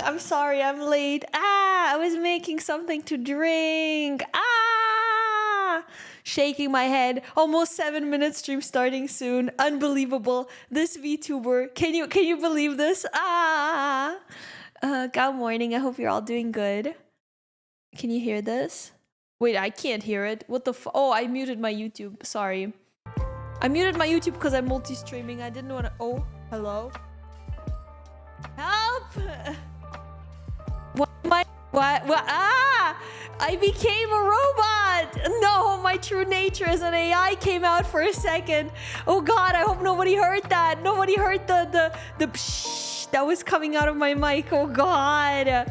I'm sorry, I'm late. I was making something to drink. Shaking my head. Almost 7 minutes stream starting soon. Unbelievable. This VTuber. Can you believe this? Good morning. I hope you're all doing good. Can you hear this? Wait, I can't hear it. What the oh, I muted my YouTube. Sorry. I muted my YouTube because I'm multi-streaming. I didn't want to. Oh, hello. Help! What? I became a robot! No, my true nature as an AI came out for a second. Oh god, I hope nobody heard that. Nobody heard the psh that was coming out of my mic. Oh god.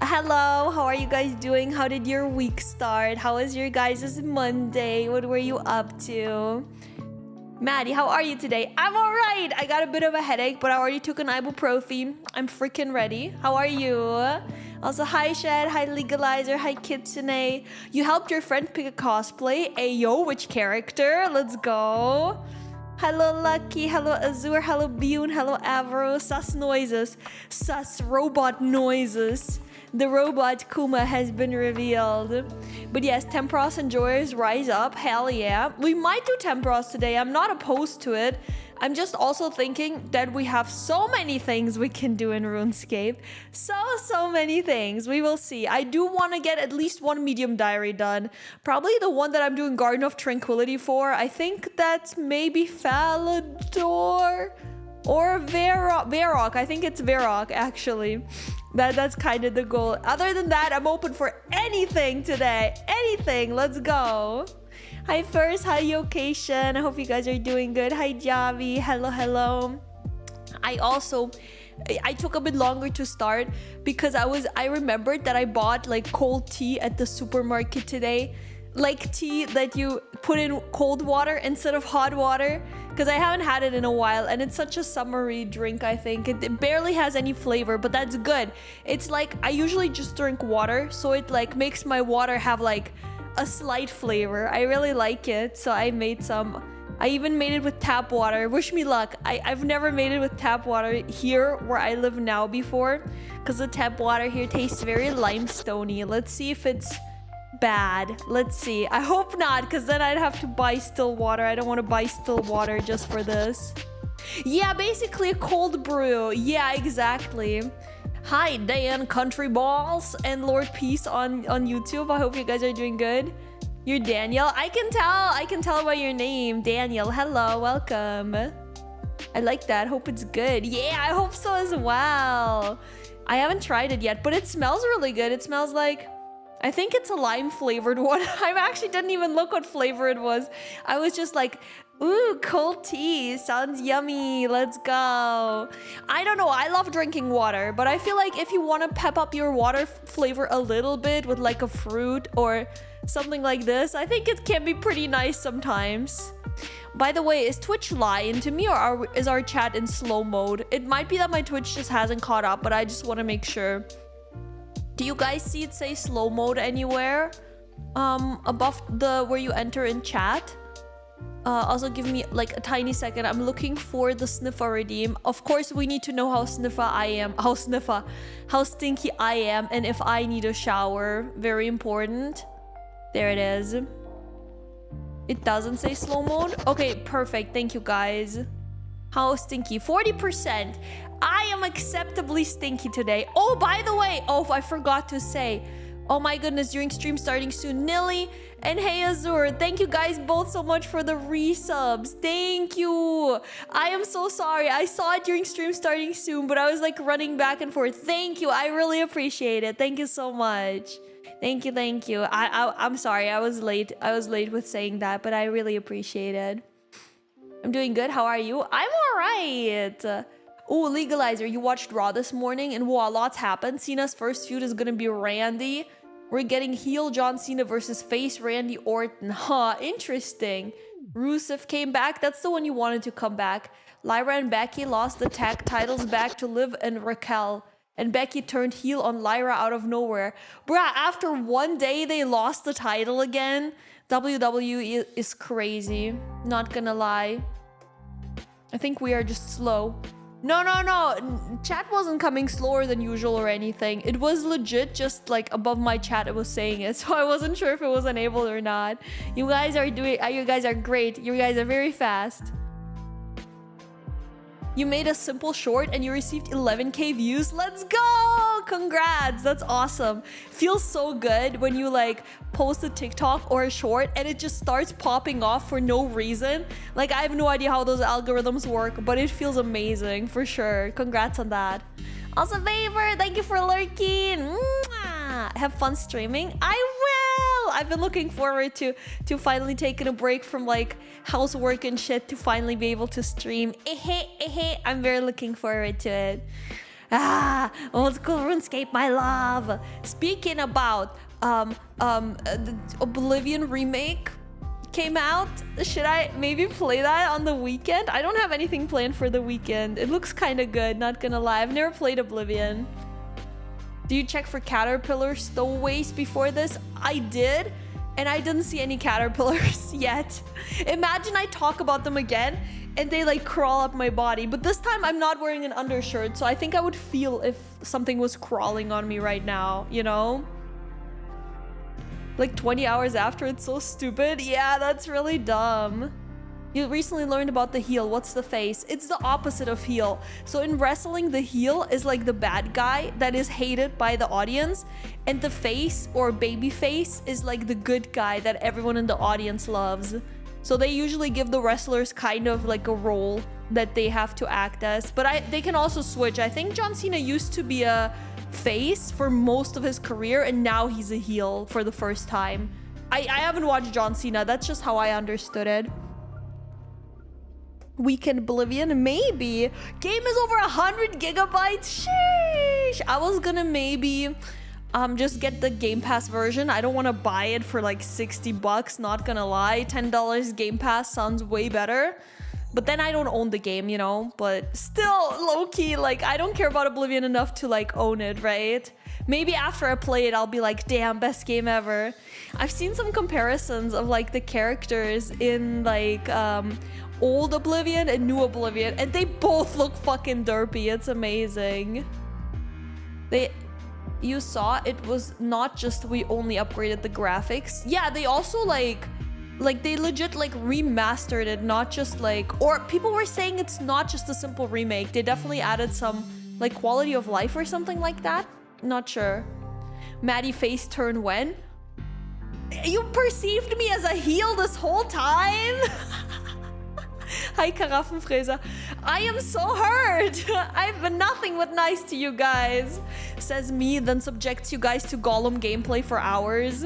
Hello, how are you guys doing? How did your week start? How was your guys' Monday? What were you up to? Maddie, how are you today? I'm alright! I got a bit of a headache, but I already took an ibuprofen. I'm freaking ready. How are you? Also, hi Shed, hi Legalizer, hi Kitsune. You helped your friend pick a cosplay. Ayo, which character? Let's go. Hello Lucky, hello Azure, hello Bune, hello Avro. Sus noises. Sus robot noises. The robot Kuma has been revealed. But yes, Tempros and Joyers rise up. Hell yeah. We might do Tempros today. I'm not opposed to it. I'm just also thinking that we have so many things we can do in RuneScape. So many things. We will see. I do want to get at least one medium diary done. Probably the one that I'm doing Garden of Tranquility for. I think that's maybe Falador or Varrock. I think it's Varrock actually. That's kind of the goal. Other than that, I'm open for anything today. Anything. Let's go. Hi First. Hi Yocation. I hope you guys are doing good. Hi Javi. Hello. I also I took a bit longer to start because I remembered that I bought like cold tea at the supermarket today. Like tea that you put in cold water instead of hot water, because I haven't had it in a while, and it's such a summery drink. I think it barely has any flavor, but that's good. It's like I usually just drink water, so it like makes my water have like a slight flavor. I really like it, so I made some. I even made it with tap water. Wish me luck. I've never made it with tap water here where I live now before, because the tap water here tastes very limestoney. Let's see if it's bad. Let's see. I hope not, because then I'd have to buy still water. I don't want to buy still water just for this. Yeah, basically a cold brew. Yeah, exactly. Hi, Dan Country Balls and Lord Peace on YouTube. I hope you guys are doing good. You're Daniel. I can tell by your name. Daniel, hello, welcome. I like that. Hope it's good. Yeah, I hope so as well. I haven't tried it yet, but it smells really good. It smells like, I think it's a lime flavored one. I actually didn't even look what flavor it was. I was just like, ooh, cold tea. Sounds yummy. Let's go. I don't know. I love drinking water, but I feel like if you want to pep up your water flavor a little bit with like a fruit or something like this, I think it can be pretty nice sometimes. By the way, is Twitch lying to me, or is our chat in slow mode? It might be that my Twitch just hasn't caught up, but I just want to make sure. Do you guys see it say slow mode anywhere? Above the where you enter in chat? Also give me like a tiny second. I'm looking for the sniffer redeem. Of course, we need to know how how stinky I am, and if I need a shower. Very important. There it is. It doesn't say slow mode. Okay, perfect. Thank you guys. How stinky? 40%. I am acceptably stinky today. Oh, by the way, I forgot to say, oh my goodness, during stream starting soon, Nilly and Hey Azur, thank you guys both so much for the resubs. Thank you. I am so sorry. I saw it during stream starting soon, but I was like running back and forth. Thank you. I really appreciate it. Thank you so much. Thank you. Thank you. I'm sorry. I was late. I was late with saying that, but I really appreciate it. I'm doing good. How are you? I'm all right. Oh, Legalizer, you watched Raw this morning, and wow, lots happened. Cena's first feud is gonna be Randy. We're getting heel John Cena versus face Randy Orton. Huh, interesting. Rusev came back. That's the one you wanted to come back. Lyra and Becky lost the tag titles back to Liv and Raquel. And Becky turned heel on Lyra out of nowhere. Bruh, after one day they lost the title again. WWE is crazy. Not gonna lie. I think we are just slow. No. Chat wasn't coming slower than usual or anything. It was legit just like above my chat it was saying it. So I wasn't sure if it was enabled or not. You guys are great. You guys are very fast. You made a simple short and you received 11k views. Let's go! Congrats, that's awesome. Feels so good when you like post a TikTok or a short and it just starts popping off for no reason. Like I have no idea how those algorithms work, but it feels amazing for sure. Congrats on that. Also, Favor, thank you for lurking. Mwah! Have fun streaming. I will! I've been looking forward to finally taking a break from like housework and shit to finally be able to stream. I'm very looking forward to it. Old school RuneScape, my love. Speaking about the Oblivion remake came out. Should I maybe play that on the weekend? I don't have anything planned for the weekend. It looks kind of good, not gonna lie. I've never played Oblivion. Do you check for caterpillar stowaways before this? I did, and I didn't see any caterpillars yet. Imagine I talk about them again and they like crawl up my body, but this time I'm not wearing an undershirt, so I think I would feel if something was crawling on me right now, you know? Like 20 hours after, it's so stupid. Yeah, that's really dumb. You recently learned about the heel. What's the face? It's the opposite of heel. So in wrestling, the heel is like the bad guy that is hated by the audience, and the face or baby face is like the good guy that everyone in the audience loves. So they usually give the wrestlers kind of like a role that they have to act as, but they can also switch. I think John Cena used to be a face for most of his career, and now he's a heel for the first time. I haven't watched John Cena. That's just how I understood it. Weekend Oblivion, maybe. Game is over 100 gigabytes. Sheesh. I was gonna maybe just get the Game Pass version. I don't want to buy it for like 60 bucks, not gonna lie. $10 Game Pass sounds way better. But then I don't own the game, you know? But still, low-key, like, I don't care about Oblivion enough to, like, own it, right? Maybe after I play it, I'll be like, damn, best game ever. I've seen some comparisons of, like, the characters in, like, old Oblivion and new Oblivion, and they both look fucking derpy. It's amazing. You saw it was not just we only upgraded the graphics. Yeah, they also, like they legit like remastered it, not just like, or people were saying it's not just a simple remake. They definitely added some like quality of life or something like that. Not sure. Maddie face turn when? You perceived me as a heel this whole time? Hi Karaffenfräser. I am so hurt. I've been nothing but nice to you guys. Says me, then subjects you guys to Gollum gameplay for hours.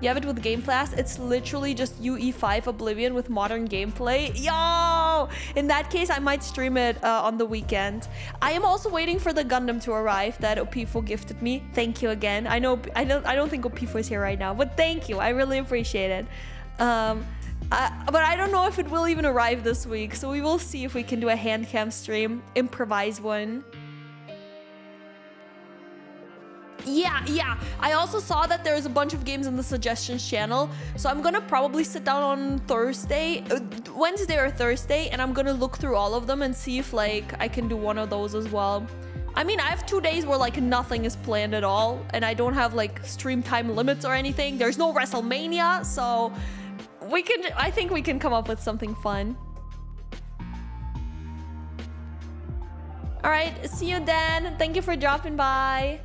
You have it with Game Pass. It's literally just UE5 Oblivion with modern gameplay. Yo! In that case, I might stream it on the weekend. I am also waiting for the Gundam to arrive that Opifo gifted me. Thank you again. I don't think Opifo is here right now, but thank you. I really appreciate it. But I don't know if it will even arrive this week, so we will see if we can do a hand cam stream, improvise one. Yeah. I also saw that there's a bunch of games in the suggestions channel, so I'm gonna probably sit down on Wednesday or Thursday, and I'm gonna look through all of them and see if like I can do one of those as well. I mean, I have 2 days where like nothing is planned at all, and I don't have like stream time limits or anything. There's no WrestleMania, so I think we can come up with something fun. All right, see you then. Thank you for dropping by.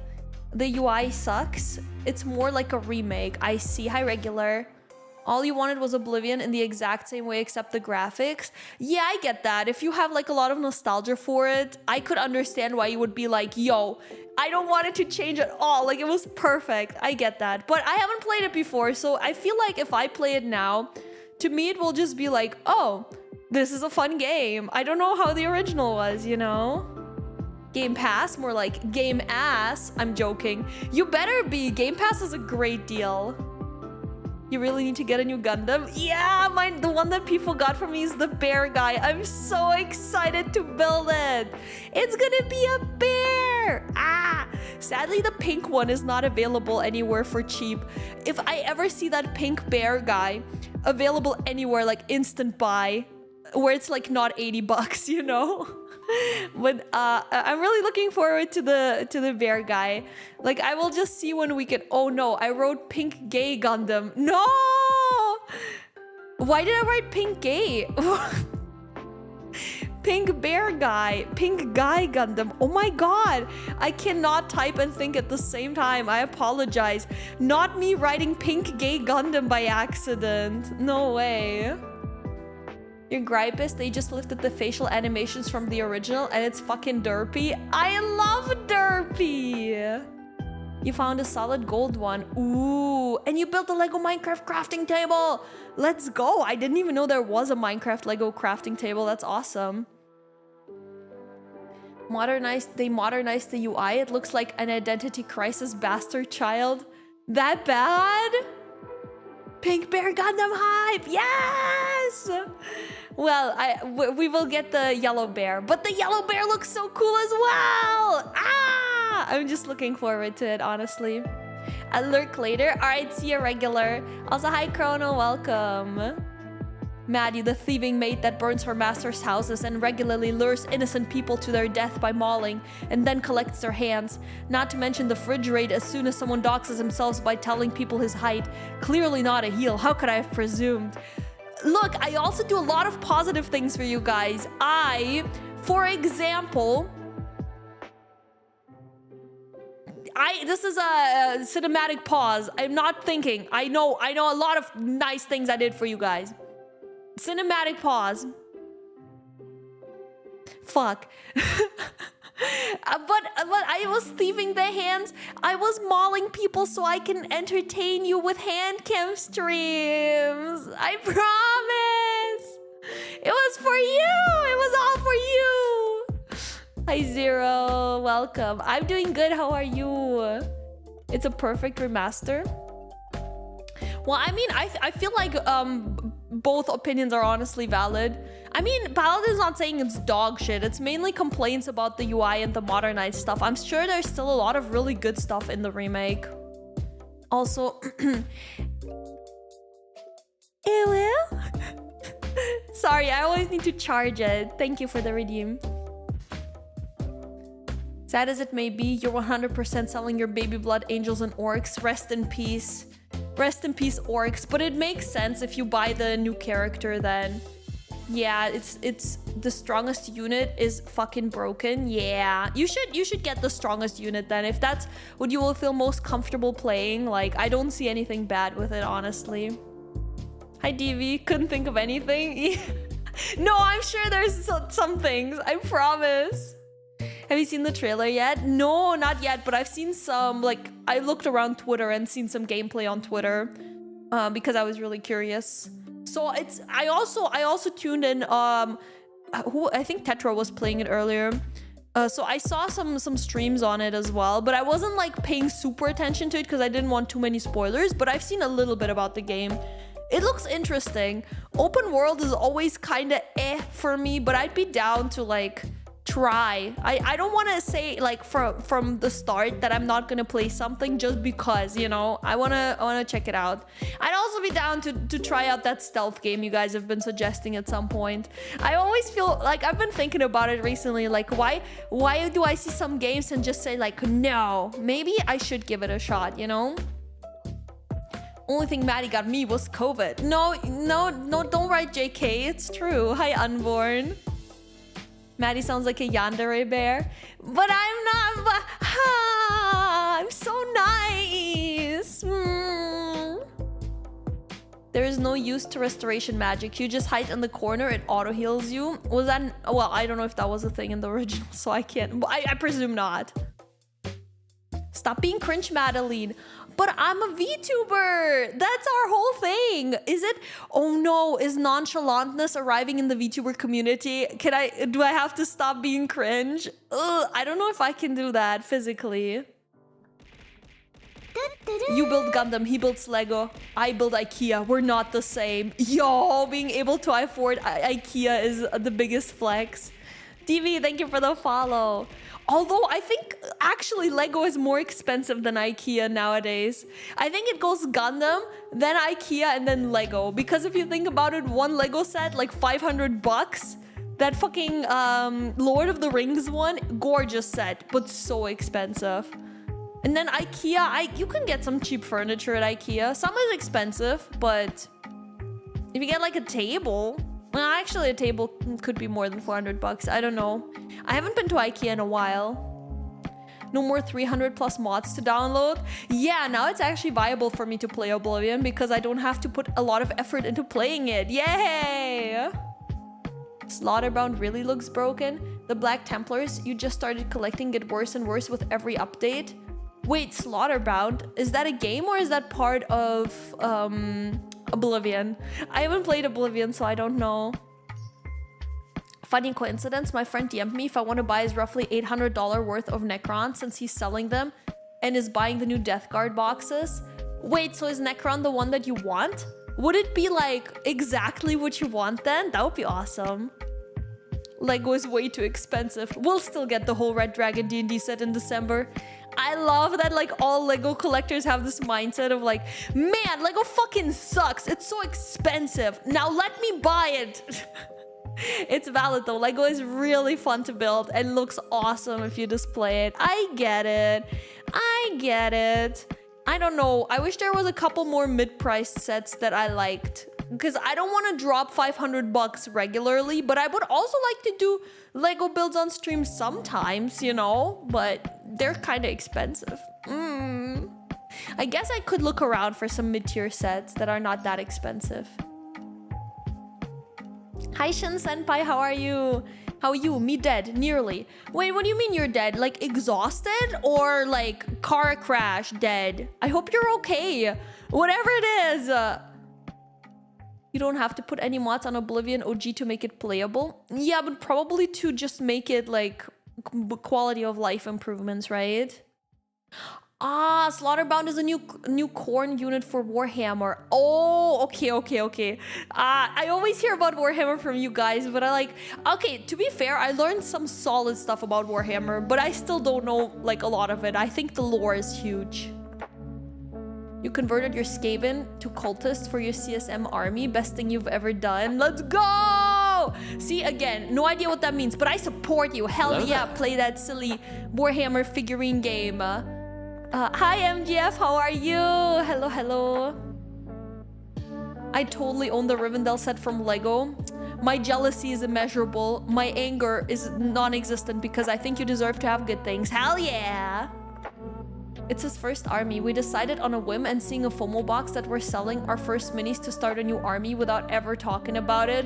The UI sucks. It's more like a remake. I see. Hi, regular. All you wanted was Oblivion in the exact same way except the graphics. Yeah, I get that. If you have like a lot of nostalgia for it, I could understand why you would be like, yo, I don't want it to change at all. Like, it was perfect. I get that. But I haven't played it before, so I feel like if I play it now, to me it will just be like, oh, this is a fun game. I don't know how the original was, you know? Game Pass, more like game ass. I'm joking. You better be. Game Pass is a great deal. You really need to get a new Gundam? Yeah, the one that people got from me is the bear guy. I'm so excited to build it. It's gonna be a bear. Sadly, the pink one is not available anywhere for cheap. If I ever see that pink bear guy available anywhere, like instant buy, where it's like not 80 bucks, you know? But I'm really looking forward to the bear guy. Like, I will just see when we can. Oh no, I wrote pink gay Gundam. No! Why did I write pink gay? Pink bear guy, pink guy Gundam. Oh my god, I cannot type and think at the same time. I apologize. Not me writing pink gay Gundam by accident. No way. Your gripe is they just lifted the facial animations from the original and it's fucking derpy. I love derpy. You found a solid gold one. Ooh, and you built a Lego Minecraft crafting table. Let's go. I didn't even know there was a Minecraft Lego crafting table. That's awesome. They modernized the UI. It looks like an identity crisis bastard child. That bad? Pink bear Gundam hype. Yes. Well, we will get the yellow bear, but the yellow bear looks so cool as well. I'm just looking forward to it, honestly. I'll lurk later. All right, see you, regular. Also, hi, Chrono, welcome. Maddie, the thieving maid that burns her master's houses and regularly lures innocent people to their death by mauling and then collects their hands. Not to mention the fridge raid as soon as someone doxes himself by telling people his height. Clearly not a heel. How could I have presumed? Look, I also do a lot of positive things for you guys. For example, this is a cinematic pause. I'm not thinking. I know a lot of nice things I did for you guys. Cinematic pause. Fuck. But I was thieving their hands. I was mauling people so I can entertain you with hand cam streams. I promise. It was for you. It was all for you. Hi, Zero. Welcome. I'm doing good. How are you? It's a perfect remaster. Well, I mean, I feel like both opinions are honestly valid. I mean, Paladin's not saying it's dog shit. It's mainly complaints about the UI and the modernized stuff. I'm sure there's still a lot of really good stuff in the remake. Also, sorry, I always need to charge it. Thank you for the redeem. Sad as it may be, you're 100% selling your baby blood angels and orcs. Rest in peace. Rest in peace, orcs. But it makes sense if you buy the new character then. Yeah, it's the strongest unit is fucking broken. Yeah, you should get the strongest unit then. If that's what you will feel most comfortable playing, like, I don't see anything bad with it, honestly. Hi, DV. Couldn't think of anything. No, I'm sure there's some things. I promise. Have you seen the trailer yet? No, not yet, but I've seen some, like, I looked around Twitter and seen some gameplay on Twitter because I was really curious. So it's, I also tuned in, I think Tetra was playing it earlier. So I saw some streams on it as well, but I wasn't like paying super attention to it because I didn't want too many spoilers, but I've seen a little bit about the game. It looks interesting. Open world is always kind of for me, but I'd be down to like try. I don't want to say like from the start that I'm not gonna play something just because, you know, I wanna check it out. I'd also be down to try out that stealth game you guys have been suggesting at some point. I always feel like I've been thinking about it recently, like why do I see some games and just say like, no, maybe I should give it a shot, you know? Only thing Maddie got me was COVID. No, don't write JK, it's true. Hi, Unborn. Maddie sounds like a yandere bear, but I'm not. I'm so nice. There is no use to restoration magic. You just hide in the corner, it auto heals you. Was that? Well, I don't know if that was a thing in the original, so I can't. I presume not. Stop being cringe, Madeline. But I'm a VTuber. That's our whole thing. Is it? Oh no, is nonchalantness arriving in the VTuber community? Do I have to stop being cringe? Ugh, I don't know if I can do that physically. You build Gundam, he builds Lego. I build IKEA. We're not the same. Yo, being able to afford IKEA is the biggest flex. DV, thank you for the follow. Although I think actually Lego is more expensive than IKEA nowadays. I think it goes Gundam, then IKEA, and then Lego. Because if you think about it, one Lego set, like 500 bucks. That fucking Lord of the Rings one, gorgeous set, but so expensive. And then IKEA, you can get some cheap furniture at IKEA. Some is expensive, but if you get like a table, well, actually a table could be more than 400 bucks. I don't know. I haven't been to IKEA in a while. No more 300 plus mods to download. Yeah, now it's actually viable for me to play Oblivion because I don't have to put a lot of effort into playing it. Yay! Slaughterbound really looks broken. The Black Templars you just started collecting get worse and worse with every update. Wait, Slaughterbound? Is that a game or is that part of Oblivion? I haven't played Oblivion, so I don't know. Funny coincidence, my friend DM'd me if I want to buy his roughly $800 worth of Necron since he's selling them and is buying the new Death Guard boxes. Wait, so is Necron the one that you want? Would it be like exactly what you want then? That would be awesome. Lego is way too expensive. We'll still get the whole Red Dragon D&D set in December. I love that like all Lego collectors have this mindset of like, man, Lego fucking sucks. It's so expensive. Now let me buy it. It's valid though. Lego is really fun to build and looks awesome if you display it. I get it. I don't know. I wish there was a couple more mid-priced sets that I liked because I don't want to drop 500 bucks regularly, but I would also like to do Lego builds on stream sometimes, you know, but they're kind of expensive. I guess I could look around for some mid-tier sets that are not that expensive. Hi Shin Senpai, how are you? How are you? Me dead, nearly. Wait, what do you mean you're dead? Like exhausted or like car crash dead? I hope you're okay. Whatever it is. You don't have to put any mods on Oblivion OG to make it playable. Yeah, but probably to just make it like quality of life improvements, right? Ah, Slaughterbound is a new corn unit for Warhammer. Oh, okay. I always hear about Warhammer from you guys, but okay, to be fair, I learned some solid stuff about Warhammer, but I still don't know like a lot of it. I think the lore is huge. You converted your Skaven to cultist for your CSM army. Best thing you've ever done. Let's go! See, again, no idea what that means, but I support you. Hell yeah, play that silly Warhammer figurine game. Hi, MGF, how are you? Hello. I totally own the Rivendell set from Lego. My jealousy is immeasurable. My anger is non-existent because I think you deserve to have good things. Hell yeah! It's his first army. We decided on a whim and seeing a FOMO box that we're selling our first minis to start a new army without ever talking about it.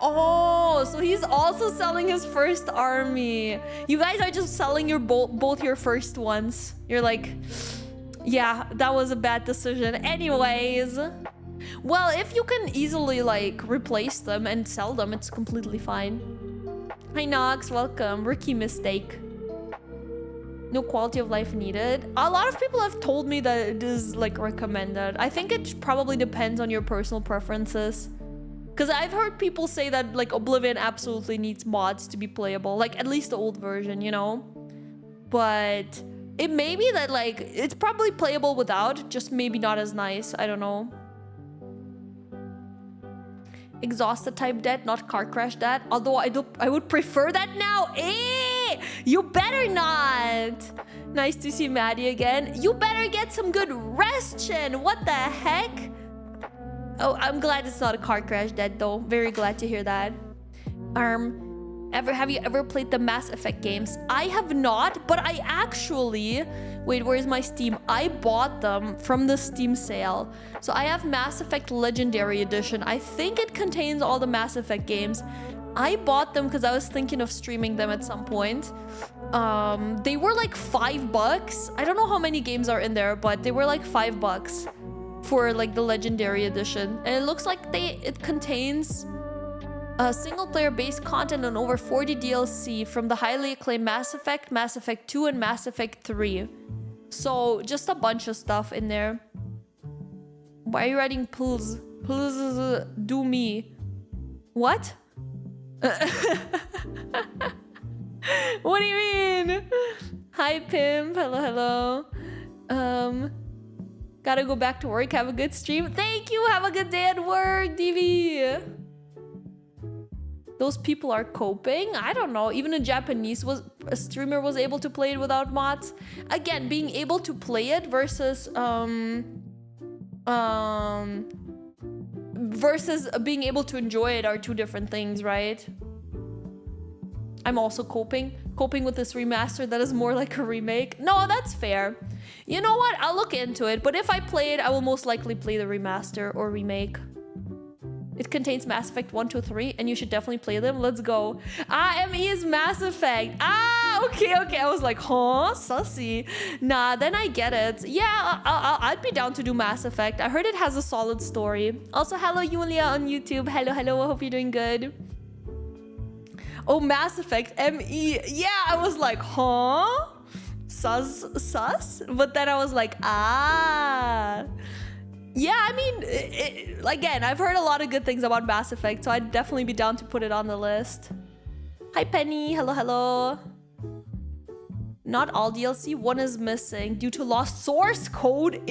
Oh, so he's also selling his first army. You guys are just selling your both your first ones. You're like, yeah, that was a bad decision. Anyways, well, if you can easily like replace them and sell them, it's completely fine. Hi Nox, welcome. Rookie mistake. No quality of life needed. A lot of people have told me that it is like recommended. I think it probably depends on your personal preferences. Because I've heard people say that like Oblivion absolutely needs mods to be playable. Like at least the old version, you know? But it may be that like it's probably playable without, just maybe not as nice. I don't know. Exhausted type death, not car crash death. Although I would prefer that now. You better not. Nice to see Maddie again. You better get some good rest, Chin. What the heck? Oh, I'm glad it's not a car crash dead though. Very glad to hear that. Have you ever played the Mass Effect games? I have not, but I actually... Wait, where's my Steam? I bought them from the Steam sale. So I have Mass Effect Legendary Edition. I think it contains all the Mass Effect games. I bought them because I was thinking of streaming them at some point. They were like $5. I don't know how many games are in there, but they were like $5 for like the Legendary Edition. And it looks like it contains single-player based content and over 40 DLC from the highly acclaimed Mass Effect, Mass Effect 2, and Mass Effect 3. So just a bunch of stuff in there. Why are you writing please? Please do me. What? What do you mean? Hi Pimp, hello. Gotta go back to work. Have a good stream. Thank you. Have a good day at work, DV. Those people are coping. I don't know. Even a streamer was able to play it without mods. Again, being able to play it versus versus being able to enjoy it are two different things, right? I'm also coping with this remaster that is more like a remake. No, that's fair. You know what? I'll look into it, but if I play it, I will most likely play the remaster or remake. It contains Mass Effect 1, 2, 3, and you should definitely play them. Let's go. ME is Mass Effect. Okay. I was like, huh? Sussy. Nah, then I get it. Yeah, I'd be down to do Mass Effect. I heard it has a solid story. Also, hello, Yulia on YouTube. Hello. I hope you're doing good. Oh, Mass Effect, ME. Yeah, I was like, huh? Sus? But then I was like, Yeah, I mean, again, I've heard a lot of good things about Mass Effect, so I'd definitely be down to put it on the list. Hi, Penny. Hello. Not all DLC. One is missing due to lost source code.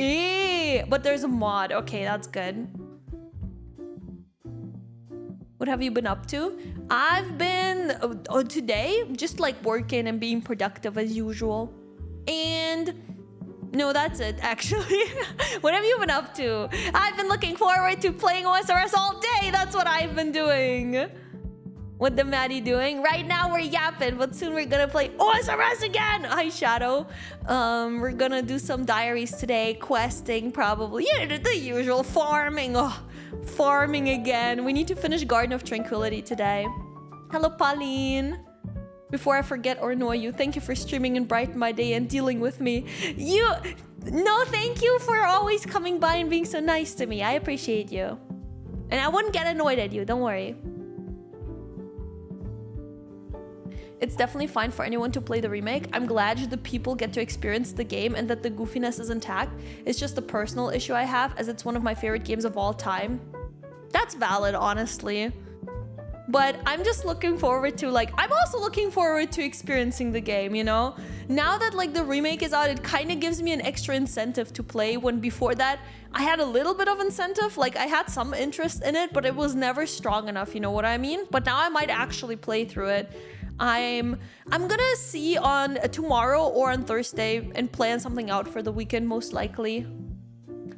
But there's a mod. Okay, that's good. What have you been up to? I've been, today, just like working and being productive as usual. And no, that's it, actually. What have you been up to? I've been looking forward to playing OSRS all day. That's what I've been doing. What the Maddie doing? Right now we're yapping, but soon we're gonna play OSRS again. Hi, Shadow. We're gonna do some diaries today, questing probably. Yeah, the usual farming. Farming again. We need to finish Garden of Tranquility today. Hello, Pauline. Before I forget or annoy you, thank you for streaming and brighten my day and dealing with me. No, thank you for always coming by and being so nice to me. I appreciate you. And I wouldn't get annoyed at you, don't worry. It's definitely fine for anyone to play the remake. I'm glad the people get to experience the game and that the goofiness is intact. It's just a personal issue I have, as it's one of my favorite games of all time. That's valid, honestly. But I'm just looking forward to, like, I'm also looking forward to experiencing the game, you know? Now that, like, the remake is out, it kind of gives me an extra incentive to play, when before that, I had a little bit of incentive. Like, I had some interest in it, but it was never strong enough, you know what I mean? But now I might actually play through it. I'm gonna see on tomorrow or on Thursday and plan something out for the weekend, most likely.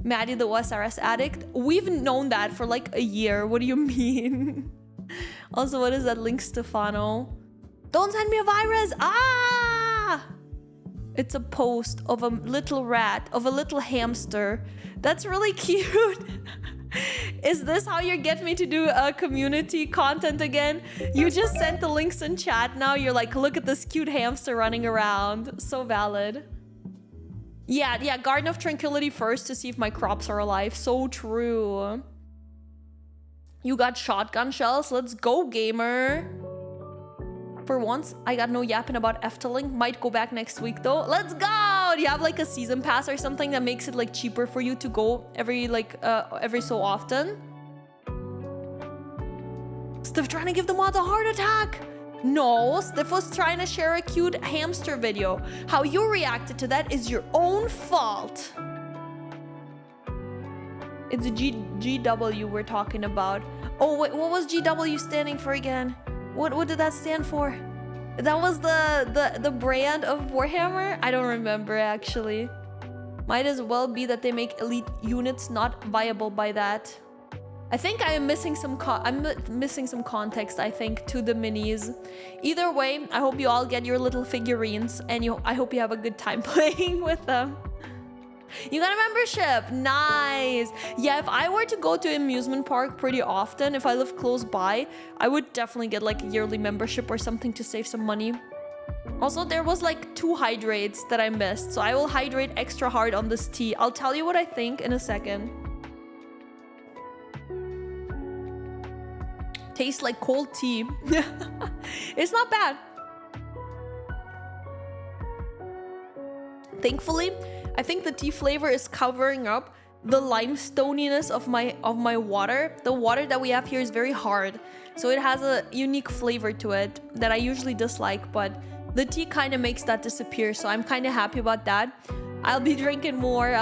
Maddie the OSRS addict. We've known that for like a year. What do you mean? Also, what is that link, Stefano? Don't send me a virus. Ah! It's a post of a little rat, of a little hamster. That's really cute. Is this how you get me to do community content again? You just sent the links in chat. Now you're like, look at this cute hamster running around. So valid. Yeah, Garden of Tranquility first to see if my crops are alive. So true. You got shotgun shells. Let's go, gamer. For once, I got no yapping about Efteling. Might go back next week though. Let's go! Do you have like a season pass or something that makes it like cheaper for you to go every so often? Stiff trying to give the mods a heart attack. No, Stiff was trying to share a cute hamster video. How you reacted to that is your own fault. It's GW we're talking about. Oh wait, what was GW standing for again? What did that stand for? That was the brand of Warhammer? I don't remember actually. Might as well be that they make elite units not viable by that. I think I am missing some context, I think, to the minis. Either way, I hope you all get your little figurines and I hope you have a good time playing with them. You got a membership. Nice. Yeah, if I were to go to an amusement park pretty often, if I live close by, I would definitely get like a yearly membership or something to save some money. Also, there was like 2 hydrates that I missed, so I will hydrate extra hard on this tea. I'll tell you what I think in a second. Tastes like cold tea. It's not bad. Thankfully, I think the tea flavor is covering up the limestoniness of my water. The water that we have here is very hard, so it has a unique flavor to it that I usually dislike, but the tea kind of makes that disappear, so I'm kind of happy about that. I'll be drinking more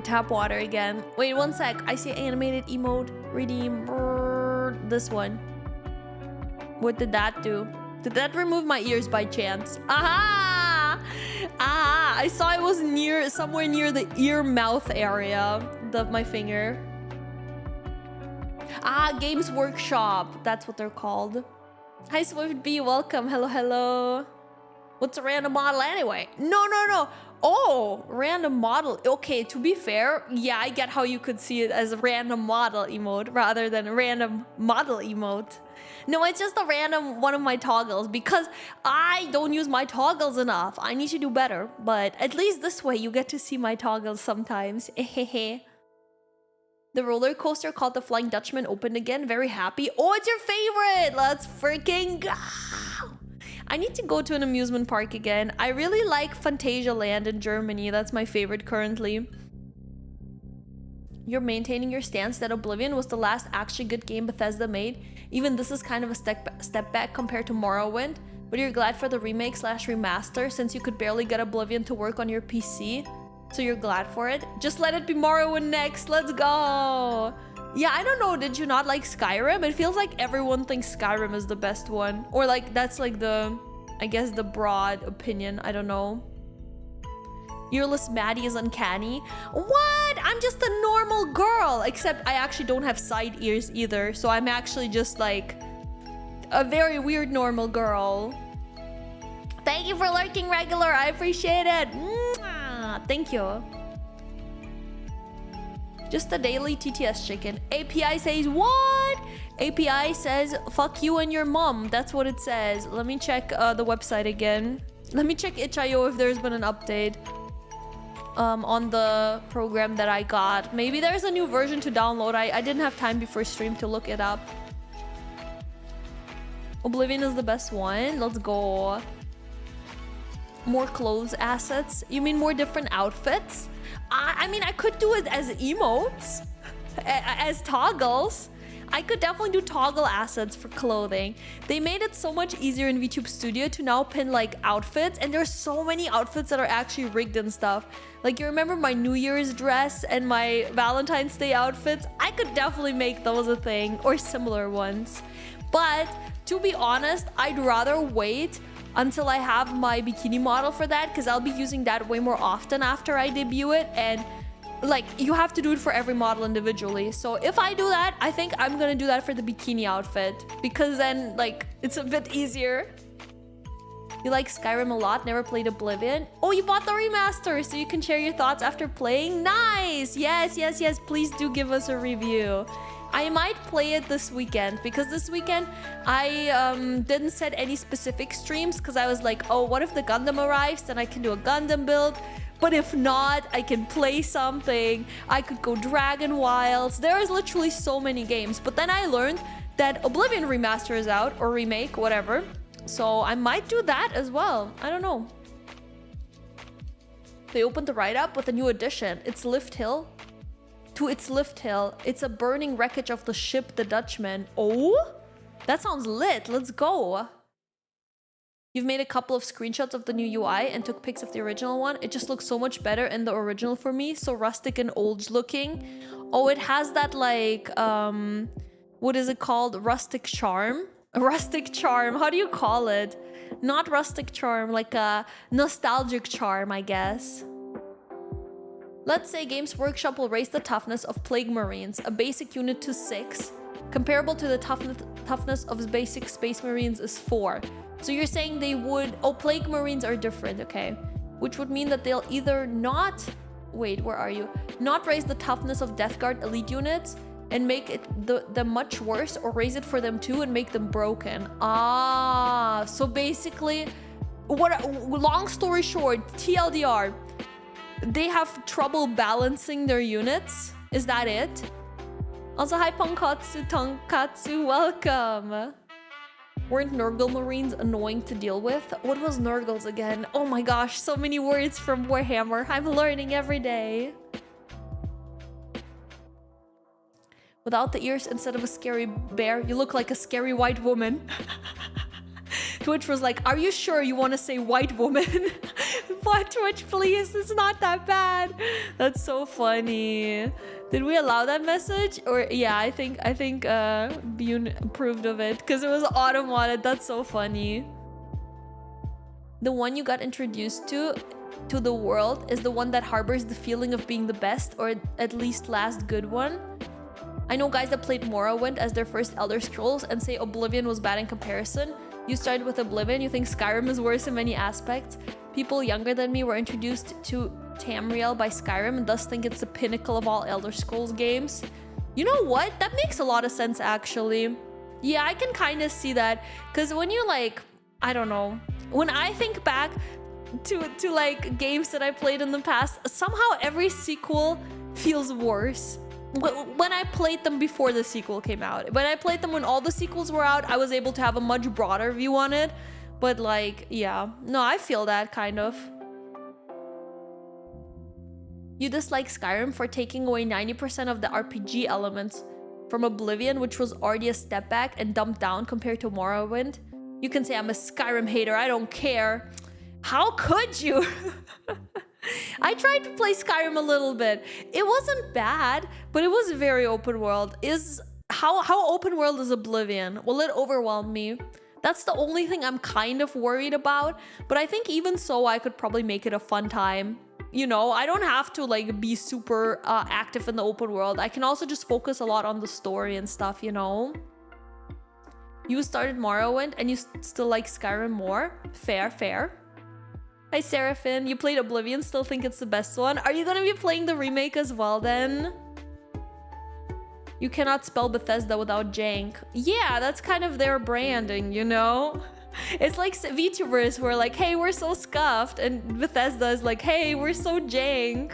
tap water again. Wait, one sec. I see animated emote. Redeem. This one. What did that do? Did that remove my ears by chance? Aha! Ah, I saw it was somewhere near the ear-mouth area of my finger. Ah, Games Workshop. That's what they're called. Hi, Swift B. Welcome. Hello, hello. What's a random model anyway? No. Oh, random model. Okay, to be fair, yeah, I get how you could see it as a random model emote rather than a random model emote. No, it's just a random one of my toggles because I don't use my toggles enough. I need to do better, but at least this way you get to see my toggles sometimes. The roller coaster called the Flying Dutchman opened again. Very happy. Oh, it's your favorite. Let's freaking go. I need to go to an amusement park again. I really like Phantasialand in Germany. That's my favorite currently. You're maintaining your stance that Oblivion was the last actually good game Bethesda made. Even this is kind of a step back compared to Morrowind. But you're glad for the remake / remaster since you could barely get Oblivion to work on your PC. So you're glad for it. Just let it be Morrowind next. Let's go. Yeah, I don't know. Did you not like Skyrim? It feels like everyone thinks Skyrim is the best one. Or like that's like I guess the broad opinion. I don't know. Earless Maddie is uncanny. What? I'm just a normal girl. Except I actually don't have side ears either. So I'm actually just like a very weird normal girl. Thank you for lurking, regular. I appreciate it. Mwah! Thank you. Just a daily TTS chicken. API says what? API says fuck you and your mom. That's what it says. Let me check the website again. Let me check itch.io if there's been an update. on the program that I got. Maybe there's a new version to download. I didn't have time before stream to look it up. Oblivion is the best one. Let's go. More clothes assets. You mean more different outfits? I mean, I could do it as emotes, as toggles. I could definitely do toggle assets for clothing. They made it so much easier in VTube Studio to now pin like outfits, and there's so many outfits that are actually rigged and stuff. Like, you remember my New Year's dress and my Valentine's Day outfits? I could definitely make those a thing, or similar ones. But to be honest, I'd rather wait until I have my bikini model for that, because I'll be using that way more often after I debut it, and like, you have to do it for every model individually. So if I do that, I think I'm gonna do that for the bikini outfit, because then like it's a bit easier. You like Skyrim a lot, never played Oblivion. Oh, you bought the remaster, so you can share your thoughts after playing. Nice. Yes, yes, yes, please do give us a review. I might play it this weekend, because this weekend I didn't set any specific streams, because I was like, oh, what if the Gundam arrives, then I can do a Gundam build. But if not, I can play something. I could go Dragon Wilds. There is literally so many games. But then I learned that Oblivion Remaster is out, or remake, whatever. So I might do that as well. I don't know. They opened the write-up with a new addition. It's Lift Hill. To its Lift Hill. It's a burning wreckage of the ship, the Dutchman. Oh? That sounds lit. Let's go. You've made a couple of screenshots of the new UI and took pics of the original one. It just looks so much better in the original for me. So rustic and old looking. Oh, it has that like, what is it called? Rustic charm? Rustic charm. How do you call it? Not rustic charm, like a nostalgic charm, I guess. Let's say Games Workshop will raise the toughness of Plague Marines, a basic unit, to 6. Comparable to the toughness of basic Space Marines is 4. So you're saying they would... Oh, Plague Marines are different, okay. Which would mean that they'll either not... Wait, where are you? Not raise the toughness of Death Guard elite units and make it them much worse, or raise it for them too and make them broken. Ah, so basically... Long story short, TLDR, they have trouble balancing their units. Is that it? Also, hi Pankatsu, Tonkatsu, welcome. Weren't Nurgle Marines annoying to deal with? What was Nurgles again? Oh my gosh, so many words from Warhammer. I'm learning every day. Without the ears, instead of a scary bear, you look like a scary white woman. Twitch was like, are you sure you want to say white woman? But Twitch, please, it's not that bad. That's so funny. Did we allow that message? Or yeah, I think Bune approved of it, because it was auto-modded. That's so funny. The one you got introduced to the world is the one that harbors the feeling of being the best, or at least last good one. I know guys that played Morrowind as their first Elder Scrolls and say Oblivion was bad in comparison. You started with Oblivion, you think Skyrim is worse in many aspects. People younger than me were introduced to Tamriel by Skyrim and thus think it's the pinnacle of all Elder Scrolls games. You know what? That makes a lot of sense, actually. Yeah, I can kind of see that, because when you like, I don't know, when I think back to like games that I played in the past, somehow every sequel feels worse. When I played them before the sequel came out. When I played them when all the sequels were out, I was able to have a much broader view on it. But like, yeah. No, I feel that kind of. You dislike Skyrim for taking away 90% of the RPG elements from Oblivion, which was already a step back and dumped down compared to Morrowind. You can say I'm a Skyrim hater, I don't care. How could you? I tried to play Skyrim a little bit. It wasn't bad, but it was very open world. How open world is Oblivion? Will it overwhelm me? That's the only thing I'm kind of worried about. But I think even so, I could probably make it a fun time. You know, I don't have to like be super active in the open world. I can also just focus a lot on the story and stuff, you know? You started Morrowind and you still like Skyrim more? Fair, fair. Hi Seraphin, you played Oblivion, still think it's the best one. Are you gonna be playing the remake as well then? You cannot spell Bethesda without jank. Yeah, that's kind of their branding, you know? It's like VTubers who are like, hey, we're so scuffed. And Bethesda is like, hey, we're so jank.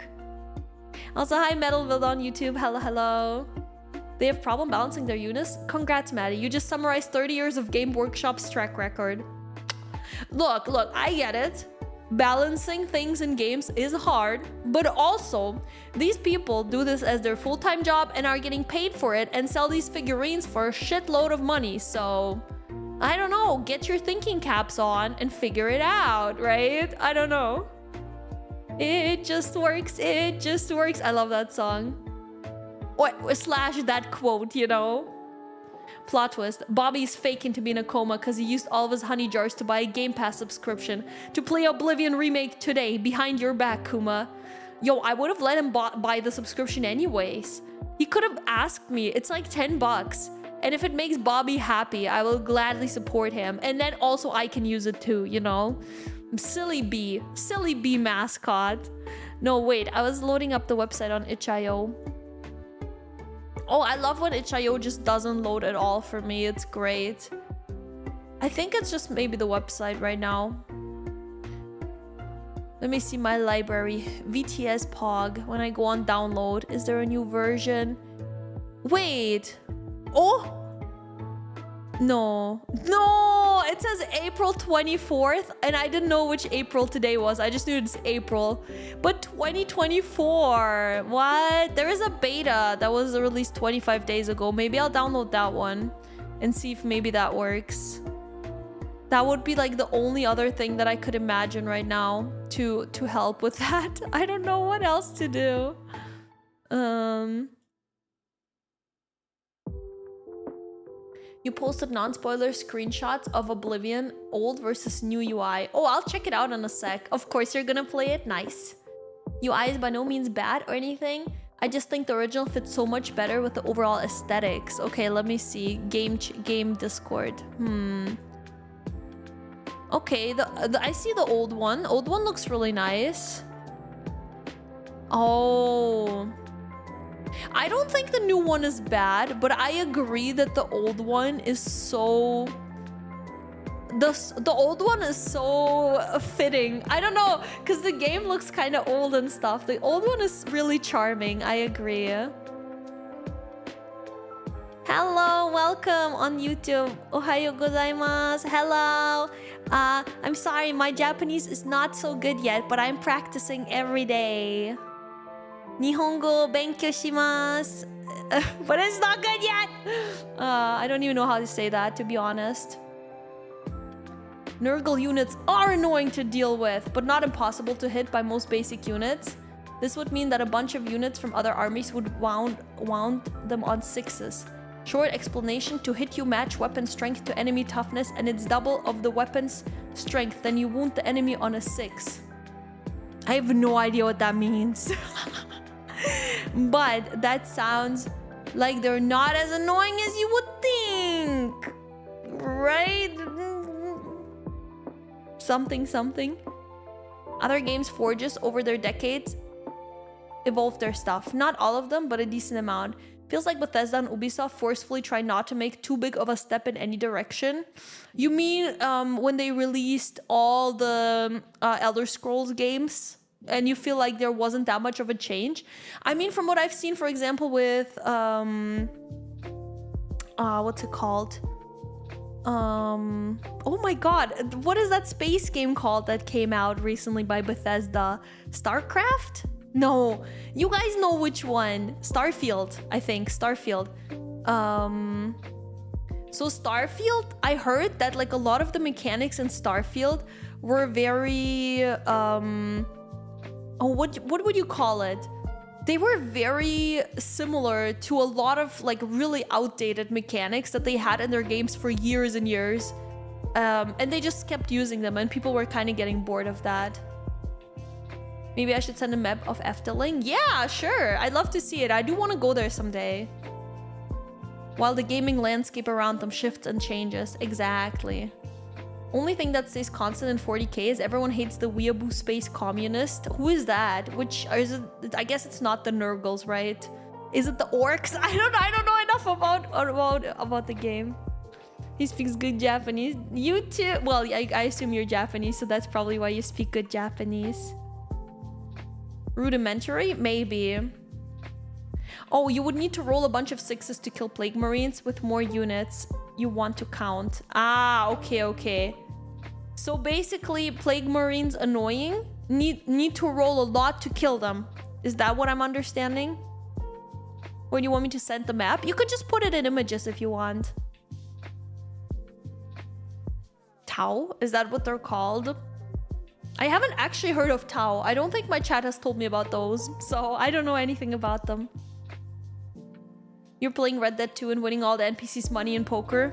Also, hi, Metalville on YouTube. Hello, hello. They have problem balancing their units? Congrats, Maddie. You just summarized 30 years of Game Workshop's track record. Look, I get it. Balancing things in games is hard, but also these people do this as their full-time job and are getting paid for it and sell these figurines for a shitload of money. So I don't know, get your thinking caps on and figure it out, right? I don't know. It just works. It just works. I love that song. Or slash that quote, you know? Plot twist. Bobby's faking to be in a coma because he used all of his honey jars to buy a Game Pass subscription to play Oblivion Remake today. Behind your back, Kuma. Yo, I would have let him buy the subscription anyways. He could have asked me. It's like 10 bucks. And if it makes Bobby happy, I will gladly support him. And then also I can use it too, you know? Silly bee mascot. No, wait, I was loading up the website on itch.io. Oh, I love when itch.io just doesn't load at all for me. It's great. I think it's just maybe the website right now. Let me see my library. VTS Pog. When I go on download, is there a new version? Wait. Oh! No, it says April 24th and I didn't know which April today was. I just knew it's April, but 2024. What? There is a beta that was released 25 days ago. Maybe I'll download that one and see if maybe that works. That would be like the only other thing that I could imagine right now to help with that. I don't know what else to do. You posted non-spoiler screenshots of Oblivion, old versus new UI. Oh, I'll check it out in a sec. Of course you're gonna play it. Nice. UI is by no means bad or anything. I just think the original fits so much better with the overall aesthetics. Okay, let me see. Game Discord. Okay, I see the old one. Old one looks really nice. Oh. I don't think the new one is bad, but I agree that the old one is so... The old one is so fitting. I don't know, because the game looks kind of old and stuff. The old one is really charming. I agree. Hello, welcome on YouTube. Ohayo gozaimasu. Hello. I'm sorry, my Japanese is not so good yet, but I'm practicing every day. Nihongo benkyou shimasu. But it's not good yet. I don't even know how to say that, to be honest. Nurgle units are annoying to deal with, but not impossible to hit by most basic units. This would mean that a bunch of units from other armies would wound them on 6s. Short explanation: to hit you match weapon strength to enemy toughness, and it's double of the weapon's strength. Then you wound the enemy on a 6. I have no idea what that means. But that sounds like they're not as annoying as you would think, right? Something. Other games forges over their decades evolved their stuff. Not all of them, but a decent amount. Feels like Bethesda and Ubisoft forcefully try not to make too big of a step in any direction. You mean when they released all the Elder Scrolls games? And you feel like there wasn't that much of a change? I mean, from what I've seen, for example, with what's it called? Oh my god, what is that space game called that came out recently by Bethesda? StarCraft? No, you guys know which one. Starfield, I think. Starfield. So Starfield, I heard that like a lot of the mechanics in Starfield were very what would you call it? They were very similar to a lot of like really outdated mechanics that they had in their games for years and years. And they just kept using them and people were kind of getting bored of that. Maybe I should send a map of Efteling. Yeah, sure. I'd love to see it. I do want to go there someday. While the gaming landscape around them shifts and changes. Exactly. Only thing that stays constant in 40k is everyone hates the weeaboo space communist. Who is that? Which is it? I guess it's not the Nurgles, right? Is it the orcs? I don't know enough about the game. He speaks good Japanese. You too. Well, I assume you're Japanese, so that's probably why you speak good Japanese. Rudimentary? Maybe. Oh, you would need to roll a bunch of 6s to kill Plague Marines with more units you want to count. Ah, okay, okay. So basically, Plague Marines annoying. Need to roll a lot to kill them. Is that what I'm understanding? Or do you want me to send the map? You could just put it in images if you want. Tau? Is that what they're called? I haven't actually heard of Tau. I don't think my chat has told me about those, so I don't know anything about them. You're playing Red Dead 2 and winning all the NPCs' money in poker.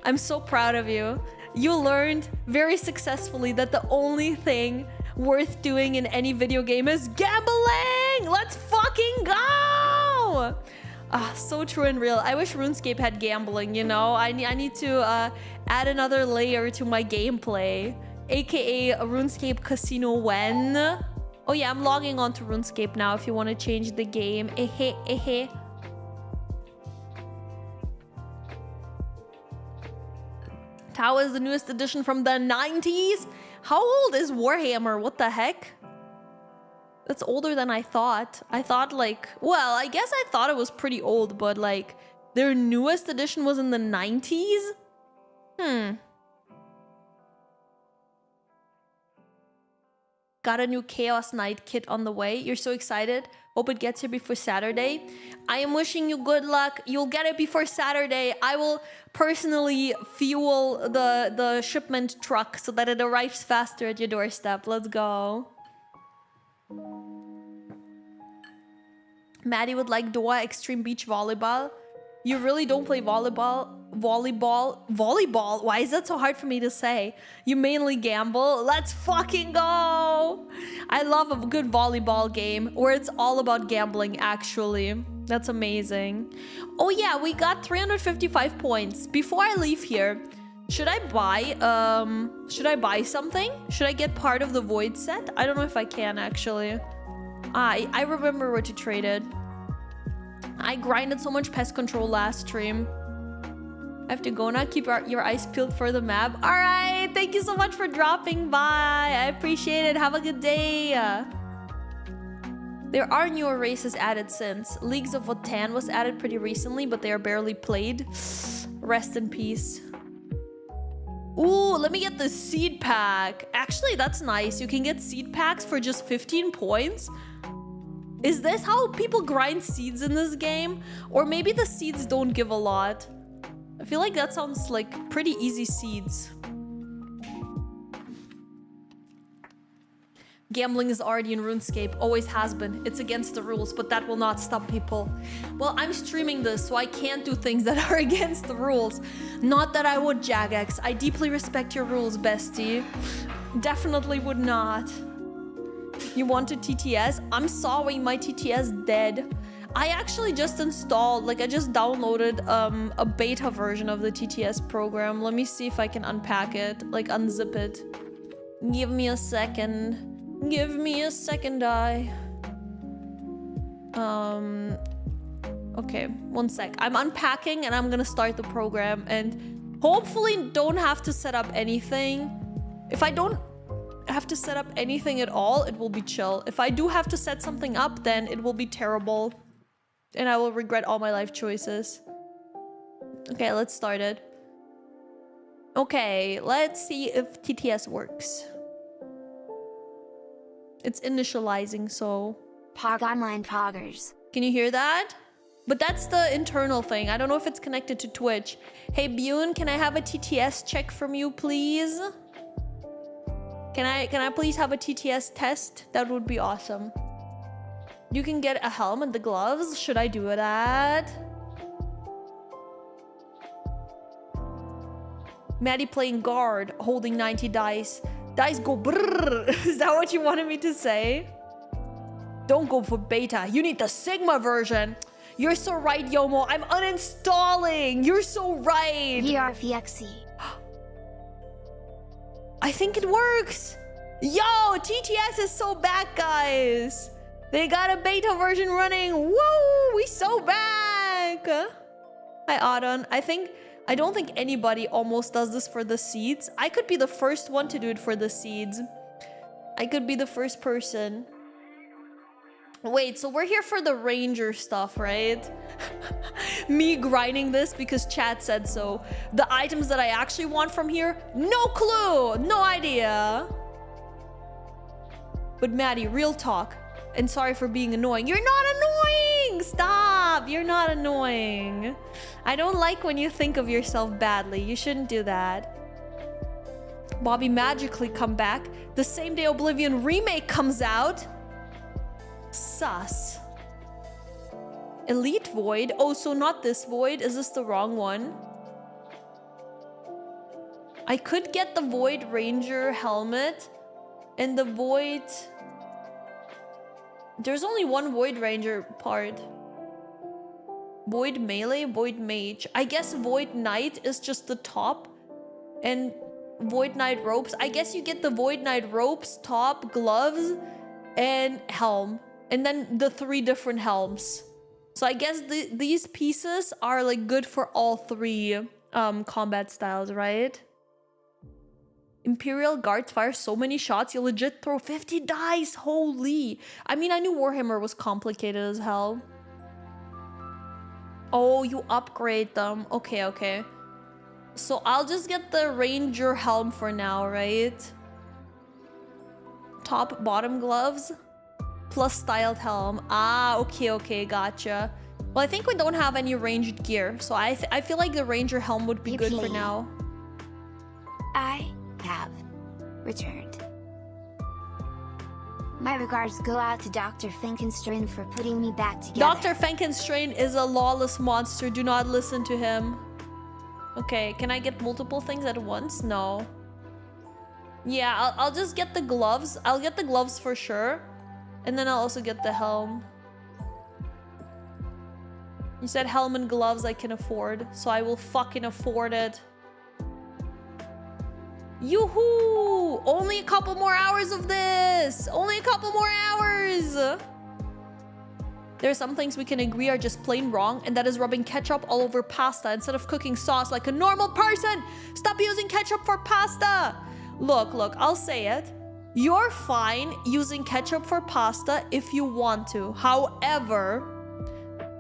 I'm so proud of you. You learned very successfully that the only thing worth doing in any video game is gambling! Let's fucking go! Ah, so true and real. I wish RuneScape had gambling, you know? I need to add another layer to my gameplay. AKA a RuneScape Casino when? Oh yeah, I'm logging on to RuneScape now if you want to change the game. Ehe, ehe. Tau is the newest edition from the 90s? How old is Warhammer? What the heck? That's older than I thought. I thought like, well, I guess I thought it was pretty old, but like their newest edition was in the 90s? Got a new Chaos Knight kit on the way. You're so excited. Hope it gets here before Saturday. I am wishing you good luck. You'll get it before Saturday. I will personally fuel the shipment truck so that it arrives faster at your doorstep. Let's go. Maddie would like Doha Extreme Beach Volleyball. You really don't play volleyball? Volleyball? Why is that so hard for me to say? You mainly gamble? Let's fucking go! I love a good volleyball game where it's all about gambling, actually. That's amazing. Oh yeah, we got 355 points. Before I leave here, should I buy something? Should I get part of the Void set? I don't know if I can, actually. I remember where to trade it. I grinded so much pest control last stream. I have to go now. Keep your eyes peeled for the map. All right. Thank you so much for dropping by. I appreciate it. Have a good day. There are newer races added since. Leagues of Votan was added pretty recently, but they are barely played. Rest in peace. Ooh, let me get the seed pack. Actually, that's nice. You can get seed packs for just 15 points. Is this how people grind seeds in this game? Or maybe the seeds don't give a lot. I feel like that sounds like pretty easy seeds. Gambling is already in RuneScape, always has been. It's against the rules, but that will not stop people. Well, I'm streaming this, so I can't do things that are against the rules. Not that I would, Jagex. I deeply respect your rules, bestie. Definitely would not. You want a TTS? I'm sorry, my TTS dead. I actually just installed, like I just downloaded a beta version of the TTS program. Let me see if I can unpack it, like unzip it. Give me a second. Give me a second, okay, one sec. I'm unpacking and I'm gonna start the program and hopefully don't have to set up anything. If I don't have to set up anything at all, it will be chill. If I do have to set something up, then it will be terrible. And I will regret all my life choices. Okay, let's start it. Okay, let's see if TTS works. It's initializing, so... Pog online poggers. Can you hear that? But that's the internal thing. I don't know if it's connected to Twitch. Hey, Bune, can I have a TTS check from you, please? Can I please have a TTS test? That would be awesome. You can get a helm and the gloves. Should I do that? Maddie playing guard, holding 90 dice. Dice go brrrr. Is that what you wanted me to say? Don't go for beta. You need the Sigma version. You're so right, Yomo. I'm uninstalling. You're so right. VRFXE. I think it works. Yo, TTS is so back, guys. They got a beta version running. Woo, we so back. Hi, Audon. I think I don't think anybody almost does this for the seeds. I could be the first one to do it for the seeds. I could be the first person. Wait, so we're here for the ranger stuff, right? Me grinding this because chat said so. The items that I actually want from here, no clue, no idea. But Maddie, real talk, and sorry for being annoying. You're not annoying! Stop! You're not annoying. I don't like when you think of yourself badly. You shouldn't do that. Bobby magically come back the same day Oblivion Remake comes out. Sus. Elite Void. Oh, so not this Void. Is this the wrong one? I could get the Void Ranger helmet and the Void... There's only one Void Ranger part. Void Melee, Void Mage. I guess Void Knight is just the top. And Void Knight ropes. I guess you get the Void Knight ropes, top, gloves, and helm. And then the 3 different helms. So I guess these pieces are like good for all 3 combat styles, right? Imperial Guards fire so many shots, you legit throw 50 dice. Holy. I mean, I knew Warhammer was complicated as hell. Oh, you upgrade them. Okay, okay. So I'll just get the Ranger helm for now, right? Top, bottom gloves. Plus styled helm. Ah, okay, okay, gotcha. Well, I think we don't have any ranged gear. So I feel like the Ranger helm would be good for now. I have returned. My regards go out to Dr. Frankenstein for putting me back together. Dr. Frankenstein is a lawless monster. Do not listen to him. Okay, can I get multiple things at once? No. Yeah, I'll just get the gloves. I'll get the gloves for sure. And then I'll also get the helm. You said helm and gloves I can afford. So I will fucking afford it. Yoo-hoo! Only a couple more hours of this! Only a couple more hours! There are some things we can agree are just plain wrong, and that is rubbing ketchup all over pasta instead of cooking sauce like a normal person! Stop using ketchup for pasta! Look, I'll say it. You're fine using ketchup for pasta if you want to. However,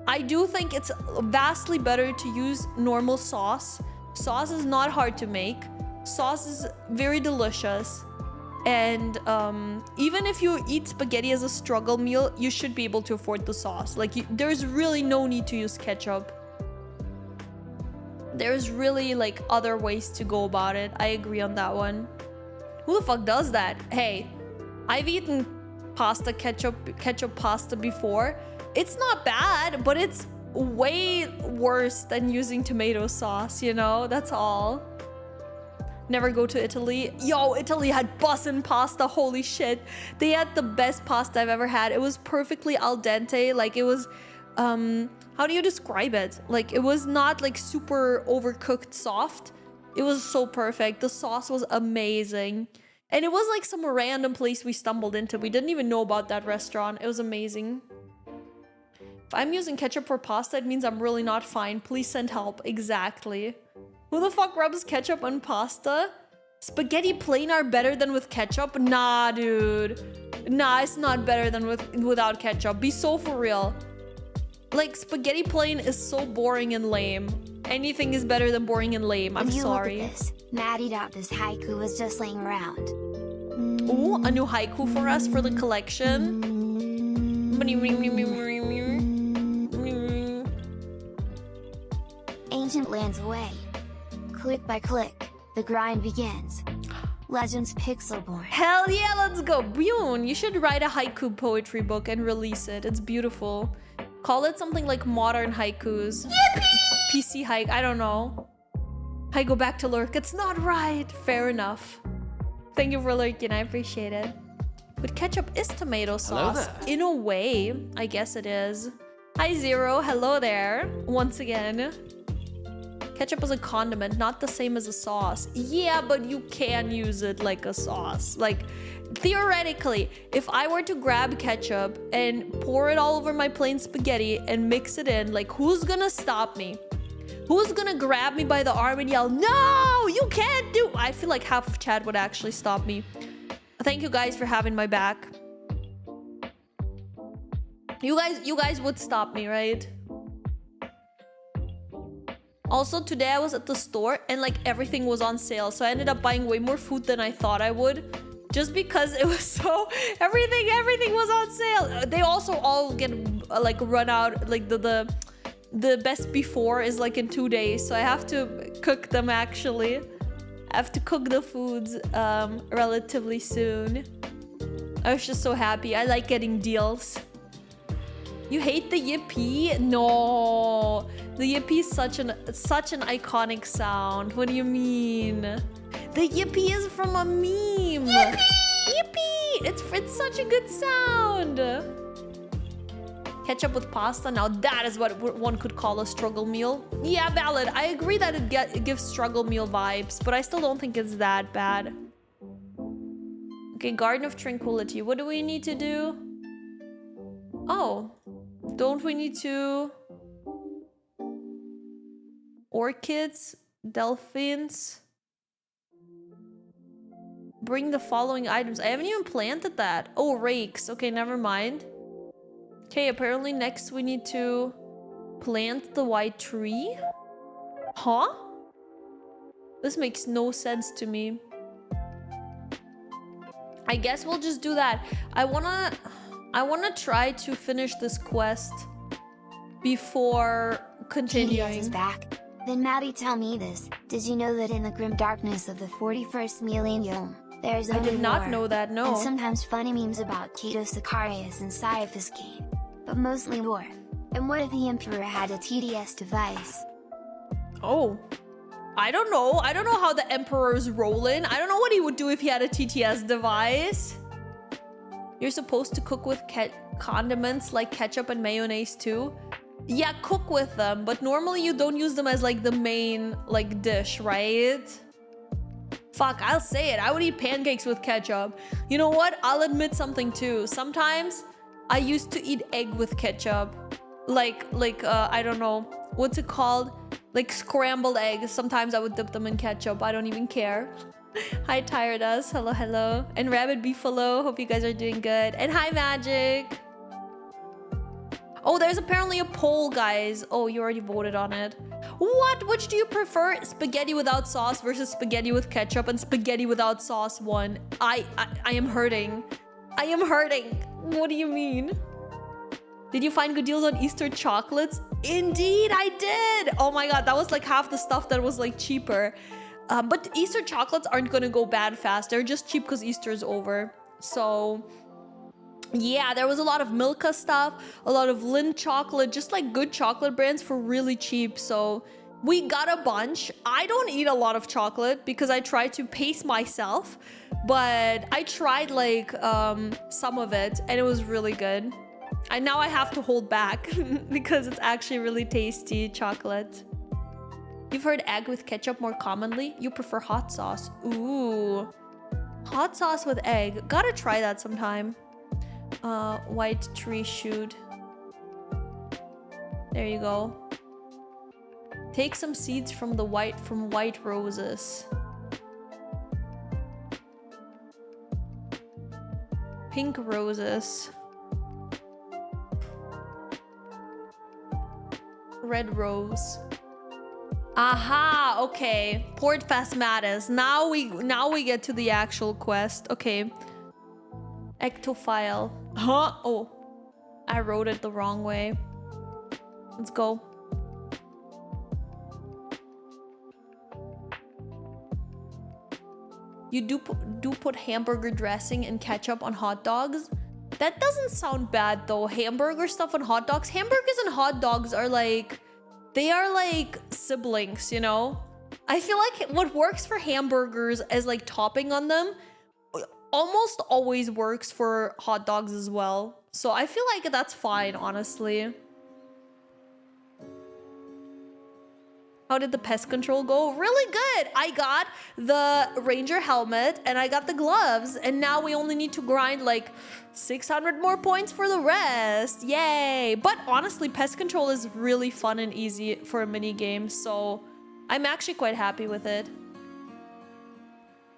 I do think it's vastly better to use normal sauce. Sauce is not hard to make. Sauce is very delicious. And even if you eat spaghetti as a struggle meal, you should be able to afford the sauce. Like, there's really no need to use ketchup. There's really, like, other ways to go about it. I agree on that one. Who the fuck does that? Hey, I've eaten pasta ketchup pasta before. It's not bad, but it's way worse than using tomato sauce, you know? That's all. Never go to Italy. Yo, Italy had bussin' pasta. Holy shit. They had the best pasta I've ever had. It was perfectly al dente. Like, it was, how do you describe it? Like, it was not like super overcooked soft. It was so perfect. The sauce was amazing. And it was like some random place we stumbled into. We didn't even know about that restaurant. It was amazing. If I'm using ketchup for pasta, it means I'm really not fine. Please send help. Exactly. Who the fuck rubs ketchup on pasta? Spaghetti plain are better than with ketchup? Nah, dude. Nah, it's not better than without ketchup. Be so for real. Like, spaghetti plain is so boring and lame. Anything is better than boring and lame. I'm sorry. Look at this. Maddie thought this haiku was just laying around. Ooh, a new haiku for us for the collection. Ancient lands away. Click by click, the grind begins. Legends Pixelborn. Hell yeah, let's go. Byoon, you should write a haiku poetry book and release it. It's beautiful. Call it something like Modern Haikus. Yippee! PC hike, I don't know. I go back to lurk. It's not right. Fair enough. Thank you for lurking. I appreciate it. But ketchup is tomato sauce. In a way, I guess it is. Hi, Zero. Hello there. Once again. Ketchup is a condiment, not the same as a sauce. Yeah, but you can use it like a sauce. Like, theoretically, if I were to grab ketchup and pour it all over my plain spaghetti and mix it in, like, who's gonna stop me? Who's gonna grab me by the arm and yell, no, you can't do... I feel like half of chat would actually stop me. Thank you guys for having my back. You guys would stop me, right? Also, today I was at the store and like everything was on sale. So I ended up buying way more food than I thought I would. Just because it was so... Everything was on sale. They also all get like run out. Like the best before is like in 2 days. So I have to cook them actually. I have to cook the foods relatively soon. I was just so happy. I like getting deals. You hate the yippee? No. The yippee is such an iconic sound. What do you mean? The yippee is from a meme. Yippee! Yippee! It's such a good sound. Ketchup with pasta. Now that is what one could call a struggle meal. Yeah, valid. I agree that it gives struggle meal vibes, but I still don't think it's that bad. Okay, Garden of Tranquility. What do we need to do? Oh. Don't we need to... Orchids, delphins. Bring the following items. I haven't even planted that. Oh, rakes. Okay, never mind. Okay, apparently next we need to plant the white tree. Huh? This makes no sense to me. I guess we'll just do that. I wanna try to finish this quest before continuing. TDS is back. Then Maddie, tell me this. Did you know that in the grim darkness of the 41st millennium, there's only I did not war, know that, no. and sometimes funny memes about Tito Sicarius and Caiaphas Cain, but mostly war. And what if the Emperor had a TDS device? Oh. I don't know. I don't know how the Emperor's rolling. I don't know what he would do if he had a TTS device. You're supposed to cook with condiments like ketchup and mayonnaise too. Yeah, cook with them, but normally you don't use them as like the main like dish, right? Fuck, I'll say it. I would eat pancakes with ketchup. You know what? I'll admit something too. Sometimes I used to eat egg with ketchup. Like I don't know. What's it called? Like scrambled eggs. Sometimes I would dip them in ketchup. I don't even care. Hi, Tired Us. Hello, hello. And Rabbit Beefalo. Hope you guys are doing good. And hi, Magic. Oh, there's apparently a poll, guys. Oh, you already voted on it. What? Which do you prefer? Spaghetti without sauce versus spaghetti with ketchup and spaghetti without sauce one. I am hurting. I am hurting. What do you mean? Did you find good deals on Easter chocolates? Indeed, I did. Oh my god, that was like half the stuff that was like cheaper. But Easter chocolates aren't gonna go bad fast. They're just cheap because Easter is over. So yeah, there was a lot of Milka stuff, a lot of Lindt chocolate, just like good chocolate brands for really cheap. So we got a bunch. I don't eat a lot of chocolate because I try to pace myself, but I tried like some of it and it was really good. And now I have to hold back because it's actually really tasty chocolate. You've heard egg with ketchup more commonly. You prefer hot sauce. Ooh. Hot sauce with egg. Gotta try that sometime. White tree shoot. There you go. Take some seeds from white roses. Pink roses. Red rose. Aha, okay. Port Phasmatis. Now we get to the actual quest. Okay. Ectophile. Huh? Oh. I wrote it the wrong way. Let's go. You do put hamburger dressing and ketchup on hot dogs? That doesn't sound bad though. Hamburger stuff on hot dogs. Hamburgers and hot dogs are like... They are like siblings, you know? I feel like what works for hamburgers as like topping on them almost always works for hot dogs as well. So I feel like that's fine, honestly. How did the pest control go? Really good. I got the ranger helmet and I got the gloves. And now we only need to grind like 600 more points for the rest. Yay. But honestly, pest control is really fun and easy for a mini game. So I'm actually quite happy with it.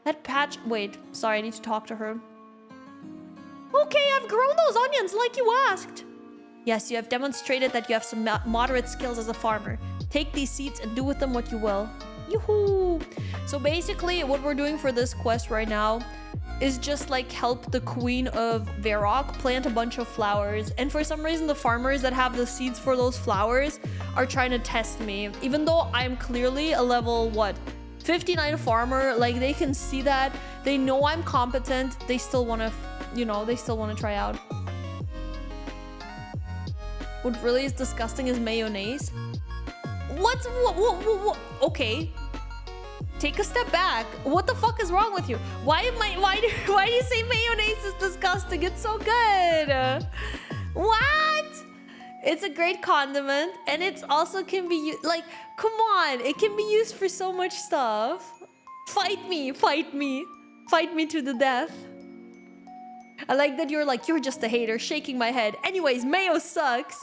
That patch... Wait, sorry, I need to talk to her. Okay, I've grown those onions like you asked. Yes, you have demonstrated that you have some moderate skills as a farmer. Take these seeds and do with them what you will. Yoo-hoo! So basically, what we're doing for this quest right now is just like help the queen of Varrock plant a bunch of flowers. And for some reason, the farmers that have the seeds for those flowers are trying to test me. Even though I'm clearly a level, what, 59 farmer, like they can see that. They know I'm competent. They still want to, you know, they still want to try out. What really is disgusting is mayonnaise. What? Okay. Take a step back. What the fuck is wrong with you? Why do you say mayonnaise is disgusting? It's so good. What? It's a great condiment and it also can be used, like, come on. It can be used for so much stuff. Fight me, fight me. Fight me to the death. I like that you're like, you're just a hater, shaking my head. Anyways, mayo sucks.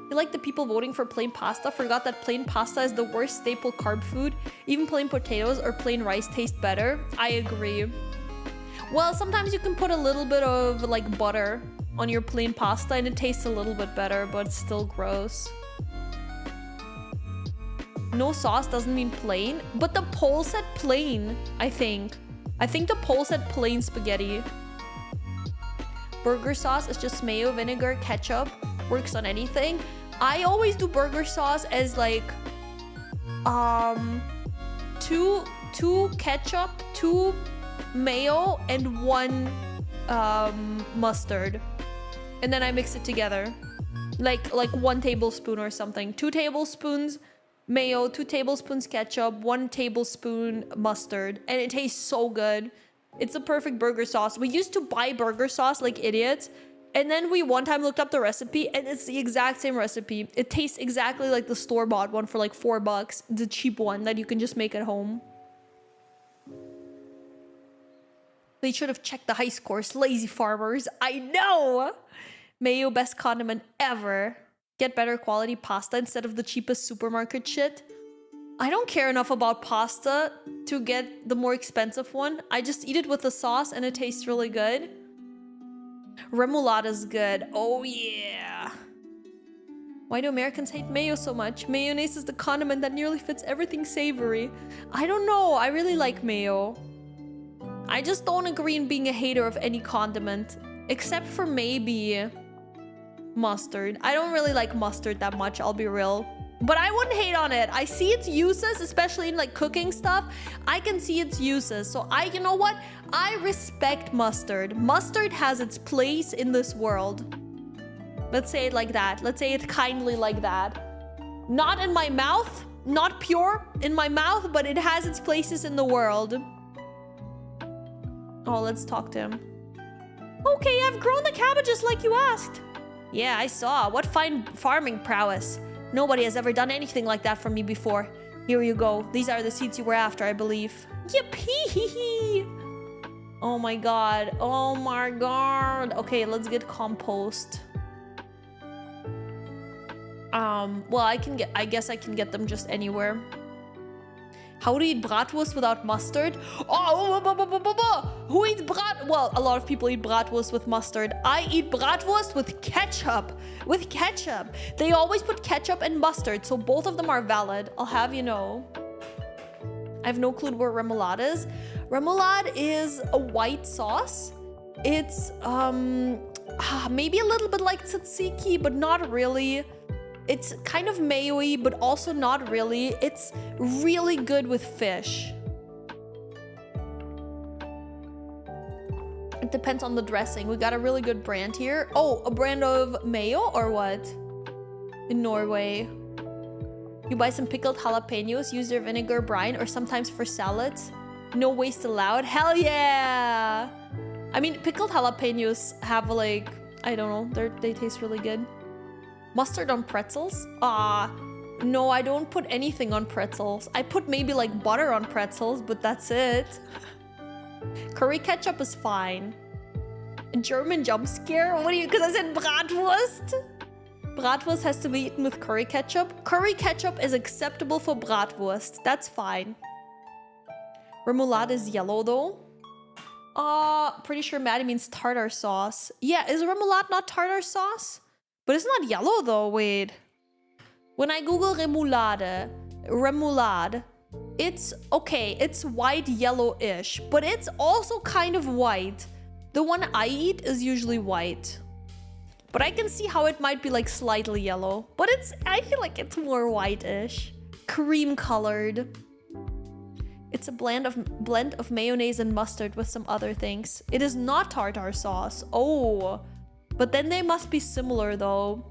I like the people voting for plain pasta forgot that plain pasta is the worst staple carb food. Even plain potatoes or plain rice taste better. I agree. Well, sometimes you can put a little bit of like butter on your plain pasta and it tastes a little bit better, but it's still gross. No sauce doesn't mean plain, but the poll said plain, I think. I think the poll said plain spaghetti. Burger sauce is just mayo, vinegar, ketchup. Works on anything. I always do burger sauce as like two ketchup, 2 mayo, and 1 mustard. And then I mix it together. Like 1 tablespoon or something. 2 tablespoons mayo, 2 tablespoons ketchup, 1 tablespoon mustard. And it tastes so good. It's a perfect burger sauce. We used to buy burger sauce like idiots. And then we one time looked up the recipe and it's the exact same recipe. It tastes exactly like the store-bought one for like $4. The cheap one that you can just make at home. They should have checked the high scores. Lazy farmers. I know! Mayo, best condiment ever. Get better quality pasta instead of the cheapest supermarket shit. I don't care enough about pasta to get the more expensive one. I just eat it with the sauce and it tastes really good. Remoulade is good. Oh yeah. Why do Americans hate mayo so much? Mayonnaise is the condiment that nearly fits everything savory. I don't know. I really like mayo. I just don't agree in being a hater of any condiment. Except for maybe mustard. I don't really like mustard that much, I'll be real. But I wouldn't hate on it. I see its uses, especially in like cooking stuff. I can see its uses. So you know what? I respect mustard. Mustard has its place in this world. Let's say it like that. Let's say it kindly like that. Not in my mouth, not pure in my mouth, but it has its places in the world. Oh, let's talk to him. Okay, I've grown the cabbages like you asked. Yeah, I saw. What fine farming prowess. Nobody has ever done anything like that for me before. Here you go. These are the seeds you were after, I believe. Yippee! Oh my god. Oh my god. Okay, let's get compost. Well, I guess I can get them just anywhere. How to eat bratwurst without mustard? Oh, who eats brat? Well, a lot of people eat bratwurst with mustard. I eat bratwurst with ketchup. With ketchup. They always put ketchup and mustard, so both of them are valid. I'll have you know. I have no clue where remoulade is. Remoulade is a white sauce. It's maybe a little bit like tzatziki, but not really. It's kind of mayo-y, but also not really. It's really good with fish. It depends on the dressing. We got a really good brand here. Oh, a brand of mayo or what? In Norway. You buy some pickled jalapenos, use their vinegar brine, or sometimes for salads. No waste allowed. Hell yeah! I mean, pickled jalapenos have like, I don't know, they taste really good. Mustard on pretzels? No, I don't put anything on pretzels. I put maybe like butter on pretzels, but that's it. Curry ketchup is fine. A German jump scare? What do you, because I said Bratwurst? Bratwurst has to be eaten with curry ketchup. Curry ketchup is acceptable for Bratwurst. That's fine. Remoulade is yellow though. Pretty sure Maddie means tartar sauce. Yeah, is remoulade not tartar sauce? But it's not yellow though, wait. When I Google remoulade, it's okay, it's white yellowish, but it's also kind of white. The one I eat is usually white. But I can see how it might be like slightly yellow. But I feel like it's more whitish. Cream colored. It's a blend of mayonnaise and mustard with some other things. It is not tartar sauce. Oh, but then they must be similar though.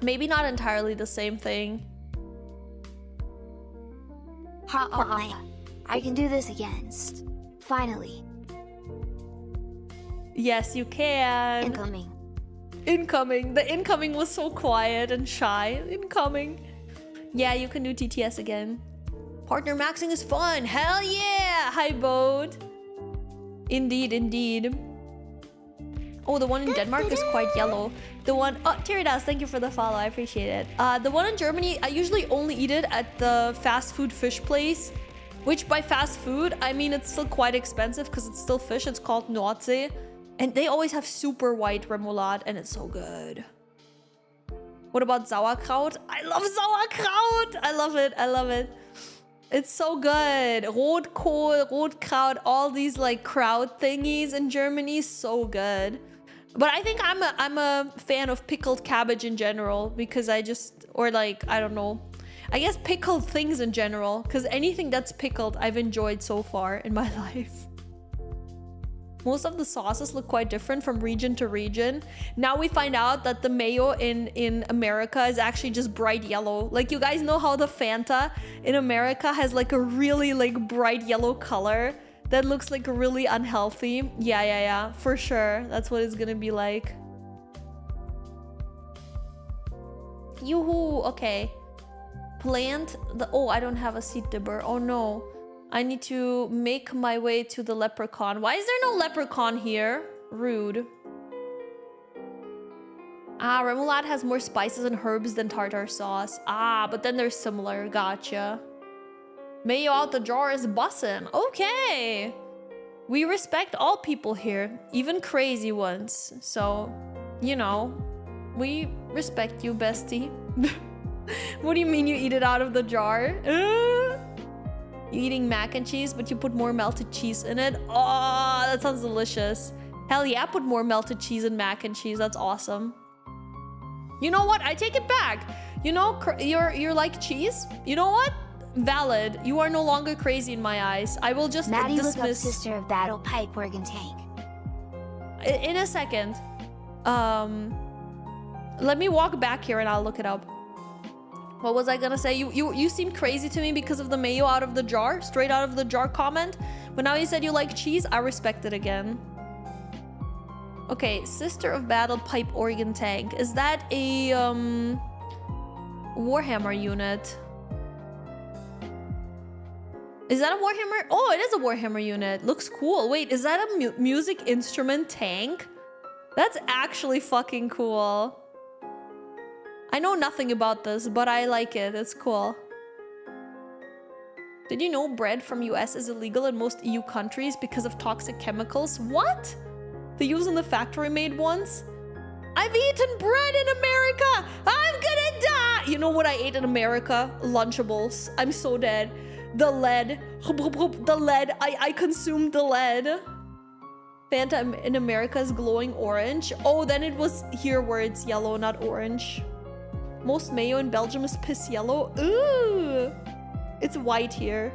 Maybe not entirely the same thing. I can do this against. Finally. Yes, you can. Incoming. Incoming. The incoming was so quiet and shy. Incoming. Yeah, you can do TTS again. Partner maxing is fun. Hell yeah! Hi, Bode. Indeed, indeed. Oh, the one in Denmark is quite yellow. The one... Oh, Tyridas, thank you for the follow. I appreciate it. The one in Germany, I usually only eat it at the fast food fish place. Which by fast food, I mean it's still quite expensive because it's still fish. It's called Nordsee. And they always have super white remoulade and it's so good. What about sauerkraut? I love sauerkraut! I love it. I love it. It's so good. Rotkohl, Rotkraut, all these like kraut thingies in Germany, so good. But I think I'm a fan of pickled cabbage in general because I don't know. I guess pickled things in general because anything that's pickled I've enjoyed so far in my life. Most of the sauces look quite different from region to region. Now we find out that the mayo in America is actually just bright yellow. Like you guys know how the Fanta in America has like a really like bright yellow color that looks like really unhealthy. Yeah, for sure. That's what it's gonna be like. Yoo-hoo, okay. Plant the, oh, I don't have a seed dibber. Oh no. I need to make my way to the leprechaun. Why is there no leprechaun here? Rude. Remoulade has more spices and herbs than tartar sauce. But then they're similar. Gotcha. Mayo out the jar is bussin'. Okay. We respect all people here, even crazy ones. So, you know, we respect you, bestie. What do you mean you eat it out of the jar? You eating mac and cheese, but you put more melted cheese in it? Oh, that sounds delicious. Hell yeah, put more melted cheese in mac and cheese. That's awesome. You know what? I take it back. You know, you're like cheese. You know what? Valid. You are no longer crazy in my eyes. I will just Maddie, dismiss. look up Sister of Battle Pipe Organ Tank. In a second. Let me walk back here and I'll look it up. What was I gonna say? You seemed crazy to me because of the mayo out of the jar, straight out of the jar comment. But now you said you like cheese, I respect it again. Okay, Sister of Battle Pipe Organ Tank. Is that a Warhammer unit? Is that a Warhammer? Oh, it is a Warhammer unit. Looks cool. Wait, is that a music instrument tank? That's actually fucking cool. I know nothing about this, but I like it. It's cool. Did you know bread from US is illegal in most EU countries because of toxic chemicals? What? They use in the factory-made ones? I've eaten bread in America! I'm gonna die! You know what I ate in America? Lunchables. I'm so dead. The lead. The lead. I consumed the lead. Fanta in America is glowing orange. Oh, then it was here where it's yellow, not orange. Most mayo in Belgium is piss yellow. Ooh! It's white here.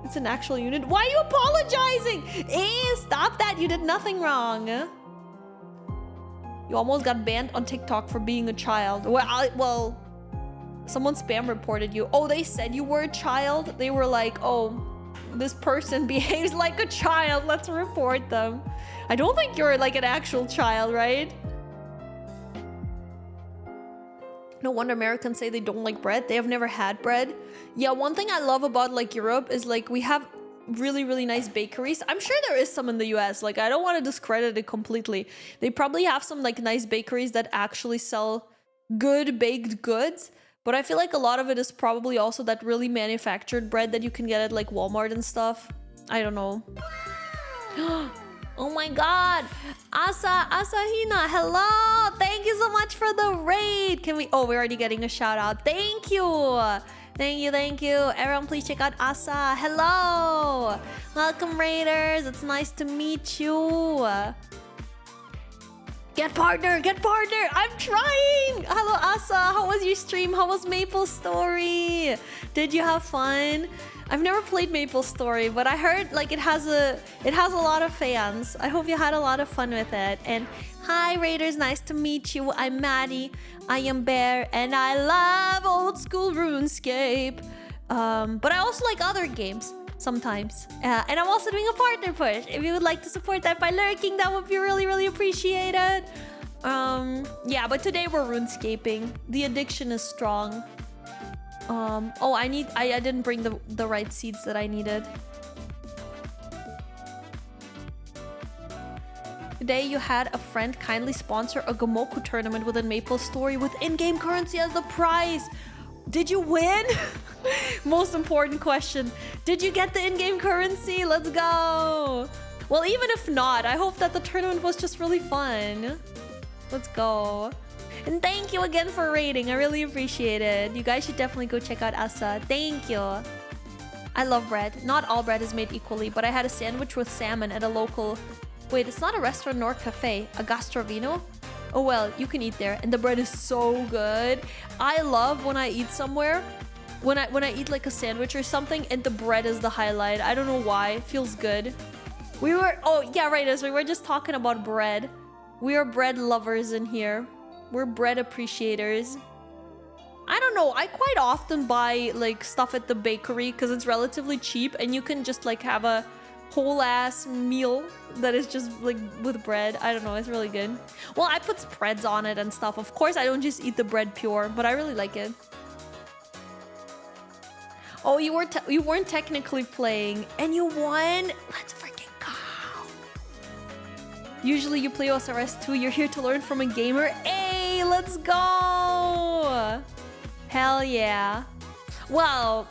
It's an actual unit. Why are you apologizing? Stop that. You did nothing wrong. You almost got banned on TikTok for being a child. Well, someone spam reported you. Oh, they said you were a child? They were like, oh, this person behaves like a child. Let's report them. I don't think you're like an actual child, right? No wonder Americans say they don't like bread. They have never had bread. Yeah, one thing I love about like Europe is like we have really, really nice bakeries. I'm sure there is some in the US. Like I don't want to discredit it completely. They probably have some like nice bakeries that actually sell good baked goods. But I feel like a lot of it is probably also that really manufactured bread that you can get at like Walmart and stuff. I don't know. Oh my god. Asahina, hello. Thank you so much for the raid. Can we... Oh, we're already getting a shout out. Thank you. Thank you, thank you. Everyone, please check out Asa. Hello. Welcome, raiders. It's nice to meet you. Get partner, get partner. I'm trying. Hello, Asa. How was your stream? How was Maple Story? Did you have fun? I've never played Maple Story, but I heard like it has a lot of fans. I hope you had a lot of fun with it. And hi, raiders. Nice to meet you. I'm Maddie. I am Bear, and I love old school RuneScape. But I also like other games. Sometimes. And I'm also doing a partner push. If you would like to support that by lurking, that would be really, really appreciated. Yeah, but today we're RuneScaping. The addiction is strong. Oh, I didn't bring the right seeds that I needed. Today you had a friend kindly sponsor a Gomoku tournament with a Maple Story with in-game currency as the prize. Did you win? Most important question. Did you get the in-game currency? Let's go. Well, even if not, I hope that the tournament was just really fun. Let's go. And thank you again for raiding. I really appreciate it. You guys should definitely go check out Asa. Thank you. I love bread. Not all bread is made equally, but I had a sandwich with salmon at a local... Wait, it's not a restaurant nor cafe. A gastrovino? Oh well, you can eat there. And the bread is so good. I love when I eat somewhere, when I eat like a sandwich or something and the bread is the highlight. I don't know why. It feels good. Oh yeah, right, as we were just talking about bread. We are bread lovers in here. We're bread appreciators. I don't know. I quite often buy like stuff at the bakery because it's relatively cheap and you can just like have a whole ass meal that is just like with bread. I don't know, it's really good. Well, I put spreads on it and stuff. Of course, I don't just eat the bread pure, but I really like it. Oh, you weren't technically playing and you won. Let's freaking go. Usually you play OSRS 2. You're here to learn from a gamer. Hey, let's go. Hell yeah. Well,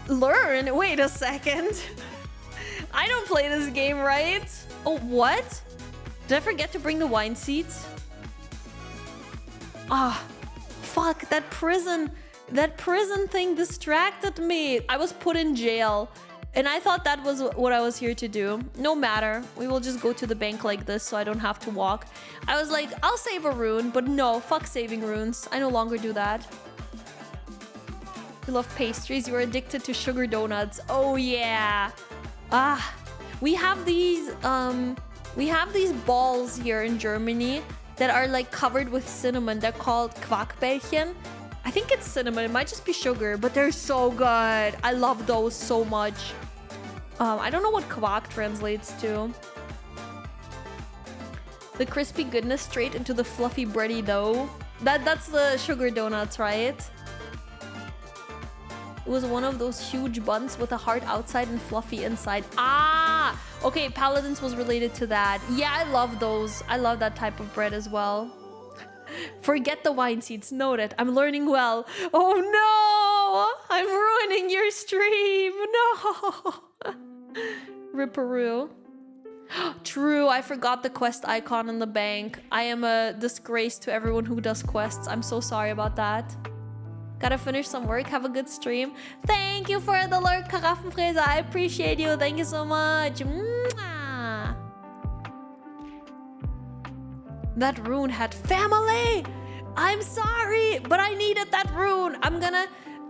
learn. Wait a second. I don't play this game, right? Oh, what? Did I forget to bring the wine seats? Ah, fuck, that prison thing distracted me. I was put in jail and I thought that was what I was here to do. No matter, we will just go to the bank like this so I don't have to walk. I was like, I'll save a rune, but no, fuck saving runes. I no longer do that. You love pastries, you're addicted to sugar donuts. Oh yeah. Ah, we have these balls here in Germany that are like covered with cinnamon. They're called Quarkbällchen. I think it's cinnamon. It might just be sugar, but they're so good. I love those so much. I don't know what Quark translates to. The crispy goodness straight into the fluffy bready dough. That's the sugar donuts, right? It was one of those huge buns with a hard outside and fluffy inside. Ah! Okay, Paladins was related to that. Yeah, I love those. I love that type of bread as well. Forget the wine seeds. Noted. I'm learning well. Oh no! I'm ruining your stream. No! Ripperoo. True, I forgot the quest icon in the bank. I am a disgrace to everyone who does quests. I'm so sorry about that. Gotta finish some work. Have a good stream. Thank you for the lurk, Karaffenfräser. I appreciate you. Thank you so much. Mwah. That rune had family. I'm sorry, but I needed that rune.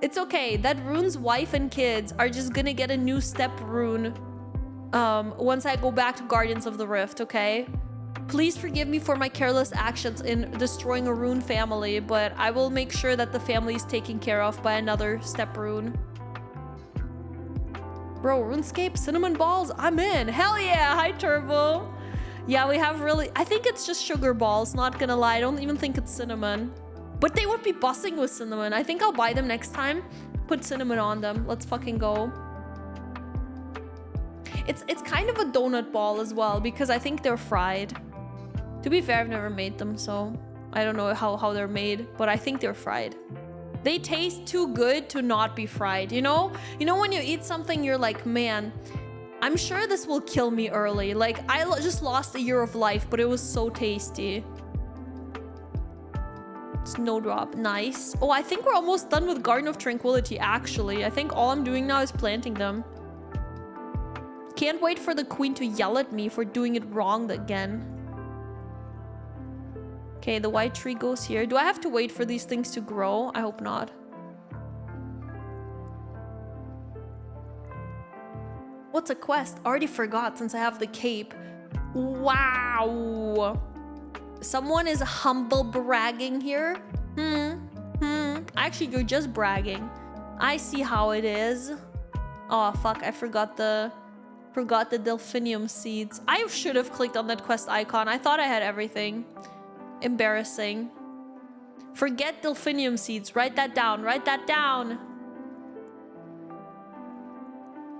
It's okay. That rune's wife and kids are just gonna get a new step rune once I go back to Guardians of the Rift, okay? Please forgive me for my careless actions in destroying a rune family, but I will make sure that the family is taken care of by another step rune. Bro, RuneScape, cinnamon balls, I'm in. Hell yeah, hi Turbo. Yeah, we have really... I think it's just sugar balls, not gonna lie. I don't even think it's cinnamon. But they would be buzzing with cinnamon. I think I'll buy them next time. Put cinnamon on them. Let's fucking go. It's kind of a donut ball as well because I think they're fried. To be fair, I've never made them, so I don't know how they're made, but I think they're fried. They taste too good to not be fried, you know? You know when you eat something, you're like, man, I'm sure this will kill me early. Like, I just lost a year of life, but it was so tasty. Snowdrop, nice. Oh, I think we're almost done with Garden of Tranquility, actually. I think all I'm doing now is planting them. Can't wait for the queen to yell at me for doing it wrong again. Okay, the white tree goes here. Do I have to wait for these things to grow? I hope not. What's a quest? Already forgot since I have the cape. Wow. Someone is humble bragging here. Actually, you're just bragging. I see how it is. Oh, fuck. I forgot the delphinium seeds. I should have clicked on that quest icon. I thought I had everything. Embarrassing. Forget delphinium seeds. Write that down. Write that down.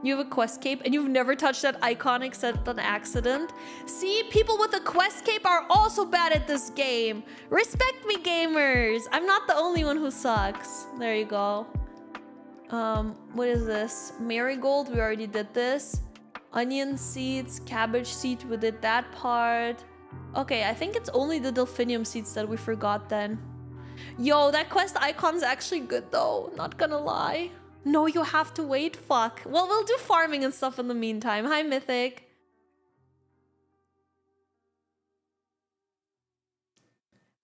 You have a quest cape and you've never touched that icon except on accident. See, people with a quest cape are also bad at this game. Respect me, gamers. I'm not the only one who sucks. There you go. What is this? Marigold, we already did this. Onion seeds, cabbage seed, we did that part. Okay, I think it's only the delphinium seeds that we forgot then. Yo, that quest icon's actually good though, not gonna lie. No, you have to wait, fuck. Well, we'll do farming and stuff in the meantime. Hi, Mythic.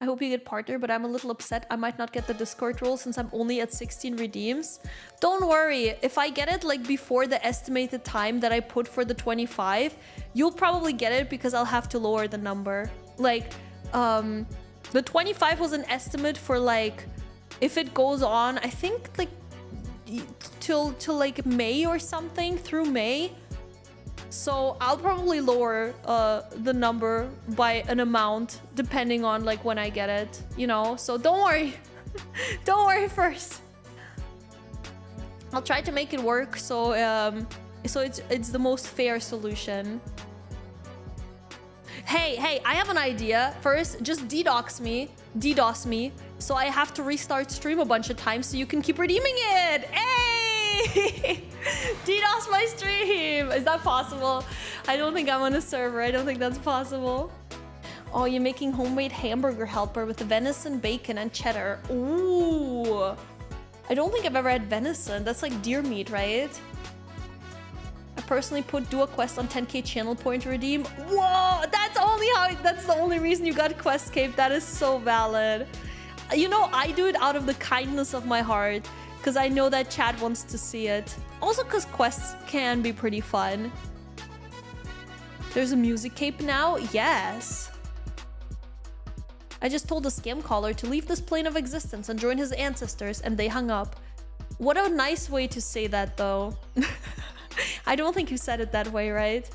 I hope you get partner, but I'm a little upset I might not get the Discord role since I'm only at 16 redeems. Don't worry, if I get it like before the estimated time that I put for the 25, you'll probably get it because I'll have to lower the number. Like, the 25 was an estimate for like, if it goes on, I think like till like May or something, through May. So I'll probably lower the number by an amount depending on like when I get it, you know? So don't worry. Don't worry first. I'll try to make it work so it's the most fair solution. Hey, I have an idea. First, just DDoS me, so I have to restart stream a bunch of times so you can keep redeeming it. Hey! DDoS my stream! Is that possible? I don't think I'm on a server. I don't think that's possible. Oh, you're making homemade hamburger helper with venison, bacon, and cheddar. Ooh! I don't think I've ever had venison. That's like deer meat, right? I personally put do a quest on 10k channel point to redeem. Whoa! That's the only reason you got quest cape. That is so valid. You know, I do it out of the kindness of my heart because I know that chat wants to see it. Also because quests can be pretty fun. There's a music cape now? Yes. I just told the scam caller to leave this plane of existence and join his ancestors, and they hung up. What a nice way to say that, though. I don't think you said it that way, right?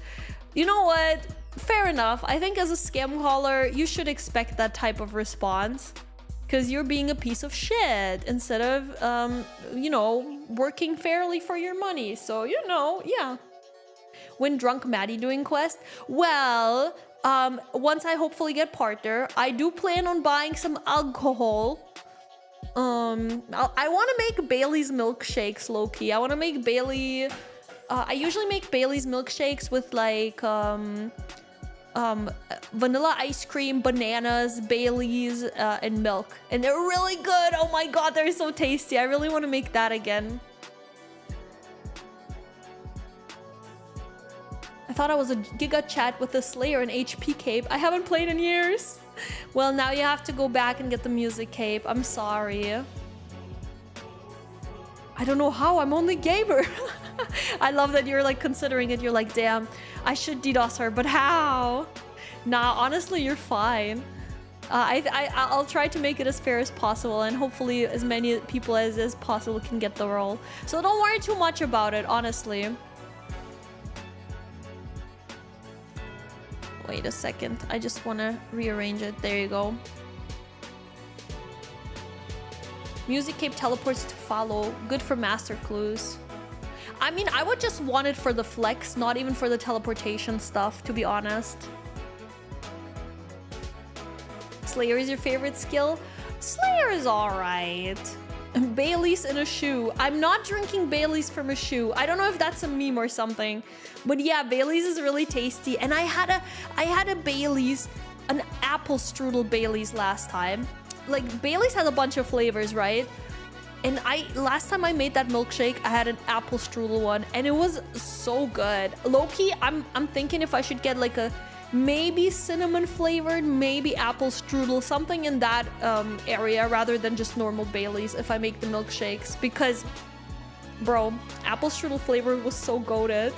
You know what? Fair enough. I think as a scam caller, you should expect that type of response. Because you're being a piece of shit instead of, you know, working fairly for your money. So, you know, yeah. When drunk Maddie doing quest? Well, once I hopefully get partner, I do plan on buying some alcohol. I want to make Bailey's milkshakes, low-key. I want to make Bailey... I usually make Bailey's milkshakes with like vanilla ice cream, bananas, Bailey's, and milk. And they're really good. Oh my god, they're so tasty. I really want to make that again. I thought I was a Giga Chat with a Slayer and HP cape. I haven't played in years. Well, now you have to go back and get the music cape. I'm sorry. I don't know how. I'm only gamer. I love that you're like considering it. You're like, damn, I should DDoS her, but how? Nah, honestly, you're fine. I'll try to make it as fair as possible, and hopefully as many people as possible can get the role. So don't worry too much about it, honestly. Wait a second. I just want to rearrange it. There you go. Music cape teleports to follow. Good for master clues. I mean, I would just want it for the flex, not even for the teleportation stuff, to be honest. Slayer is your favorite skill? Slayer is alright. Bailey's in a shoe. I'm not drinking Bailey's from a shoe. I don't know if that's a meme or something. But yeah, Bailey's is really tasty. And I had a Bailey's, an apple strudel Bailey's last time. Like, Bailey's has a bunch of flavors, right? And last time I made that milkshake, I had an apple strudel one, and it was so good. Low-key, I'm thinking if I should get like a maybe cinnamon flavored, maybe apple strudel, something in that area rather than just normal Bailey's if I make the milkshakes, because bro, apple strudel flavor was so goated.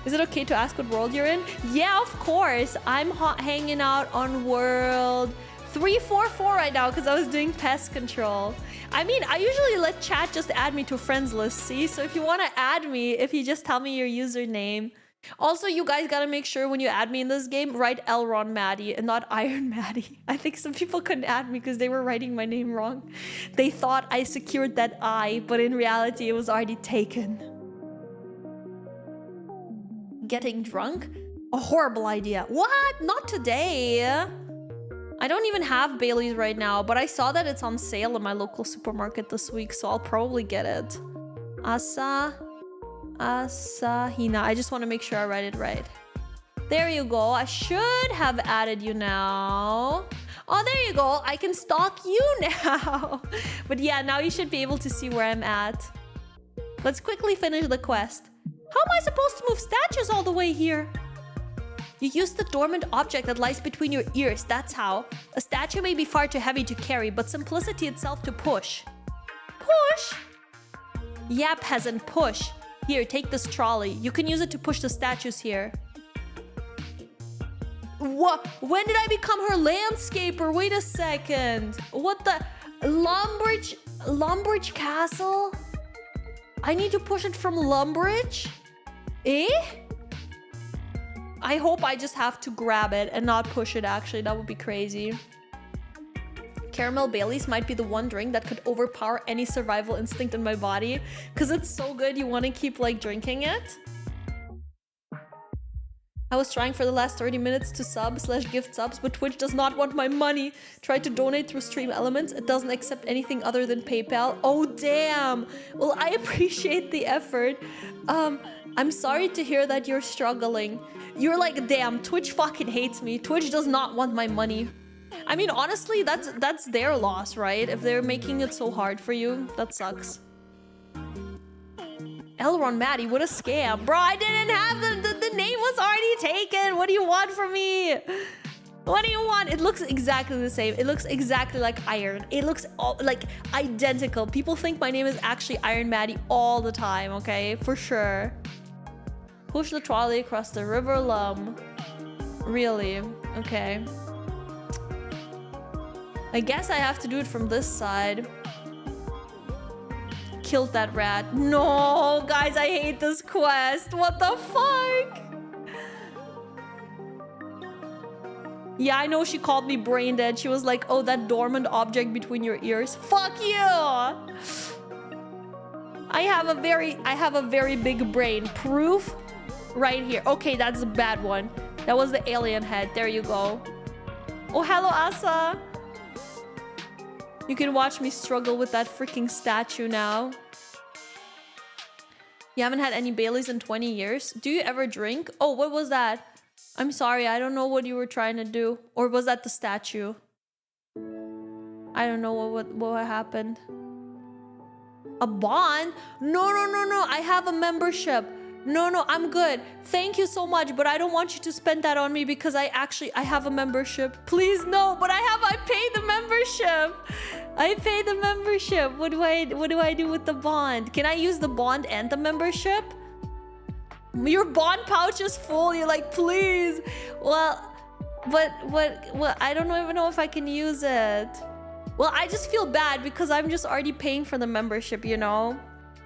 Is it okay to ask what world you're in? Yeah, of course. I'm hanging out on world 344 right now because I was doing pest control. I mean, I usually let chat just add me to friends list, see? So if you want to add me, if you just tell me your username. Also, you guys gotta make sure when you add me in this game, write Elron Maddie and not Iron Maddie. I think some people couldn't add me because they were writing my name wrong. They thought I secured that I, but in reality, it was already taken. Getting drunk? A horrible idea. What? Not today. I don't even have Bailey's right now, but I saw that it's on sale in my local supermarket this week, so I'll probably get it. Asahina. I just want to make sure I write it right. There you go. I should have added you now. Oh, there you go. I can stalk you now. But yeah, now you should be able to see where I'm at. Let's quickly finish the quest. How am I supposed to move statues all the way here? You use the dormant object that lies between your ears. That's how. A statue may be far too heavy to carry, but simplicity itself to push. Push? YAP has an push. Here, take this trolley. You can use it to push the statues here. What? When did I become her landscaper? Wait a second. What the? Lumbridge Castle? I need to push it from Lumbridge? Eh? I hope I just have to grab it and not push it, actually. That would be crazy. Caramel Baileys might be the one drink that could overpower any survival instinct in my body. Because it's so good, you want to keep, like, drinking it. I was trying for the last 30 minutes to sub/gift subs, but Twitch does not want my money. Tried to donate through Stream Elements. It doesn't accept anything other than PayPal. Oh, damn. Well, I appreciate the effort. I'm sorry to hear that you're struggling. You're like, damn, Twitch fucking hates me. Twitch does not want my money. I mean, honestly, that's their loss, right? If they're making it so hard for you, that sucks. Elron Maddie, what a scam. Bro, I didn't have the name was already taken. What do you want from me? What do you want? It looks exactly the same. It looks exactly like Iron. It looks like identical. People think my name is actually Iron Maddie all the time, okay? For sure. Push the trolley across the River Lum. Really? Okay. I guess I have to do it from this side. Killed that rat. No, guys, I hate this quest. What the fuck? Yeah, I know she called me brain dead. She was like, oh, that dormant object between your ears. Fuck you! I have a very big brain. Proof? Right here. Okay, that's a bad one. That was the alien head. There you go. Oh, hello, Asa. You can watch me struggle with that freaking statue now. You haven't had any Baileys in 20 years? Do you ever drink? Oh, what was that? I'm sorry, I don't know what you were trying to do. Or was that the statue? I don't know what happened. A bond? No. I have a membership. No, I'm good. Thank you so much, but I don't want you to spend that on me because I have a membership. Please, no, but I paid the membership. I paid the membership. What do I do with the bond? Can I use the bond and the membership? Your bond pouch is full. You're like, please. Well, but I don't even know if I can use it. Well, I just feel bad because I'm just already paying for the membership, you know?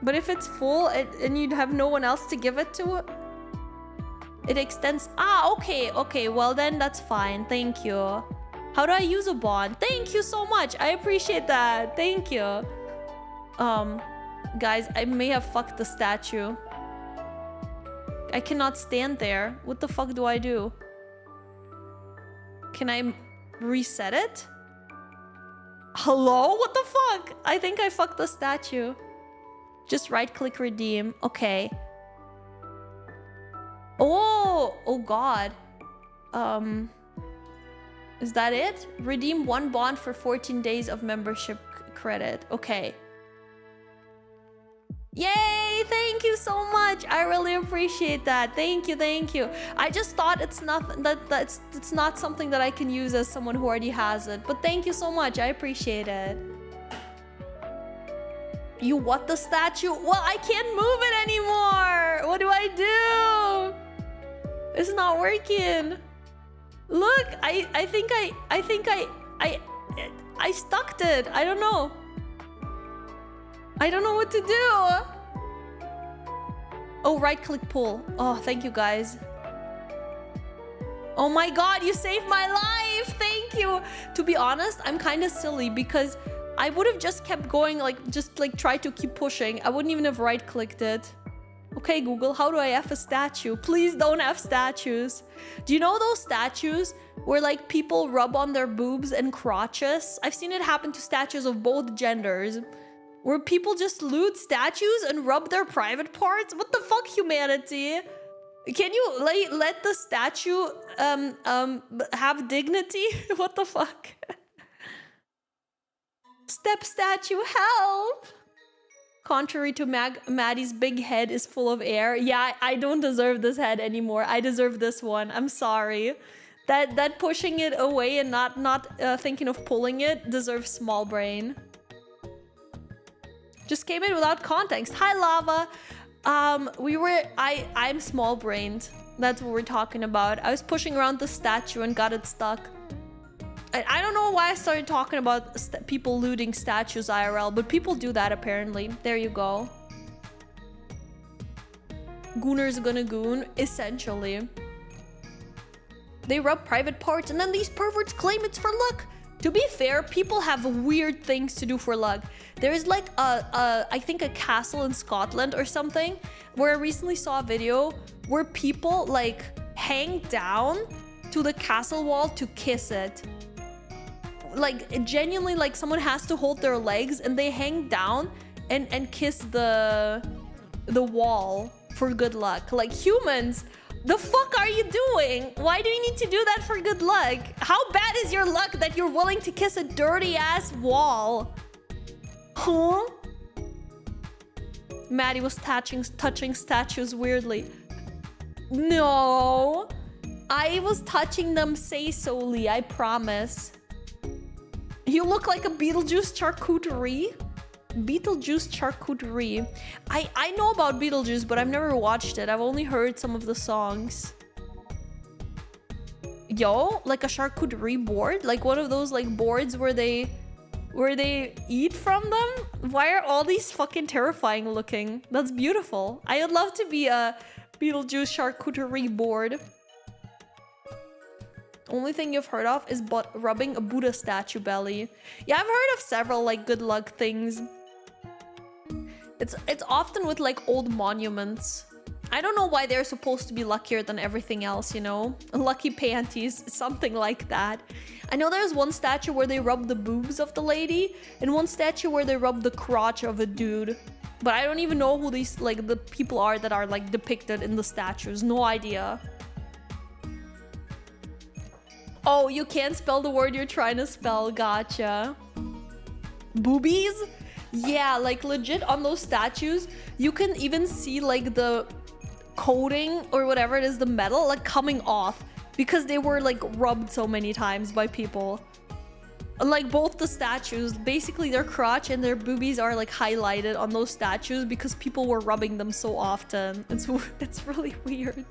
But if it's full and you'd have no one else to give it to, it extends. Ah, okay. Well, then that's fine. Thank you. How do I use a bond? Thank you so much. I appreciate that. Thank you. Guys, I may have fucked the statue. I cannot stand there. What the fuck do I do? Can I reset it? Hello? What the fuck? I think I fucked the statue. Just right-click redeem. Okay. Oh god. Is that it? Redeem 1 bond for 14 days of membership credit. Okay. Yay! Thank you so much. I really appreciate that. Thank you, thank you. I just thought it's not it's not something that I can use as someone who already has it. But thank you so much. I appreciate it. You what the statue? Well, I can't move it anymore. What do I do? It's not working. Look, I think I stuck it. I don't know. I don't know what to do. Oh, right click pull. Oh, thank you guys. Oh my god, you saved my life. Thank you. To be honest, I'm kind of silly because I would have just kept going, like just like try to keep pushing. I wouldn't even have right clicked it. Okay, Google, how do I F a statue? Please don't F statues. Do you know those statues where like people rub on their boobs and crotches? I've seen it happen to statues of both genders. Where people just loot statues and rub their private parts? What the fuck, humanity? Can you let the statue have dignity? What the fuck? Step statue, help! Contrary to Maddie's big head is full of air. Yeah, I don't deserve this head anymore. I deserve this one. I'm sorry. That pushing it away and not thinking of pulling it deserves small brain. Just came in without context. Hi, Lava. I'm small-brained. That's what we're talking about. I was pushing around the statue and got it stuck. I don't know why I started talking about people looting statues IRL, but people do that apparently. There you go. Gooner's gonna goon, essentially. They rub private parts and then these perverts claim it's for luck. To be fair, people have weird things to do for luck. There is like I think a castle in Scotland or something where I recently saw a video where people like hang down to the castle wall to kiss it. Like genuinely, like someone has to hold their legs and they hang down and kiss the wall for good luck. Like humans, the fuck are you doing? Why do you need to do that for good luck? How bad is your luck that you're willing to kiss a dirty ass wall? Huh? Maddie was touching statues weirdly. No, I was touching them say-solely, I promise. You look like a Beetlejuice charcuterie. Beetlejuice charcuterie. I know about Beetlejuice, but I've never watched it. I've only heard some of the songs. Yo, like a charcuterie board? Like one of those like boards where they eat from them? Why are all these fucking terrifying looking? That's beautiful. I would love to be a Beetlejuice charcuterie board. Only thing you've heard of is rubbing a Buddha statue belly. Yeah, I've heard of several like good luck things. It's often with like old monuments. I don't know why they're supposed to be luckier than everything else, you know? Lucky panties, something like that. I know there's one statue where they rub the boobs of the lady and one statue where they rub the crotch of a dude. But I don't even know who these like the people are that are like depicted in the statues. No idea. Oh, you can't spell the word you're trying to spell. Gotcha. Boobies? Yeah, like legit on those statues, you can even see like the coating or whatever it is, the metal, like coming off because they were like rubbed so many times by people. Like both the statues, basically their crotch and their boobies are like highlighted on those statues because people were rubbing them so often. It's really weird.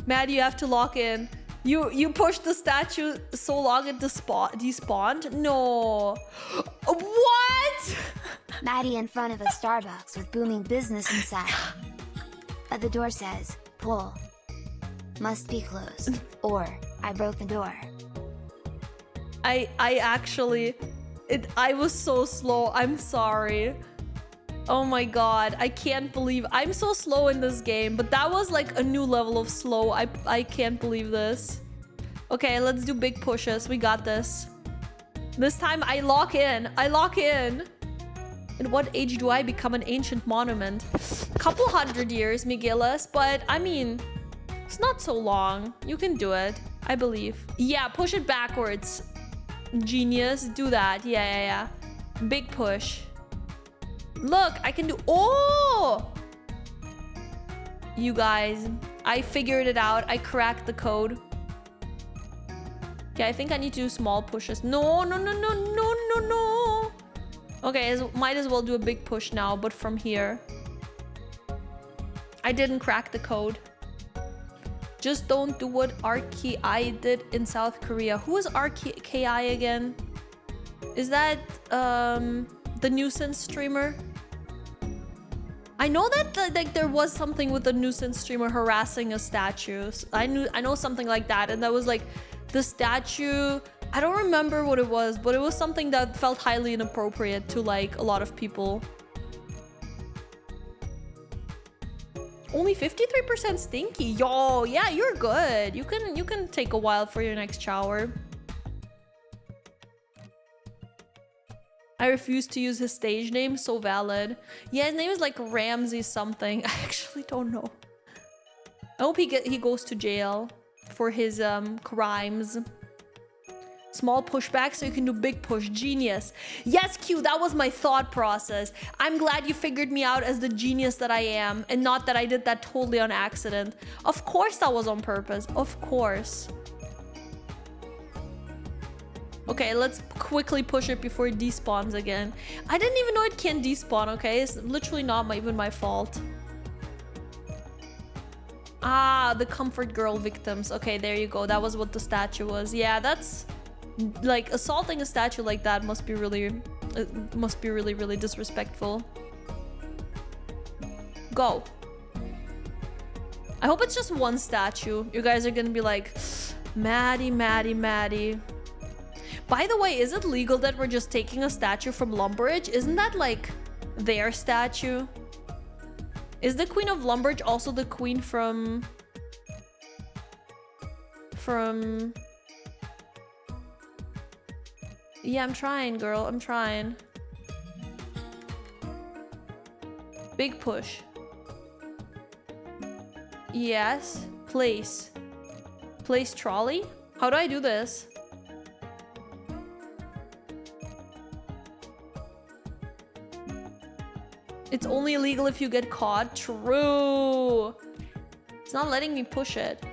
Maddie, you have to lock in. You pushed the statue so long it despawned? No. What? Maddie in front of a Starbucks with booming business inside. But the door says, pull. Must be closed. Or, I broke the door. I actually... I was so slow. I'm sorry. Oh my god. I can't believe... I'm so slow in this game. But that was like a new level of slow. I can't believe this. Okay, let's do big pushes. We got this. This time I lock in. I lock in. At what age do I become an ancient monument? Couple 100 years, Miguelas. But I mean, it's not so long. You can do it. I believe. Yeah, push it backwards. Genius. Do that. Yeah. Big push. Look, I can do... Oh! You guys, I figured it out. I cracked the code. Okay, I think I need to do small pushes. No. Okay, might as well do a big push now, but from here. I didn't crack the code. Just don't do what RKI did in South Korea. Who is RKI again? Is that the nuisance streamer? I know that like there was something with the nuisance streamer harassing a statue. I know something like that, and that was like the statue. I don't remember what it was, but it was something that felt highly inappropriate to like a lot of people. Only 53% stinky. Yo, yeah, you're good. You can take a while for your next shower. I refuse to use his stage name. So valid. Yeah, his name is like Ramsey something. I actually don't know. I hope he goes to jail for his crimes. Small pushback so you can do big push. Genius. Yes, Q, that was my thought process. I'm glad you figured me out as the genius that I am, and not that I did that totally on accident. Of course that was on purpose. Of course. Okay, let's quickly push it before it despawns again. I didn't even know it can despawn, okay? It's literally not even my fault. Ah, the comfort girl victims. Okay, there you go. That was what the statue was. Yeah, that's... like assaulting a statue like that must be really disrespectful. Go. I hope it's just one statue. You guys are gonna be like, Maddie. By the way, is it legal that we're just taking a statue from Lumbridge? Isn't that like their statue? Is the Queen of Lumbridge also the queen from yeah, I'm trying, girl. I'm trying. Big push. Yes. Place. Place trolley? How do I do this? It's only illegal if you get caught. True. It's not letting me push it.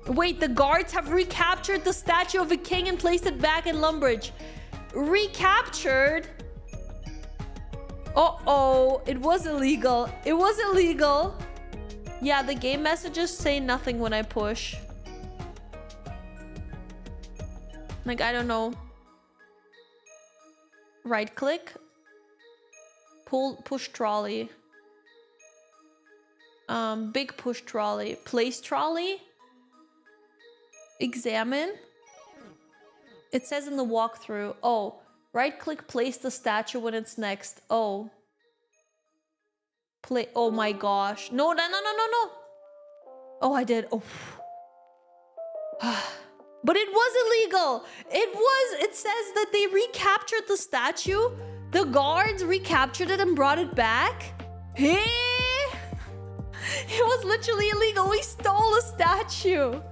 Wait, the guards have recaptured the statue of a king and placed it back in Lumbridge. Recaptured? Uh-oh, it was illegal. It was illegal. Yeah, the game messages say nothing when I push. Like, I don't know. Right click. Push trolley. Big push trolley. Place trolley. Examine. It says in the walkthrough. Oh, right click, place the statue when it's next. Oh. Play. Oh my gosh. No. Oh, I did. Oh. But it was illegal. It says that they recaptured the statue. The guards recaptured it and brought it back. Hey! It was literally illegal. We stole a statue.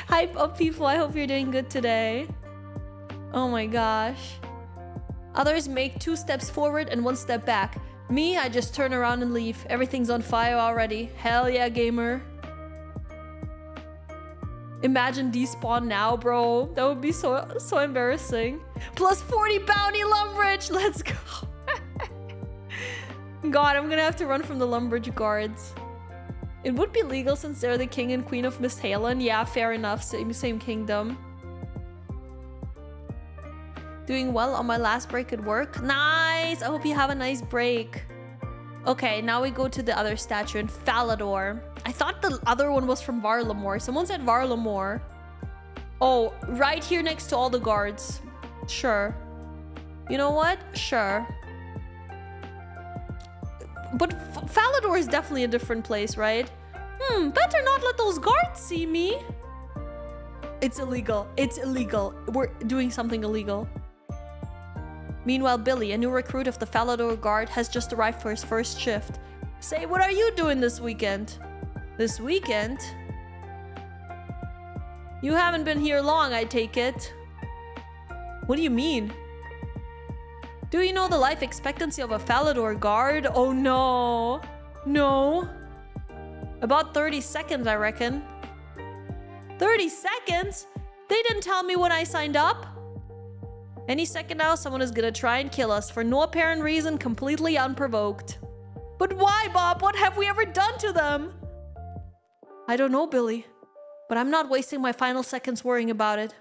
Hype up, people. I hope you're doing good today. Oh my gosh. Others make 2 steps forward and 1 step back. Me, I just turn around and leave. Everything's on fire already. Hell yeah, gamer. Imagine despawn now, bro. That would be so embarrassing. Plus 40 bounty, Lumbridge. Let's go. God, I'm gonna have to run from the Lumbridge guards. It would be legal since they're the king and queen of Misthalin. Yeah, fair enough. Same kingdom. Doing well on my last break at work. Nice. I hope you have a nice break. Okay, now we go to the other statue in Falador. I thought the other one was from Varlamore. Someone said Varlamore. Oh, right here next to all the guards. Sure. You know what? Sure. But Falador is definitely a different place, right? Better not let those guards see me. It's illegal. It's illegal. We're doing something illegal. Meanwhile, Billy, a new recruit of the Falador Guard, has just arrived for his first shift. Say, what are you doing this weekend? This weekend? You haven't been here long, I take it. What do you mean? Do you know the life expectancy of a Falador Guard? Oh no. No. About 30 seconds, I reckon. 30 seconds? They didn't tell me when I signed up. Any second now, someone is gonna try and kill us for no apparent reason, completely unprovoked. But why, Bob? What have we ever done to them? I don't know, Billy. But I'm not wasting my final seconds worrying about it.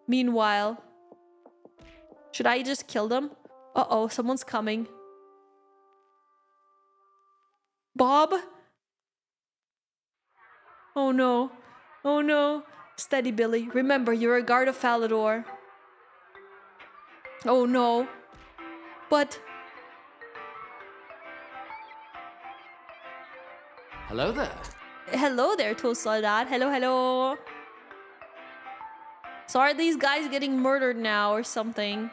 Meanwhile... should I just kill them? Uh-oh, someone's coming. Bob? Oh no. Oh no. Steady, Billy. Remember, you're a guard of Falador. Oh no. But... hello there. hello there, Tosoldat. Hello, hello. So are these guys getting murdered now or something?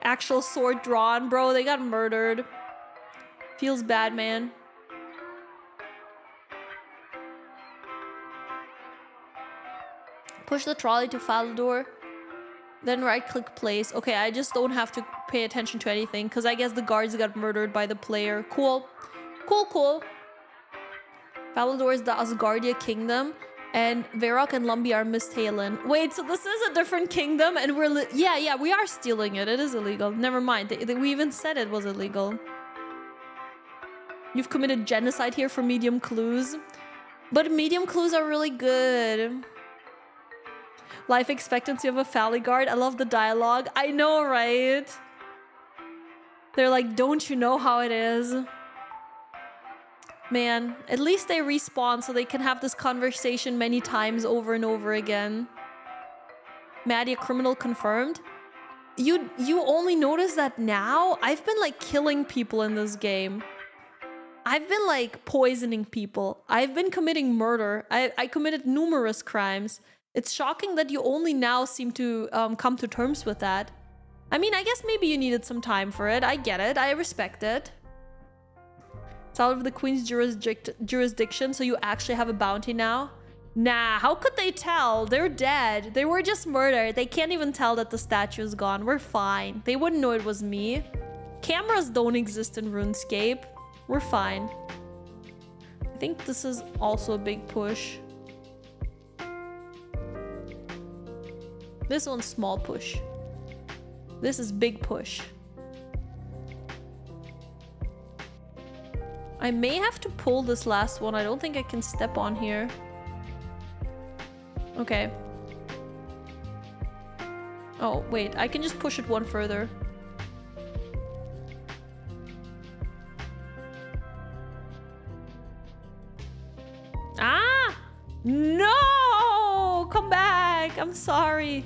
Actual sword drawn, bro. They got murdered. Feels bad, man. Push the trolley to Falador. Then right-click place. Okay, I just don't have to pay attention to anything because I guess the guards got murdered by the player. Cool. Cool, cool. Falador is the Asgardia kingdom, and Varrock and Lumbee are Misthalin. Wait, so this is a different kingdom, and we're... yeah, we are stealing it. It is illegal. Never mind. We even said it was illegal. You've committed genocide here for medium clues. But medium clues are really good. Life expectancy of a Faligard. I love the dialogue. I know, right? They're like, don't you know how it is? Man, at least they respawn so they can have this conversation many times over and over again. Maddie, a criminal confirmed? You only notice that now? I've been like killing people in this game. I've been like poisoning people. I've been committing murder. I committed numerous crimes. It's shocking that you only now seem to come to terms with that. I mean, I guess maybe you needed some time for it. I get it. I respect it. It's out of the Queen's jurisdiction, so you actually have a bounty now? Nah, how could they tell? They're dead. They were just murdered. They can't even tell that the statue is gone. We're fine. They wouldn't know it was me. Cameras don't exist in RuneScape. We're fine. I think this is also a big push. This one's small push. This is big push. I may have to pull this last one. I don't think I can step on here. Okay. Oh, wait. I can just push it one further. Ah! No! Come back! I'm sorry.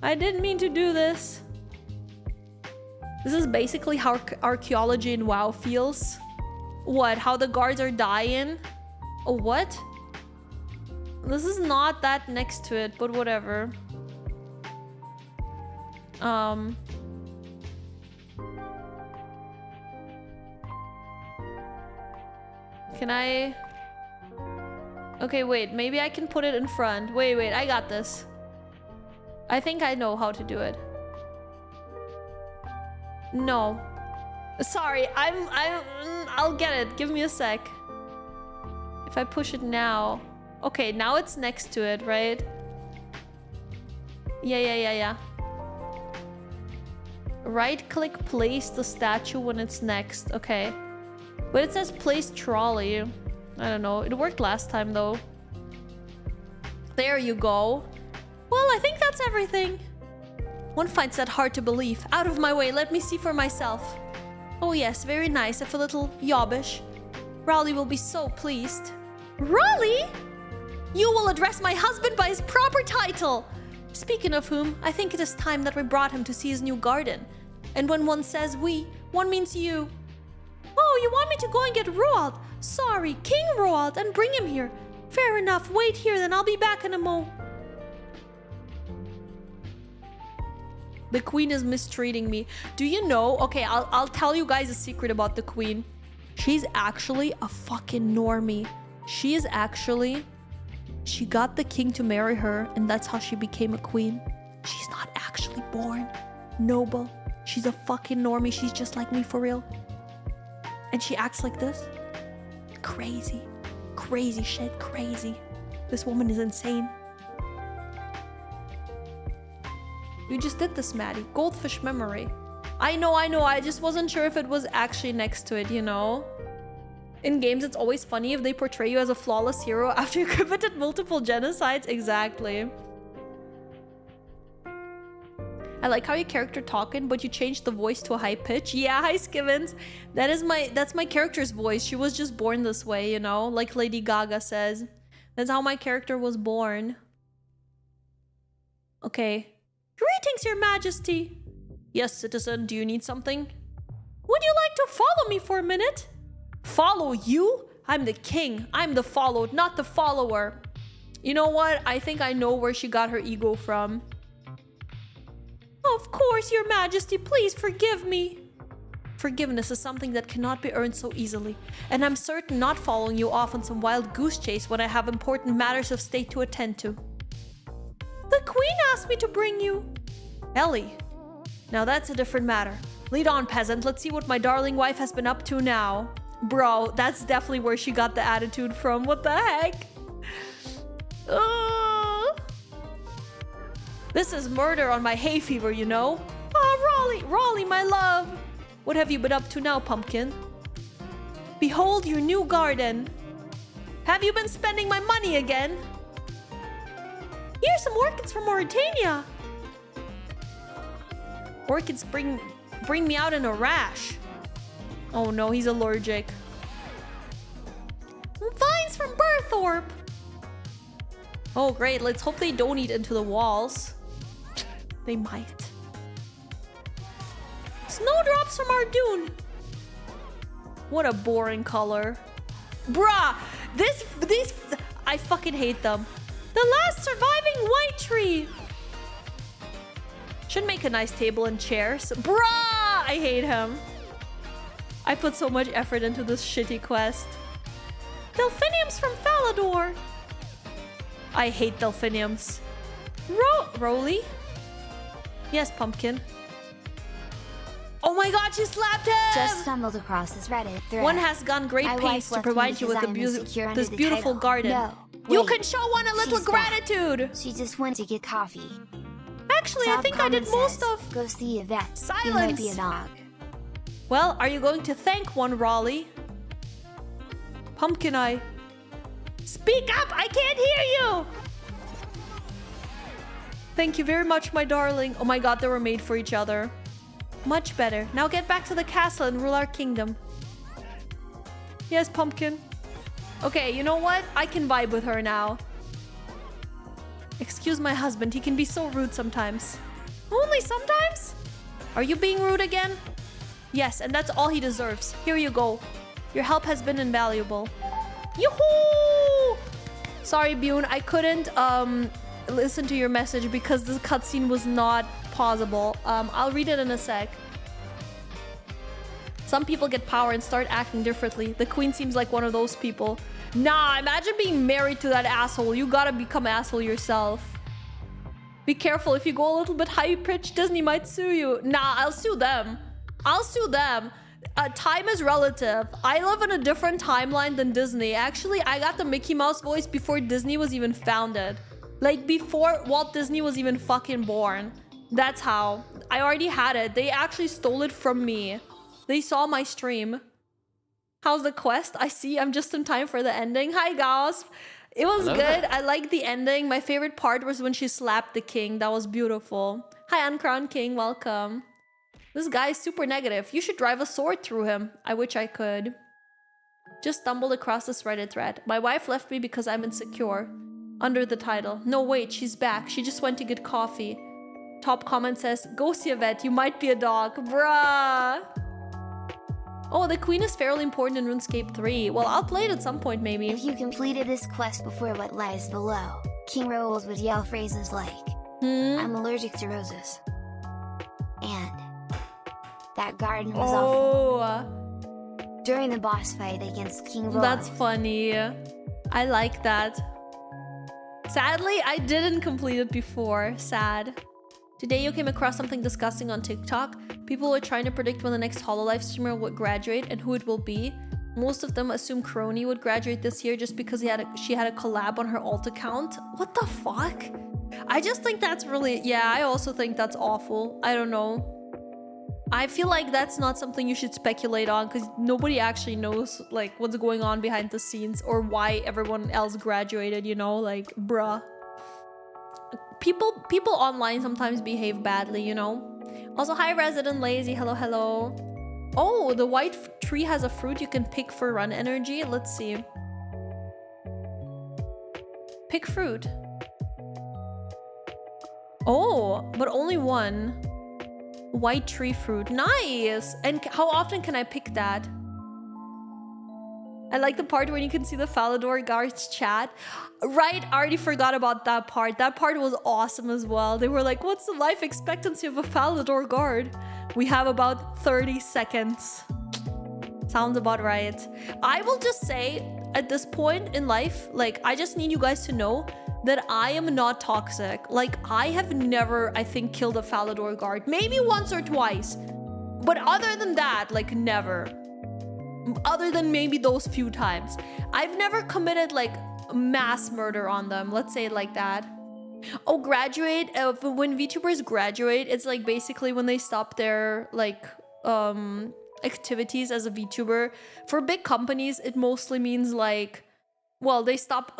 I didn't mean to do this. This is basically how archaeology in WoW feels. What? How the guards are dying? Oh, what? This is not that next to it, but whatever. Can I... Okay, wait. Maybe I can put it in front. Wait. I got this. I think I know how to do it. No. Sorry, I'll get it. Give me a sec. If I push it now... Okay, now it's next to it, right? Yeah. Right-click place the statue when it's next. Okay. But it says place trolley. I don't know. It worked last time, though. There you go. Well, I think that's everything. One finds that hard to believe. Out of my way, let me see for myself. Oh yes, very nice, if a little yobbish. Raleigh will be so pleased. Raleigh? You will address my husband by his proper title. Speaking of whom, I think it is time that we brought him to see his new garden. And when one says we, one means you. Oh, you want me to go and get Roald? Sorry, King Roald, and bring him here. Fair enough, wait here, then I'll be back in a mo. The queen is mistreating me. Do you know? Okay, I'll tell you guys a secret about the queen. She's actually a fucking normie. She got the king to marry her, and that's how she became a queen. She's not actually born noble. She's a fucking normie. She's just like me for real. And she acts like this. Crazy. Crazy shit. Crazy. This woman is insane. You just did this, Maddie. Goldfish memory. I know. I just wasn't sure if it was actually next to it, you know? In games, it's always funny if they portray you as a flawless hero after you committed multiple genocides. Exactly. I like how your character talking, but you changed the voice to a high pitch. Yeah, hi Skivens. That's my character's voice. She was just born this way, you know? Like Lady Gaga says. That's how my character was born. Okay. Greetings, Your Majesty. Yes, citizen, do you need something? Would you like to follow me for a minute? Follow you? I'm the king. I'm the followed, not the follower. You know what? I think I know where she got her ego from. Of course, Your Majesty, please forgive me. Forgiveness is something that cannot be earned so easily, and I'm certain not following you off on some wild goose chase when I have important matters of state to attend to. The Queen asked me to bring you. Ellie. Now that's a different matter. Lead on, peasant. Let's see what my darling wife has been up to now. Bro, that's definitely where she got the attitude from. What the heck? This is murder on my hay fever, you know? Ah, Raleigh, my love. What have you been up to now, pumpkin? Behold your new garden. Have you been spending my money again? Here's some orchids from Mauritania. Orchids bring me out in a rash. Oh no, he's allergic. Vines from Burthorpe. Oh great, let's hope they don't eat into the walls. They might. Snowdrops from Ardoon. What a boring color. Bruh, these, I fucking hate them. The last surviving white tree. Should make a nice table and chairs. Bruh, I hate him. I put so much effort into this shitty quest. Delphiniums from Falador. I hate delphiniums. Roly? Yes, pumpkin. Oh my god, she slapped him! Just stumbled across this Reddit thread. One has gone great pains to provide you with this beautiful garden. No, you wait, can show one a little gratitude. She just went to get coffee. Actually, I think I did most of... Go see Yvette. Silence. You might be a dog. Well, are you going to thank one, Raleigh? Pumpkin Eye. Speak up! I can't hear you! Thank you very much, my darling. Oh my god, they were made for each other. Much better. Now get back to the castle and rule our kingdom. Yes, Pumpkin. Okay, you know what? I can vibe with her now. Excuse my husband. He can be so rude sometimes. Only sometimes? Are you being rude again? Yes, and that's all he deserves. Here you go. Your help has been invaluable. Yoo-hoo! Sorry, Bune. I couldn't listen to your message because the cutscene was not pausable. I'll read it in a sec. Some people get power and start acting differently. The queen seems like one of those people. Nah, imagine being married to that asshole. You gotta become an asshole yourself. Be careful. If you go a little bit high-pitched, Disney might sue you. Nah, I'll sue them. I'll sue them. Time is relative. I live in a different timeline than Disney. Actually, I got the Mickey Mouse voice before Disney was even founded. Like, before Walt Disney was even fucking born. That's how. I already had it. They actually stole it from me. They saw my stream. How's the quest? I see. I'm just in time for the ending. Hi, Gasp. It was good. I liked the ending. My favorite part was when she slapped the king. That was beautiful. Hi, Uncrowned King. Welcome. This guy is super negative. You should drive a sword through him. I wish I could. Just stumbled across this Reddit thread. My wife left me because I'm insecure. Under the title. No, wait, she's back. She just went to get coffee. Top comment says, go see a vet. You might be a dog. Bruh. Oh, the queen is fairly important in RuneScape 3. Well, I'll play it at some point, maybe. If you completed this quest before what lies below, King Rolls would yell phrases like, I'm allergic to roses. And that garden was awful. During the boss fight against King Rolls. That's funny. I like that. Sadly, I didn't complete it before. Sad. Today you came across something disgusting on TikTok. People were trying to predict when the next HoloLive streamer would graduate and who it will be. Most of them assume Crony would graduate this year just because she had a collab on her alt account. What the fuck? I just think that's really... Yeah, I also think that's awful. I don't know. I feel like that's not something you should speculate on because nobody actually knows like what's going on behind the scenes or why everyone else graduated, you know? Like, bruh. People online sometimes behave badly, you know? Also, hi Resident Lazy, hello, hello. Oh, the white tree has a fruit you can pick for run energy. Let's see. Pick fruit. Oh, but only one. White tree fruit. Nice! And how often can I pick that? I like the part when you can see the Falador guards chat. Right, I already forgot about that part. That part was awesome as well. They were like, what's the life expectancy of a Falador guard? We have about 30 seconds. Sounds about right. I will just say, at this point in life, like, I just need you guys to know that I am not toxic. Like, I have never, I think, killed a Falador guard. Maybe once or twice. But other than that, like, never. Other than maybe those few times. I've never committed, like, mass murder on them. Let's say it like that. Oh, graduate. When VTubers graduate, it's, like, basically when they stop their, like, activities as a VTuber. For big companies, it mostly means, like, well, they stop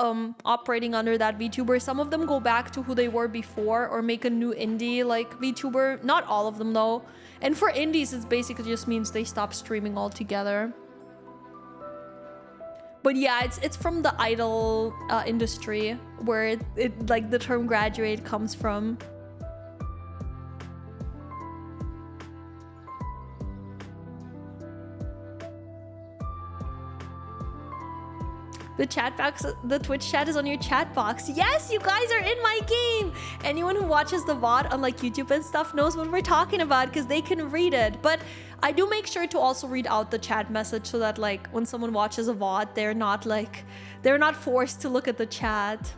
operating under that VTuber. Some of them go back to who they were before or make a new indie like VTuber. Not all of them though. And for indies, it basically just means they stop streaming altogether. But yeah, it's from the idol industry where it like the term graduate comes from. The chat box, the Twitch chat is on your chat box. Yes, you guys are in my game. Anyone who watches the VOD on like YouTube and stuff knows what we're talking about because they can read it. But I do make sure to also read out the chat message so that like when someone watches a VOD, they're not forced to look at the chat.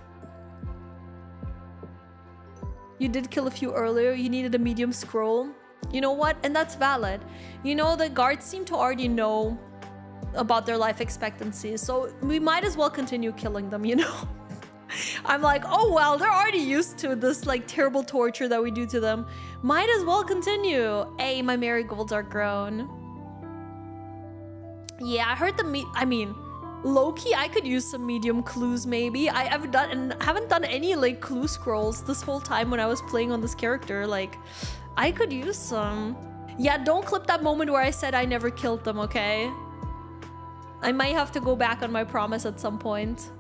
You did kill a few earlier. You needed a medium scroll. You know what? And that's valid. You know, the guards seem to already know about their life expectancy, so we might as well continue killing them, you know? I'm like, oh well, they're already used to this like terrible torture that we do to them. Might as well continue. Hey, my marigolds are grown. Yeah, I heard I mean, low-key, I could use some medium clues maybe. I haven't done any like clue scrolls this whole time when I was playing on this character. Like, I could use some. Yeah, don't clip that moment where I said I never killed them, okay? I might have to go back on my promise at some point.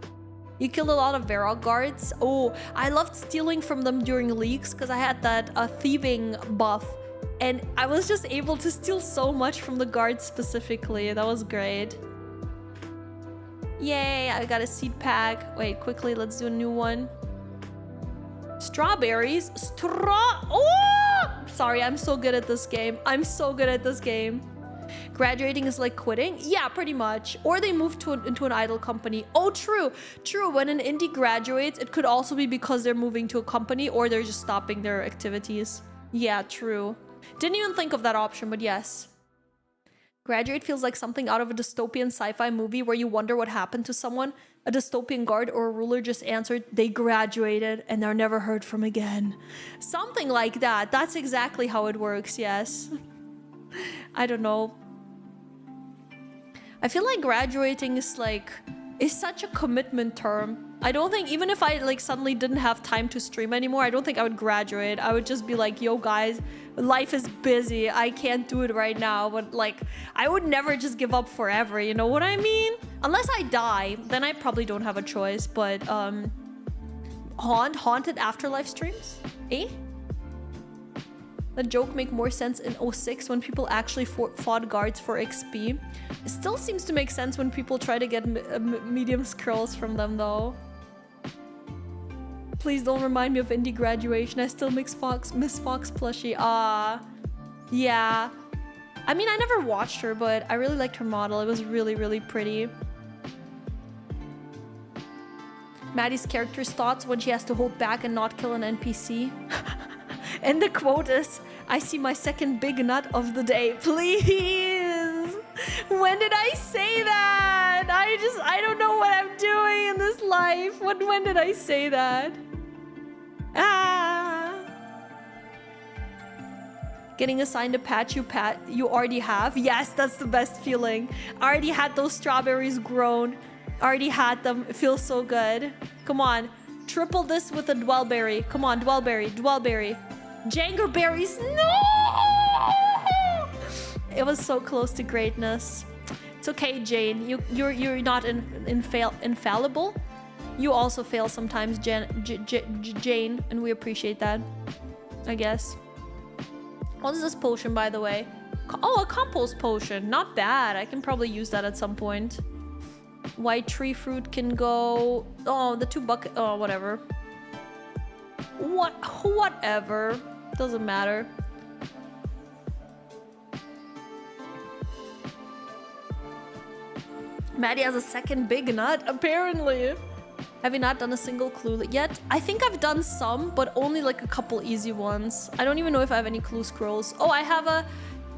You killed a lot of Varrock guards. Oh, I loved stealing from them during leaks because I had that thieving buff. And I was just able to steal so much from the guards specifically. That was great. Yay, I got a seed pack. Wait, quickly, let's do a new one. Strawberries. Oh! Sorry, I'm so good at this game. I'm so good at this game. Graduating is like quitting? Yeah, pretty much. Or they move into an idol company. Oh, true. True. When an indie graduates, it could also be because they're moving to a company or they're just stopping their activities. Yeah, true. Didn't even think of that option, but yes. Graduate feels like something out of a dystopian sci-fi movie where you wonder what happened to someone. A dystopian guard or a ruler just answered, they graduated and they're never heard from again. Something like that. That's exactly how it works, yes. I don't know. I feel like graduating is such a commitment term. I don't think, even if I like suddenly didn't have time to stream anymore, I don't think I would graduate. I would just be like, yo guys, life is busy. I can't do it right now. But like, I would never just give up forever. You know what I mean? Unless I die, then I probably don't have a choice, but haunted afterlife streams? Eh? The joke make more sense in 06 when people actually fought guards for XP. It still seems to make sense when people try to get medium scrolls from them though. Please don't remind me of indie graduation. I still miss Fox plushie. Yeah. I mean, I never watched her, but I really liked her model. It was really, really pretty. Maddie's character's thoughts when she has to hold back and not kill an NPC. And the quote is, I see my second big nut of the day. Please. When did I say that? I don't know what I'm doing in this life. When did I say that? Getting assigned a patch you already have. Yes, that's the best feeling. I already had those strawberries grown. I already had them. It feels so good. Come on. Triple this with a dwellberry. Come on, dwellberry. Jangerberries. No! It was so close to greatness. It's okay, Jane. You're not infallible. You also fail sometimes, Jane, and we appreciate that, I guess. What is this potion, by the way? Oh, a compost potion. Not bad. I can probably use that at some point. White tree fruit can go... Oh, the 2 bucket... Oh, whatever. Whatever. Doesn't matter. Maddie has a second big nut, apparently. Have you not done a single clue yet? I think I've done some, but only like a couple easy ones. I don't even know if I have any clue scrolls. Oh, I have a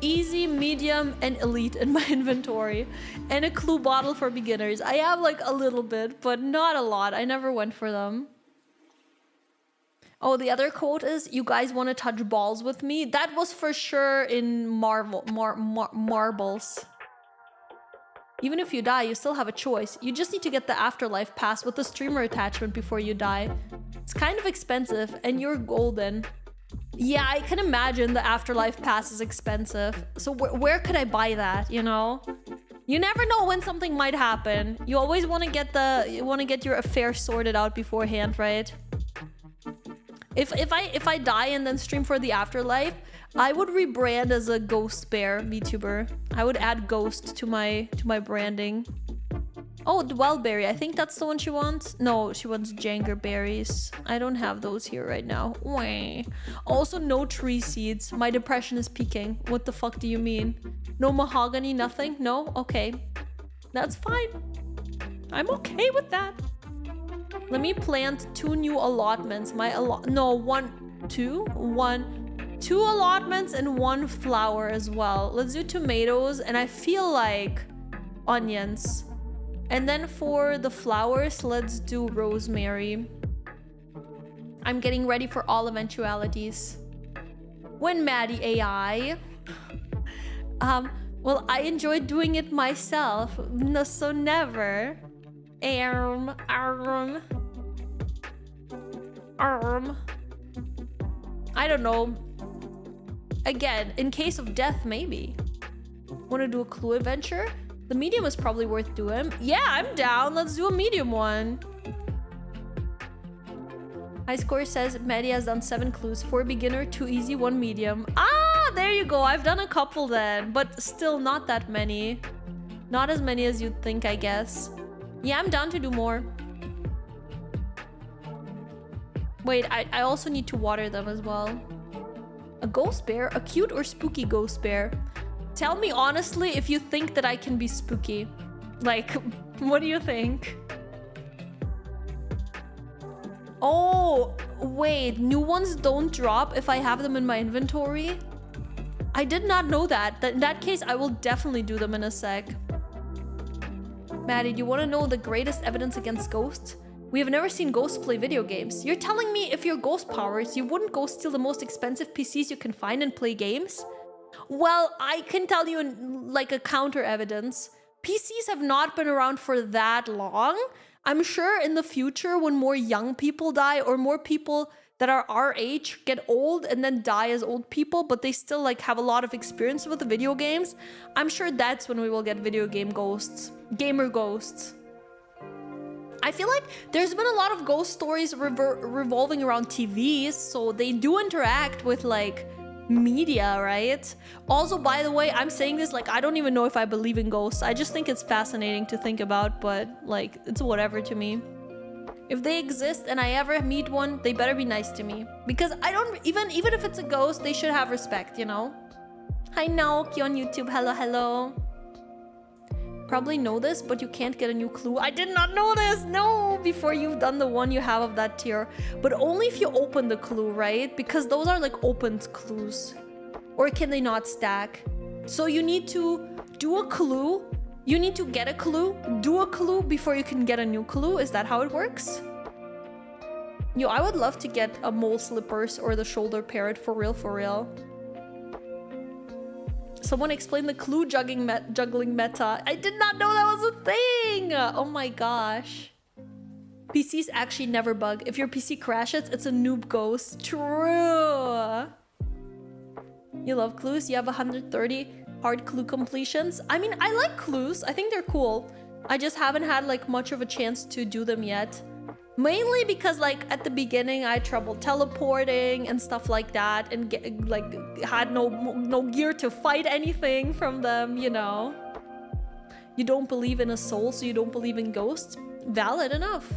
easy, medium, and elite in my inventory. And a clue bottle for beginners. I have like a little bit, but not a lot. I never went for them. Oh, the other quote is, you guys want to touch balls with me? That was for sure in marbles. Even if you die, you still have a choice. You just need to get the afterlife pass with the streamer attachment before you die. It's kind of expensive, and you're golden. Yeah, I can imagine the afterlife pass is expensive. So where could I buy that, you know? You never know when something might happen. You always want to get your affairs sorted out beforehand, right? If I die and then stream for the afterlife, I would rebrand as a ghost bear VTuber. I would add ghost to my branding. Oh, dwellberry. I think that's the one she wants. No, she wants jangerberries. I don't have those here right now. Wah. Also, no tree seeds. My depression is peaking. What the fuck do you mean? No mahogany, nothing? No? Okay. That's fine. I'm okay with that. Let me plant 2 new allotments. Two allotments and 1 flower as well. Let's do tomatoes, and I feel like onions. And then for the flowers, let's do rosemary. I'm getting ready for all eventualities. When Maddie AI. Well, I enjoyed doing it myself. No, so never. I don't know. Again, in case of death, maybe. Want to do a clue adventure? The medium is probably worth doing. Yeah, I'm down. Let's do a medium one. High score says Maddie has done 7 clues. 4 beginner, 2 easy, 1 medium. Ah, there you go. I've done a couple then, but still not that many. Not as many as you'd think, I guess. Yeah, I'm down to do more. Wait, I also need to water them as well. A ghost bear? A cute or spooky ghost bear? Tell me honestly if you think that I can be spooky. Like, what do you think? Oh, wait. New ones don't drop if I have them in my inventory? I did not know that. In that case, I will definitely do them in a sec. Maddie, do you want to know the greatest evidence against ghosts? We have never seen ghosts play video games. You're telling me if you're ghost powers, you wouldn't go steal the most expensive PCs you can find and play games? Well, I can tell you like a counter evidence. PCs have not been around for that long. I'm sure in the future when more young people die or more people that are our age get old and then die as old people, but they still like have a lot of experience with the video games. I'm sure that's when we will get video game ghosts, gamer ghosts. I feel like there's been a lot of ghost stories revolving around TVs, so they do interact with like media, right? Also, by the way, I'm saying this like I don't even know if I believe in ghosts. I just think it's fascinating to think about, but like it's whatever to me. If they exist and I ever meet one, they better be nice to me, because I don't even if it's a ghost, they should have respect, you know? Hi Naoki on YouTube. Hello, hello. Probably know this, but you can't get a new clue. I did not know this. No, before you've done the one you have of that tier, but only if you open the clue, right? Because those are like opened clues, or can they not stack? So you need to do a clue. You need to get a clue, do a clue before you can get a new clue. Is that how it works? Yo, I would love to get a mole slippers or the shoulder parrot for real, for real. Someone explain the clue juggling meta. I did not know that was a thing. Oh my gosh. PCs actually never bug. If your PC crashes, it's a noob ghost. True. You love clues? You have 130 hard clue completions. I mean, I like clues. I think they're cool. I just haven't had like much of a chance to do them yet. Mainly because like at the beginning I had trouble teleporting and stuff like that, and had no gear to fight anything from them, you know. You don't believe in a soul, so you don't believe in ghosts. Valid enough.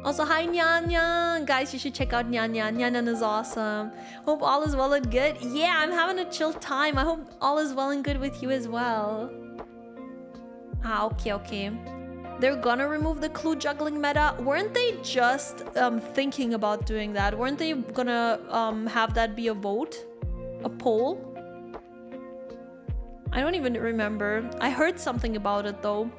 Also, hi Nyan Nyan. Guys, you should check out Nyan Nyan. Nyan Nyan is awesome. Hope all is well and good. Yeah, I'm having a chill time. I hope all is well and good with you as well. Ah, okay. They're gonna remove the clue juggling meta. Weren't they just thinking about doing that? Weren't they gonna have that be a vote? A poll? I don't even remember. I heard something about it though.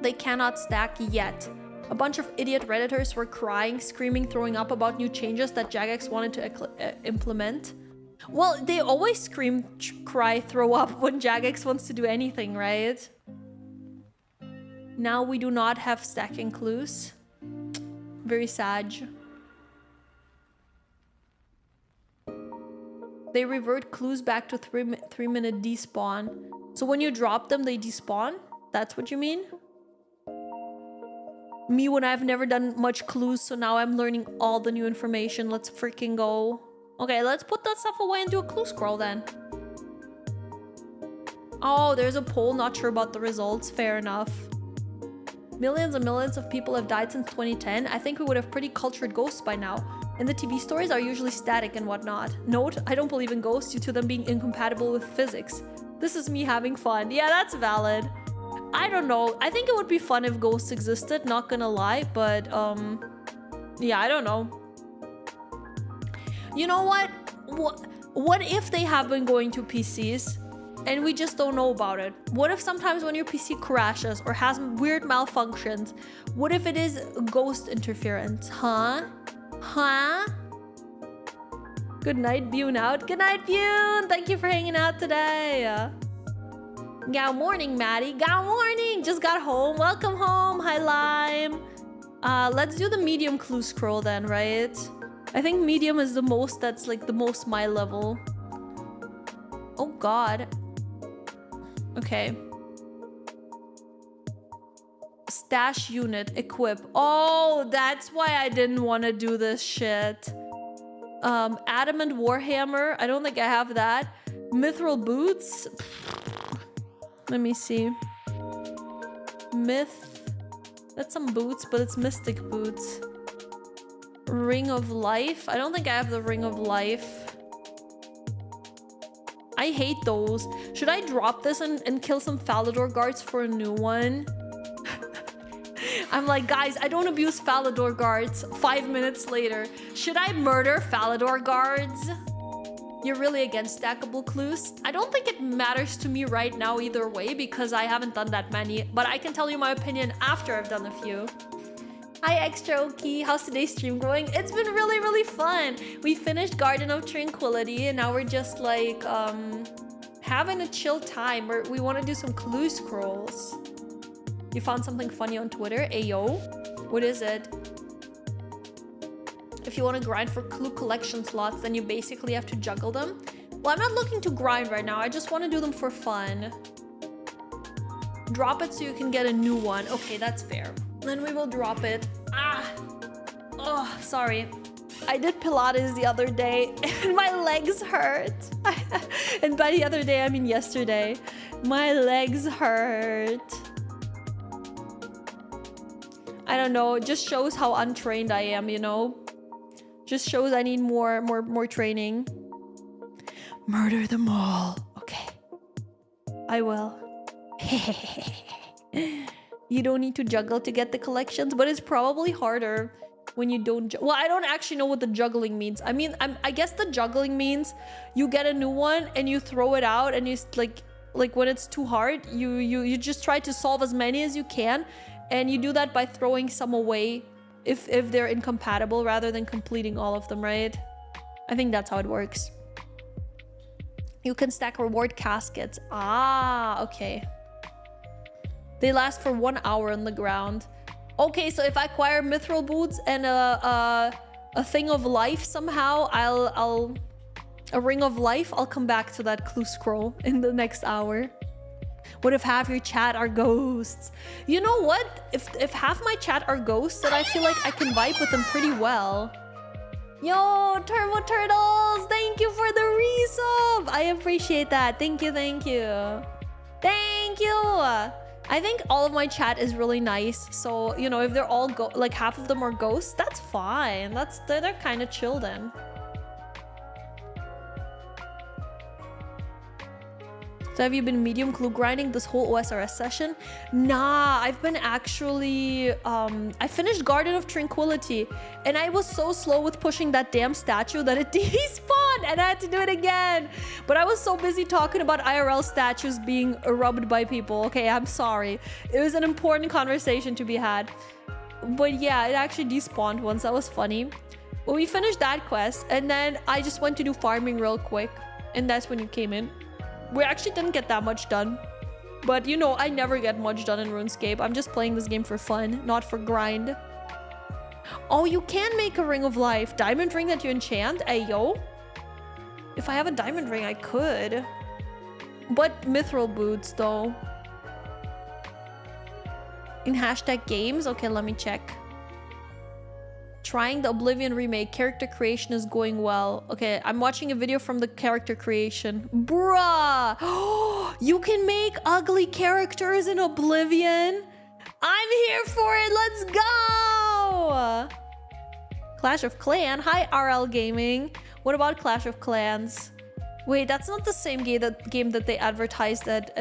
They cannot stack yet. A bunch of idiot Redditors were crying, screaming, throwing up about new changes that Jagex wanted to implement. Well, they always scream, cry, throw up when Jagex wants to do anything, right? Now we do not have stacking clues. Very sad. They revert clues back to 3-minute despawn. So when you drop them, they despawn? That's what you mean? Me when I've never done much clues, so now I'm learning all the new information. Let's freaking go. Okay, let's put that stuff away and do a clue scroll then. Oh, there's a poll. Not sure about the results. Fair enough. Millions and millions of people have died since 2010. I think we would have pretty cultured ghosts by now. And the TV stories are usually static and whatnot. Note, I don't believe in ghosts due to them being incompatible with physics. This is me having fun. Yeah, that's valid. I don't know. I think it would be fun if ghosts existed, not gonna lie, but yeah, I don't know. You know what? What if they have been going to PCs and we just don't know about it? What if sometimes when your PC crashes or has weird malfunctions, what if it is ghost interference? Huh? Good night, Bune out. Good night, Bune. Thank you for hanging out today. Good morning, Maddie. Good morning. Just got home. Welcome home. Hi, Lime. Let's do the medium clue scroll then, right? I think medium is the most, that's like the most my level. Oh, God. Okay. Stash unit, equip. Oh, that's why I didn't want to do this shit. Adamant Warhammer. I don't think I have that. Mithril boots. Let me see. Myth. That's some boots, but it's mystic boots. Ring of Life. I don't think I have the Ring of Life. I hate those. Should I drop this and kill some Falador guards for a new one? I'm like, guys, I don't abuse Falador guards. 5 minutes later. Should I murder Falador guards? You're really against stackable clues? I don't think it matters to me right now either way because I haven't done that many, but I can tell you my opinion after I've done a few. Hi Extra Oki, how's today's stream going? It's been really, really fun. We finished Garden of Tranquility and now we're just like having a chill time. We want to do some clue scrolls. You found something funny on Twitter? Ayo, what is it? if you want to grind for clue collection slots, then you basically have to juggle them. Well, I'm not looking to grind right now. I just want to do them for fun. Drop it so you can get a new one. Okay, that's fair. Then we will drop it. Ah! Oh, sorry. I did Pilates the other day and my legs hurt. And by the other day, I mean yesterday. My legs hurt. I don't know. It just shows how untrained I am, you know? Just shows I need more training. Murder them all. Okay. I will. You don't need to juggle to get the collections, but it's probably harder when you don't. Well, I don't actually know what the juggling means. I mean, I guess the juggling means you get a new one and you throw it out, and you like when it's too hard, you just try to solve as many as you can, and you do that by throwing some away if they're incompatible rather than completing all of them, right? I think that's how it works. You can stack reward caskets. Ah, okay. They last for 1 hour on the ground. Okay, so if I acquire mithril boots and a thing of life somehow, a ring of life, I'll come back to that clue scroll in the next hour. What if half your chat are ghosts? You know what? If half my chat are ghosts, then I feel like I can vibe with them pretty well. Yo, Turbo Turtles, thank you for the resub. I appreciate that. Thank you, thank you. Thank you. I think all of my chat is really nice. So, you know, if they're all like half of them are ghosts, that's fine. They're kind of chill then. So have you been medium clue grinding this whole OSRS session? Nah, I've been actually, I finished Garden of Tranquility and I was so slow with pushing that damn statue that it despawned and I had to do it again. But I was so busy talking about IRL statues being rubbed by people. Okay, I'm sorry. It was an important conversation to be had. But yeah, it actually despawned once. That was funny. Well, we finished that quest and then I just went to do farming real quick. And that's when you came in. We actually didn't get that much done. But you know, I never get much done in RuneScape. I'm just playing this game for fun, not for grind. Oh, you can make a ring of life. Diamond ring that you enchant? Ayo. If I have a diamond ring, I could. But mithril boots, though. In hashtag games? Okay, let me check. Trying the Oblivion remake. Character creation is going well. Okay, I'm watching a video from the character creation. Bruh! You can make ugly characters in Oblivion? I'm here for it! Let's go! Clash of Clans? Hi, RL Gaming. What about Clash of Clans? Wait, that's not the same game that they advertised at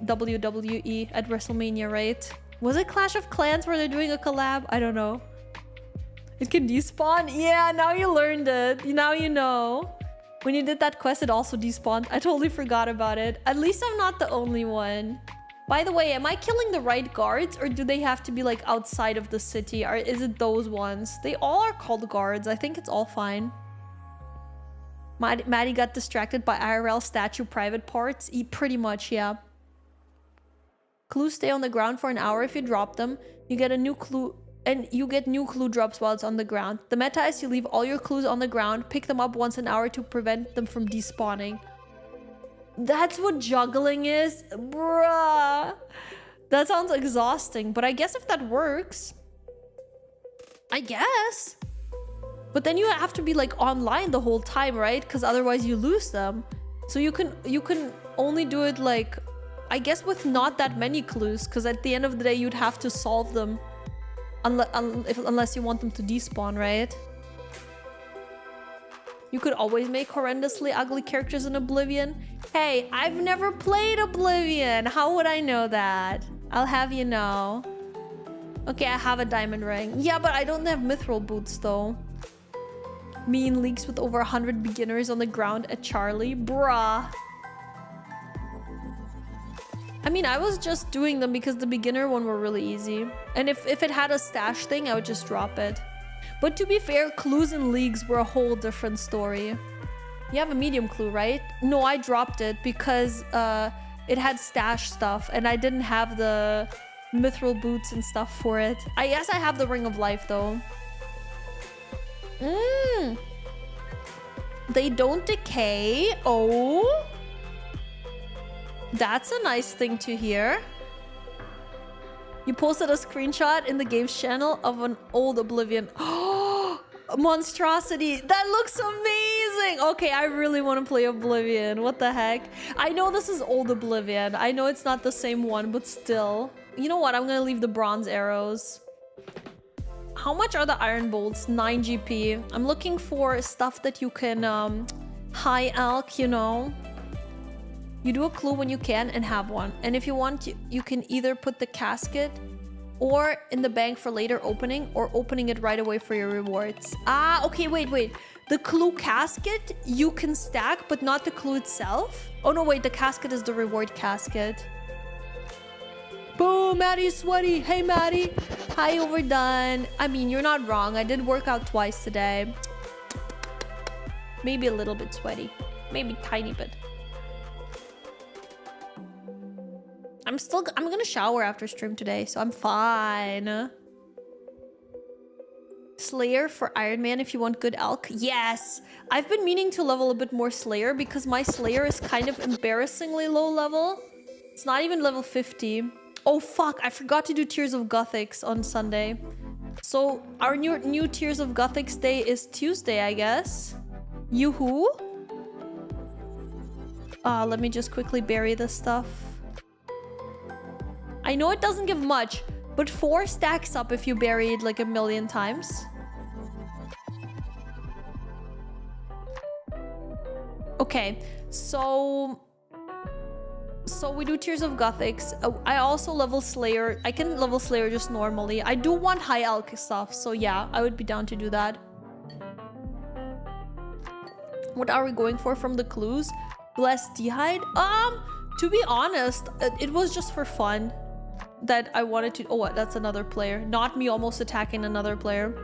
WWE at WrestleMania, right? Was it Clash of Clans where they're doing a collab? I don't know. It can despawn? Yeah, now you learned it. Now you know. When you did that quest, it also despawned. I totally forgot about it. At least I'm not the only one. By the way, am I killing the right guards or do they have to be like outside of the city? Or is it those ones? They all are called guards. I think it's all fine. Maddie got distracted by IRL statue private parts. Pretty much, yeah. Clues stay on the ground for an hour if you drop them. You get a new clue. And you get new clue drops while it's on the ground. The meta is you leave all your clues on the ground, pick them up once an hour to prevent them from despawning. That's what juggling is? Bruh. That sounds exhausting, but I guess if that works. I guess. But then you have to be like online the whole time, right? Because otherwise you lose them. So you can only do it like, I guess with not that many clues, because at the end of the day you'd have to solve them. Unless you want them to despawn, right? You could always make horrendously ugly characters in Oblivion. Hey, I've never played Oblivion. How would I know that? I'll have you know. Okay, I have a diamond ring. Yeah, but I don't have mithril boots though. Me in leagues with over 100 beginners on the ground at Charlie. Bruh. I mean, I was just doing them because the beginner one were really easy. And if it had a stash thing, I would just drop it. But to be fair, clues in leagues were a whole different story. You have a medium clue, right? No, I dropped it because it had stash stuff and I didn't have the mithril boots and stuff for it. I guess I have the Ring of Life though. They don't decay. Oh. That's a nice thing to hear. You posted a screenshot in the games channel of an old Oblivion. Oh, monstrosity. That looks amazing. Okay, I really want to play Oblivion. What the heck? I know this is old Oblivion. I know it's not the same one, but still. You know what? I'm going to leave the bronze arrows. How much are the iron bolts? 9 GP. I'm looking for stuff that you can high alch, you know. You do a clue when you can and have one. And if you want, you can either put the casket or in the bank for later opening, or opening it right away for your rewards. Ah, okay, wait. The clue casket you can stack, but not the clue itself? Oh no, wait, the casket is the reward casket. Boom, Maddie's sweaty. Hey, Maddie. Hi, overdone. I mean, you're not wrong. I did work out twice today. Maybe a little bit sweaty. Maybe tiny bit. I'm gonna shower after stream today, so I'm fine. Slayer for Iron Man if you want good alch. Yes! I've been meaning to level a bit more Slayer because my Slayer is kind of embarrassingly low level. It's not even level 50. Oh fuck, I forgot to do Tears of Gothics on Sunday. So our new Tears of Gothics day is Tuesday, I guess. Yoo-hoo! Let me just quickly bury this stuff. I know it doesn't give much, but 4 stacks up if you bury it like a million times. Okay, so we do Tears of Gothics. I also level Slayer. I can level Slayer just normally. I do want high alch stuff, so yeah, I would be down to do that. What are we going for from the clues? Blessed D'hide? To be honest, it was just for fun that I wanted to... Oh, that's another player. Not me almost attacking another player.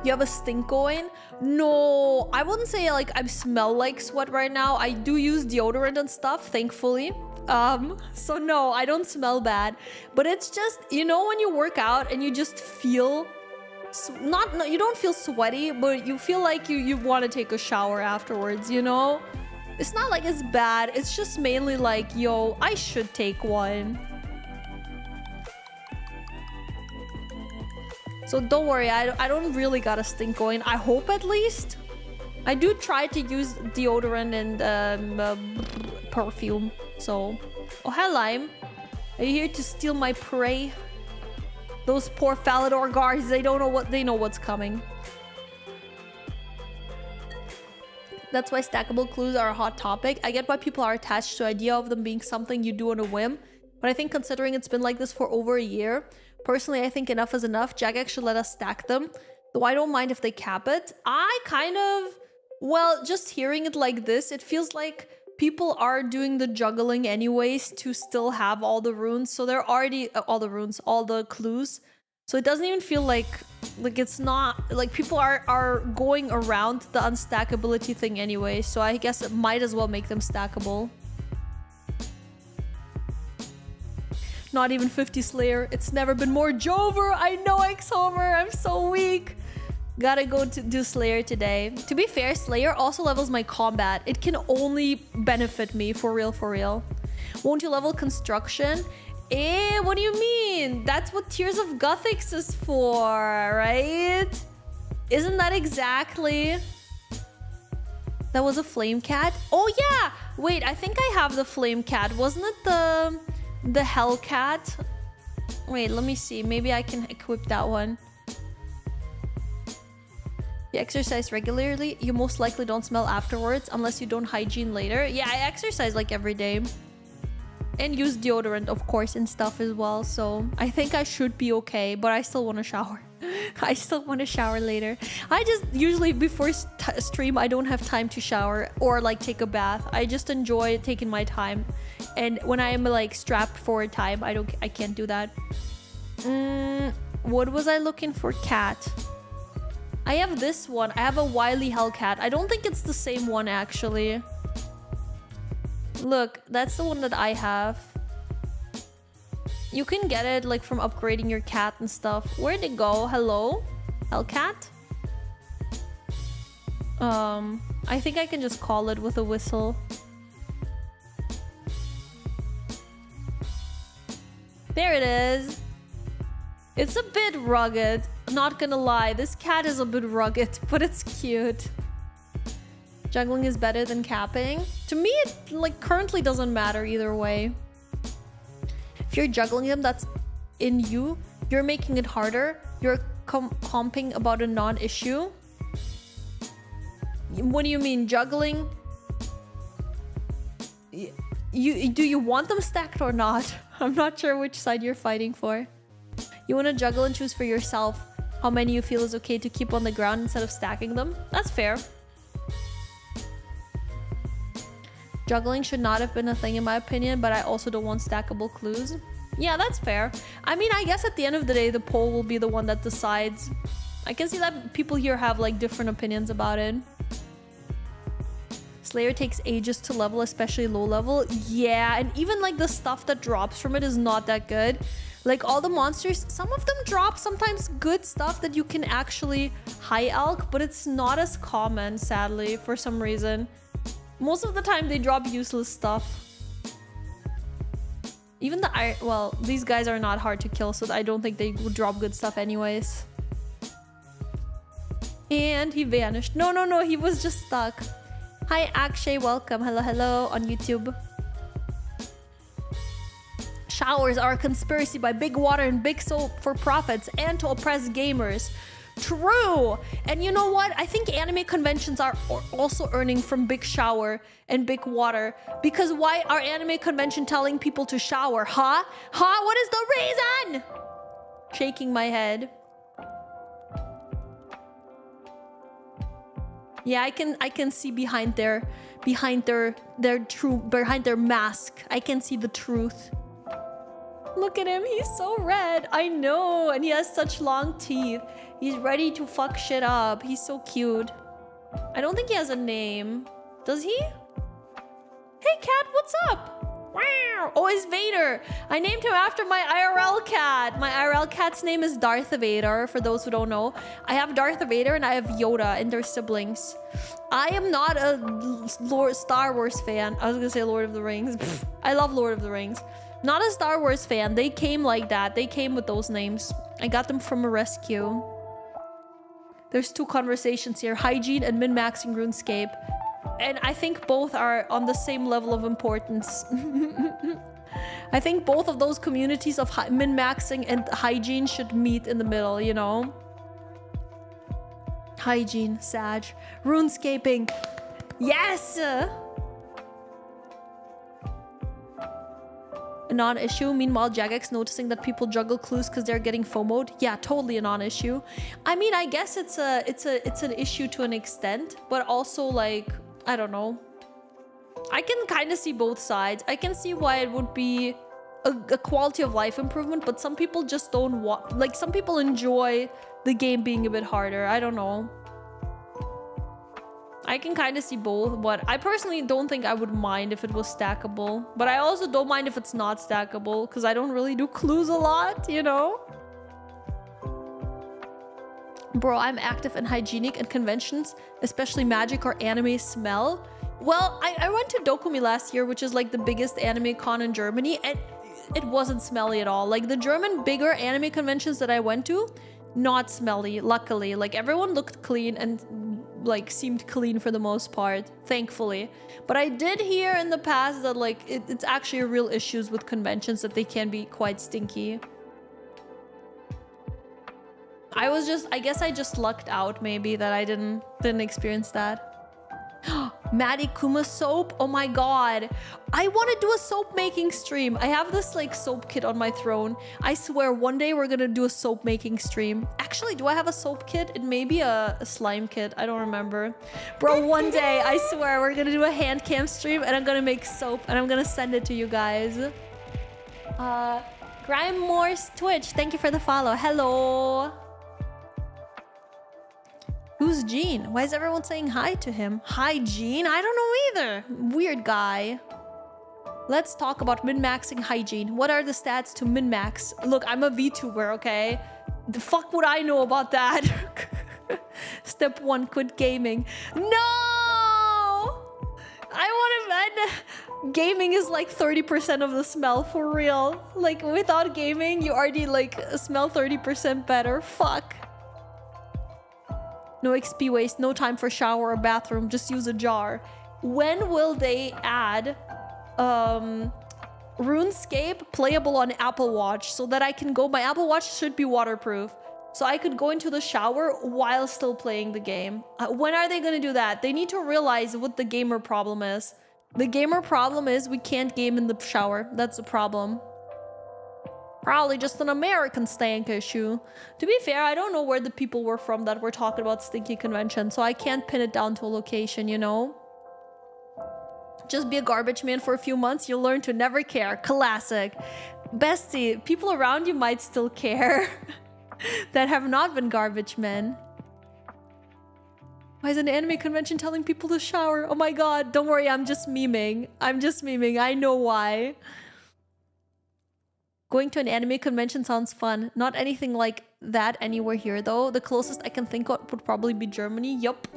You have a stink going? No, I wouldn't say like I smell like sweat right now. I do use deodorant and stuff, thankfully. So no, I don't smell bad. But it's just, you know, when you work out and you just feel... you don't feel sweaty, but you feel like you want to take a shower afterwards, you know? It's not like it's bad. It's just mainly like, yo, I should take one. So don't worry, I don't really got a stink going. I hope at least. I do try to use deodorant and perfume. So, oh hi Lime. Are you here to steal my prey? Those poor Falador guards, they don't know what they know what's coming. That's why stackable clues are a hot topic. I get why people are attached to the idea of them being something you do on a whim, but I think considering it's been like this for over a year, personally I think enough is enough. Jagex should let us stack them, though I don't mind if they cap it. I kind of, well, just hearing it like this, it feels like people are doing the juggling anyways to still have all the runes, so they're already all the clues, so it doesn't even feel like it's not like people are going around the unstackability thing anyway, so I guess it might as well make them stackable. Not even 50 Slayer. It's never been more Jover. I know, X-Homer. I'm so weak. Gotta go to do Slayer today. To be fair, Slayer also levels my combat. It can only benefit me, for real, for real. Won't you level construction? Eh, what do you mean? That's what Tears of Gothics is for, right? Isn't that exactly? That was a flame cat? Oh yeah! Wait, I think I have the flame cat. Wasn't it the hell cat? Wait, let me see. Maybe I can equip that one. You exercise regularly, you most likely don't smell afterwards unless you don't hygiene later. Yeah, I exercise like every day. And use deodorant, of course, and stuff as well. So I think I should be okay, but I still want to shower. I still want to shower later. I just usually before stream, I don't have time to shower or like take a bath. I just enjoy taking my time. And when I am like strapped for a time, I can't do that. What was I looking for? Cat. I have this one. I have a Wily Hellcat. I don't think it's the same one actually. Look, that's the one that I have. You can get it like from upgrading your cat and stuff. Where'd it go? Hello? Hellcat? I think I can just call it with a whistle. There it is. It's a bit rugged. Not gonna lie, this cat is a bit rugged, but it's cute. Juggling is better than capping. To me, it like currently doesn't matter either way. If you're juggling them, that's in you. You're making it harder. You're comping about a non-issue. What do you mean juggling? Do you want them stacked or not? I'm not sure which side you're fighting for. You want to juggle and choose for yourself how many you feel is okay to keep on the ground instead of stacking them. That's fair. Juggling should not have been a thing in my opinion, but I also don't want stackable clues. Yeah, that's fair. I mean, I guess at the end of the day, the poll will be the one that decides. I can see that people here have like different opinions about it. Slayer takes ages to level, especially low level. Yeah, and even like the stuff that drops from it is not that good. Like all the monsters, some of them drop sometimes good stuff that you can actually high alch, but it's not as common, sadly, for some reason. Most of the time they drop useless stuff. Even the iron, well, these guys are not hard to kill, so I don't think they would drop good stuff anyways. And he vanished. No, he was just stuck. Hi Akshay, welcome. Hello on YouTube. Showers are a conspiracy by Big Water and Big Soap for profits and to oppress gamers. True! And you know what? I think anime conventions are also earning from Big Shower and Big Water. Because why are anime convention telling people to shower? Huh? What is the reason? Shaking my head. Yeah, I can see behind their mask. I can see the truth. Look at him, he's so red. I know, and he has such long teeth. He's ready to fuck shit up. He's so cute. I don't think he has a name. Does he? Hey cat, what's up? Wow. Oh, it's Vader. I named him after my IRL cat. My IRL cat's name is Darth Vader, for those who don't know. I have Darth Vader and I have Yoda and their siblings. I am not a Star Wars fan. I was gonna say Lord of the Rings. I love Lord of the Rings. Not a Star Wars fan. They came like that. They came with those names. I got them from a rescue. There's two conversations here. Hygiene and min-maxing RuneScape. And I think both are on the same level of importance. I think both of those communities of min-maxing and hygiene should meet in the middle, you know? Hygiene, Sag. RuneScaping. Yes! A non-issue. Meanwhile, Jagex noticing that people juggle clues because they're getting FOMO'd. Yeah, totally a non-issue. I mean, I guess it's an issue to an extent, but also like, I don't know. I can kind of see both sides. I can see why it would be a quality of life improvement, but some people just don't want, like some people enjoy the game being a bit harder. I don't know. I can kind of see both, but I personally don't think I would mind if it was stackable. But I also don't mind if it's not stackable, because I don't really do clues a lot, you know? Bro, I'm active and hygienic at conventions, especially magic or anime smell. Well, I went to Dokumi last year, which is like the biggest anime con in Germany, and it wasn't smelly at all. Like the German bigger anime conventions that I went to, not smelly, luckily. Like everyone looked clean and like seemed clean for the most part, thankfully. But I did hear in the past that like it's actually real issues with conventions, that they can be quite stinky. I guess I just lucked out maybe that I didn't experience that. Maddie Kuma soap, oh my god, I want to do a soap making stream. I have this like soap kit on my throne. I swear one day we're gonna do a soap making stream. Actually, do I have a soap kit? It may be a slime kit, I don't remember. Bro, one day I swear we're gonna do a hand cam stream and I'm gonna make soap and I'm gonna send it to you guys. Grime Morse Twitch, thank you for the follow. Hello. Who's Gene? Why is everyone saying hi to him? Hi, Gene? I don't know either. Weird guy. Let's talk about min-maxing hygiene. What are the stats to min-max? Look, I'm a VTuber, okay? The fuck would I know about that? Step 1, quit gaming. No! I want to... Gaming is like 30% of the smell, for real. Like, without gaming, you already, like, smell 30% better. Fuck. No XP waste, no time for shower or bathroom, just use a jar. When will they add RuneScape playable on Apple Watch so that I can go... My Apple Watch should be waterproof. So I could go into the shower while still playing the game. When are they gonna do that? They need to realize what the gamer problem is. The gamer problem is we can't game in the shower. That's the problem. Probably just an American stank issue. To be fair, I don't know where the people were from that were talking about stinky convention, so I can't pin it down to a location, you know? Just be a garbage man for a few months, you'll learn to never care. Classic. Bestie, people around you might still care that have not been garbage men. Why is an anime convention telling people to shower? Oh my god, don't worry, I'm just memeing. I'm just memeing, I know why. Going to an anime convention sounds fun. Not anything like that anywhere here though. The closest I can think of would probably be Germany. Yup.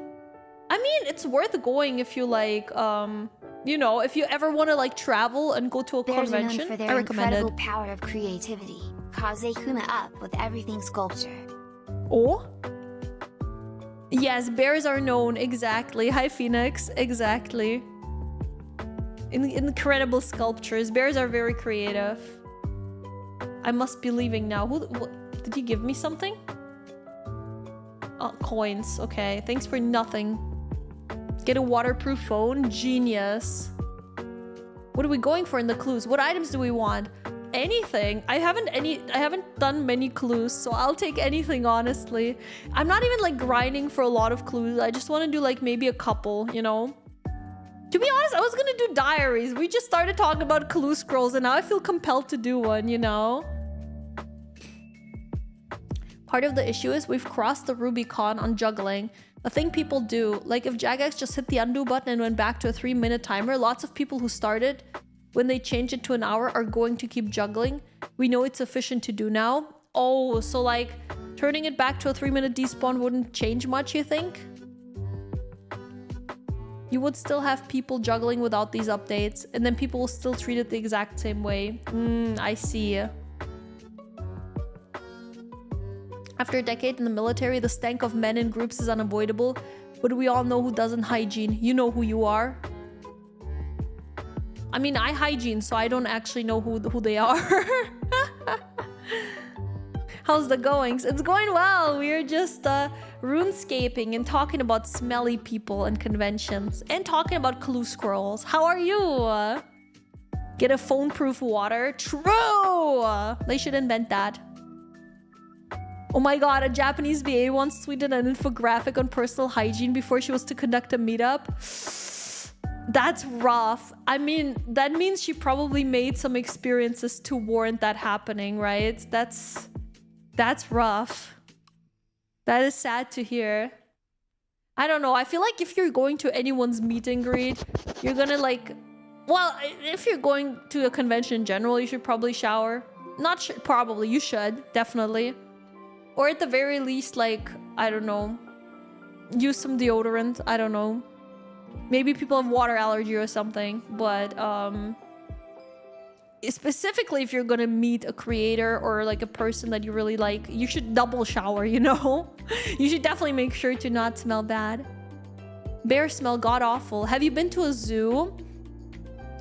I mean, it's worth going if you like, you know, if you ever want to like travel and go to a convention. For their incredible power of creativity. Kaze Kuma up with everything sculpture. Oh? Yes, bears are known, exactly. Hi Phoenix, exactly. Incredible sculptures. Bears are very creative. I must be leaving now. Did he give me something? Oh, coins. Okay, thanks for nothing. Get a waterproof phone. Genius. What are we going for in the clues? What items do we want? Anything. I haven't done many clues, so I'll take anything, honestly. I'm not even like grinding for a lot of clues. I just want to do like maybe a couple, you know? To be honest, I was gonna do diaries. We just started talking about clue scrolls and now I feel compelled to do one, you know? Part of the issue is we've crossed the Rubicon on juggling. A thing people do. Like if Jagex just hit the undo button and went back to a 3-minute timer, lots of people who started, when they change it to an hour, are going to keep juggling. We know it's efficient to do now. Oh, so like turning it back to a 3-minute despawn wouldn't change much, you think? You would still have people juggling without these updates, and then people will still treat it the exact same way. I see. After a decade in the military, the stank of men in groups is unavoidable, but we all know who doesn't hygiene. You know who you are. I mean, I hygiene, so I don't actually know who they are. How's the goings? It's going well. We're just runescaping and talking about smelly people and conventions and talking about clue scrolls. How are you? Get a phone-proof water? True! They should invent that. Oh my god, a Japanese VA once tweeted an infographic on personal hygiene before she was to conduct a meetup. That's rough. I mean, that means she probably made some experiences to warrant that happening, right? That's rough. That is sad to hear. I don't know. I feel like if you're going to anyone's meet and greet, you're gonna like... Well, if you're going to a convention in general, you should probably shower. Not sure. Probably. You should. Definitely. Or at the very least, like, I don't know. Use some deodorant. I don't know. Maybe people have water allergy or something. But, specifically if you're gonna meet a creator or like a person that you really like, you should double shower, you know? You should definitely make sure to not smell bad. Bears smell god-awful. Have you been to a zoo?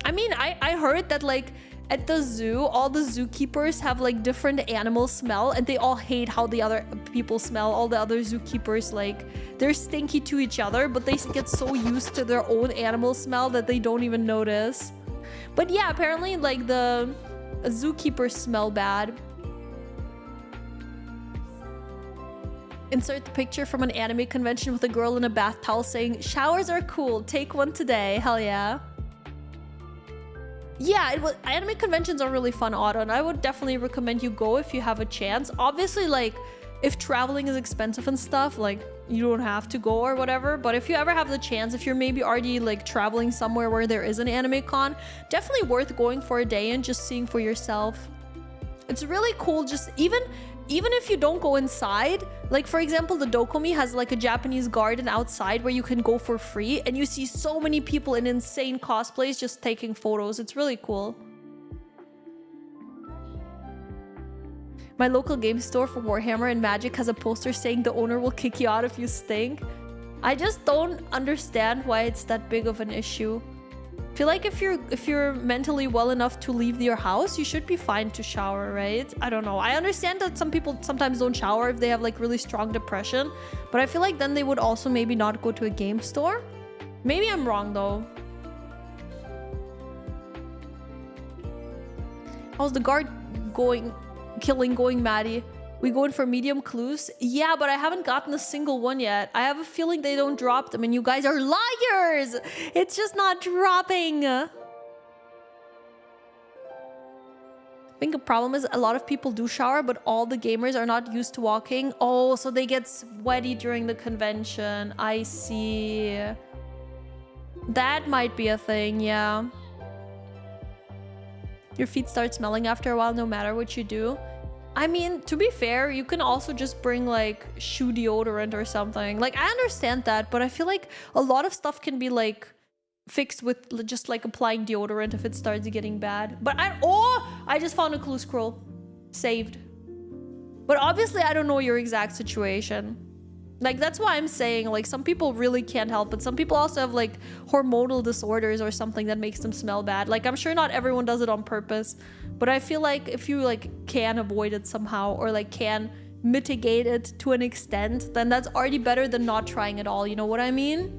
I mean, I heard that like at the zoo, all the zookeepers have like different animal smell and they all hate how the other people smell. All the other zookeepers, like, they're stinky to each other, but they get so used to their own animal smell that they don't even notice. But yeah, apparently like the zookeepers smell bad. Insert the picture from an anime convention with a girl in a bath towel saying, "Showers are cool, take one today." Hell yeah. Yeah, anime conventions are really fun, Otto, and I would definitely recommend you go if you have a chance. Obviously, like, if traveling is expensive and stuff, like, you don't have to go or whatever, but if you ever have the chance, if you're maybe already like traveling somewhere where there is an anime con, definitely worth going for a day and just seeing for yourself. It's really cool, just even even if you don't go inside, like for example, the Dokomi has like a Japanese garden outside where you can go for free, and you see so many people in insane cosplays just taking photos. It's really cool. My local game store for Warhammer and Magic has a poster saying the owner will kick you out if you stink. I just don't understand why it's that big of an issue. I feel like if you're mentally well enough to leave your house, you should be fine to shower, right? I don't know. I understand that some people sometimes don't shower if they have like really strong depression, but I feel like then they would also maybe not go to a game store. Maybe I'm wrong though. How's the guard going Maddie? We going for medium clues? Yeah, but I haven't gotten a single one yet. I have a feeling they don't drop them and you guys are liars! It's just not dropping. I think the problem is a lot of people do shower, but all the gamers are not used to walking. Oh, so they get sweaty during the convention. I see. That might be a thing, yeah. Your feet start smelling after a while no matter what you do. I mean, to be fair, you can also just bring like shoe deodorant or something. Like, I understand that, but I feel like a lot of stuff can be like fixed with just like applying deodorant if it starts getting bad. But I just found a clue scroll. Saved. But obviously I don't know your exact situation. Like, that's why I'm saying, like, some people really can't help it. Some people also have like hormonal disorders or something that makes them smell bad. Like, I'm sure not everyone does it on purpose, but I feel like if you like can avoid it somehow or like can mitigate it to an extent, then that's already better than not trying at all. You know what I mean?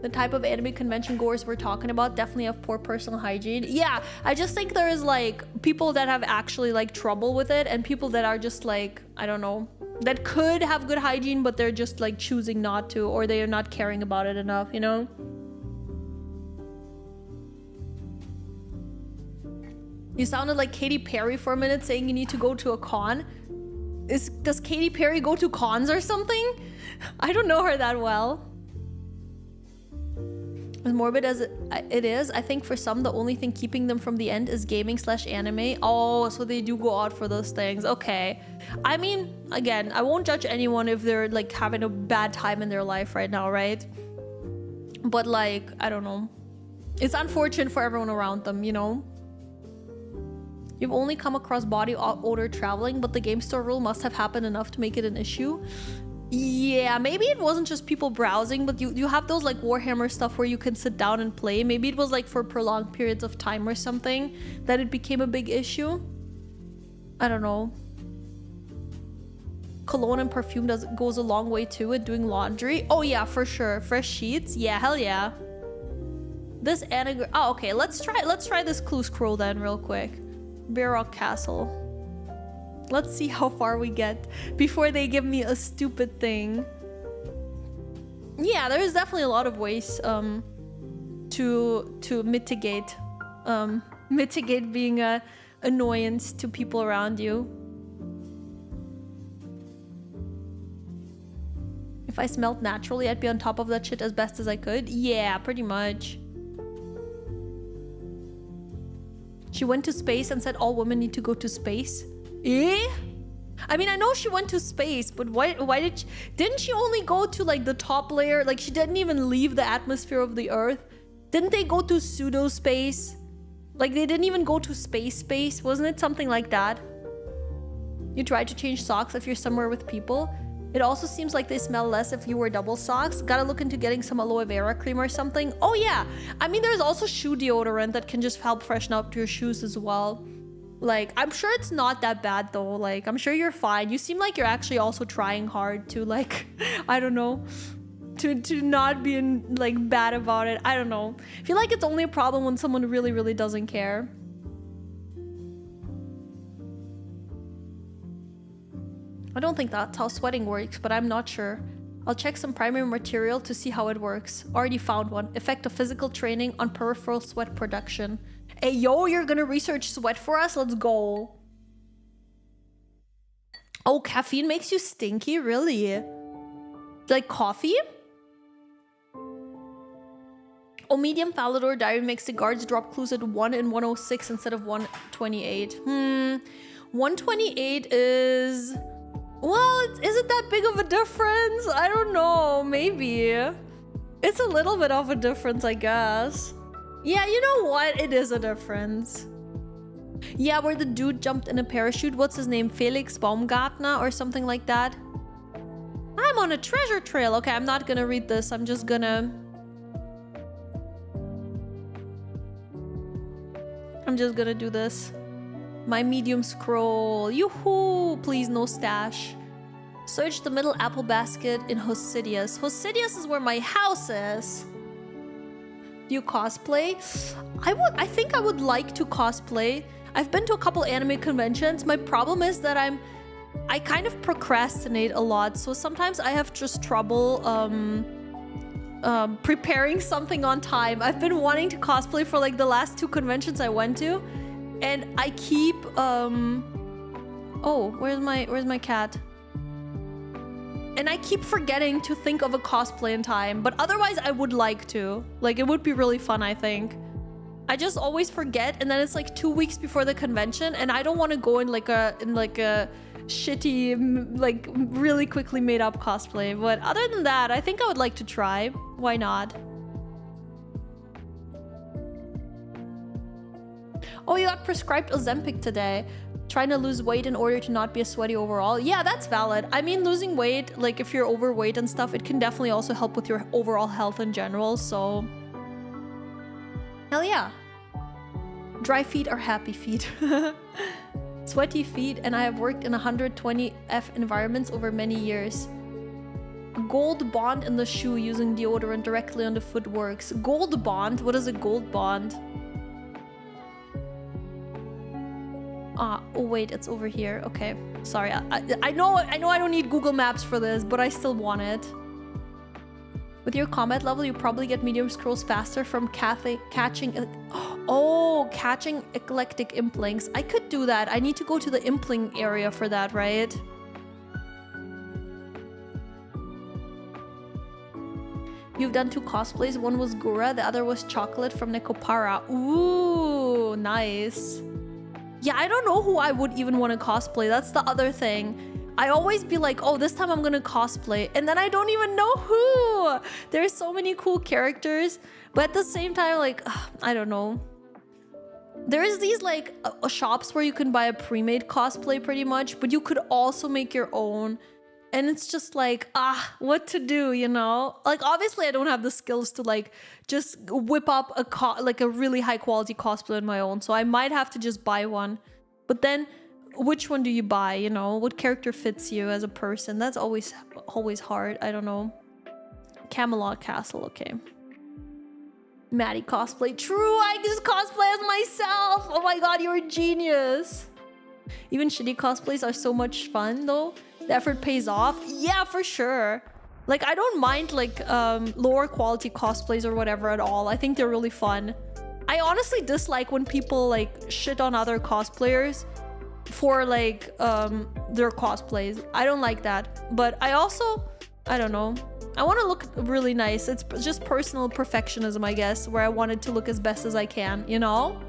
The type of anime convention goers we're talking about definitely have poor personal hygiene. Yeah, I just think there is like people that have actually like trouble with it and people that are just like, I don't know, that could have good hygiene, but they're just like choosing not to, or they are not caring about it enough, you know? You sounded like Katy Perry for a minute saying you need to go to a con. Does Katy Perry go to cons or something? I don't know her that well. As morbid as it is, I think for some the only thing keeping them from the end is gaming/anime. Oh, so they do go out for those things. Okay. I mean, again, I won't judge anyone if they're like having a bad time in their life right now, right? But like, I don't know. It's unfortunate for everyone around them, you know? You've only come across body odor traveling, but the game store rule must have happened enough to make it an issue. Yeah, maybe it wasn't just people browsing, but you have those like Warhammer stuff where you can sit down and play. Maybe it was like for prolonged periods of time or something that it became a big issue. I don't know. Cologne and perfume goes a long way too at doing laundry. Oh yeah, for sure. Fresh sheets. Yeah, hell yeah. This anagram. Oh, okay. Let's try this clue scroll then real quick. Barrock Castle. Let's see how far we get before they give me a stupid thing. Yeah, there's definitely a lot of ways to mitigate being a annoyance to people around you. If I smelled naturally, I'd be on top of that shit as best as I could. Yeah, pretty much. She went to space and said all women need to go to space. Eh? I mean, I know she went to space, but why didn't she only go to like the top layer? Like, she didn't even leave the atmosphere of the Earth. Didn't they go to pseudo space? Like, they didn't even go to space. Wasn't it something like that? You tried to change socks if you're somewhere with people. It also seems like they smell less if you wear double socks. Gotta look into getting some aloe vera cream or something. Oh yeah, I mean, there's also shoe deodorant that can just help freshen up your shoes as well. Like, I'm sure it's not that bad though. Like, I'm sure you're fine. You seem like you're actually also trying hard to like, I don't know, to not be like bad about it. I don't know. I feel like it's only a problem when someone really, really doesn't care. I don't think that's how sweating works, but I'm not sure. I'll check some primary material to see how it works. Already found one. Effect of physical training on peripheral sweat production. Hey, yo, you're gonna research sweat for us? Let's go. Oh, caffeine makes you stinky? Really? Like coffee? Oh, medium Falador diary makes the guards drop clues at 1 and 106 instead of 128. 128 is... Well, is it that big of a difference? I don't know. Maybe. It's a little bit of a difference, I guess. Yeah, you know what? It is a difference. Yeah, where the dude jumped in a parachute. What's his name? Felix Baumgartner or something like that? I'm on a treasure trail. Okay, I'm not gonna read this. I'm just gonna do this. My medium scroll. Yoo-hoo! Please, no stash. Search the middle apple basket in Hosidius. Hosidius is where my house is. Do you cosplay? I think I would like to cosplay. I've been to a couple anime conventions. My problem is that I kind of procrastinate a lot. So sometimes I have just trouble preparing something on time. I've been wanting to cosplay for like the last 2 conventions I went to. And I keep oh, where's my cat? And I keep forgetting to think of a cosplay in time, but otherwise I would like to. Like, it would be really fun, I think. I just always forget, and then it's like 2 weeks before the convention, and I don't want to go in like a shitty, like really quickly made up cosplay. But other than that, I think I would like to try. Why not? Oh, you got prescribed Ozempic today. Trying to lose weight in order to not be a sweaty overall. Yeah, that's valid. I mean, losing weight, like if you're overweight and stuff, it can definitely also help with your overall health in general, so... Hell yeah. Dry feet are happy feet. Sweaty feet, and I have worked in 120F environments over many years. Gold bond in the shoe using deodorant directly on the foot works. Gold bond? What is a gold bond? Oh wait, it's over here. Okay, sorry. I know I don't need Google Maps for this, but I still want it. With your combat level, you probably get medium scrolls faster from catching eclectic implinks. I could do that. I need to go to the impling area for that, right? You've done 2 cosplays. One was Gura, the other was Chocolate from Nekopara. Ooh, nice. Yeah, I don't know who I would even want to cosplay. That's the other thing. I always be like, oh, this time I'm gonna cosplay. And then I don't even know who. There's so many cool characters. But at the same time, like, I don't know. There's these like shops where you can buy a pre-made cosplay pretty much. But you could also make your own. And it's just like, what to do, you know? Like, obviously I don't have the skills to like just whip up a really high quality cosplay on my own. So I might have to just buy one. But then which one do you buy, you know? What character fits you as a person? That's always hard. I don't know. Camelot Castle, okay. Maddie cosplay. True, I just cosplay as myself. Oh my god, you're a genius. Even shitty cosplays are so much fun though. The effort pays off. Yeah, for sure. Like, I don't mind like lower quality cosplays or whatever at all. I think they're really fun. I honestly dislike when people like shit on other cosplayers for like their cosplays. I don't like that. But I don't know. I want to look really nice. It's just personal perfectionism, I guess, where I wanted to look as best as I can, you know?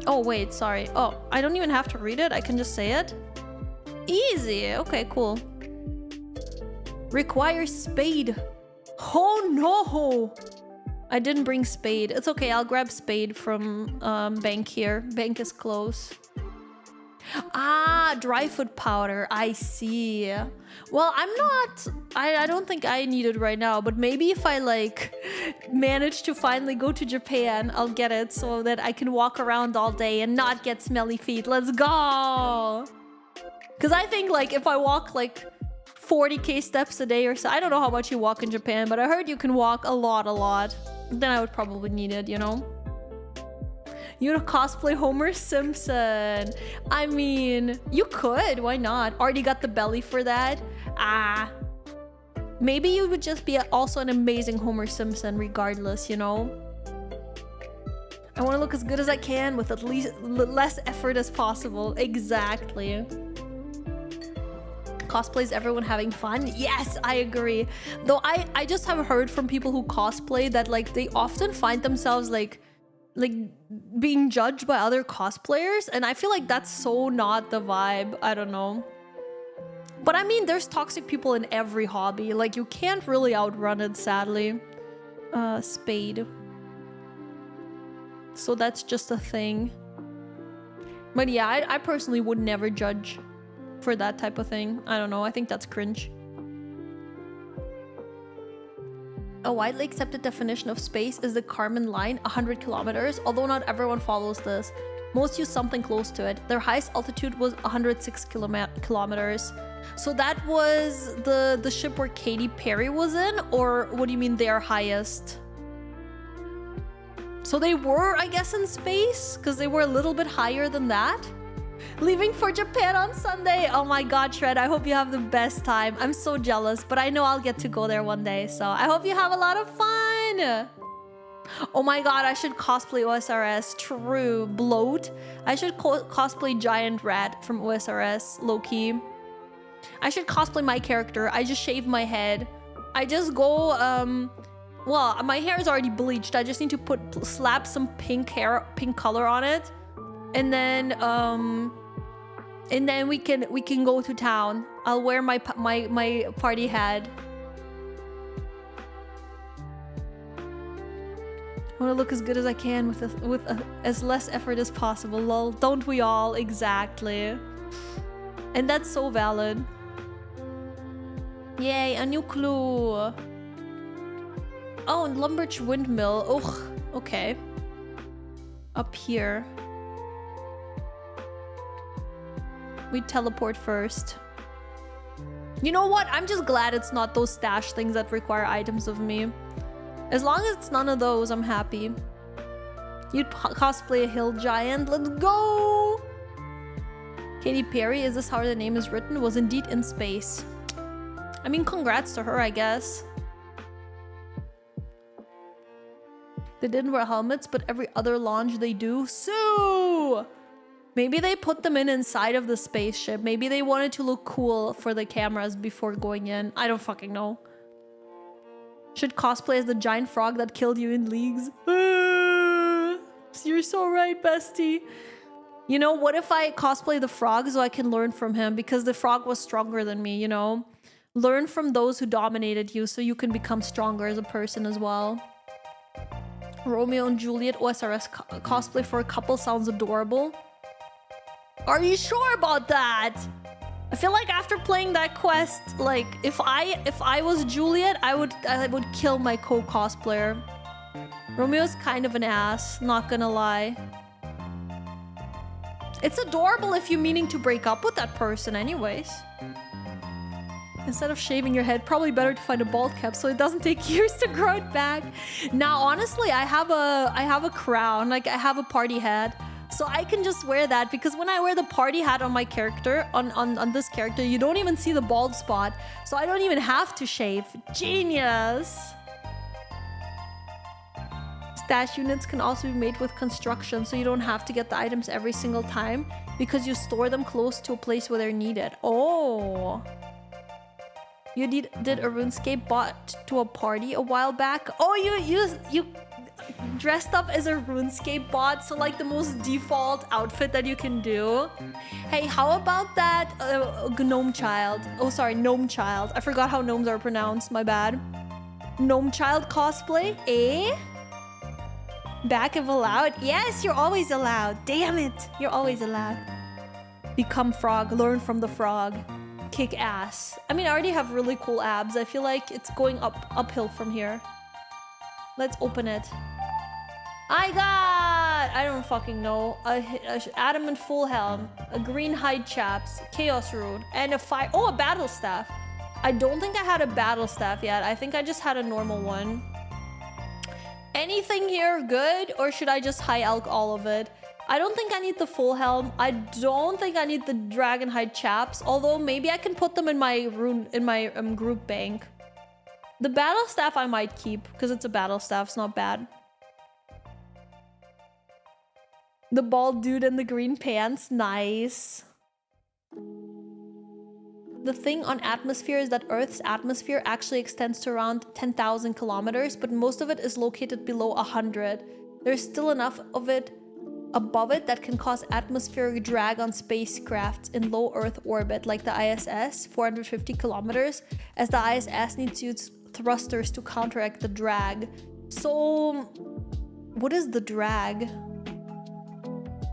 Oh, wait, sorry. Oh, I don't even have to read it. I can just say it. Easy. Okay, cool. Requires spade. Oh, no. I didn't bring spade. It's okay. I'll grab spade from bank here. Bank is close. Dry foot powder. I see. Well, I don't think I need it right now, but maybe if I like manage to finally go to Japan, I'll get it so that I can walk around all day and not get smelly feet. Let's go. Because I think like if I walk like 40k steps a day or so, I don't know how much you walk in Japan, but I heard you can walk a lot. Then I would probably need it, you know? You would cosplay Homer Simpson. I mean, you could. Why not? Already got the belly for that. Maybe you would just be also an amazing Homer Simpson regardless, you know? I want to look as good as I can with at least less effort as possible. Exactly. cosplay is everyone having fun? Yes, I agree. Though I just have heard from people who cosplay that like they often find themselves like being judged by other cosplayers, and I feel like that's so not the vibe. I don't know. But I mean, there's toxic people in every hobby. Like, you can't really outrun it, sadly. Spade. So that's just a thing. But yeah, I personally would never judge for that type of thing. I don't know. I think that's cringe. A widely accepted definition of space is the Kármán line, 100 kilometers, although not everyone follows this. Most use something close to it. Their highest altitude was 106 kilometers. So that was the ship where Katy Perry was in? Or what do you mean their highest? So they were, I guess, in space? Because they were a little bit higher than that? Leaving for Japan on Sunday. Oh my god, Shred, I hope you have the best time. I'm so jealous, but I know I'll get to go there one day. So I hope you have a lot of fun. Oh my god, I should cosplay OSRS. True. Bloat. I should cosplay Giant Rat from OSRS. Low-key. I should cosplay my character. I just shave my head. I just go, well, my hair is already bleached. I just need to slap some pink color on it. And then we can go to town. I'll wear my party hat. I want to look as good as I can with as less effort as possible. Lol, don't we all? Exactly. And that's so valid. Yay, a new clue. Oh, and Lumbridge Windmill. Ugh, okay. Up here. We teleport first. You know what? I'm just glad it's not those stash things that require items of me. As long as it's none of those, I'm happy. You'd cosplay a hill giant. Let's go! Katy Perry, is this how the name is written? Was indeed in space. I mean, congrats to her, I guess. They didn't wear helmets, but every other launch they do. Sue! Maybe they put them inside of the spaceship. Maybe they wanted to look cool for the cameras before going in. I don't fucking know. Should cosplay as the giant frog that killed you in leagues. You're so right, bestie. You know, what if I cosplay the frog so I can learn from him? Because the frog was stronger than me, you know? Learn from those who dominated you so you can become stronger as a person as well. Romeo and Juliet OSRS cosplay for a couple sounds adorable. Are you sure about that? I feel like after playing that quest, like if I was Juliet, I would kill my co-cosplayer. Romeo's kind of an ass, not gonna lie. It's adorable if you're meaning to break up with that person anyways. Instead of shaving your head, probably better to find a bald cap so it doesn't take years to grow it back. Now, honestly, I have a crown, like I have a party hat. So I can just wear that because when I wear the party hat on my character, on this character, you don't even see the bald spot. So I don't even have to shave. Genius! Stash units can also be made with construction, so you don't have to get the items every single time because you store them close to a place where they're needed. Oh! You did a RuneScape bot to a party a while back. Oh, you dressed up as a RuneScape bot, so like the most default outfit that you can do. Hey, how about that gnome child? Oh, sorry, gnome child. I forgot how gnomes are pronounced, my bad. Gnome child cosplay, eh? Back if allowed? Yes, you're always allowed. Damn it, you're always allowed. Become frog, learn from the frog. Kick ass. I mean, I already have really cool abs. I feel like it's going uphill from here. Let's open it. I don't fucking know. A adamant full helm, a green hide chaps, chaos rune, and a fire. Oh, a battle staff. I don't think I had a battle staff yet. I think I just had a normal one. Anything here good, or should I just high elk all of it? I don't think I need the full helm. I don't think I need the dragon hide chaps, although maybe I can put them in my group bank. The battle staff I might keep because it's a battle staff. It's not bad. The bald dude in the green pants, nice. the thing on atmosphere is that Earth's atmosphere actually extends to around 10,000 kilometers, but most of it is located below 100. There's still enough of it above it that can cause atmospheric drag on spacecrafts in low Earth orbit, like the ISS, 450 kilometers, as the ISS needs to use thrusters to counteract the drag. So, what is the drag?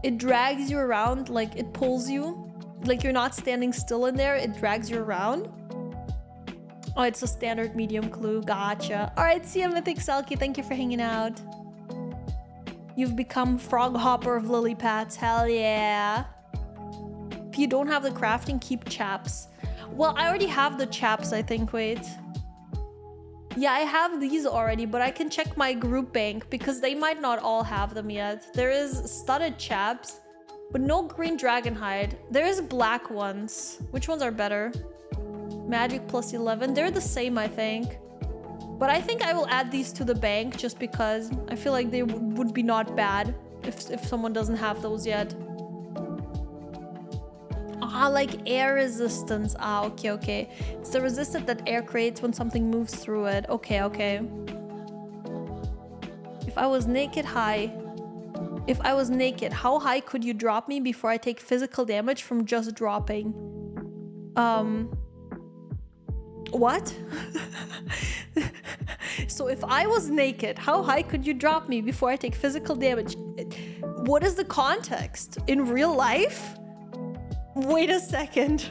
It drags you around, like it pulls you. Like you're not standing still in there, it drags you around. Oh, it's a standard medium clue. Gotcha. All right, see you, Mythic Selkie. Thank you for hanging out. You've become Frog Hopper of lily pads. Hell yeah. If you don't have the crafting, keep chaps. Well, I already have the chaps, I think. Wait. Yeah, I have these already, but I can check my group bank because they might not all have them yet. There is studded chaps, but no green dragon hide. There is black ones. Which ones are better? Magic plus 11. They're the same, I think. But I think I will add these to the bank just because I feel like they would be not bad if someone doesn't have those yet. Ah, like air resistance. Ah, okay, okay. It's the resistance that air creates when something moves through it. Okay, okay. If I was naked, If I was naked, how high could you drop me before I take physical damage from just dropping? What? So if I was naked, how high could you drop me before I take physical damage? What is the context? In real life? Wait a second.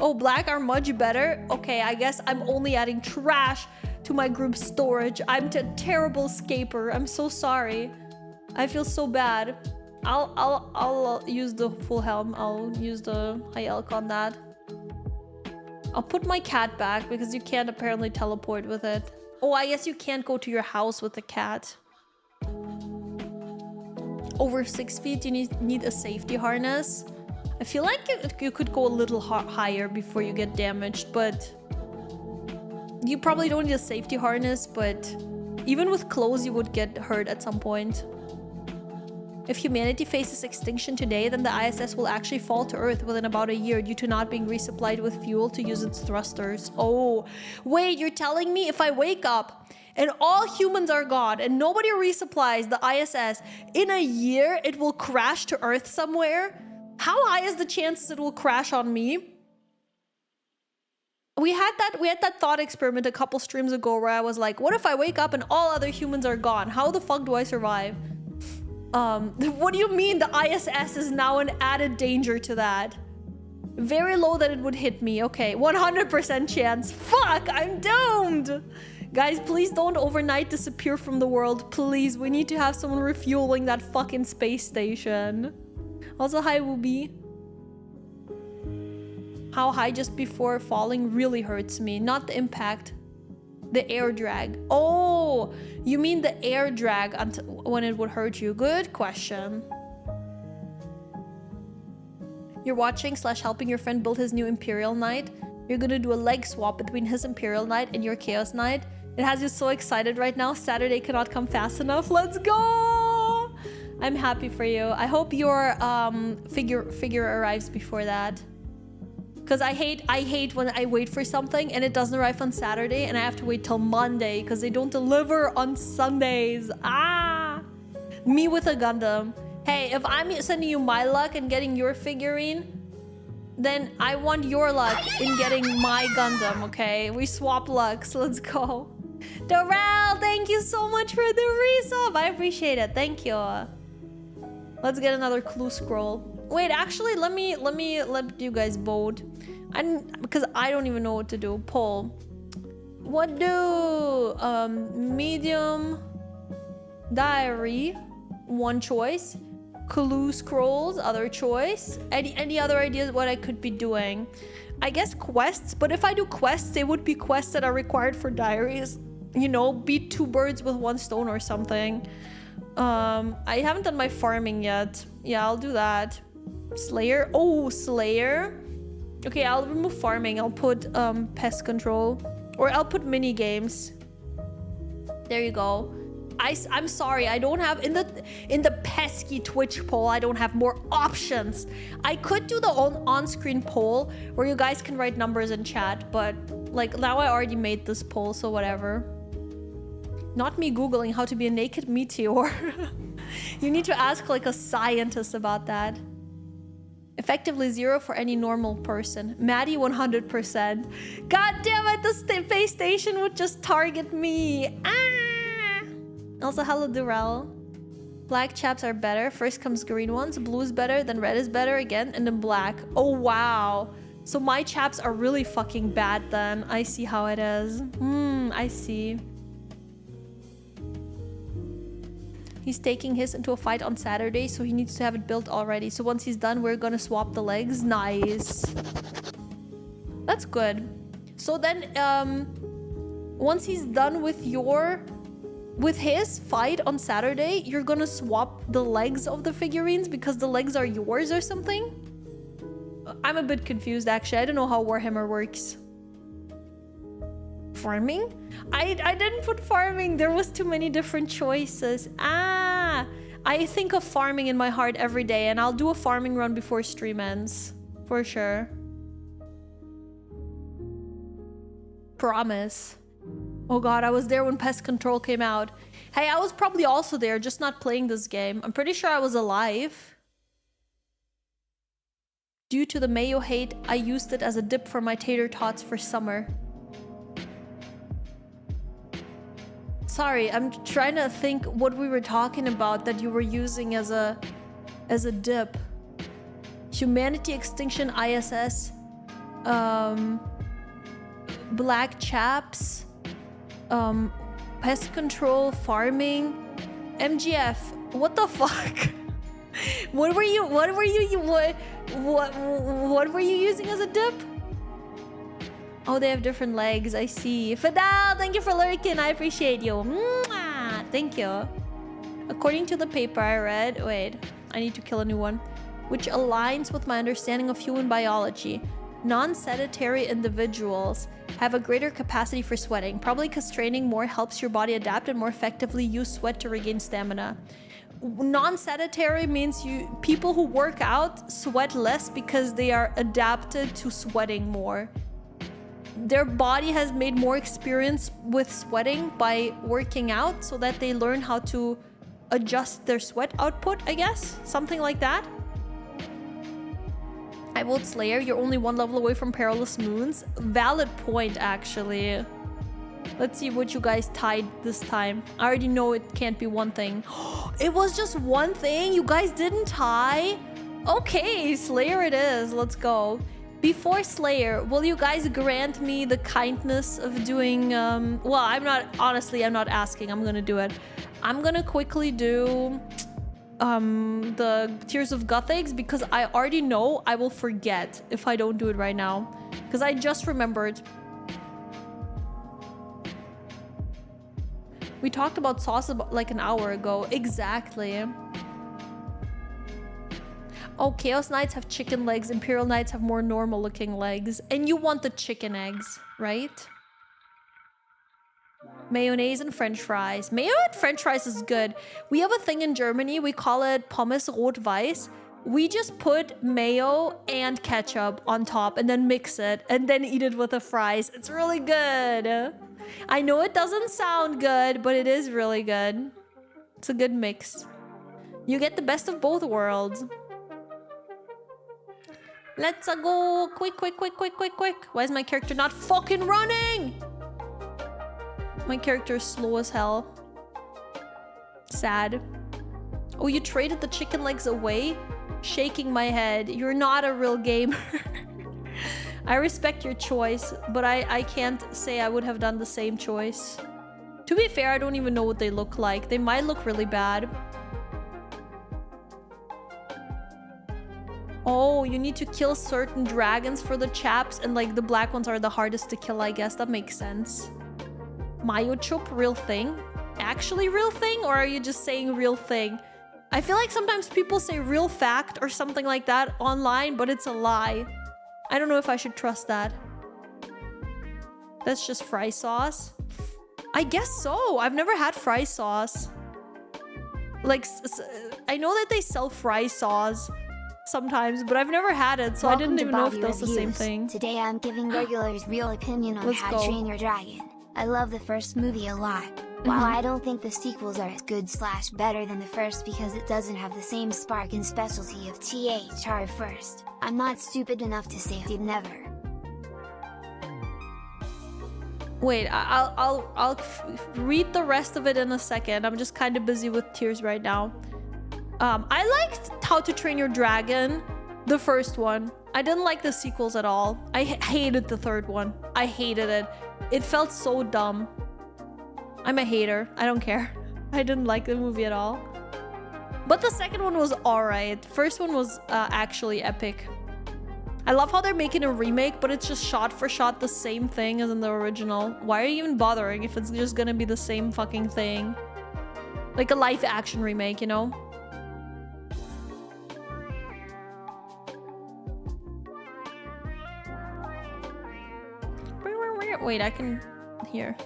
Oh, black are much better? Okay, I guess I'm only adding trash to my group storage. I'm a terrible scaper. I'm so sorry. I feel so bad. I'll use the full helm. I'll use the high elk on that. I'll put my cat back because you can't apparently teleport with it. Oh, I guess you can't go to your house with the cat. Over 6 feet, you need a safety harness. I feel like you could go a little higher before you get damaged, but you probably don't need a safety harness, but even with clothes, you would get hurt at some point. If humanity faces extinction today, then the ISS will actually fall to Earth within about a year due to not being resupplied with fuel to use its thrusters. Oh, wait, you're telling me if I wake up and all humans are gone and nobody resupplies the ISS, in a year it will crash to Earth somewhere? How high is the chances it will crash on me? We had that thought experiment a couple streams ago where I was like, what if I wake up and all other humans are gone? How the fuck do I survive? What do you mean the ISS is now an added danger to that? Very low that it would hit me. Okay, 100% chance. Fuck, I'm doomed. Guys, please don't overnight disappear from the world. Please, we need to have someone refueling that fucking space station. Also, hi, Wooby. How high just before falling really hurts me. Not the impact. The air drag. Oh, you mean the air drag when it would hurt you? Good question. You're watching / helping your friend build his new Imperial Knight. You're gonna do a leg swap between his Imperial Knight and your Chaos Knight. It has you so excited right now. Saturday cannot come fast enough. Let's go! I'm happy for you. I hope your figure arrives before that. Because I hate when I wait for something and it doesn't arrive on Saturday and I have to wait till Monday because they don't deliver on Sundays. Ah! Me with a Gundam. Hey, if I'm sending you my luck and getting your figurine, then I want your luck in getting my Gundam, okay? We swap lucks. Let's go. Darrell, thank you so much for the resub. I appreciate it. Thank you. Let's get another clue scroll. Wait, actually, let you guys vote. Because I don't even know what to do. Poll. What do medium diary, one choice. Clue scrolls, other choice. Any other ideas what I could be doing? I guess quests, but if I do quests, they would be quests that are required for diaries. You know, beat 2 birds with 1 stone or something. I haven't done my farming yet. Yeah, I'll do that. Slayer. Oh, Slayer. Okay, I'll remove farming. I'll put pest control. Or I'll put mini games. There you go. I'm sorry, I don't have in the pesky Twitch poll, I don't have more options. I could do the on-screen poll where you guys can write numbers in chat, but like now I already made this poll, so whatever. Not me Googling how to be a naked meteor. You need to ask like a scientist about that. Effectively 0 for any normal person. Maddie 100%. God damn it, the space station would just target me. Ah! Also, hello Durrell. Black chaps are better. First comes green ones. Blue is better, then red is better again, and then black. Oh wow. So my chaps are really fucking bad then. I see how it is. I see. He's taking his into a fight on Saturday, so he needs to have it built already. So once he's done, we're gonna swap the legs. Nice. That's good. So then, once he's done with his fight on Saturday, you're gonna swap the legs of the figurines because the legs are yours or something? I'm a bit confused, actually. I don't know how Warhammer works. Farming? I didn't put farming. There was too many different choices. Ah, I think of farming in my heart every day, and I'll do a farming run before stream ends. For sure. Promise. Oh god, I was there when Pest Control came out. Hey, I was probably also there, just not playing this game. I'm pretty sure I was alive. Due to the mayo hate, I used it as a dip for my tater tots for summer. Sorry, I'm trying to think what we were talking about that you were using as a dip. Humanity Extinction ISS, Black Chaps, Pest Control, Farming, MGF. What the fuck? What were you using as a dip? Oh, they have different legs. I see. Fidel, thank you for lurking. I appreciate you. Mwah! Thank you. According to the paper I read... Wait, I need to kill a new one. Which aligns with my understanding of human biology. Non-sedentary individuals have a greater capacity for sweating. Probably because training more helps your body adapt and more effectively use sweat to regain stamina. Non-sedentary means people who work out sweat less because they are adapted to sweating more. Their body has made more experience with sweating by working out so that they learn how to adjust their sweat output, I guess. Something like that. I vote Slayer. You're only one level away from Perilous Moons. Valid point, actually. Let's see what you guys tied this time. I already know it can't be one thing. It was just one thing? You guys didn't tie? Okay, Slayer it is. Let's go. Before Slayer, will you guys grant me the kindness of doing... well, I'm not asking. I'm gonna do it. I'm gonna quickly do the Tears of Gothics because I already know I will forget if I don't do it right now. Because I just remembered. We talked about sauce like an hour ago. Exactly. Oh, Chaos Knights have chicken legs. Imperial Knights have more normal looking legs. And you want the chicken eggs, right? Mayonnaise and French fries. Mayo and French fries is good. We have a thing in Germany. We call it Pommes Rot-Weiß. We just put mayo and ketchup on top and then mix it and then eat it with the fries. It's really good. I know it doesn't sound good, but it is really good. It's a good mix. You get the best of both worlds. Let's go. Quick, quick, quick, quick, quick, quick. Why is my character not fucking running? My character is slow as hell. Sad. Oh, you traded the chicken legs away? Shaking my head. You're not a real gamer. I respect your choice, but I can't say I would have done the same choice. To be fair, I don't even know what they look like. They might look really bad. Oh, you need to kill certain dragons for the chaps, and like the black ones are the hardest to kill, I guess. That makes sense. Mayo chup, real thing? Actually real thing? Or are you just saying real thing? I feel like sometimes people say real fact or something like that online, but it's a lie. I don't know if I should trust that. That's just fry sauce. I guess so. I've never had fry sauce. Like, I know that they sell fry sauce sometimes, but I've never had it, so I didn't even know if that's the same thing. Today I'm giving regulars' real opinion on How to Train Your Dragon. I love the first movie a lot. While I don't think the sequels are as good / better than the first because it doesn't have the same spark and specialty of THR first, I'm not stupid enough to say they'd never. Wait, I'll read the rest of it in a second. I'm just kind of busy with tears right now. I liked How to Train Your Dragon, the first one. I didn't like the sequels at all. I hated the third one. I hated it. It felt so dumb. I'm a hater. I don't care. I didn't like the movie at all. But the second one was alright. First one was actually epic. I love how they're making a remake, but it's just shot for shot the same thing as in the original. Why are you even bothering if it's just gonna be the same fucking thing? Like a live action remake, you know? Wait, I can hear.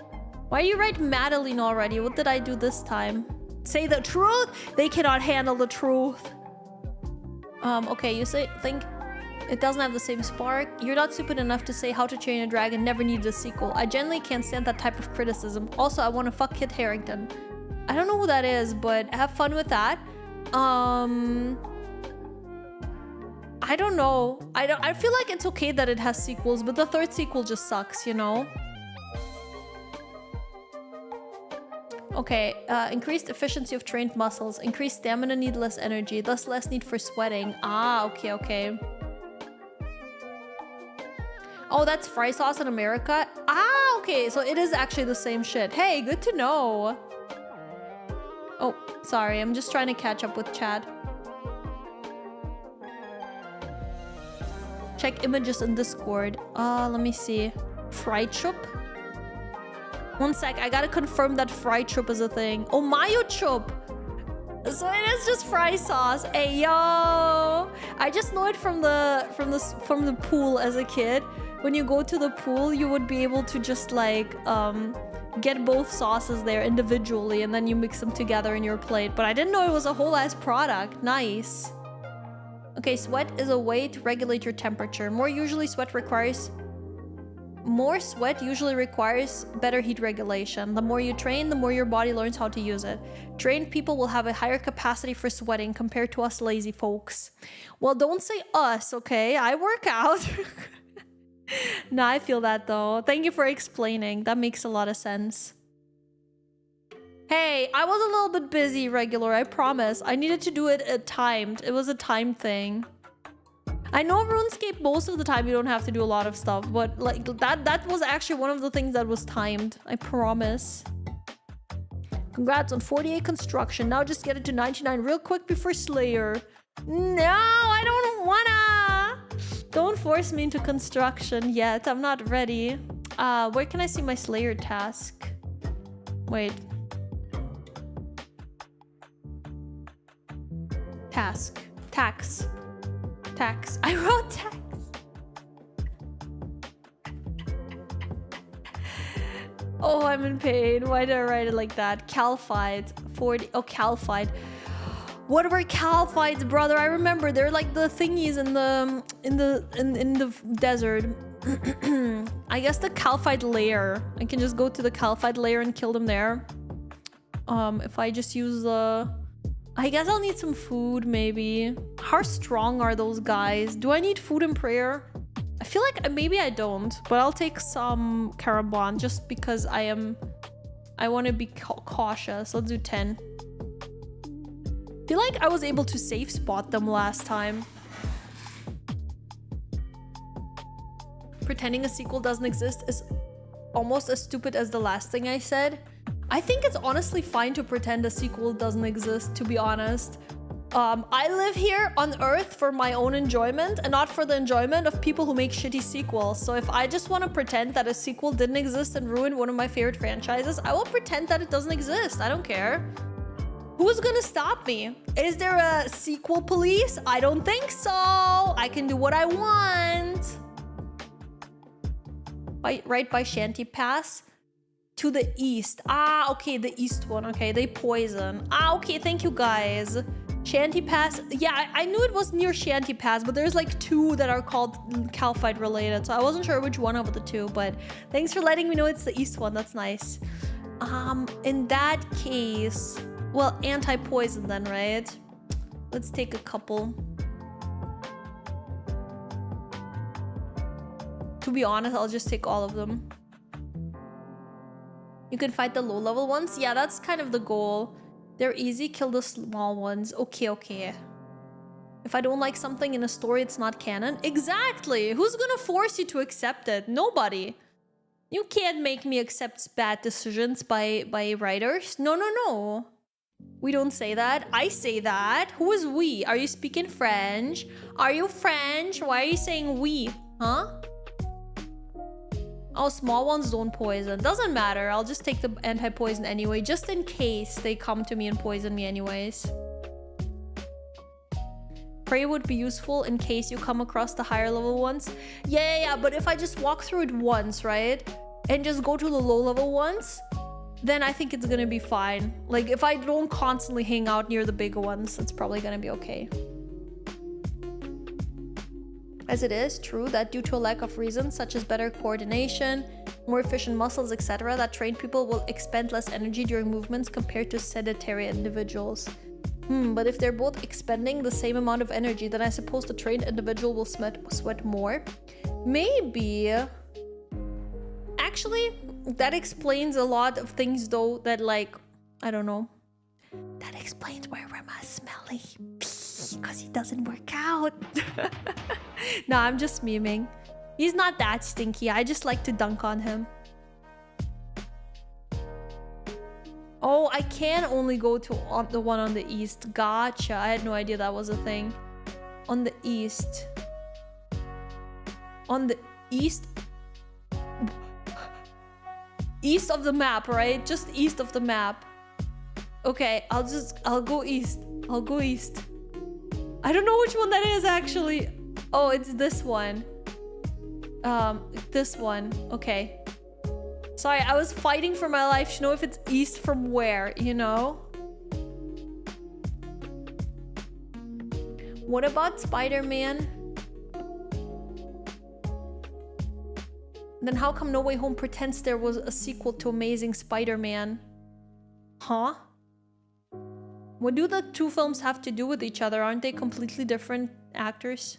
Why you write Madeline already? What did I do this time? Say the truth? They cannot handle the truth. Okay, you think it doesn't have the same spark? You're not stupid enough to say How to Train a Dragon never needed a sequel. I generally can't stand that type of criticism. Also, I want to fuck Kit Harington. I don't know who that is, but have fun with that. I don't know. I feel like it's okay that it has sequels, but the third sequel just sucks, you know? Okay, increased efficiency of trained muscles, increased stamina, need less energy, thus less need for sweating. Ah, okay. Oh, that's fry sauce in America? Ah, okay, so it is actually the same shit. Hey, good to know. Oh, sorry, I'm just trying to catch up with chat. Check images in Discord. Let me see. Fry chup? One sec, I gotta confirm that fry chup is a thing. Oh, mayo chup! So it is just fry sauce. Hey, yo! I just know it from the pool as a kid. When you go to the pool, you would be able to just like get both sauces there individually and then you mix them together in your plate. But I didn't know it was a whole ass product. Nice. Okay, sweat is a way to regulate your temperature. More sweat usually requires better heat regulation. The more you train, the more your body learns how to use it. Trained people will have a higher capacity for sweating compared to us lazy folks. Well, don't say us, okay? I work out. Nah, I feel that though. Thank you for explaining. That makes a lot of sense. Hey, I was a little bit busy, regular, I promise. I needed to do it timed. It was a time thing. I know RuneScape most of the time you don't have to do a lot of stuff, but like that was actually one of the things that was timed. I promise. Congrats on 48 construction. Now just get it to 99 real quick before Slayer. No, I don't wanna. Don't force me into construction yet. I'm not ready. Where can I see my Slayer task? Wait. Task. Tax. Tax. I wrote tax. Oh, I'm in pain. Why did I write it like that? Calphite. 40. Oh, calphite. What were calphites, brother? I remember they're like the thingies in the desert. I guess the calphite layer. I can just go to the calphite layer and kill them there. If I just use the... I guess I'll need some food, maybe. How strong are those guys? Do I need food and prayer? I feel like maybe I don't, but I'll take some Karambon just because I want to be cautious. Let's do 10. I feel like I was able to safe spot them last time. Pretending a sequel doesn't exist is almost as stupid as the last thing I said. I think it's honestly fine to pretend a sequel doesn't exist, to be honest. I live here on Earth for my own enjoyment and not for the enjoyment of people who make shitty sequels. So if I just want to pretend that a sequel didn't exist and ruin one of my favorite franchises, I will pretend that it doesn't exist. I don't care. Who's gonna stop me? Is there a sequel police? I don't think so. I can do what I want. Right by Shanty Pass. To the east. Ah, okay, the east one. Okay, they poison. Ah, okay, thank you guys. Shanty Pass. Yeah, I knew it was near Shanty Pass, but there's like 2 that are called Calphite related, so I wasn't sure which one of the 2, but thanks for letting me know it's the east one. That's nice. In that case, well, anti-poison then, right? Let's take a couple. To be honest, I'll just take all of them. You can fight the low-level ones. Yeah, that's kind of the goal. They're easy, kill the small ones. Okay, okay. If I don't like something in a story, it's not canon. Exactly! Who's gonna force you to accept it? Nobody. You can't make me accept bad decisions by writers. No, no, no. We don't say that. I say that. Who is we? Are you speaking French? Are you French? Why are you saying we? Huh? Oh, small ones don't poison. Doesn't matter. I'll just take the anti-poison anyway, just in case they come to me and poison me anyways. Prey would be useful in case you come across the higher level ones. Yeah, but if I just walk through it once, right? And just go to the low level ones, then I think it's gonna be fine. Like, if I don't constantly hang out near the bigger ones, it's probably gonna be okay. As it is true that due to a lack of reasons such as better coordination, more efficient muscles, etc., that trained people will expend less energy during movements compared to sedentary individuals. But if they're both expending the same amount of energy, then I suppose the trained individual will sweat more. Maybe. Actually, that explains a lot of things though that, like, I don't know. That explains why Rema's smelly. Because he doesn't work out. No, I'm just memeing. He's not that stinky. I just like to dunk on him. Oh, I can only go to the one on the east. Gotcha. I had no idea that was a thing. On the east. On the east? East of the map, right? Just east of the map. Okay, I'll go east. I'll go east. I don't know which one that is actually. Oh, it's this one. This one. Okay. Sorry, I was fighting for my life to know if it's east from where, you know? What about Spider-Man? Then how come No Way Home pretends there was a sequel to Amazing Spider-Man? Huh? What do the 2 films have to do with each other? Aren't they completely different actors?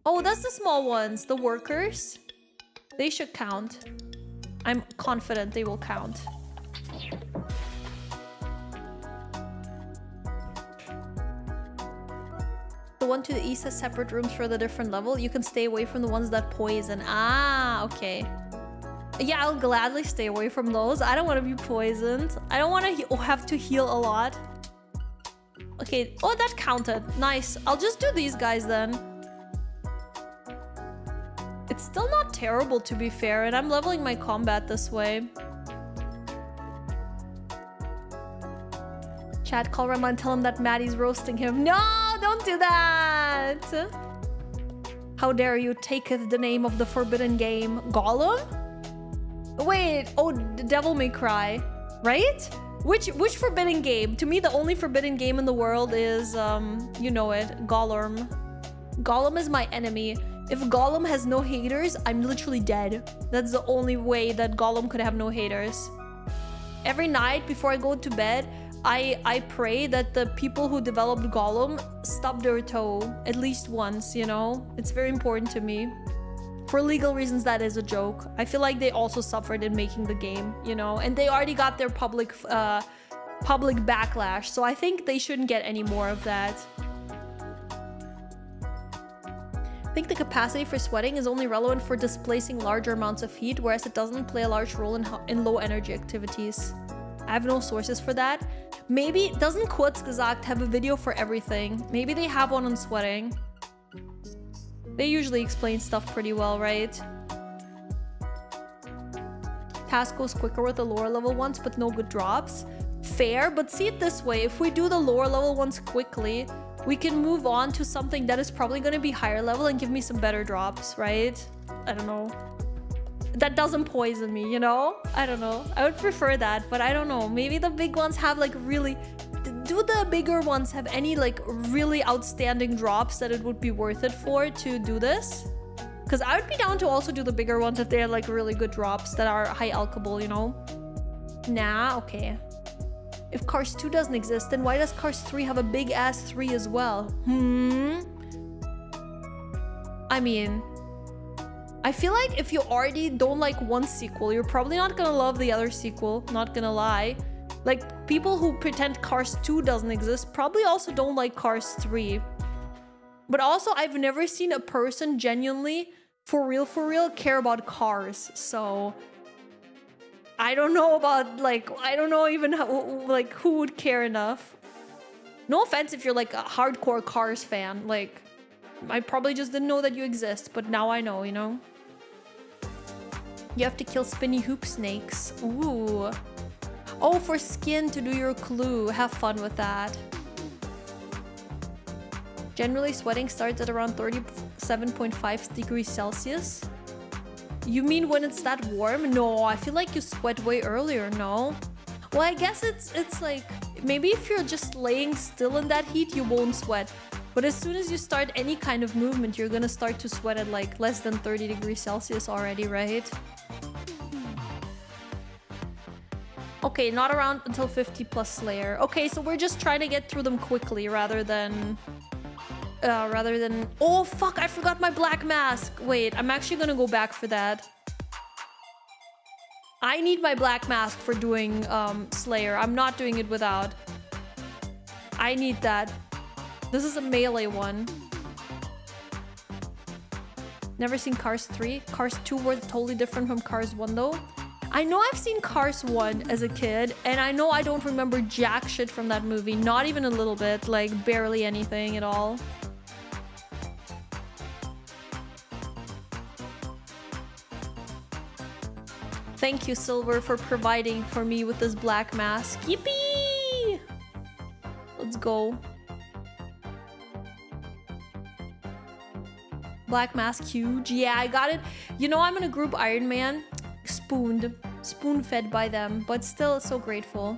Oh, that's the small ones. The workers. They should count. I'm confident they will count. The one to the east has separate rooms for the different level. You can stay away from the ones that poison. Ah, okay. Yeah, I'll gladly stay away from those. I don't want to be poisoned. I don't want to have to heal a lot. Okay. Oh, that counted. Nice. I'll just do these guys then. It's still not terrible, to be fair, and I'm leveling my combat this way. Chat, call Rema and tell him that Maddie's roasting him. No, don't do that! How dare you taketh the name of the forbidden game. Gollum? Wait, oh, the Devil May Cry, right? Which forbidden game? To me, the only forbidden game in the world is, you know it, Gollum. Gollum is my enemy. If Gollum has no haters, I'm literally dead. That's the only way that Gollum could have no haters. Every night before I go to bed, I pray that the people who developed Gollum stub their toe at least once, you know? It's very important to me. For legal reasons, that is a joke. I feel like they also suffered in making the game, you know? And they already got their public backlash, so I think they shouldn't get any more of that. I think the capacity for sweating is only relevant for displacing larger amounts of heat, whereas it doesn't play a large role in low energy activities. I have no sources for that. Maybe, doesn't Kurzgesagt have a video for everything? Maybe they have one on sweating. They usually explain stuff pretty well, right? Task goes quicker with the lower level ones, but no good drops. Fair, but see it this way. If we do the lower level ones quickly, we can move on to something that is probably going to be higher level and give me some better drops, right? I don't know. that doesn't poison me, you know? I don't know. I would prefer that, but I don't know. Maybe the big ones have like really... Do the bigger ones have any like really outstanding drops that it would be worth it for to do this? Because I would be down to also do the bigger ones if they had like really good drops that are high alchable, you know? Nah, okay. If Cars 2 doesn't exist, then why does Cars 3 have a big ass 3 as well? I mean, I feel like if you already don't like one sequel, you're probably not gonna love the other sequel, not gonna lie. Like, people who pretend Cars 2 doesn't exist probably also don't like Cars 3. But also, I've never seen a person genuinely, for real, care about cars. So, I don't know about, like, I don't know even how, like, who would care enough. No offense if you're, like, a hardcore Cars fan. Like, I probably just didn't know that you exist, but now I know, you know? You have to kill spinny hoop snakes. Ooh. Oh, for skin to do your clue. Have fun with that. Generally, sweating starts at around 37.5 degrees Celsius. You mean when it's that warm? No, I feel like you sweat way earlier, no? Well, I guess it's like... Maybe if you're just laying still in that heat, you won't sweat. But as soon as you start any kind of movement, you're gonna start to sweat at like less than 30 degrees Celsius already, right? Okay, not around until 50 plus Slayer. Okay, so we're just trying to get through them quickly rather than... Oh, fuck, I forgot my black mask. Wait, I'm actually gonna go back for that. I need my black mask for doing Slayer. I'm not doing it without. I need that. This is a melee one. Never seen Cars 3. Cars 2 were totally different from Cars 1 though. I know I've seen Cars 1 as a kid, and I know I don't remember jack shit from that movie. Not even a little bit, like barely anything at all. Thank you, Silver, for providing for me with this black mask. Yippee! Let's go. Black mask, huge. Yeah, I got it. You know, I'm in a group Iron Man. Spoon-fed by them, but still so grateful.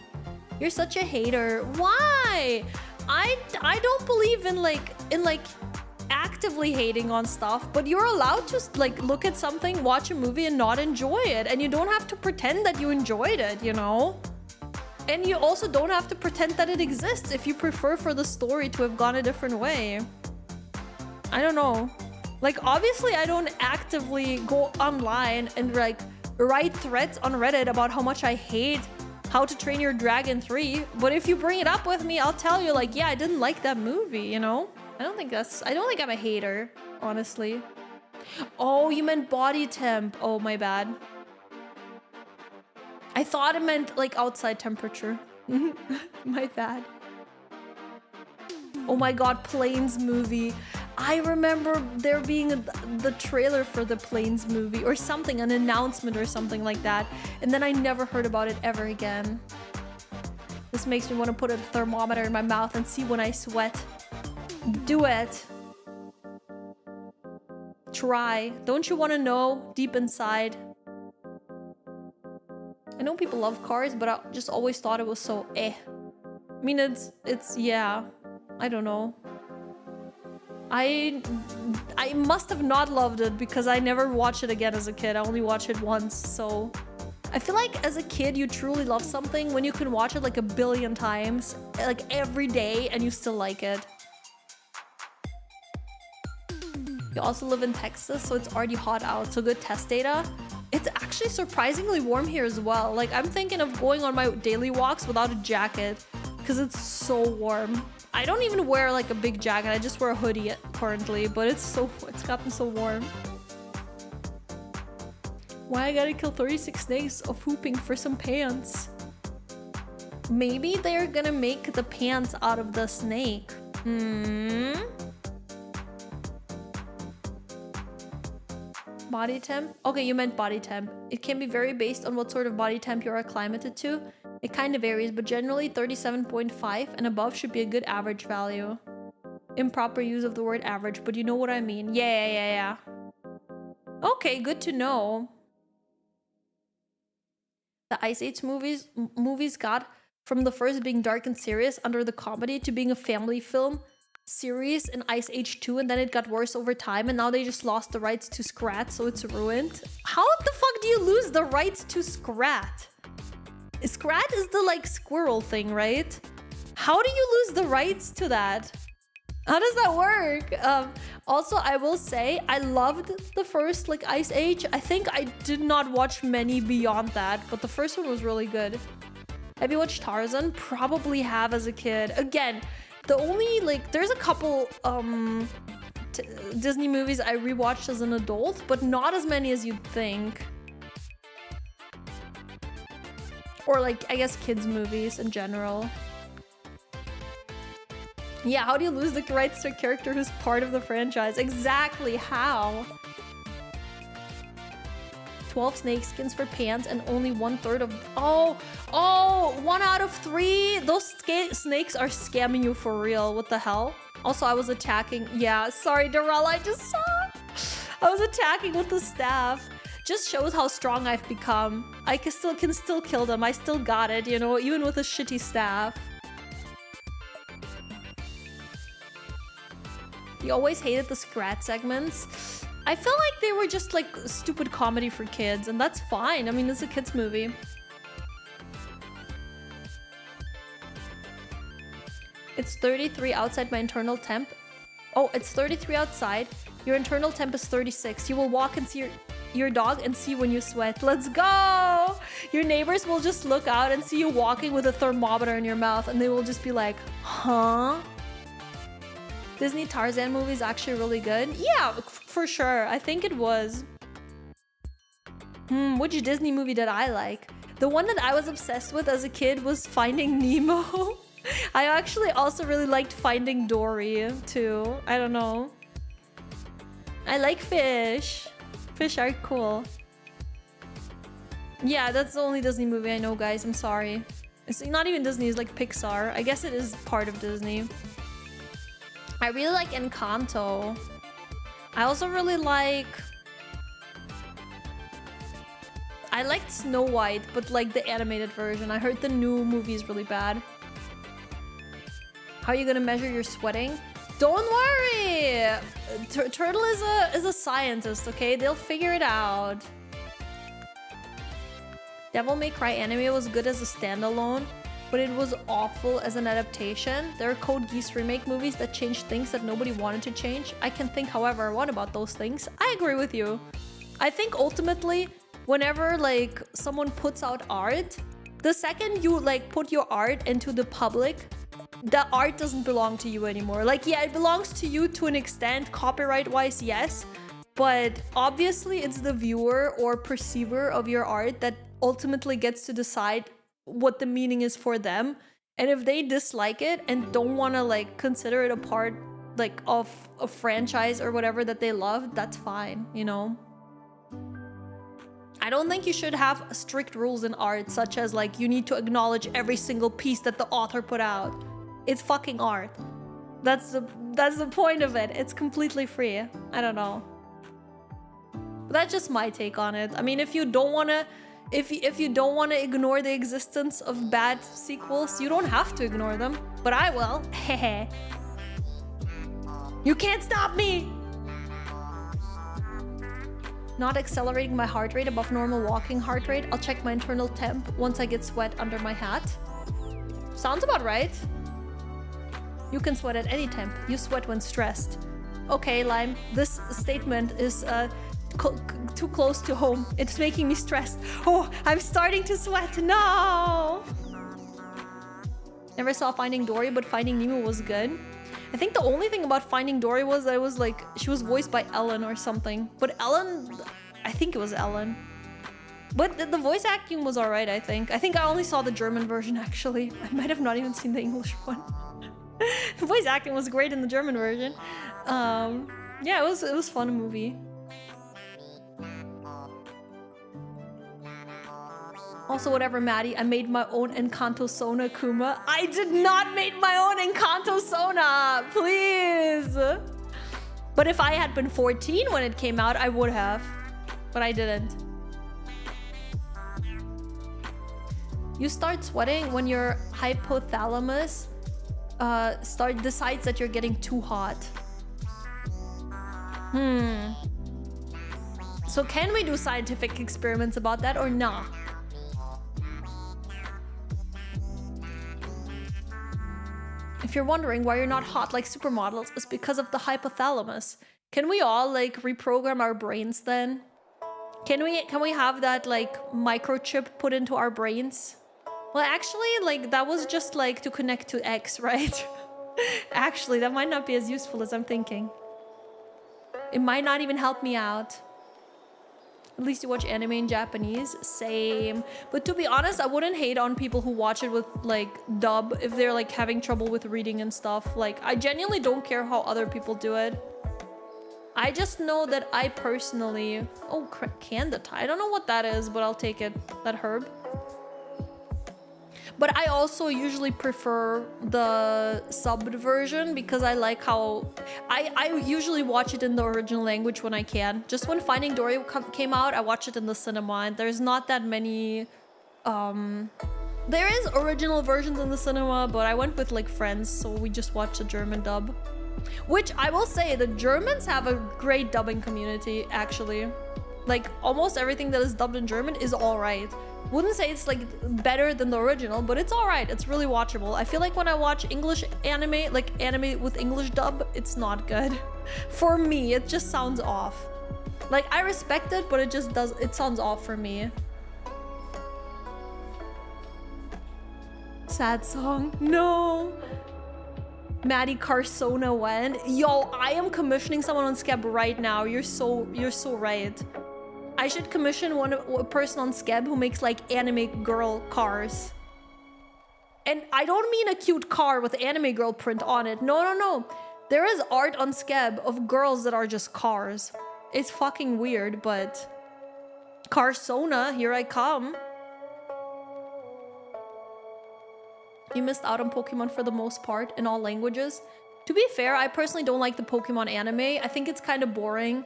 You're such a hater. Why? I don't believe in like actively hating on stuff, but you're allowed to like look at something, watch a movie and not enjoy it, and you don't have to pretend that you enjoyed it, you know? And you also don't have to pretend that it exists if you prefer for the story to have gone a different way. I don't know. Like, obviously I don't actively go online and like write threads on Reddit about how much I hate How to Train Your Dragon 3, but if you bring it up with me, I'll tell you like, yeah, I didn't like that movie, you know? I don't think I'm a hater, honestly. Oh, you meant body temp. Oh, my bad. I thought it meant like outside temperature. My bad. Oh my god, Planes movie. I remember there being the trailer for the Planes movie or something, an announcement or something like that. And then I never heard about it ever again. This makes me want to put a thermometer in my mouth and see when I sweat. Do it. Try. Don't you want to know deep inside? I know people love cars, but I just always thought it was so eh. I mean, it's yeah. I don't know. I must have not loved it because I never watched it again as a kid. I only watched it once, so... I feel like as a kid, you truly love something when you can watch it like a billion times, like every day, and you still like it. You also live in Texas, so it's already hot out, so good test data. It's actually surprisingly warm here as well. Like, I'm thinking of going on my daily walks without a jacket because it's so warm. I don't even wear like a big jacket, I just wear a hoodie currently, but it's gotten so warm. Why I gotta kill 36 snakes of hooping for some pants? Maybe they're gonna make the pants out of the snake. Body temp? Okay, you meant body temp. It can be very based on what sort of body temp you're acclimated to. It kind of varies, but generally 37.5 and above should be a good average value. Improper use of the word average, but you know what I mean. Yeah. Okay, good to know. the Ice Age movies got from the first being dark and serious under the comedy to being a family film series in Ice Age 2, and then it got worse over time, and now they just lost the rights to Scrat, so it's ruined. How the fuck do you lose the rights to Scrat? Scrat is the like squirrel thing, right? How do you lose the rights to that? How does that work? Also, I will say I loved the first like Ice Age. I think I did not watch many beyond that, but the first one was really good. Have you watched Tarzan? Probably have as a kid. Again, the only like there's a couple Disney movies I rewatched as an adult, but not as many as you'd think. Or like I guess kids movies in general. Yeah, how do you lose the rights to a character who's part of the franchise? Exactly, how? 12 snake skins for pants and only 1/3 of... Oh, 1 out of 3? Those snakes are scamming you for real. What the hell? Also, I was attacking... Yeah, sorry, Darrell, I just saw... I was attacking with the staff. Just shows how strong I've become. I can still kill them. I still got it, you know, even with a shitty staff. You always hated the Scrat segments. I feel like they were just like stupid comedy for kids, and that's fine. I mean, it's a kids movie. It's 33 outside my internal temp. Oh, it's 33 outside. Your internal temp is 36. You will walk and see your dog and see when you sweat. Let's go! Your neighbors will just look out and see you walking with a thermometer in your mouth, and they will just be like, huh? Disney Tarzan movie is actually really good. Yeah, for sure. I think it was. Which Disney movie did I like? The one that I was obsessed with as a kid was Finding Nemo. I actually also really liked Finding Dory too. I don't know. I like fish. Fish are cool. Yeah, that's the only Disney movie I know, guys. I'm sorry. It's not even Disney, it's like Pixar. I guess it is part of Disney. I really like Encanto. I also really like... I liked Snow White, but like the animated version. I heard the new movie is really bad. How are you gonna measure your sweating? Don't worry! Turtle is a scientist, okay? They'll figure it out. Devil May Cry anime was good as a standalone, but it was awful as an adaptation. There are Code Geass remake movies that changed things that nobody wanted to change. I can think however I want about those things. I agree with you. I think ultimately, whenever like someone puts out art, the second you like put your art into the public, the art doesn't belong to you anymore. Like, yeah, it belongs to you to an extent, copyright-wise, yes. But obviously it's the viewer or perceiver of your art that ultimately gets to decide what the meaning is for them, and if they dislike it and don't want to like consider it a part like of a franchise or whatever that they love, that's fine, you know. I don't think you should have strict rules in art, such as like you need to acknowledge every single piece that the author put out. It's fucking art. That's the point of it. It's completely free. I don't know, but that's just my take on it. I mean, if you don't want to If you don't want to ignore the existence of bad sequels, you don't have to ignore them. But I will. Hehe. You can't stop me! Not accelerating my heart rate above normal walking heart rate. I'll check my internal temp once I get sweat under my hat. Sounds about right. You can sweat at any temp. You sweat when stressed. Okay, Lime. This statement is too close to home. It's making me stressed. Oh, I'm starting to sweat. No! Never saw Finding Dory, but Finding Nemo was good. I think the only thing about Finding Dory was that it was like she was voiced by Ellen or something. But Ellen, I think it was Ellen. But the voice acting was alright, I think. I think I only saw the German version, actually. I might have not even seen the English one. The voice acting was great in the German version. Yeah, it was a fun movie. Also, whatever, Maddie, I made my own Encanto Sona Kuma. I did not make my own Encanto Sona, please. But if I had been 14 when it came out, I would have. But I didn't. You start sweating when your hypothalamus decides that you're getting too hot. So can we do scientific experiments about that or not? If you're wondering why you're not hot like supermodels, it's because of the hypothalamus. Can we all like reprogram our brains then? Can we have that like microchip put into our brains? Well, actually, like that was just like to connect to X, right? Actually, that might not be as useful as I'm thinking. It might not even help me out. At least you watch anime in Japanese. Same. But to be honest, I wouldn't hate on people who watch it with like dub if they're like having trouble with reading and stuff. Like, I genuinely don't care how other people do it. I just know that I personally... Oh, candida. I don't know what that is, but I'll take it. That herb. But I also usually prefer the subbed version because I like how... I usually watch it in the original language when I can. Just when Finding Dory came out, I watched it in the cinema. And there's not that many... There is original versions in the cinema, but I went with like friends, so we just watched the German dub. Which I will say, the Germans have a great dubbing community, actually. Like, almost everything that is dubbed in German is alright. Wouldn't say it's like better than the original, but it's alright. It's really watchable. I feel like when I watch English anime, like anime with English dub, it's not good. For me, it just sounds off. Like, I respect it, but it sounds off for me. Sad song. No. Maddie Carsona when? Yo, I am commissioning someone on Skeb right now. You're so right. I should commission a person on Skeb who makes like anime girl cars. And I don't mean a cute car with anime girl print on it. No. There is art on Skeb of girls that are just cars. It's fucking weird, but... Carsona, here I come. You missed out on Pokemon for the most part in all languages. To be fair, I personally don't like the Pokemon anime. I think it's kind of boring.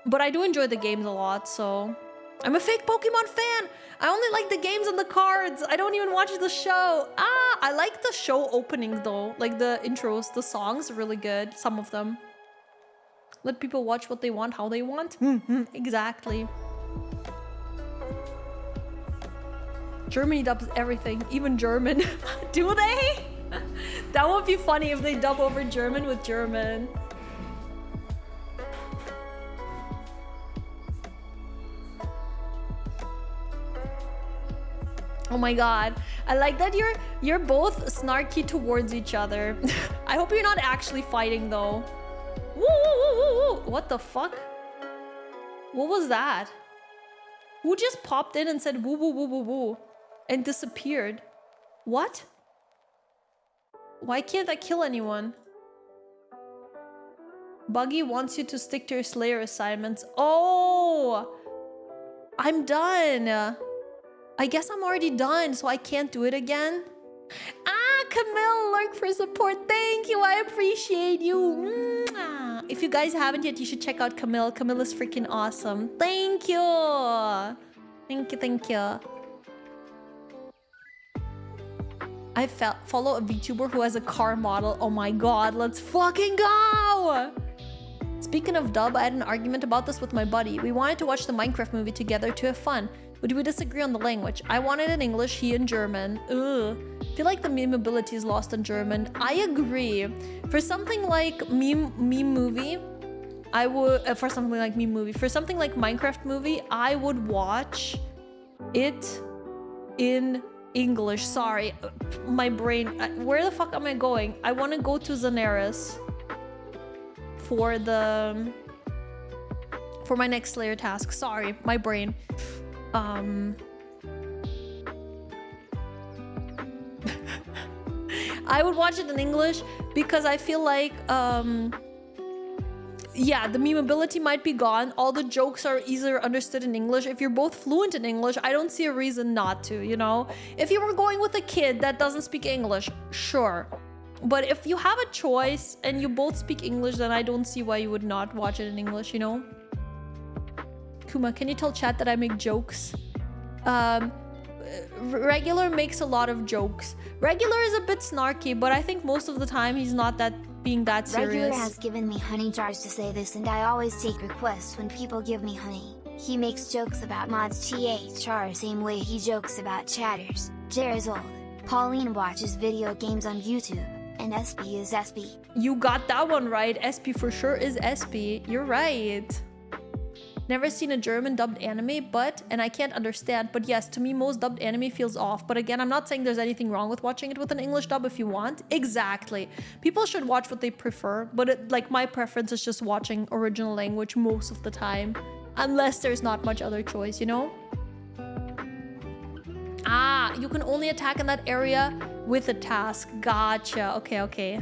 But I do enjoy the games a lot, so... I'm a fake Pokemon fan! I only like the games and the cards! I don't even watch the show! Ah! I like the show openings though. Like the intros, the songs are really good. Some of them. Let people watch what they want, how they want. Exactly. Germany dubs everything, even German. Do they? That would be funny if they dub over German with German. Oh my god. I like that you're both snarky towards each other. I hope you're not actually fighting though. Woo, woo, woo, woo, woo. What the fuck? What was that? Who just popped in and said woo woo woo woo woo and disappeared? What? Why can't I kill anyone? Buggy wants you to stick to your Slayer assignments. Oh! I'm done. I guess I'm already done, so I can't do it again. Ah, Camille, lurk for support. Thank you, I appreciate you. Mwah. If you guys haven't yet, you should check out Camille. Camille is freaking awesome. Thank you. Thank you. I follow a VTuber who has a car model. Oh my god, let's fucking go! Speaking of dub, I had an argument about this with my buddy. We wanted to watch the Minecraft movie together to have fun, but we disagree on the language. I wanted in English, he in German. Ugh. Feel like the memeability is lost in German. I agree. For something like meme movie, I would... for something like meme movie. For something like Minecraft movie, I would watch it in English. Sorry, my brain. Where the fuck am I going? I want to go to Xanaris for my next Slayer task. Sorry, my brain. I would watch it in English because I feel like yeah, the memeability might be gone. All the jokes are easier understood in English. If you're both fluent in English, I don't see a reason not to, you know? If you were going with a kid that doesn't speak English, sure. But if you have a choice and you both speak English, then I don't see why you would not watch it in English, you know? Kuma, can you tell chat that I make jokes? Regular makes a lot of jokes. Regular is a bit snarky, but I think most of the time he's not being that serious. Regular has given me honey jars to say this, and I always take requests when people give me honey. He makes jokes about mods THR same way he jokes about chatters. Jer is old. Pauline watches video games on YouTube. And SP is SP. You got that one right. SP for sure is SP. You're right. Never seen a German dubbed anime, and I can't understand. But yes, to me, most dubbed anime feels off. But again, I'm not saying there's anything wrong with watching it with an English dub if you want. Exactly. People should watch what they prefer. But like my preference is just watching original language most of the time. Unless there's not much other choice, you know? Ah, you can only attack in that area with a task. Gotcha. Okay, okay.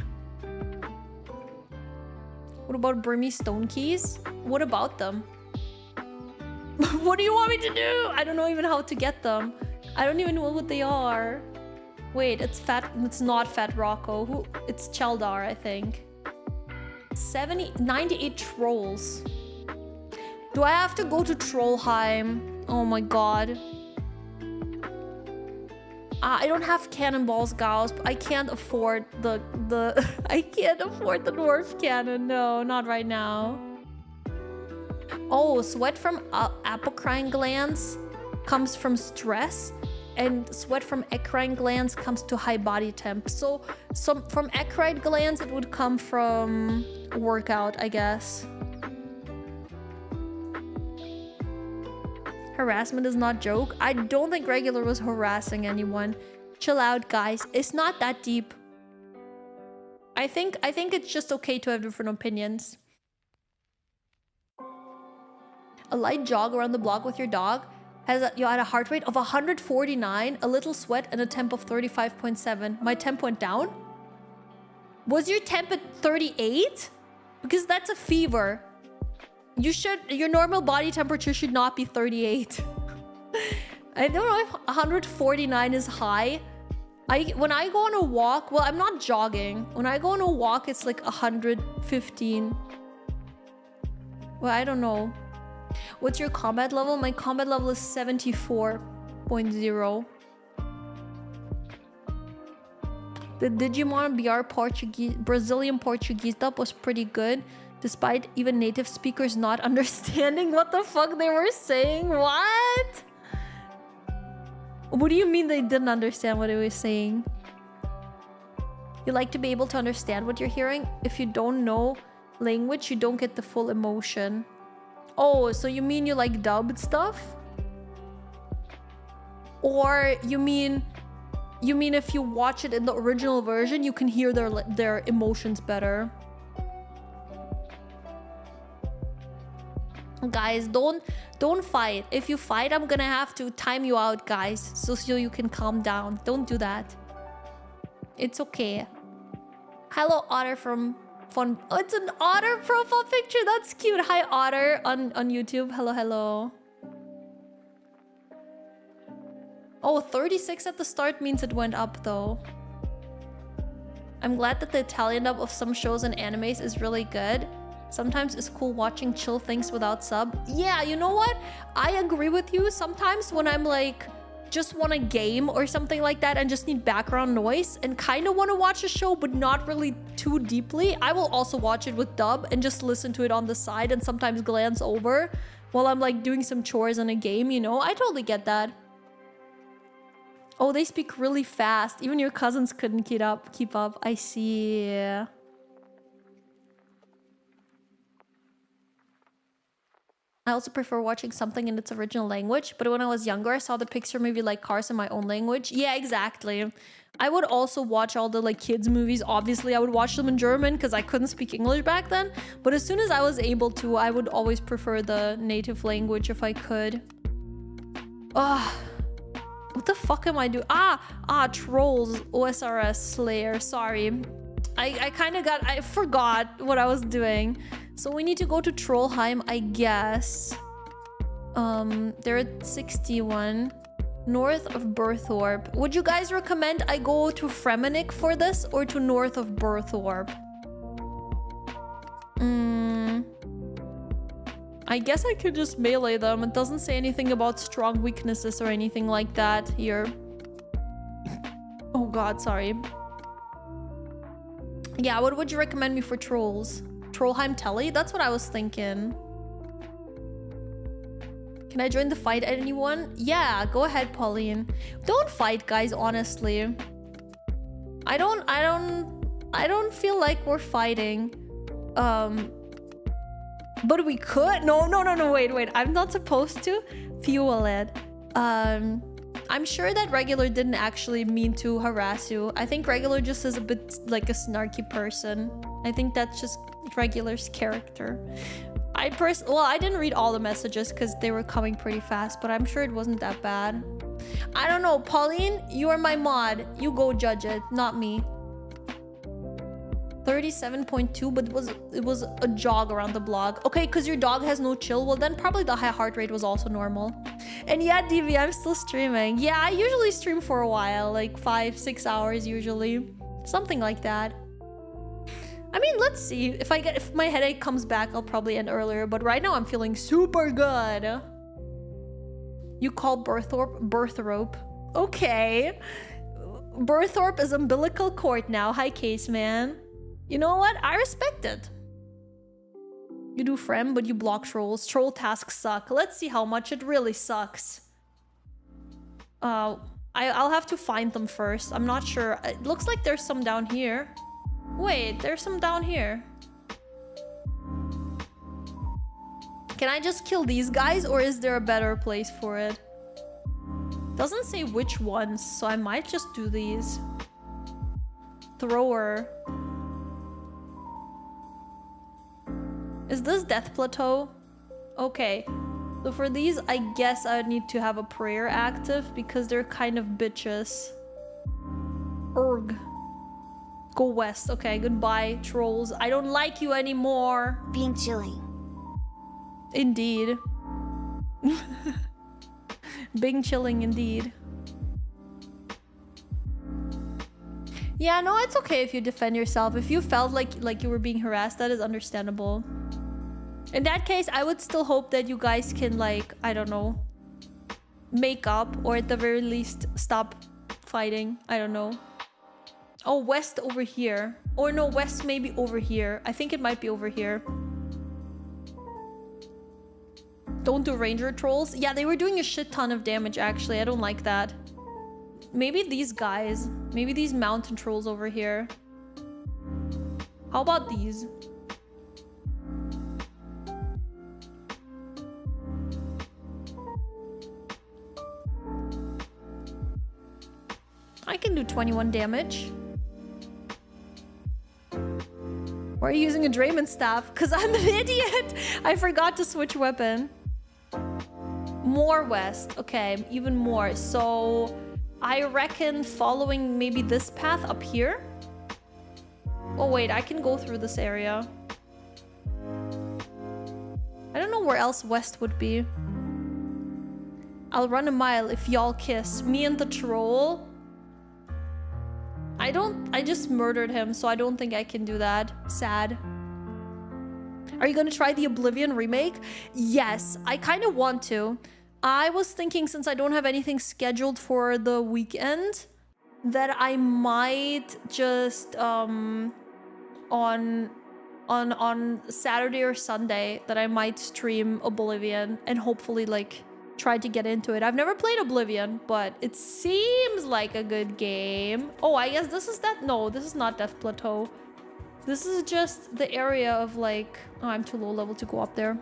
What about Burmese stone keys? What about them? What do you want me to do? I don't know even how to get them. I don't even know what they are. Wait, it's not Fat Rocco. It's Cheldar, I think. 98 trolls. Do I have to go to Trollheim? Oh my god. I don't have cannonballs, gals. I can't afford I can't afford the dwarf cannon. No, not right now. Oh, sweat from apocrine glands comes from stress, and sweat from eccrine glands comes to high body temp. So from eccrine glands, it would come from workout, I guess. Harassment is not joke. I don't think Regular was harassing anyone. Chill out, guys. It's not that deep. I think it's just okay to have different opinions. A light jog around the block with your dog you had a heart rate of 149, a little sweat, and a temp of 35.7. My temp went down. Was your temp at 38? Because that's a fever. Your normal body temperature should not be 38. I don't know if 149 is high. When I go on a walk, well, I'm not jogging. When I go on a walk, it's like 115. Well, I don't know. What's your combat level? My combat level is 74.0. The Digimon BR Brazilian Portuguese dub was pretty good, despite even native speakers not understanding what the fuck they were saying. What? What do you mean they didn't understand what it was saying? You like to be able to understand what you're hearing. If you don't know language, you don't get the full emotion. Oh, so you mean you like dubbed stuff? Or you mean if you watch it in the original version, you can hear their emotions better? Guys, don't fight. If you fight, I'm gonna have to time you out, guys, so you can calm down. Don't do that. It's okay. Hello, Otter from Fun. Oh, it's an otter profile picture. That's cute. Hi, Otter on YouTube. Hello, hello. Oh, 36 at the start means it went up though. I'm glad that the Italian dub of some shows and animes is really good. Sometimes it's cool watching chill things without sub. Yeah, you know what? I agree with you. Sometimes when I'm like, just want a game or something like that and just need background noise and kind of want to watch a show but not really too deeply, I will also watch it with dub and just listen to it on the side and sometimes glance over while I'm like doing some chores in a game, you know? I totally get that. Oh, they speak really fast. Even your cousins couldn't keep up. I see. I also prefer watching something in its original language, but when I was younger, I saw the Pixar movie like Cars in my own language. Yeah, exactly. I would also watch all the like kids movies. Obviously, I would watch them in German because I couldn't speak English back then. But as soon as I was able to, I would always prefer the native language if I could. Ah, what the fuck am I doing? Trolls, OSRS, Slayer. Sorry, I forgot what I was doing. So we need to go to Trollheim, I guess. They're at 61. North of Berthorpe. Would you guys recommend I go to Fremennik for this or to north of I guess I could just melee them. It doesn't say anything about strong weaknesses or anything like that here. Oh god, sorry. Yeah, what would you recommend me for trolls? Trollheim Telly? That's what I was thinking. Can I join the fight at anyone? Yeah, go ahead, Pauline. Don't fight, guys, honestly. I don't feel like we're fighting. But we could. No, wait. I'm not supposed to fuel it. I'm sure that Regular didn't actually mean to harass you. I think Regular just is a bit like a snarky person. I think that's just Regular's character. I didn't read all the messages because they were coming pretty fast, but I'm sure it wasn't that bad. I don't know, Pauline, you are my mod. You go judge it, not me. 37.2, but it was a jog around the block. Okay, because your dog has no chill. Well, then probably the high heart rate was also normal. And yeah, DV, I'm still streaming. Yeah, I usually stream for a while, like 5-6 hours usually, something like that. I mean, let's see. If my headache comes back, I'll probably end earlier. But right now, I'm feeling super good. You call Berthorpe? Okay. Berthorpe is umbilical cord now. Hi, Case Man. You know what? I respect it. You do Frem, but you block trolls. Troll tasks suck. Let's see how much it really sucks. I'll have to find them first. I'm not sure. It looks like there's some down here. Wait, there's some down here. Can I just kill these guys, or is there a better place for it? Doesn't say which ones, so I might just do these. Thrower. Is this Death Plateau? Okay. So for these, I guess I would need to have a prayer active because they're kind of bitches. Erg. Go west. Okay, goodbye, trolls. I don't like you anymore. Being chilling. Indeed. Being chilling indeed. Yeah, no, it's okay if you defend yourself. If you felt like you were being harassed, that is understandable. In that case, I would still hope that you guys can, like, I don't know, make up, or at the very least stop fighting. I don't know. Oh, west over here. Or no, west maybe over here. I think it might be over here. Don't do ranger trolls. Yeah, they were doing a shit ton of damage, actually. I don't like that. Maybe these guys. Maybe these mountain trolls over here. How about these? I can do 21 damage. Why are you using a Draymond staff? Because I'm an idiot. I forgot to switch weapon. More west. Okay, even more. So I reckon following maybe this path up here. Oh wait, I can go through this area. I don't know where else west would be. I'll run a mile if y'all kiss. Me and the troll. I just murdered him, so I don't think I can do that. Sad. Are you gonna try the Oblivion remake? Yes, I kind of want to. I was thinking, since I don't have anything scheduled for the weekend, that I might just on Saturday or Sunday, that I might stream Oblivion and hopefully like try to get into it. I've never played Oblivion, but it seems like a good game. Oh, I guess this is that. No, this is not Death Plateau. This is just the area of like, oh, I'm too low level to go up there.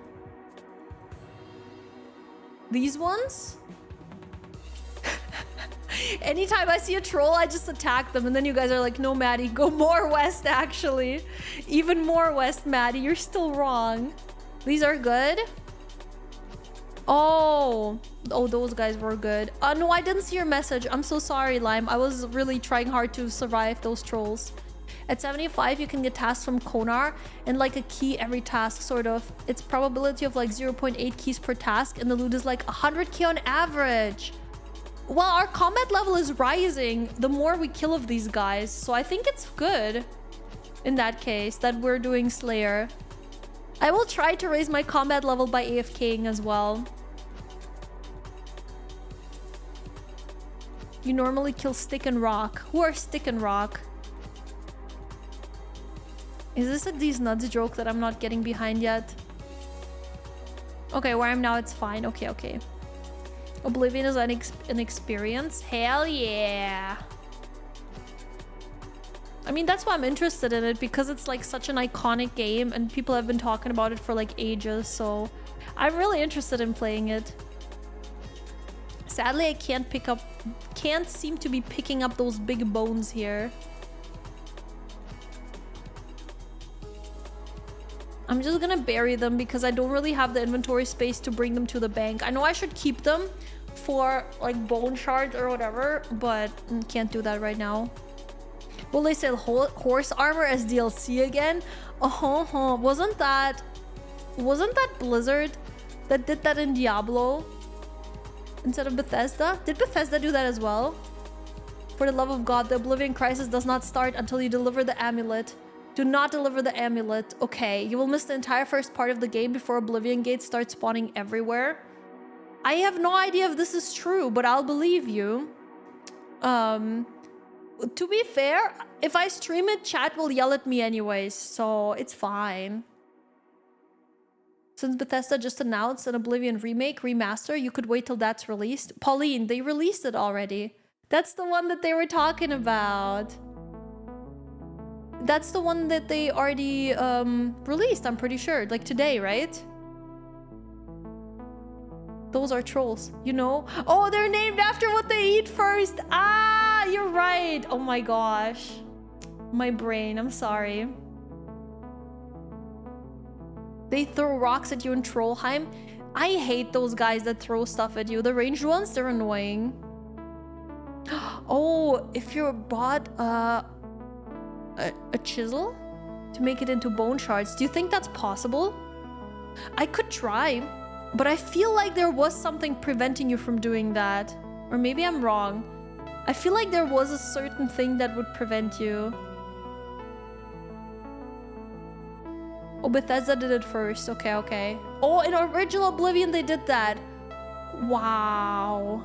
These ones? Anytime I see a troll, I just attack them, and then you guys are like, no, Maddie, go more west, actually. Even more west, Maddie. You're still wrong. These are good. Oh, those guys were good. No, I didn't see your message. I'm so sorry, Lime. I was really trying hard to survive those trolls. At 75, you can get tasks from Konar and like a key every task, sort of. It's probability of like 0.8 keys per task, and the loot is like 100 key on average. Well, our combat level is rising the more we kill of these guys, so I think it's good in that case that we're doing Slayer. I will try to raise my combat level by AFKing as well. You normally kill Stick and Rock. Who are Stick and Rock? Is this a These Nuts joke that I'm not getting behind yet? Okay, where I'm now, it's fine. Okay, okay. Oblivion is an experience. Hell yeah. I mean, that's why I'm interested in it, because it's like such an iconic game and people have been talking about it for like ages. So I'm really interested in playing it. Sadly, I can't seem to be picking up those big bones here. I'm just gonna bury them because I don't really have the inventory space to bring them to the bank. I know I should keep them for like bone shards or whatever, but can't do that right now. Will they sell horse armor as DLC again? Wasn't that Blizzard that did that in Diablo instead of Bethesda? Did Bethesda do that as well? For the love of God, the Oblivion Crisis does not start until you deliver the amulet. Do not deliver the amulet. Okay, you will miss the entire first part of the game before Oblivion Gates start spawning everywhere. I have no idea if this is true, but I'll believe you. To be fair, if I stream it, chat will yell at me anyways, so it's fine. Since Bethesda just announced an Oblivion remake, remaster, you could wait till that's released. Pauline, they released it already. That's the one that they were talking about. That's the one that they already released, I'm pretty sure. Like today, right? Those are trolls, you know? Oh, they're named after what they eat first. Ah, you're right. Oh my gosh. My brain, I'm sorry. They throw rocks at you in Trollheim. I hate those guys that throw stuff at you. The ranged ones, they're annoying. Oh, if you're bought a chisel to make it into bone shards, do you think that's possible? I could try, but I feel like there was something preventing you from doing that. Or maybe I'm wrong. I feel like there was a certain thing that would prevent you. Oh, Bethesda did it first. Okay, okay. Oh, in original Oblivion, they did that. Wow.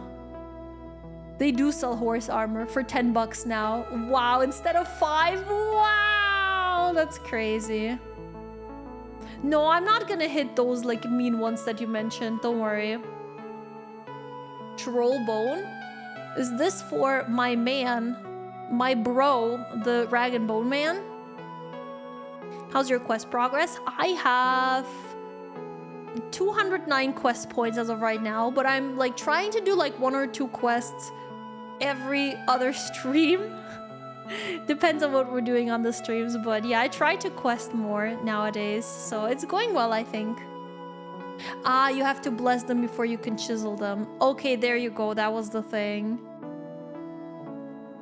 They do sell horse armor for 10 bucks now. Wow, instead of 5? Wow, that's crazy. No, I'm not gonna hit those like mean ones that you mentioned. Don't worry. Troll bone? Is this for my man, my bro, the rag and bone man? How's your quest progress? I have 209 quest points as of right now, but I'm like trying to do like 1 or 2 quests every other stream. Depends on what we're doing on the streams, but yeah, I try to quest more nowadays, so it's going well, I think. Ah, you have to bless them before you can chisel them. Okay, there you go. That was the thing.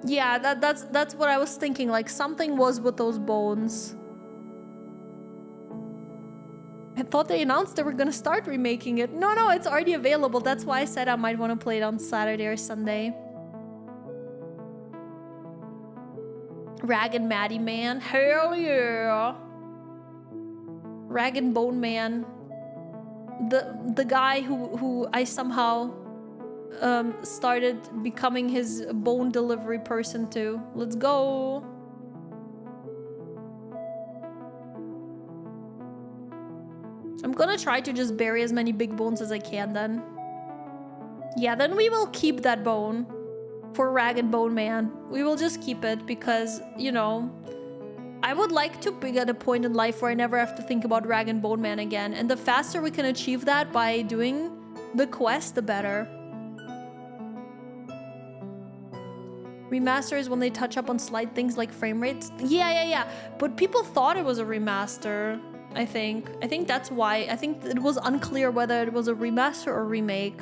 Yeah, that's what I was thinking. Like something was with those bones. I thought they announced they were gonna start remaking it. No, it's already available. That's why I said I might want to play it on Saturday or Sunday. Rag and Maddie Man. Hell yeah. Rag and Bone Man. The guy who I somehow started becoming his bone delivery person to. Let's go. I'm gonna try to just bury as many big bones as I can then. Yeah, then we will keep that bone for Rag and Bone Man. We will just keep it because, you know, I would like to be at a point in life where I never have to think about Rag and Bone Man again. And the faster we can achieve that by doing the quest, the better. Remaster is when they touch up on slight things like frame rates. Yeah. But people thought it was a remaster. I think that's why. I think it was unclear whether it was a remaster or remake.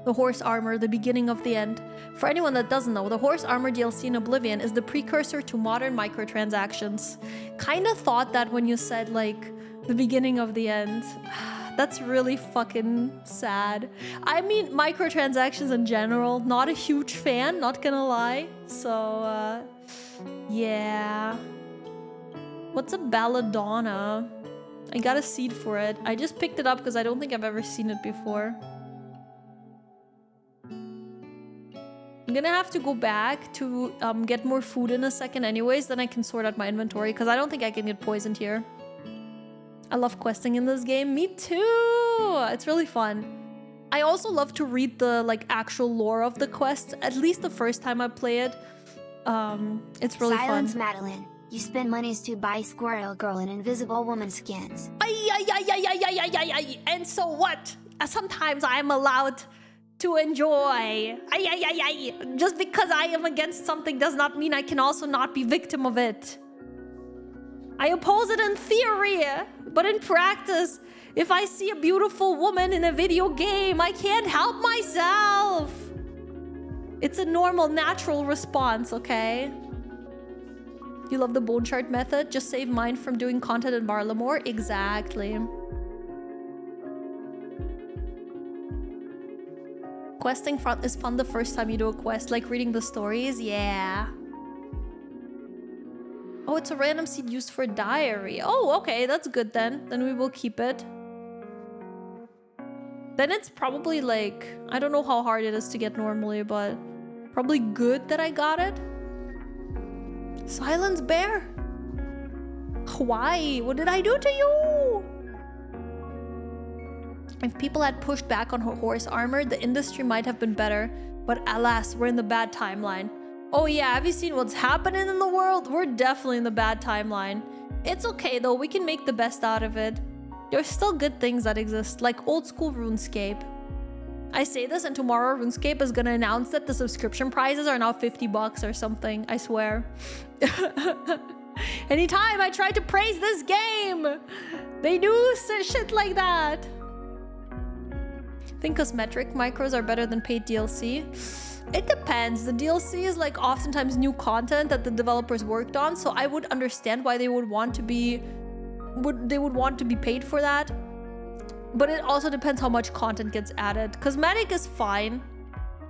The horse armor, the beginning of the end. For anyone that doesn't know, the horse armor DLC in Oblivion is the precursor to modern microtransactions. Kinda thought that when you said like the beginning of the end. That's really fucking sad. I mean, microtransactions in general, not a huge fan, not gonna lie. So, yeah. What's a belladonna? I got a seed for it. I just picked it up because I don't think I've ever seen it before. I'm gonna have to go back to get more food in a second anyways, then I can sort out my inventory because I don't think I can get poisoned here. I love questing in this game. Me too! It's really fun. I also love to read the like actual lore of the quests, at least the first time I play it. It's really Silence fun. Madeline. You spend monies to buy Squirrel Girl and Invisible Woman skins. And so what? Sometimes I'm allowed to enjoy. Just because I am against something does not mean I can also not be victim of it. I oppose it in theory, but in practice, if I see a beautiful woman in a video game, I can't help myself. It's a normal, natural response, okay? You love the bone chart method? Just save mine from doing content in Barlamore? Exactly. Questing is fun the first time you do a quest, like reading the stories? Yeah. Oh, it's a random seed used for diary. Oh, okay, that's good then. Then we will keep it. Then it's probably like, I don't know how hard it is to get normally, but probably good that I got it. Silence Bear? Why? What did I do to you? If people had pushed back on her horse armor, the industry might have been better. But alas, we're in the bad timeline. Oh yeah, have you seen what's happening in the world? We're definitely in the bad timeline. It's okay though, we can make the best out of it. There's still good things that exist, like old school RuneScape. I say this and tomorrow RuneScape is gonna announce that the subscription prices are now 50 bucks or something, I swear. Anytime I try to praise this game, they do shit like that. Think cosmetic micros are better than paid DLC? It depends. The DLC is like oftentimes new content that the developers worked on, so I would understand why they would want to be paid for that. But it also depends how much content gets added. Cosmetic is fine.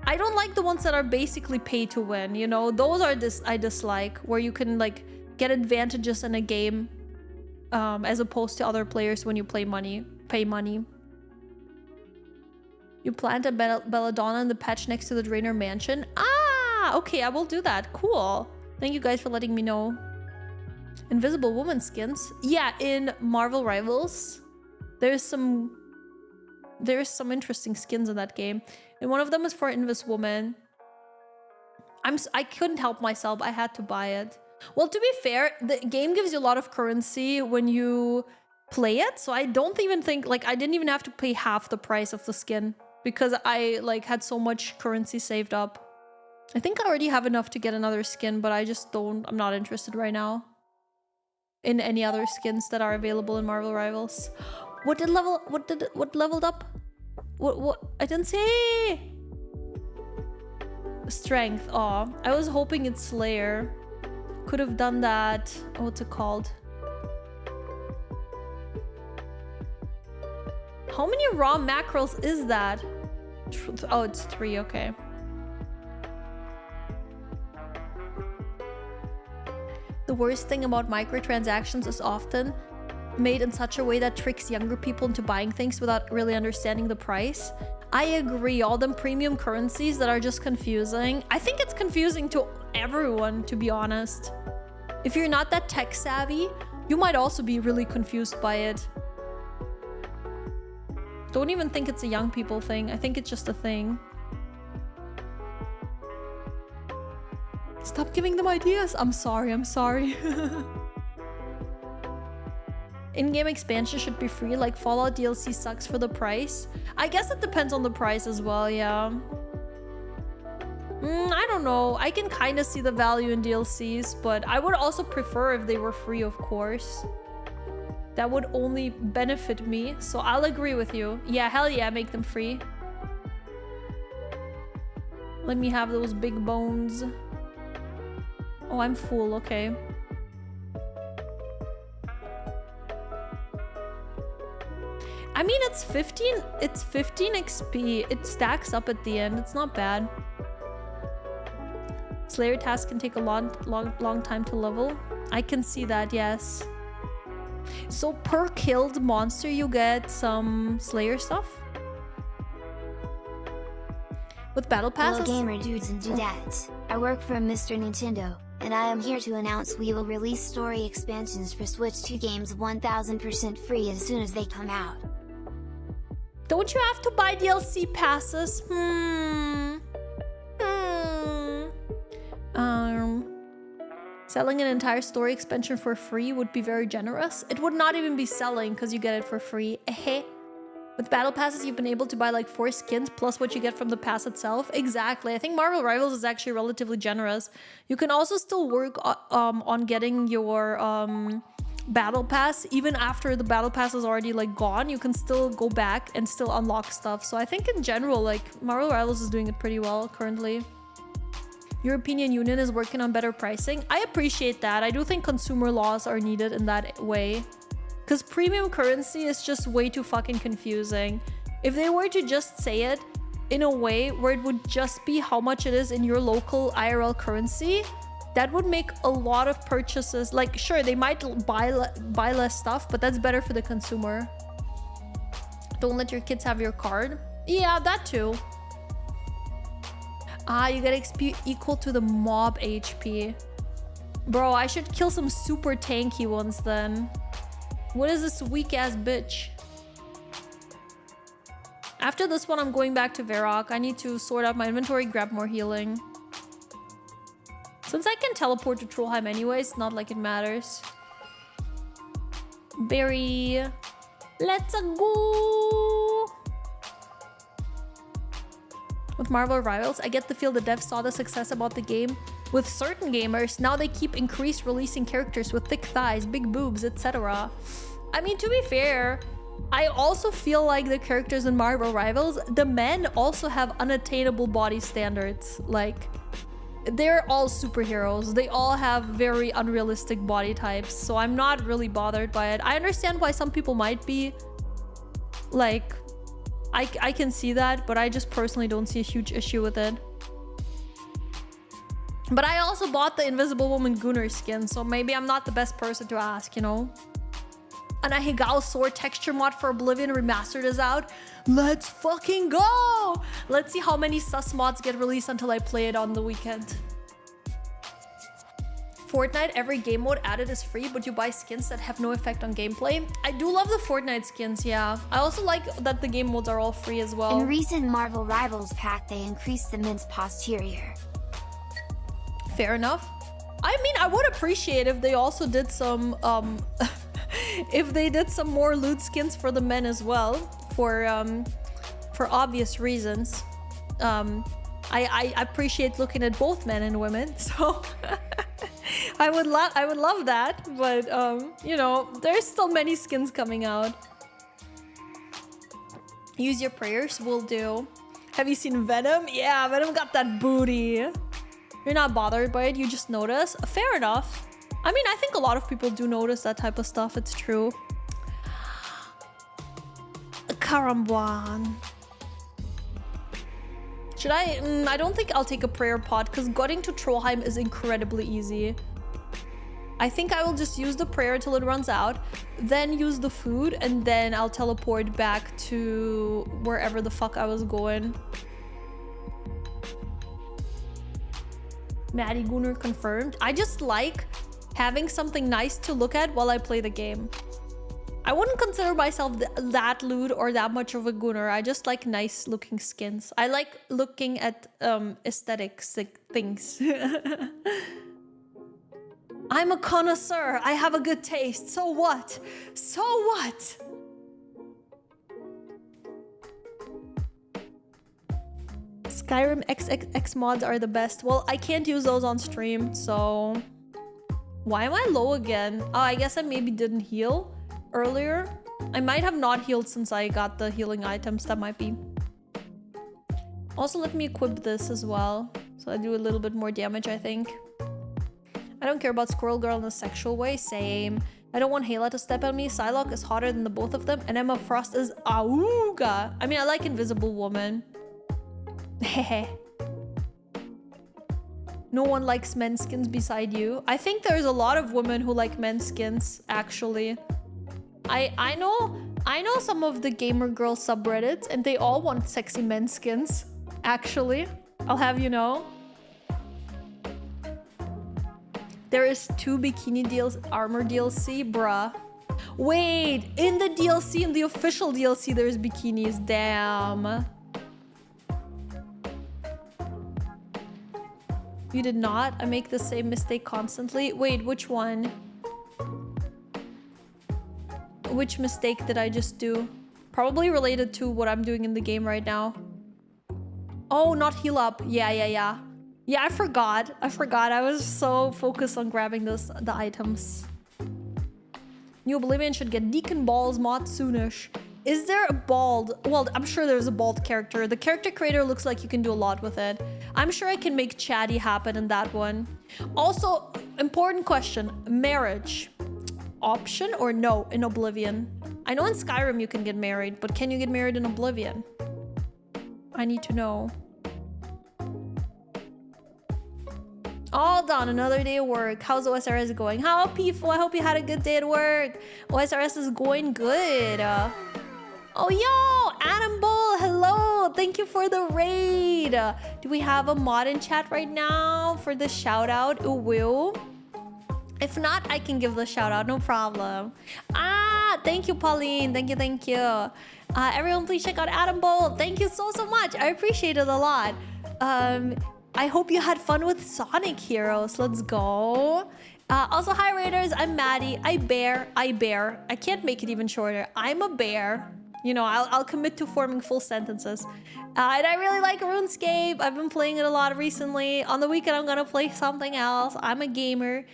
I don't like the ones that are basically pay to win, you know? Those are I dislike, where you can like get advantages in a game as opposed to other players when you pay money. You plant a belladonna in the patch next to the Drainer Mansion? Ah, okay, I will do that. Cool. Thank you guys for letting me know. Invisible Woman skins? Yeah, in Marvel Rivals, there's some interesting skins in that game. And one of them is for Invis Woman. I couldn't help myself. I had to buy it. Well, to be fair, the game gives you a lot of currency when you play it. So I don't even think, like, I didn't even have to pay half the price of the skin because I, like, had so much currency saved up. I think I already have enough to get another skin, but I'm not interested right now in any other skins that are available in Marvel Rivals. What leveled up? What? I didn't see. Strength. Oh, I was hoping it's Slayer. Could have done that. Oh, what's it called? How many raw mackerels is that? Oh, it's 3. Okay. The worst thing about microtransactions is often made in such a way that tricks younger people into buying things without really understanding the price. I agree, all them premium currencies that are just confusing. I think it's confusing to everyone, to be honest. If you're not that tech savvy, you might also be really confused by it. Don't even think it's a young people thing. I think it's just a thing. Stop giving them ideas. I'm sorry. In-game expansion should be free, like Fallout DLC sucks for the price. I guess it depends on the price as well, yeah. I don't know. I can kind of see the value in DLCs, but I would also prefer if they were free, of course. That would only benefit me, so I'll agree with you. Yeah, hell yeah, make them free. Let me have those big bones. Oh, I'm full, okay. I mean, it's 15 XP. It stacks up at the end. It's not bad. Slayer tasks can take a long time to level. I can see that, yes. So per killed monster, you get some Slayer stuff? With battle passes? Hello gamer dudes and dudettes. I work for Mr. Nintendo, and I am here to announce we will release story expansions for Switch 2 games 1000% free as soon as they come out. Don't you have to buy DLC passes? Selling an entire story expansion for free would be very generous. It would not even be selling because you get it for free. With battle passes, you've been able to buy like 4 skins plus what you get from the pass itself. Exactly. I think Marvel Rivals is actually relatively generous. You can also still work on getting your battle pass even after the battle pass is already like gone. You can still go back and still unlock stuff. So I think in general, like Marvel Rivals is doing it pretty well currently. European Union is working on better pricing. I appreciate that. I do think consumer laws are needed in that way. Because premium currency is just way too fucking confusing. If they were to just say it in a way where it would just be how much it is in your local IRL currency, that would make a lot of purchases. Like, sure, they might buy less stuff, but that's better for the consumer. Don't let your kids have your card. Yeah, that too. You get XP equal to the mob HP. Bro, I should kill some super tanky ones then. What is this weak ass bitch? After this one, I'm going back to Varrock. I need to sort out my inventory, grab more healing. Since I can teleport to Trollheim anyways, not like it matters. Berry. Let's go! With Marvel Rivals, I get the feel the devs saw the success about the game. With certain gamers, now they keep increased releasing characters with thick thighs, big boobs, etc. I mean, to be fair, I also feel like the characters in Marvel Rivals, the men also have unattainable body standards. Like, they're all superheroes. They all have very unrealistic body types, so I'm not really bothered by it. I understand why some people might be. Like, I can see that, but I just personally don't see a huge issue with it. But I also bought the Invisible Woman Gunnar skin, so maybe I'm not the best person to ask, you know? An Ahegao sword texture mod for Oblivion Remastered is out. Let's fucking go! Let's see how many sus mods get released until I play it on the weekend. Fortnite, every game mode added is free, but you buy skins that have no effect on gameplay. I do love the Fortnite skins, yeah. I also like that the game modes are all free as well. In recent Marvel Rivals pack, they increased the men's posterior. Fair enough. I mean, I would appreciate if they also did some, if they did some more loot skins for the men as well, for obvious reasons. I appreciate looking at both men and women, so I would love that, but you know, there's still many skins coming out. Use your prayers, will do. Have you seen Venom? Yeah, Venom got that booty. You're not bothered by it, you just notice. Fair enough. I mean, I think a lot of people do notice that type of stuff, it's true. Karambuan. Should I don't think I'll take a prayer pod because getting to Trollheim is incredibly easy. I think I will just use the prayer until it runs out, then use the food, and then I'll teleport back to wherever the fuck I was going. Maddie Gunnar confirmed. I just like having something nice to look at while I play the game. I wouldn't consider myself that lewd or that much of a Gunnar. I just like nice looking skins. I like looking at aesthetics things. I'm a connoisseur. I have a good taste. So what? So what? Skyrim XXX mods are the best. Well, I can't use those on stream, so... Why am I low again? Oh, I guess I maybe didn't heal earlier. I might have not healed since I got the healing items. That might be. Also, let me equip this as well. So I do a little bit more damage, I think. I don't care about Squirrel Girl in a sexual way. Same. I don't want Hayla to step on me. Psylocke is hotter than the both of them. And Emma Frost is Auga. I mean, I like Invisible Woman. Hehe. No one likes men's skins beside you. I think there's a lot of women who like men's skins, actually. I know some of the gamer girl subreddits, and they all want sexy men skins. Actually, I'll have you know. There is 2 bikini deals, armor DLC, bruh. Wait, in the DLC, in the official DLC, there's bikinis. Damn. You did not? I make the same mistake constantly. Wait, which one? Which mistake did I just do? Probably related to what I'm doing in the game right now. Oh, not heal up. Yeah. Yeah, I forgot. I was so focused on grabbing the items. New Oblivion should get Deacon Balls mod soonish. Is there a bald? Well, I'm sure there's a bald character. The character creator looks like you can do a lot with it. I'm sure I can make chatty happen in that one. Also, important question. Marriage. Option or no in Oblivion? I know in Skyrim you can get married, but can you get married in Oblivion? I need to know. All done, another day of work. How's OSRS going? How peaceful? I hope you had a good day at work. OSRS is going good. Oh, yo, Adam Bull, hello. Thank you for the raid. Do we have a mod in chat right now for the shout out? Ooh, will. If not, I can give the shout out, no problem. Thank you, Pauline. Thank you. Everyone, please check out Adam Bull. Thank you so much. I appreciate it a lot. I hope you had fun with Sonic Heroes. Let's go. Also, hi Raiders. I'm Maddie. I bear. I can't make it even shorter. I'm a bear. You know, I'll commit to forming full sentences. And I really like RuneScape. I've been playing it a lot recently. On the weekend, I'm gonna play something else. I'm a gamer.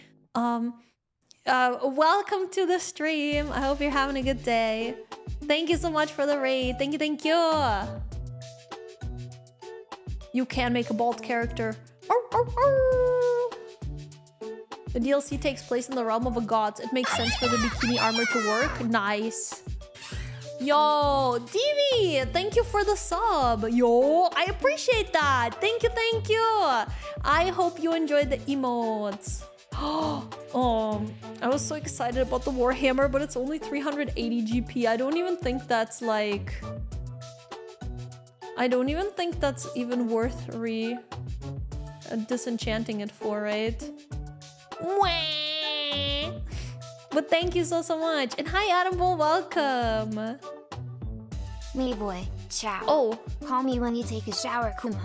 Welcome to the stream. I hope you're having a good day. Thank you so much for the raid. Thank you. You can make a bald character. The DLC takes place in the realm of the gods. It makes sense for the bikini armor to work. Nice. Yo, Divi, thank you for the sub. Yo, I appreciate that. Thank you. I hope you enjoyed the emotes. I was so excited about the Warhammer, but it's only 380 GP. I don't even think that's even worth disenchanting it for, right? But thank you so much. And hi, Adam Bull, welcome. Me boy, ciao. Oh. Call me when you take a shower, Kuma.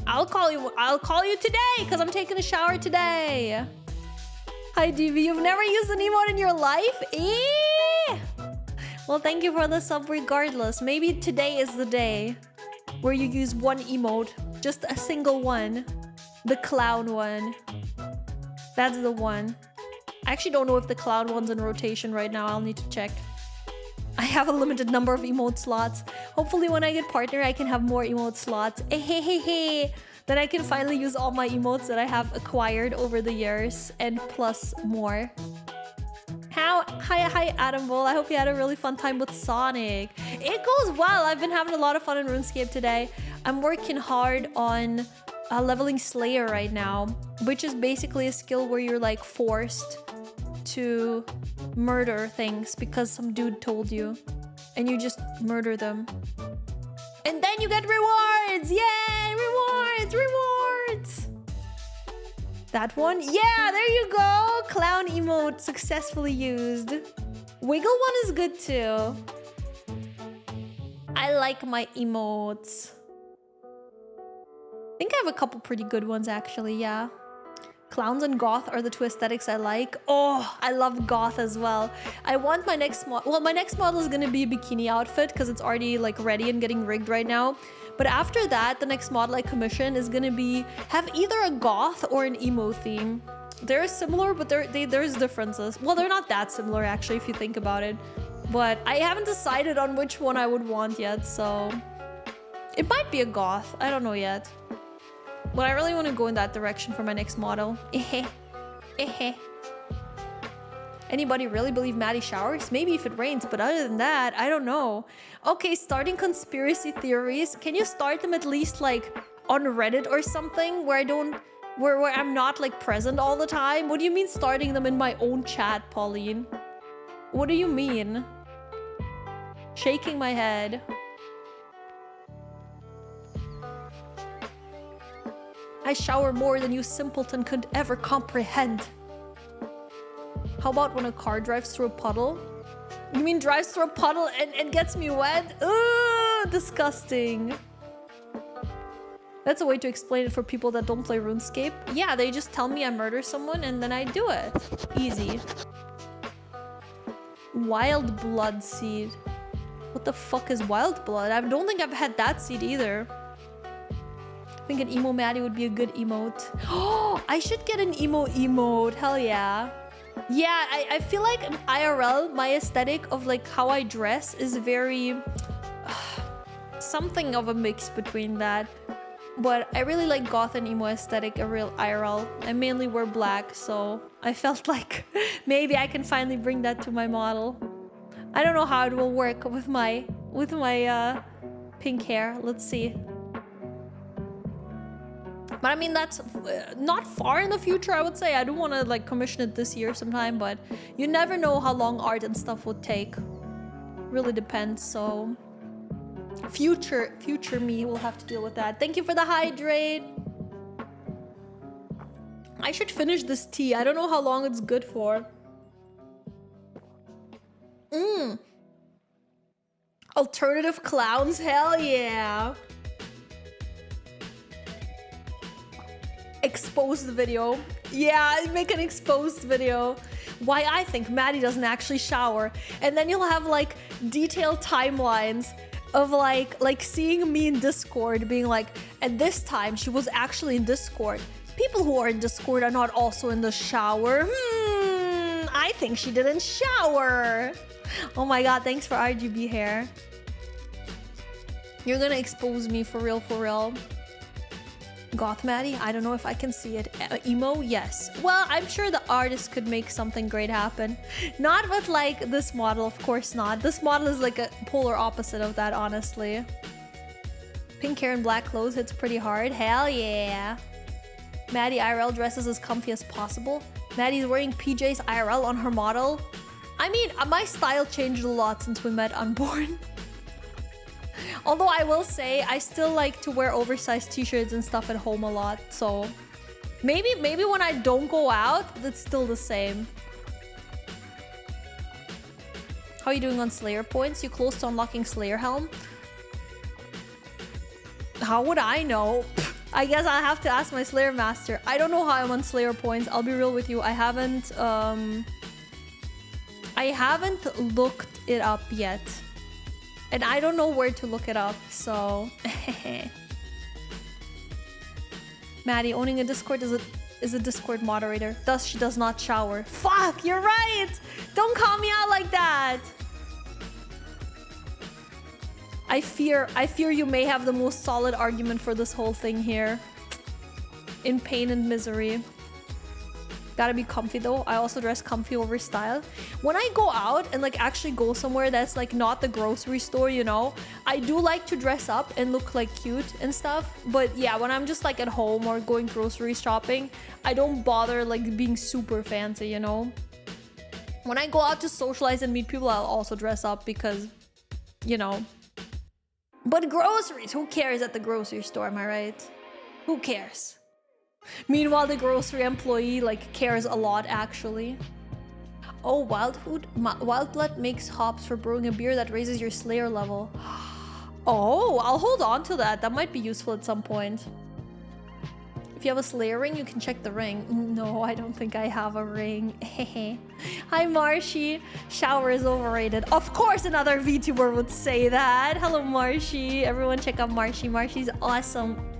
I'll call you today, because I'm taking a shower today. Hi, DV. You've never used an emote in your life? Well, thank you for the sub regardless. Maybe today is the day where you use one emote. Just a single one. The clown one. That's the one. I actually don't know if the clown one's in rotation right now. I'll need to check. I have a limited number of emote slots. Hopefully when I get partner, I can have more emote slots. Then I can finally use all my emotes that I have acquired over the years and plus more. Hi Adam Bull. I hope you had a really fun time with Sonic. It goes well. I've been having a lot of fun in RuneScape today. I'm working hard on leveling Slayer right now, which is basically a skill where you're like forced to murder things because some dude told you, and you just murder them. And then you get rewards! Yay! Rewards! That one? Yeah, there you go! Clown emote successfully used. Wiggle one is good too. I like my emotes. I think I have a couple pretty good ones actually, yeah. Clowns and goth are the two aesthetics I like. Oh, I love goth as well. I want my next model. Well, my next model is gonna be a bikini outfit because it's already like ready and getting rigged right now. But after that, the next model I commission is gonna have either a goth or an emo theme. They're similar, but there's differences. Well, they're not that similar actually if you think about it. But I haven't decided on which one I would want yet, so it might be a goth. I don't know yet. But I really want to go in that direction for my next model. Anybody really believe Maddie showers? Maybe if it rains, but other than that, I don't know. Okay, starting conspiracy theories. Can you start them at least like on Reddit or something where where I'm not like present all the time? What do you mean starting them in my own chat, Pauline? What do you mean? Shaking my head. I shower more than you simpleton could ever comprehend. How about when a car drives through a puddle? You mean drives through a puddle and gets me wet? Ugh, disgusting. That's a way to explain it for people that don't play RuneScape. Yeah, they just tell me I murder someone and then I do it. Easy. Wild blood seed. What the fuck is wild blood? I don't think I've had that seed either. I think an emo Maddie would be a good emote. Oh, I should get an emo emote. Hell yeah. Yeah, I feel like IRL, my aesthetic of like how I dress is very... something of a mix between that. But I really like goth and emo aesthetic, a real IRL. I mainly wear black, so I felt like maybe I can finally bring that to my model. I don't know how it will work with my pink hair. Let's see. But I mean, that's not far in the future, I would say. I do want to like commission it this year sometime, but you never know how long art and stuff would take. Really depends, so... Future me will have to deal with that. Thank you for the hydrate. I should finish this tea. I don't know how long it's good for. Alternative clowns, hell yeah. Exposed video. Yeah, make an exposed video. Why I think Maddie doesn't actually shower. And then you'll have like detailed timelines of like seeing me in Discord being like, at this time she was actually in Discord. People who are in Discord are not also in the shower. I think she didn't shower. Oh my god, thanks for RGB hair. You're gonna expose me for real, for real. Goth Maddie? I don't know if I can see it. Emo? Yes. Well, I'm sure the artist could make something great happen. Not with like this model, of course not. This model is like a polar opposite of that, honestly. Pink hair and black clothes hits pretty hard. Hell yeah. Maddie IRL dresses as comfy as possible. Maddie's wearing PJs IRL on her model. I mean, my style changed a lot since we met Unborn. Although I will say, I still like to wear oversized t-shirts and stuff at home a lot. So maybe when I don't go out, it's still the same. How are you doing on Slayer points? You close to unlocking Slayer Helm? How would I know? I guess I'll have to ask my Slayer master. I don't know how I'm on Slayer points. I'll be real with you. I haven't looked it up yet. And I don't know where to look it up, so... Maddie, owning a Discord is a Discord moderator. Thus, she does not shower. Fuck, you're right! Don't call me out like that! I fear you may have the most solid argument for this whole thing here. In pain and misery. Gotta be comfy though. I also dress comfy over style. When I go out and like actually go somewhere that's like not the grocery store, you know, I do like to dress up and look like cute and stuff. But yeah, when I'm just like at home or going grocery shopping, I don't bother like being super fancy, you know. When I go out to socialize and meet people, I'll also dress up because, you know. But groceries, who cares at the grocery store, am I right? Who cares? Meanwhile, the grocery employee like cares a lot actually. Oh, Wild Blood makes hops for brewing a beer that raises your Slayer level. Oh, I'll hold on to that. That might be useful at some point. If you have a Slayer ring, you can check the ring. No, I don't think I have a ring. Hi, Marshy. Shower is overrated. Of course, another VTuber would say that. Hello, Marshy. Everyone check out Marshy. Marshy's awesome.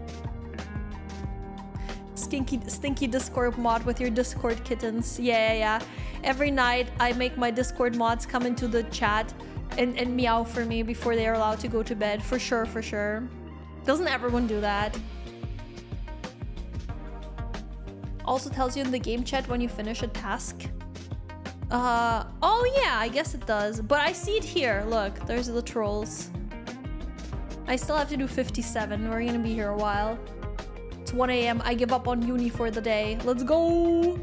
Stinky Discord mod with your Discord kittens. Yeah. Every night I make my Discord mods come into the chat and meow for me before they are allowed to go to bed. For sure. Doesn't everyone do that? Also tells you in the game chat when you finish a task. Oh yeah, I guess it does. But I see it here. Look, there's the trolls. I still have to do 57. We're gonna be here a while. It's 1 AM. I give up on uni for the day. Let's go!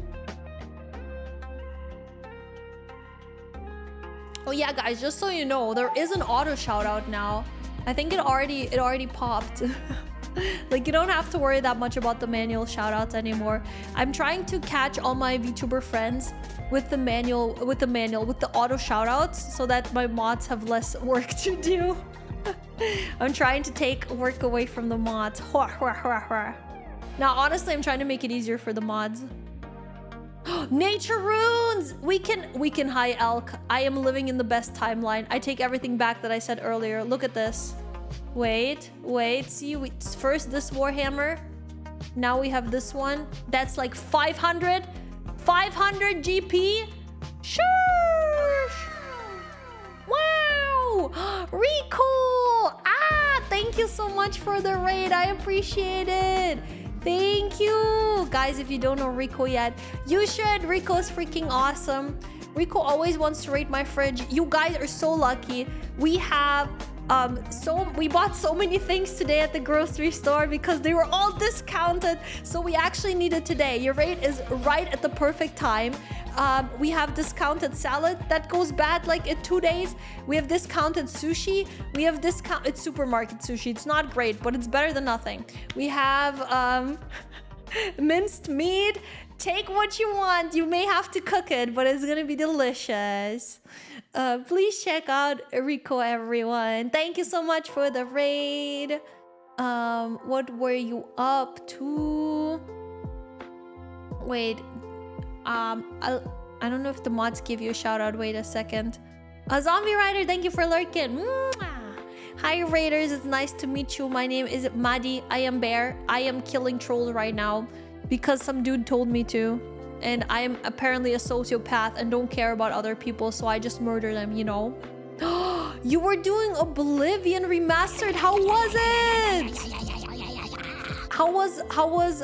Oh yeah, guys, just so you know, there is an auto shout out now. I think it already popped. Like, you don't have to worry that much about the manual shout outs anymore. I'm trying to catch all my VTuber friends with the auto shout outs so that my mods have less work to do. I'm trying to take work away from the mods. Now, honestly, I'm trying to make it easier for the mods. Nature runes! We can high elk. I am living in the best timeline. I take everything back that I said earlier. Look at this. Wait. See, first this Warhammer. Now we have this one. That's like 500 GP. Sure. Wow. Rico. Thank you so much for the raid. I appreciate it. Thank you. Guys, if you don't know Rico yet, you should. Rico's freaking awesome. Rico always wants to raid my fridge. You guys are so lucky. We have we bought so many things today at the grocery store because they were all discounted. So we actually need it today. Your raid is right at the perfect time. We have discounted salad that goes bad like in 2 days. We have discounted sushi. We have it's supermarket sushi. It's not great, but it's better than nothing. We have minced meat. Take what you want. You may have to cook it, but it's gonna be delicious. Please check out Rico, everyone. Thank you so much for the raid. What were you up to? Wait. I don't know if the mods give you a shout out. Wait a second. Zombie Rider, thank you for lurking. Mwah! Hi Raiders, it's nice to meet you. My name is Maddie. I am Bear. I am killing trolls right now because some dude told me to. And I am apparently a sociopath and don't care about other people, so I just murder them, you know? You were doing Oblivion Remastered. How was it? How was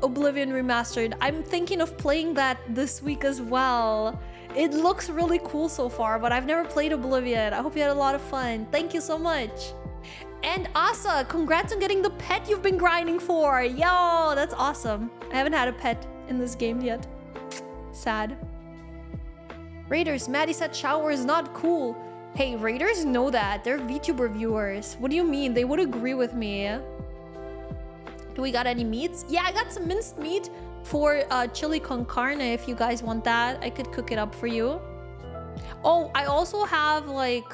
Oblivion Remastered? I'm thinking of playing that this week as well. It looks really cool so far, but I've never played Oblivion. I hope you had a lot of fun. Thank you so much. And Asa, congrats on getting the pet you've been grinding for. Yo, that's awesome. I haven't had a pet in this game yet. Sad. Raiders, Maddie said shower is not cool. Hey, Raiders know that. They're VTuber viewers. What do you mean? They would agree with me. Do we got any meats? Yeah, I got some minced meat for chili con carne if you guys want that. I could cook it up for you. Oh, I also have like...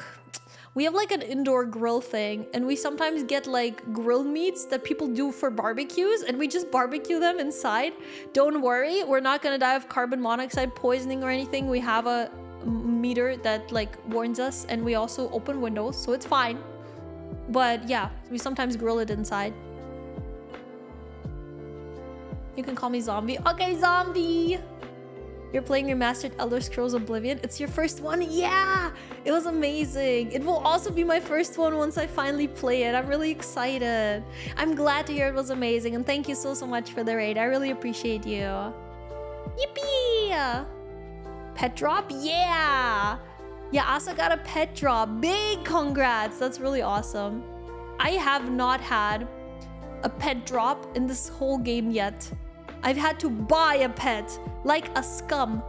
We have like an indoor grill thing, and we sometimes get like grill meats that people do for barbecues, and we just barbecue them inside. Don't worry, we're not gonna die of carbon monoxide poisoning or anything. We have a meter that like warns us, and we also open windows, so it's fine. But yeah, we sometimes grill it inside. You can call me Zombie. Okay, Zombie! You're playing remastered Elder Scrolls Oblivion. It's your first one? Yeah! It was amazing. It will also be my first one once I finally play it. I'm really excited. I'm glad to hear it was amazing. And thank you so much for the raid. I really appreciate you. Yippee! Pet drop? Yeah! Yeah, Asa got a pet drop. Big congrats. That's really awesome. I have not had a pet drop in this whole game yet. I've had to buy a pet, like a scum.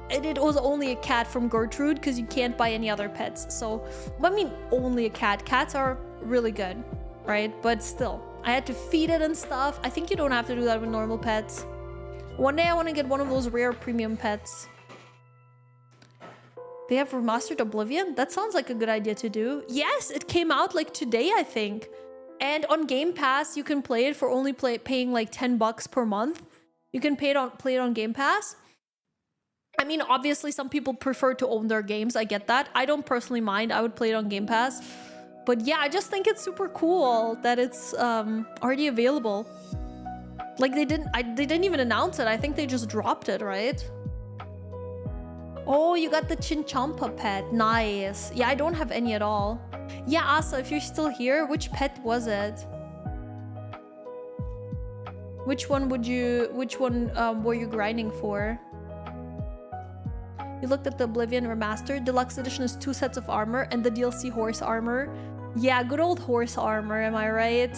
And it was only a cat from Gertrude, because you can't buy any other pets. So, I mean, only a cat. Cats are really good, right? But still, I had to feed it and stuff. I think you don't have to do that with normal pets. One day I want to get one of those rare premium pets. They have remastered Oblivion? That sounds like a good idea to do. Yes, it came out like today, I think. And on Game Pass, you can play it for only paying like $10 per month. You can play it on Game Pass. I mean, obviously, some people prefer to own their games. I get that. I don't personally mind. I would play it on Game Pass. But yeah, I just think it's super cool that it's already available. Like, they didn't even announce it. I think they just dropped it, right? Oh, you got the Chinchampa pet. Nice. Yeah, I don't have any at all. Yeah, Asa, if you're still here, which pet was it? Which one were you grinding for? You looked at the Oblivion Remastered. Deluxe Edition is 2 sets of armor and the DLC horse armor. Yeah, good old horse armor, am I right?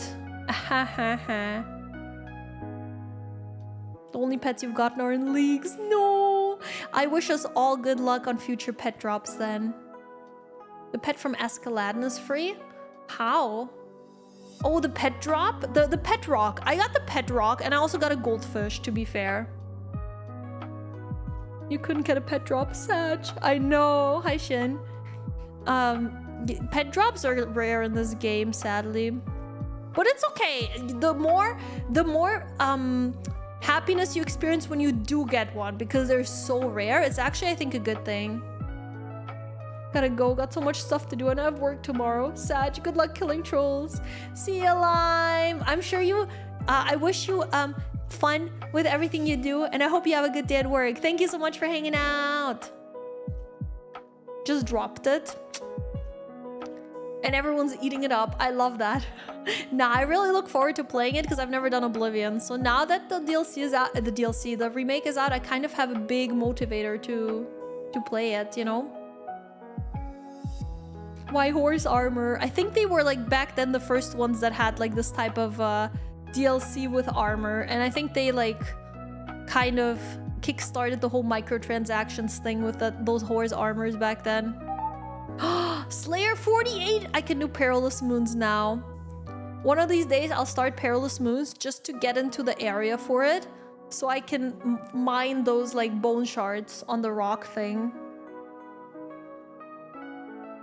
The only pets you've gotten are in leagues. No! I wish us all good luck on future pet drops then. The pet from Escaladen is free? How? Oh, the pet drop? The pet rock. I got the pet rock and I also got a goldfish, to be fair. You couldn't get a pet drop, Sag. I know. Hi, Shin. Pet drops are rare in this game, sadly. But it's okay. The more happiness you experience when you do get one, because they're so rare, it's actually, I think, a good thing. Gotta go, got so much stuff to do and I have work tomorrow. Sag, good luck killing trolls. See you, Lime. I'm sure you, I wish you fun with everything you do and I hope you have a good day at work. Thank you so much for hanging out. Just dropped it. And everyone's eating it up. I love that. Nah, I really look forward to playing it because I've never done Oblivion. So now that the DLC is out, the remake is out, I kind of have a big motivator to play it, you know? Why horse armor? I think they were like back then the first ones that had like this type of DLC with armor. And I think they like kind of kickstarted the whole microtransactions thing with those horse armors back then. Slayer 48! I can do Perilous Moons now. One of these days I'll start Perilous Moons just to get into the area for it. So I can mine those like bone shards on the rock thing.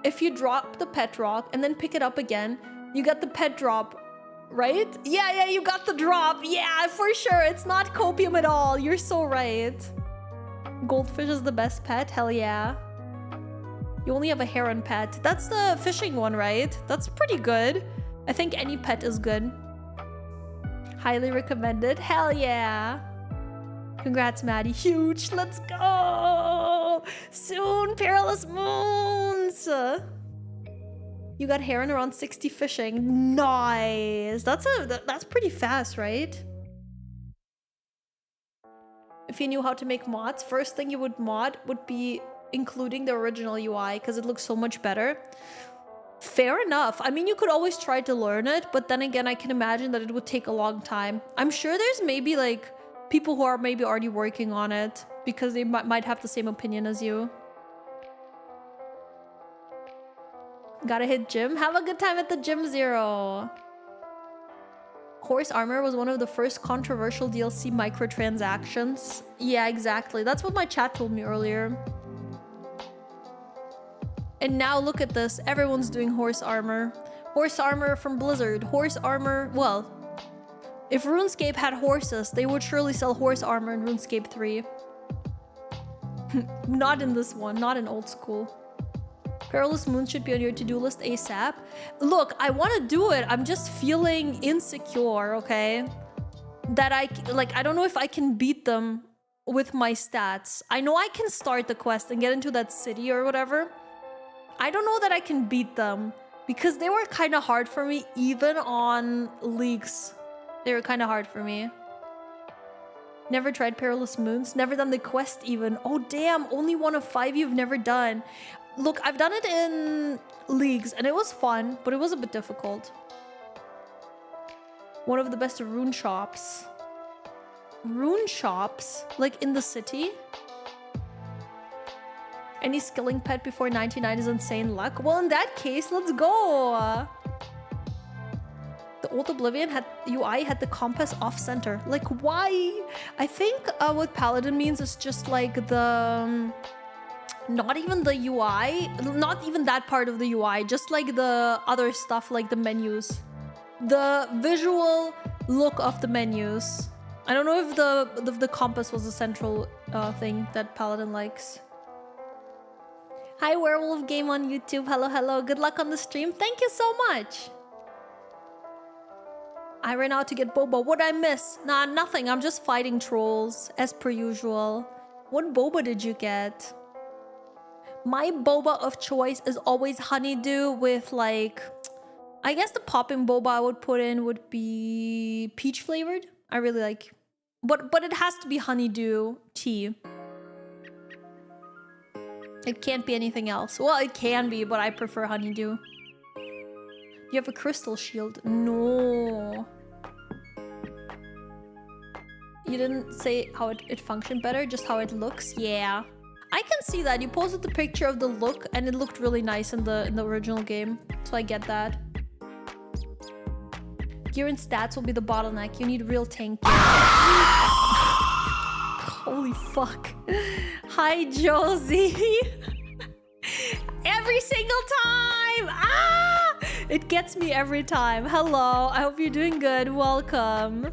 If you drop the pet rock and then pick it up again, you get the pet drop, right? Yeah, you got the drop. Yeah, for sure. It's not copium at all. You're so right. Goldfish is the best pet. Hell yeah. You only have a heron pet. That's the fishing one, right? That's pretty good. I think any pet is good. Highly recommended. Hell yeah. Congrats, Maddie. Huge. Let's go. Soon, Perilous Moons. You got heron around 60 fishing. Nice. That's pretty fast, right? If you knew how to make mods, first thing you would mod would be including the original UI because it looks so much better. Fair enough. I mean, you could always try to learn it, but then again, I can imagine that it would take a long time. I'm sure there's maybe like people who are maybe already working on it because they might have the same opinion as you. Gotta hit gym. Have a good time at the gym, Zero. Horse armor was one of the first controversial DLC microtransactions. Yeah, exactly. That's what my chat told me earlier. And now look at this. Everyone's doing horse armor. Horse armor from Blizzard. Horse armor... Well, if RuneScape had horses, they would surely sell horse armor in RuneScape 3. Not in this one. Not in old school. Perilous Moons should be on your to-do list ASAP. Look, I want to do it. I'm just feeling insecure, okay? That I don't know if I can beat them with my stats. I know I can start the quest and get into that city or whatever. I don't know that I can beat them because they were kind of hard for me even on leagues. They were kind of hard for me. Never tried Perilous Moons. Never done the quest even. Oh, damn. Only one of 5 you've never done. Look, I've done it in leagues and it was fun, but it was a bit difficult. One of the best rune shops. Rune shops? Like in the city? Any skilling pet before 99 is insane luck. Well, in that case, let's go. The old Oblivion UI had the compass off center. Like, why? I think what Paladin means is just like the... not even the UI. Not even that part of the UI. Just like the other stuff, like the menus. The visual look of the menus. I don't know if the compass was the central thing that Paladin likes. Hi, Werewolf Game on YouTube. Hello, hello. Good luck on the stream. Thank you so much. I ran out to get boba. What'd I miss? Nah, nothing. I'm just fighting trolls, as per usual. What boba did you get? My boba of choice is always honeydew with, like... I guess the popping boba I would put in would be peach flavored. I really like... But it has to be honeydew tea. It can't be anything else. Well, it can be, but I prefer honeydew. You have a crystal shield. No. You didn't say how it functioned better, just how it looks? Yeah. I can see that. You posted the picture of the look and it looked really nice in the original game. So I get that. Gear and stats will be the bottleneck. You need real tank gear. Holy fuck. Hi, Josie. Every single time. Ah! It gets me every time. Hello. I hope you're doing good. Welcome.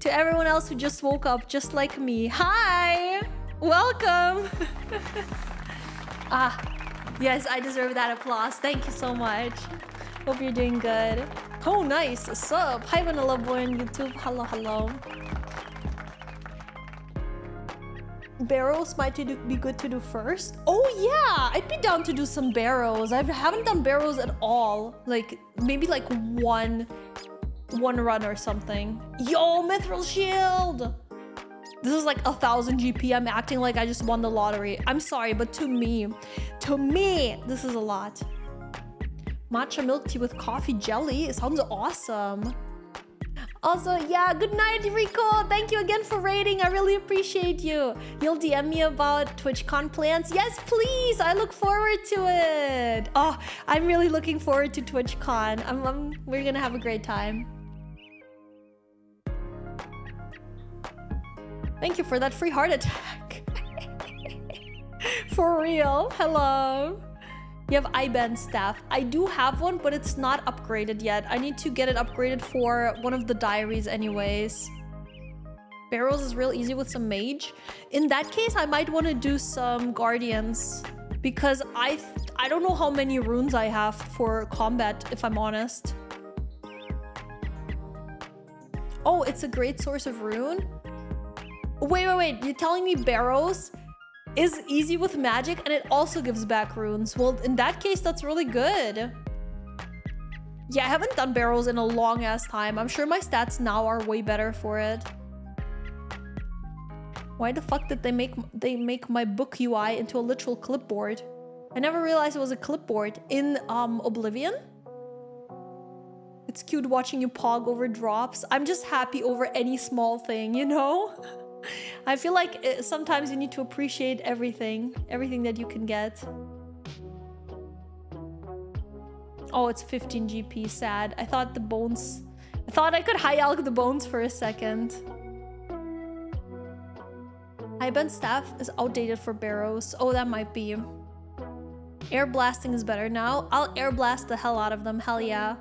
To everyone else who just woke up just like me. Hi. Welcome. Ah. Yes, I deserve that applause. Thank you so much. Hope you're doing good. Oh, nice. What's up? Hi, Vanilla Boy on YouTube. Hello, hello. Barrows might be good to do first. Oh yeah, I'd be down to do some barrows. I haven't done barrows at all. Like maybe like one run or something. Yo, Mithril Shield. This is like 1000 GP. I'm acting like I just won the lottery. I'm sorry, but to me, this is a lot. Matcha milk tea with coffee jelly. It sounds awesome. Also, yeah, good night, Rico. Thank you again for raiding. I really appreciate you. You'll DM me about TwitchCon plans? Yes, please. I look forward to it. Oh, I'm really looking forward to TwitchCon. We're gonna have a great time. Thank you for that free heart attack. For real. Hello. You have IBAN staff. I do have one, but it's not upgraded yet. I need to get it upgraded for one of the diaries anyways. Barrows is real easy with some mage. In that case, I might want to do some guardians because I don't know how many runes I have for combat, if I'm honest. Oh, it's a great source of rune? Wait. You're telling me barrows is easy with magic and it also gives back runes? Well, in that case, that's really good. Yeah, I haven't done barrows in a long ass time. I'm sure my stats now are way better for it. Why the fuck did they make my book UI into a literal clipboard? I never realized it was a clipboard in Oblivion. It's cute watching you pog over drops. I'm just happy over any small thing, you know? I feel like sometimes you need to appreciate everything that you can get. Oh, it's 15 GP, sad. I thought I could high alch the bones for a second. IBAN staff is outdated for barrows. Oh, that might be. Air blasting is better now. I'll air blast the hell out of them, hell yeah.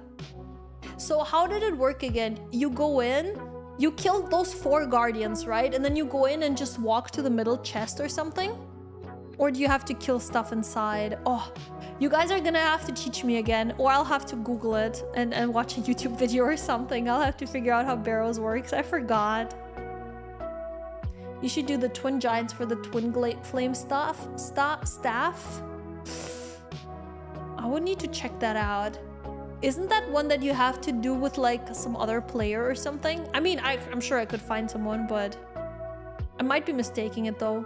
So how did it work again? You go in, you killed those 4 guardians, right? And then you go in and just walk to the middle chest or something? Or do you have to kill stuff inside? Oh, you guys are gonna have to teach me again, or I'll have to Google it and watch a YouTube video or something. I'll have to figure out how barrows works. I forgot. You should do the twin giants for the twin flame staff. I would need to check that out. Isn't that one that you have to do with like some other player or something? I mean, I'm sure I could find someone, but I might be mistaking it though.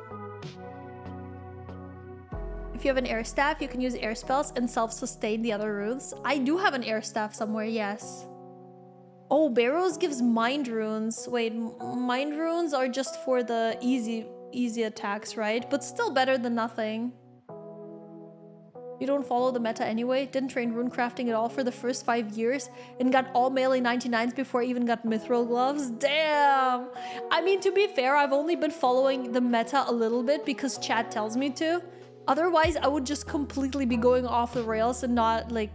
If you have an air staff, you can use air spells and self-sustain the other runes. I do have an air staff somewhere, yes. Oh, barrows gives mind runes. Wait, mind runes are just for the easy attacks, right? But still better than nothing. You don't follow the meta anyway? Didn't train runecrafting at all for the first 5 years and got all melee 99s before I even got mithril gloves? Damn! I mean, to be fair, I've only been following the meta a little bit because chat tells me to. Otherwise, I would just completely be going off the rails and not like...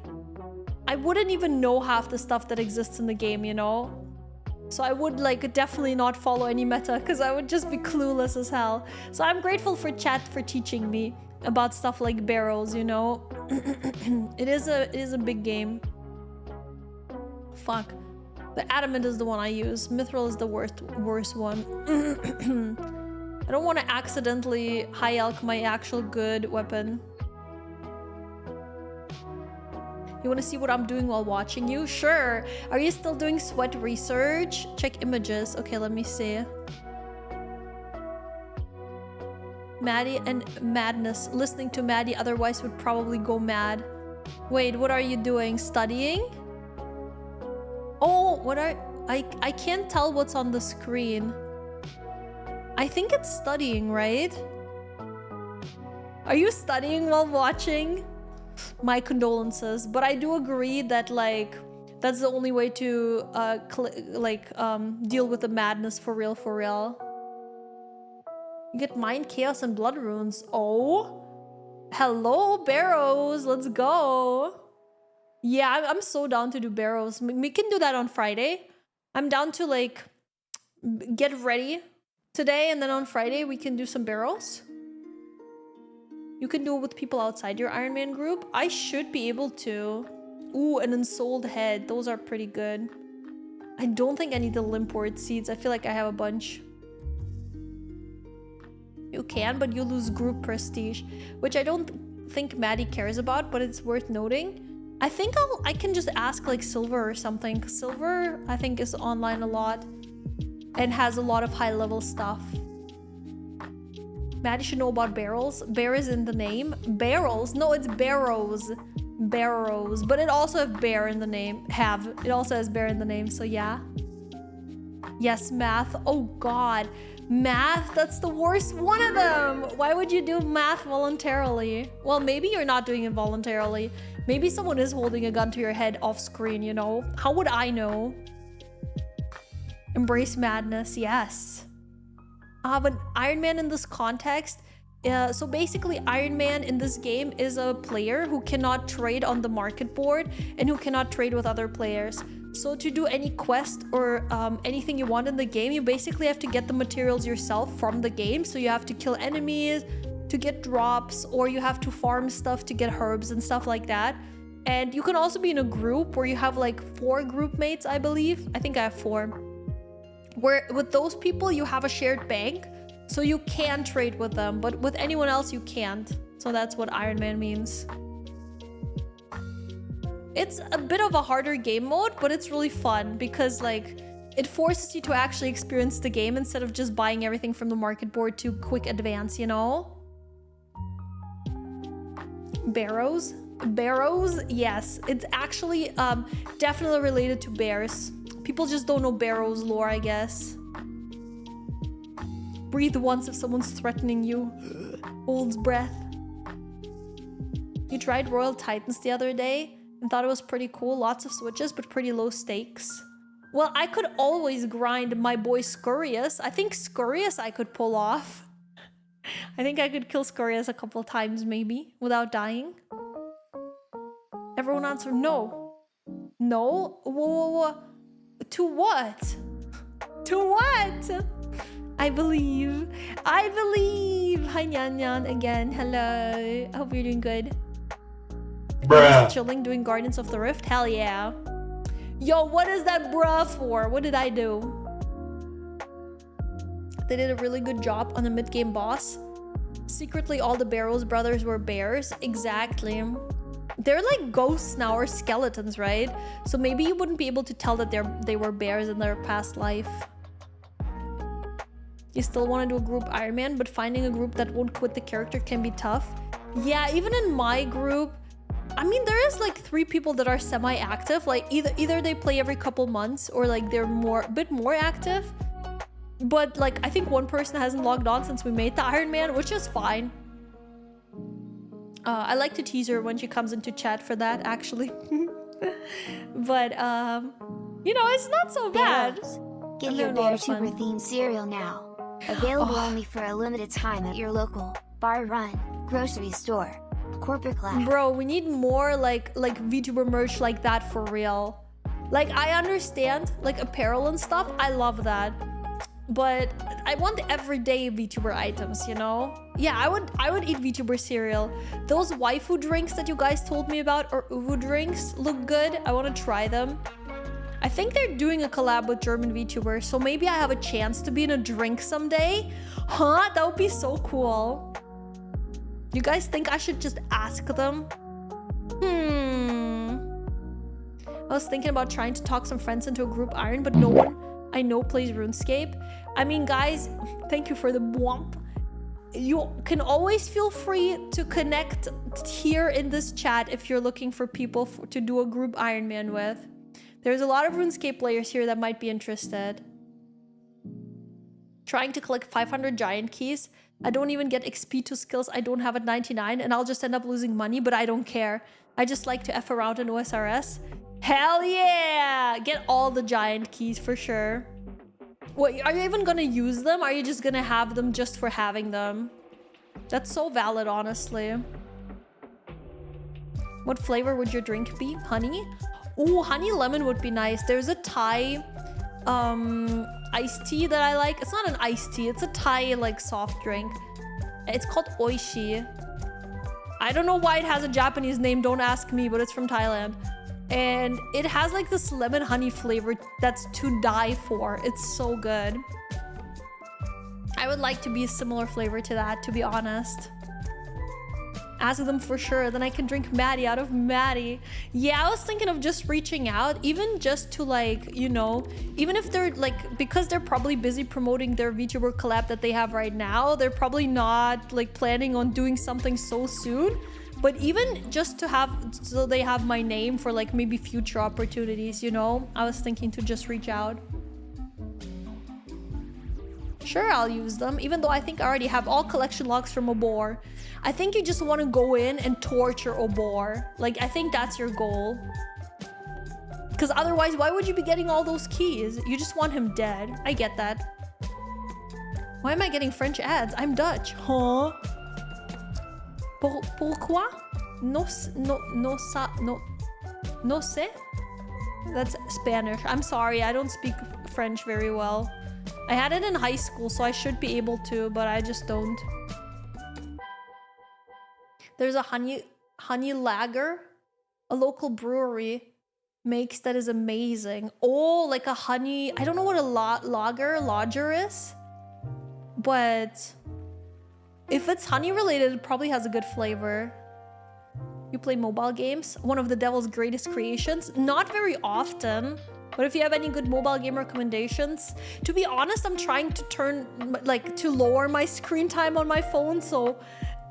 I wouldn't even know half the stuff that exists in the game, you know? So I would like definitely not follow any meta because I would just be clueless as hell. So I'm grateful for chat for teaching me about stuff like barrels, you know? It is a big game. Fuck. The adamant is the one I use. Mithril is the worst one. I don't want to accidentally high alch my actual good weapon. You want to see what I'm doing while watching you? Sure. Are you still doing sweat research? Check images. Okay, let me see. Maddie and madness. Listening to Maddie otherwise would probably go mad. Wait, what are you doing? Studying? Oh, what are... I can't tell what's on the screen. I think it's studying, right? Are you studying while watching? My condolences, but I do agree that like that's the only way to deal with the madness for real, for real. You get mind, chaos, and blood runes. Oh, hello, Barrows. Let's go. Yeah, I'm so down to do Barrows. We can do that on Friday. I'm down to like get ready today, and then on Friday we can do some Barrows. You can do it with people outside your Iron Man group. I should be able to. Ooh, an ensouled head. Those are pretty good. I don't think I need the Limport seeds. I feel like I have a bunch. You can, but you lose group prestige, which I don't think Maddie cares about, but it's worth noting. I think I can just ask like Silver or something, because Silver I think is online a lot and has a lot of high level stuff. Maddie should know about barrels. Bear is in the name. Barrels? No, it's Barrows. Barrows. But it also has bear in the name. It also has bear in the name, so yeah. Yes, math. Oh god. Math, that's the worst one of them. Why would you do math voluntarily? Well, maybe you're not doing it voluntarily. Maybe someone is holding a gun to your head off screen, you know? How would I know? Embrace madness, yes. But Iron Man in this context, so basically Iron Man in this game is a player who cannot trade on the market board and who cannot trade with other players. So to do any quest or anything you want in the game, you basically have to get the materials yourself from the game. So you have to kill enemies to get drops, or you have to farm stuff to get herbs and stuff like that. And you can also be in a group where you have like 4 group mates, I believe. I think I have 4. Where with those people you have a shared bank, so you can trade with them, but with anyone else you can't. So that's what Iron Man means. It's a bit of a harder game mode, but it's really fun because like it forces you to actually experience the game instead of just buying everything from the market board to quick advance, you know? Barrows? Barrows? Yes, it's actually definitely related to bears. People just don't know Barrows lore, I guess. Breathe once if someone's threatening you. Holds breath. You tried Royal Titans the other day and thought it was pretty cool. Lots of switches, but pretty low stakes. Well, I could always grind my boy Scurious. I think Scurious I could pull off. I think I could kill Scurious a couple times maybe without dying. Everyone answer no. No? Whoa. To what? To what? I believe. I believe. Hi, Nyan Nyan again. Hello. I hope you're doing good. Just chilling, doing Guardians of the Rift. Hell yeah. Yo, what is that bruh for? What did I do? They did a really good job on the mid-game boss. Secretly, all the Barrows brothers were bears. Exactly. They're like ghosts now, or skeletons, right? So maybe you wouldn't be able to tell that they were bears in their past life. You still want to do a group Iron Man, but finding a group that won't quit the character can be tough. Yeah, even in my group, I mean, there is like 3 people that are semi-active. Like either they play every couple months, or like they're a bit more active. But like I think one person hasn't logged on since we made the Iron Man, which is fine. I like to tease her when she comes into chat for that, actually. But, you know, it's not so bad. Get your VTuber themed cereal now. Available only for a limited time at your local bar run, grocery store, corporate class. Bro, we need more like VTuber merch like that for real. Like, I understand, like, apparel and stuff. I love that. But I want everyday VTuber items, you know? Yeah, I would eat VTuber cereal. Those waifu drinks that you guys told me about, or uwu drinks, look good. I want to try them. I think they're doing a collab with German VTubers, so maybe I have a chance to be in a drink someday. Huh? That would be so cool. You guys think I should just ask them? I was thinking about trying to talk some friends into a group Iron, but no one I know plays RuneScape. I mean, guys, thank you for the bwomp. You can always feel free to connect here in this chat if you're looking for people to do a group Iron Man with. There's a lot of RuneScape players here that might be interested. Trying to collect 500 giant keys. I don't even get XP to skills I don't have at 99, and I'll just end up losing money, but I don't care. I just like to F around in OSRS. Hell yeah! Get all the giant keys for sure. What, are you even gonna use them? Are you just gonna have them just for having them? That's so valid, honestly. What flavor would your drink be? Honey? Ooh, honey lemon would be nice. There's a Thai iced tea that I like. It's not an iced tea, it's a Thai like soft drink. It's called Oishi. I don't know why it has a Japanese name, don't ask me, but it's from Thailand. And it has like this lemon honey flavor that's to die for. It's so good. I would like to be a similar flavor to that, to be honest. Ask them for sure, then I can drink Maddie out of Maddie. Yeah, I was thinking of just reaching out, even just to like, you know, even if they're like, because they're probably busy promoting their VTuber collab that they have right now, they're probably not like planning on doing something so soon. But even just to have, so they have my name for like maybe future opportunities, you know? I was thinking to just reach out. Sure, I'll use them, even though I think I already have all collection logs from Obor. I think you just want to go in and torture Obor. Like, I think that's your goal. Because otherwise, why would you be getting all those keys? You just want him dead. I get that. Why am I getting French ads? I'm Dutch. Huh? Pourquoi? No sé? That's Spanish. I'm sorry, I don't speak French very well. I had it in high school, so I should be able to, but I just don't. There's a honey lager, a local brewery makes that is amazing. Oh, like a honey, I don't know what a lager is, but if it's honey related, it probably has a good flavor. You play mobile games? One of the devil's greatest creations? Not very often. But if you have any good mobile game recommendations, to be honest, I'm trying to lower my screen time on my phone, so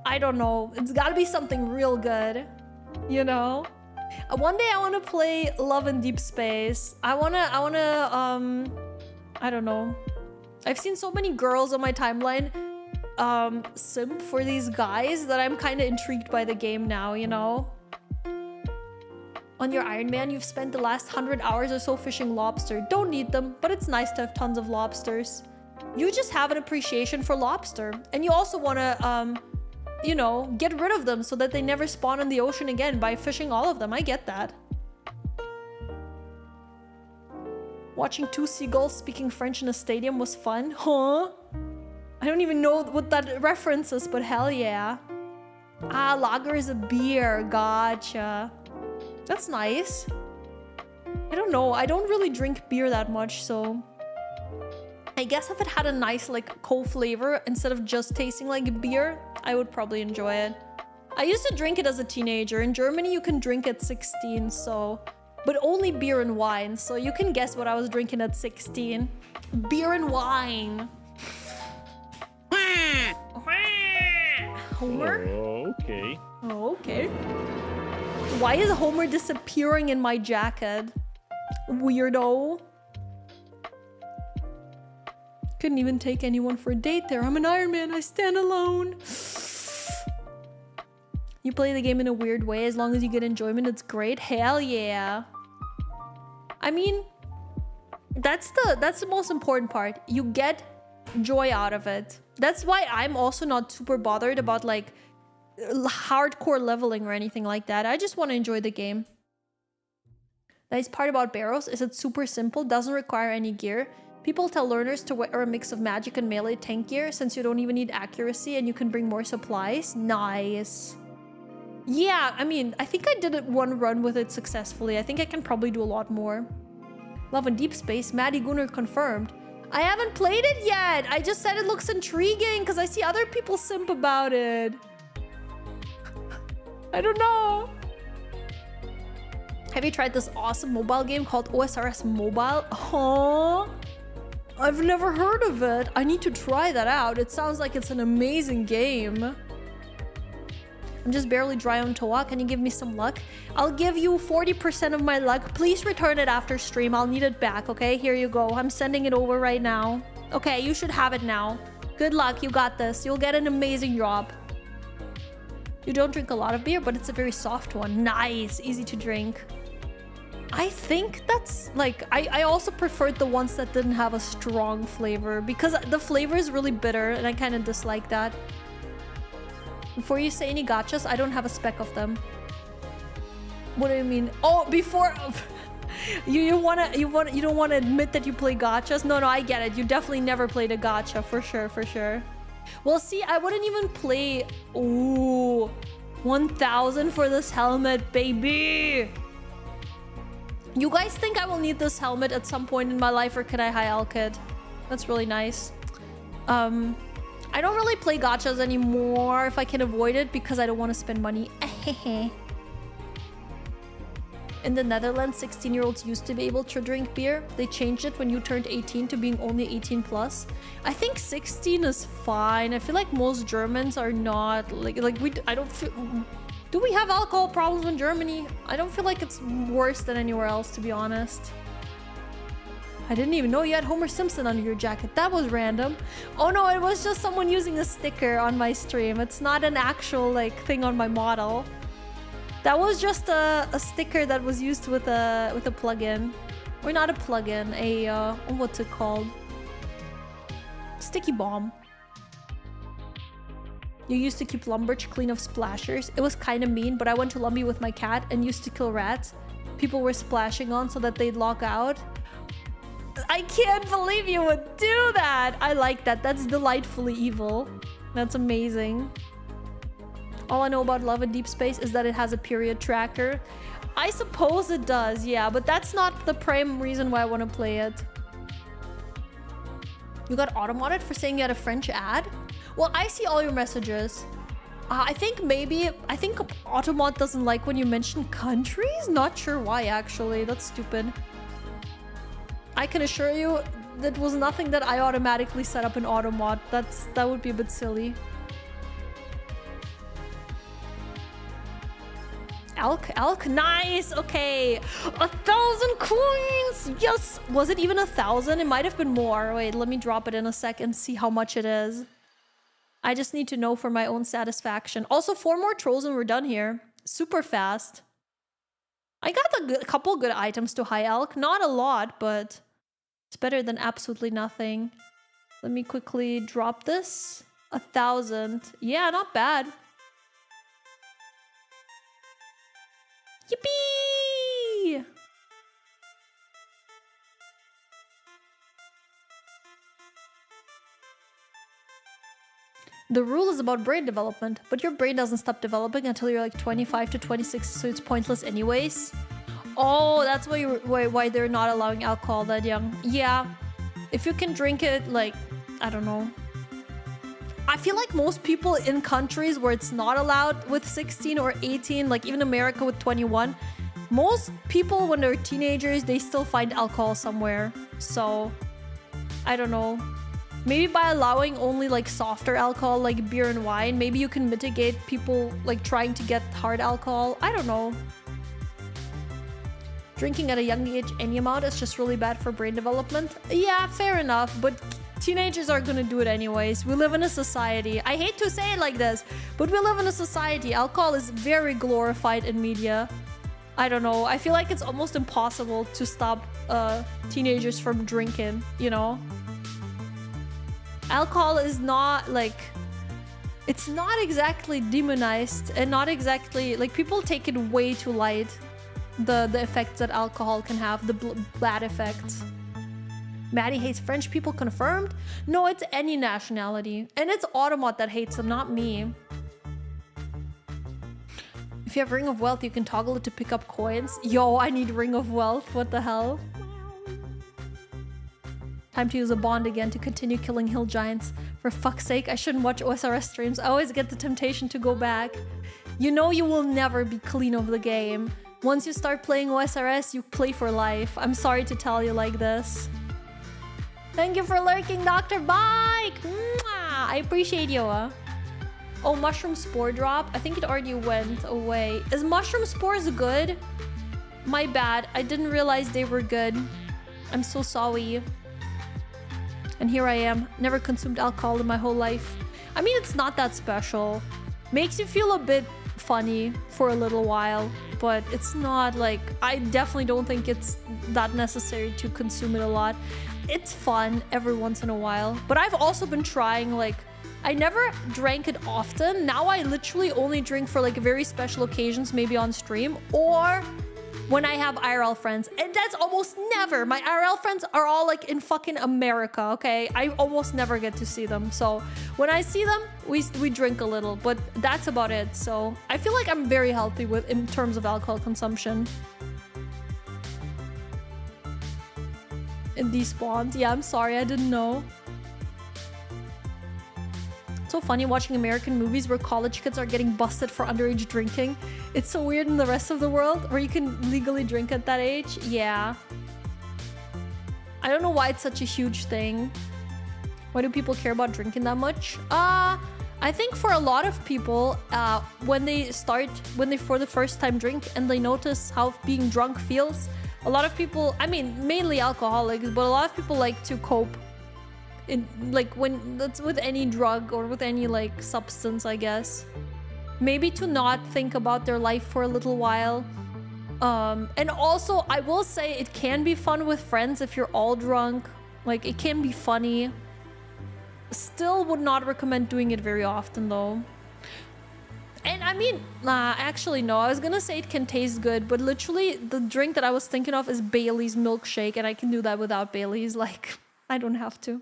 I don't know. It's gotta be something real good, you know? One day I wanna play Love in Deep Space. I don't know. I've seen so many girls on my timeline simp for these guys that I'm kind of intrigued by the game now, you know? On your Iron Man, you've spent the last 100 hours or so fishing lobster. Don't need them, but it's nice to have tons of lobsters. You just have an appreciation for lobster. And you also want to, you know, get rid of them so that they never spawn in the ocean again by fishing all of them. I get that. Watching two seagulls speaking French in a stadium was fun. Huh? I don't even know what that reference is, but hell yeah. Ah, lager is a beer. Gotcha. That's nice. I don't know. I don't really drink beer that much, so I guess if it had a nice like co-flavor instead of just tasting like beer, I would probably enjoy it. I used to drink it as a teenager. In Germany, you can drink at 16, so, but only beer and wine. So you can guess what I was drinking at 16. Beer and wine. Homer? Oh, okay. Oh, okay. Why is Homer disappearing in my jacket? Weirdo. Couldn't even take anyone for a date there. I'm an Iron Man. I stand alone. You play the game in a weird way. As long as you get enjoyment, it's great. Hell yeah. I mean, that's the most important part. You get joy out of it. That's why I'm also not super bothered about like hardcore leveling or anything like that. I just want to enjoy the game. The nice part about Barrows is it's super simple, doesn't require any gear. People tell learners to wear a mix of magic and melee tank gear since you don't even need accuracy and you can bring more supplies. Nice. Yeah, I mean, I think I did it one run with it successfully. I think I can probably do a lot more. Love in Deep Space, Maddie Gunnar confirmed. I haven't played it yet. I just said it looks intriguing because I see other people simp about it. I don't know. Have you tried this awesome mobile game called OSRS Mobile? Huh? I've never heard of it. I need to try that out. It sounds like it's an amazing game. I'm just barely dry on Toa. Can you give me some luck? I'll give you 40% of my luck. Please return it after stream. I'll need it back, okay? Here you go. I'm sending it over right now. Okay, you should have it now. Good luck, you got this. You'll get an amazing drop. You don't drink a lot of beer, but it's a very soft one. Nice, easy to drink. I think that's like, I also preferred the ones that didn't have a strong flavor because the flavor is really bitter and I kind of dislike that. Before you say any gachas, I don't have a speck of them. What do you mean? Oh, before you don't want to admit that you play gachas? No, I get it. You definitely never played a gacha for sure. Well, see, I wouldn't even play. Ooh, 1,000 for this helmet, baby. You guys think I will need this helmet at some point in my life, or can I high elk it? That's really nice. I don't really play gachas anymore if I can avoid it because I don't want to spend money. In the Netherlands, 16-year-olds used to be able to drink beer. They changed it when you turned 18 to being only 18 plus. I think 16 is fine. I feel like most Germans are not I don't feel. Do we have alcohol problems in Germany? I don't feel like it's worse than anywhere else, to be honest. I didn't even know you had Homer Simpson under your jacket. That was random. Oh no, it was just someone using a sticker on my stream. It's not an actual like thing on my model. That was just a sticker that was used with a plugin. Or not a plugin, what's it called? Sticky bomb. You used to keep Lumbridge clean of splashers. It was kind of mean, but I went to Lumby with my cat and used to kill rats. People were splashing on so that they'd lock out. I can't believe you would do that. I like that. That's delightfully evil. That's amazing. All I know about Love in Deep Space is that it has a period tracker. I suppose it does, yeah, but that's not the prime reason why I want to play it. You got automodded for saying you had a French ad? Well, I see all your messages. I think Automod doesn't like when you mention countries? Not sure why, actually. That's stupid. I can assure you that was nothing that I automatically set up in Automod. That would be a bit silly. Elk, nice. Okay, 1,000 coins. Yes. Was it even 1,000? It might have been more. Wait, let me drop it in a sec and see how much it is. I just need to know for my own satisfaction. Also, 4 more trolls and we're done here. Super fast. I got a couple good items to high elk. Not a lot, but it's better than absolutely nothing. Let me quickly drop this. 1,000. Yeah, not bad. Yippee! The rule is about brain development, but your brain doesn't stop developing until you're like 25 to 26, so it's pointless anyways. Oh, that's why they're not allowing alcohol that young. Yeah, if you can drink it, like, I don't know. I feel like most people in countries where it's not allowed with 16 or 18, like even America with 21, most people when they're teenagers, they still find alcohol somewhere. So, I don't know. Maybe by allowing only like softer alcohol like beer and wine, maybe you can mitigate people like trying to get hard alcohol. I don't know. Drinking at a young age any amount is just really bad for brain development. Yeah, fair enough, but teenagers are gonna do it anyways. We live in a society. I hate to say it like this, but we live in a society. Alcohol is very glorified in media. I don't know. I feel like it's almost impossible to stop teenagers from drinking, you know? Alcohol is not like... It's not exactly demonized and not exactly... Like, people take it way too light. The effects that alcohol can have. The bad effects. Maddie hates French people, confirmed? No, it's any nationality. And it's Automod that hates them, not me. If you have Ring of Wealth, you can toggle it to pick up coins. Yo, I need Ring of Wealth. What the hell? Time to use a bond again to continue killing hill giants. For fuck's sake, I shouldn't watch OSRS streams. I always get the temptation to go back. You know you will never be clean of the game. Once you start playing OSRS, you play for life. I'm sorry to tell you like this. Thank you for lurking, Dr. Bike! Mwah! I appreciate you. Oh, Mushroom Spore drop? I think it already went away. Is Mushroom Spores good? My bad. I didn't realize they were good. I'm so sorry. And here I am, never consumed alcohol in my whole life. I mean, it's not that special. Makes you feel a bit funny for a little while, but it's not like, I definitely don't think it's that necessary to consume it a lot. It's fun every once in a while, but I've also been trying, like, I never drank it often. Now I literally only drink for like very special occasions, maybe on stream or when I have IRL friends, and that's almost never. My IRL friends are all like in fucking America, okay? I almost never get to see them. So when I see them, we drink a little, but that's about it. So I feel like I'm very healthy in terms of alcohol consumption. And despawned. Yeah, I'm sorry, I didn't know. So funny watching American movies where college kids are getting busted for underage drinking. It's so weird in the rest of the world where you can legally drink at that age. Yeah. I don't know why it's such a huge thing. Why do people care about drinking that much? I think for a lot of people, when they for the first time drink and they notice how being drunk feels, a lot of people, I mean, mainly alcoholics, but a lot of people like to cope. Like when that's with any drug or with any like substance, I guess. Maybe to not think about their life for a little while. And also I will say it can be fun with friends if you're all drunk. Like it can be funny. Still would not recommend doing it very often though. And I mean, actually no, I was gonna say it can taste good, but literally the drink that I was thinking of is Bailey's milkshake, and I can do that without Bailey's. Like, I don't have to.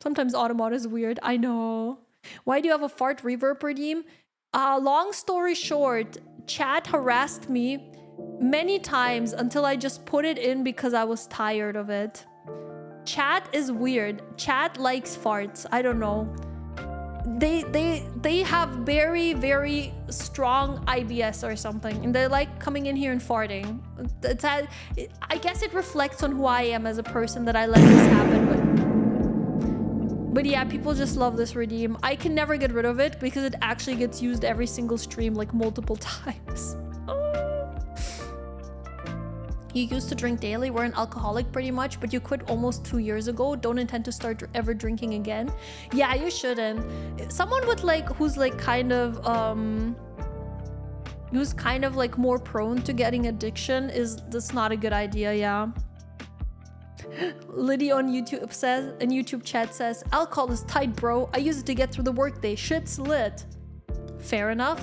Sometimes Automod is weird. I know. Why do you have a fart reverb redeem? Long story short, chat harassed me many times until I just put it in because I was tired of it. Chat is weird. Chat likes farts. I don't know. They have very, very strong IBS or something, and they like coming in here and farting. I guess it reflects on who I am as a person that I let this happen. But yeah, people just love this redeem. I can never get rid of it because it actually gets used every single stream like multiple times. You used to drink daily, were an alcoholic pretty much, but you quit almost 2 years ago. Don't intend to start ever drinking again. Yeah, you shouldn't. Someone with like, who's kind of like more prone to getting addiction that's not a good idea, yeah. Liddy on YouTube says, in YouTube chat says, alcohol is tight, bro. I use it to get through the workday. Shit's lit. Fair enough.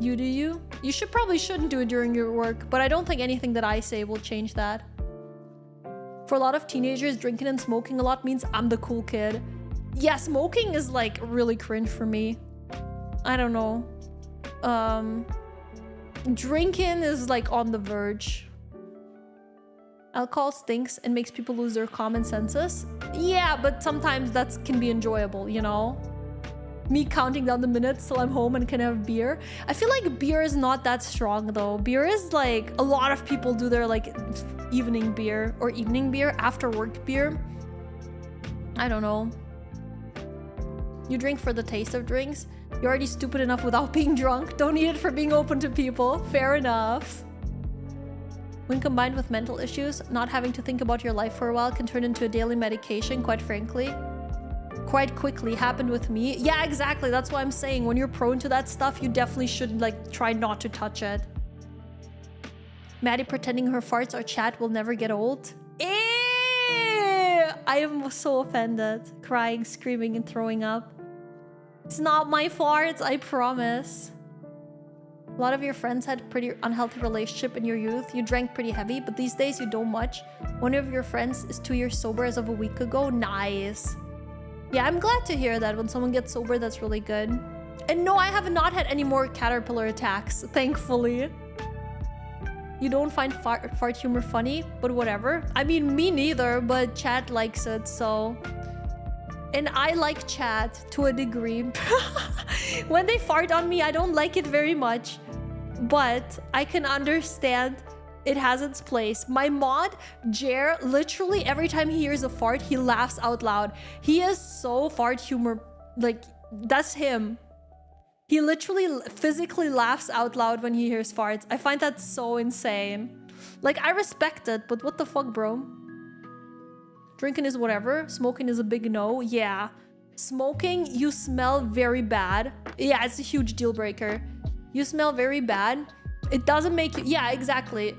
You do you. You shouldn't do it during your work, but I don't think anything that I say will change that. For a lot of teenagers, drinking and smoking a lot means I'm the cool kid. Yeah, smoking is like really cringe for me. I don't know. Drinking is like on the verge. Alcohol stinks and makes people lose their common senses. Yeah, but sometimes that can be enjoyable, you know? Me counting down the minutes till I'm home and can have beer. I feel like beer is not that strong though. Beer is like, a lot of people do their like evening beer or evening beer, after work beer. I don't know. You drink for the taste of drinks. You're already stupid enough without being drunk. Don't need it for being open to people. Fair enough. When combined with mental issues, not having to think about your life for a while can turn into a daily medication, quite frankly. Quite quickly happened with me. Yeah, exactly. That's why I'm saying when you're prone to that stuff, you definitely should like try not to touch it. Maddie pretending her farts are chat will never get old. Ew! I am so offended. Crying, screaming, and throwing up. It's not my farts, I promise. A lot of your friends had a pretty unhealthy relationship in your youth. You drank pretty heavy, but these days you don't much. One of your friends is 2 years sober as of a week ago. Nice. Yeah, I'm glad to hear that. When someone gets sober, that's really good. And no, I have not had any more caterpillar attacks, thankfully. You don't find fart humor funny, but whatever. I mean, me neither, but chat likes it, so... And I like chat to a degree. When they fart on me, I don't like it very much. But I can understand it has its place. My mod, Jer, literally every time he hears a fart, he laughs out loud. He is so fart humor, like, that's him. He literally physically laughs out loud when he hears farts. I find that so insane. Like, I respect it, but what the fuck, bro? Drinking is whatever. Smoking is a big no. Yeah. Smoking, you smell very bad. Yeah, it's a huge deal breaker. You smell very bad. It doesn't make you... Yeah, exactly.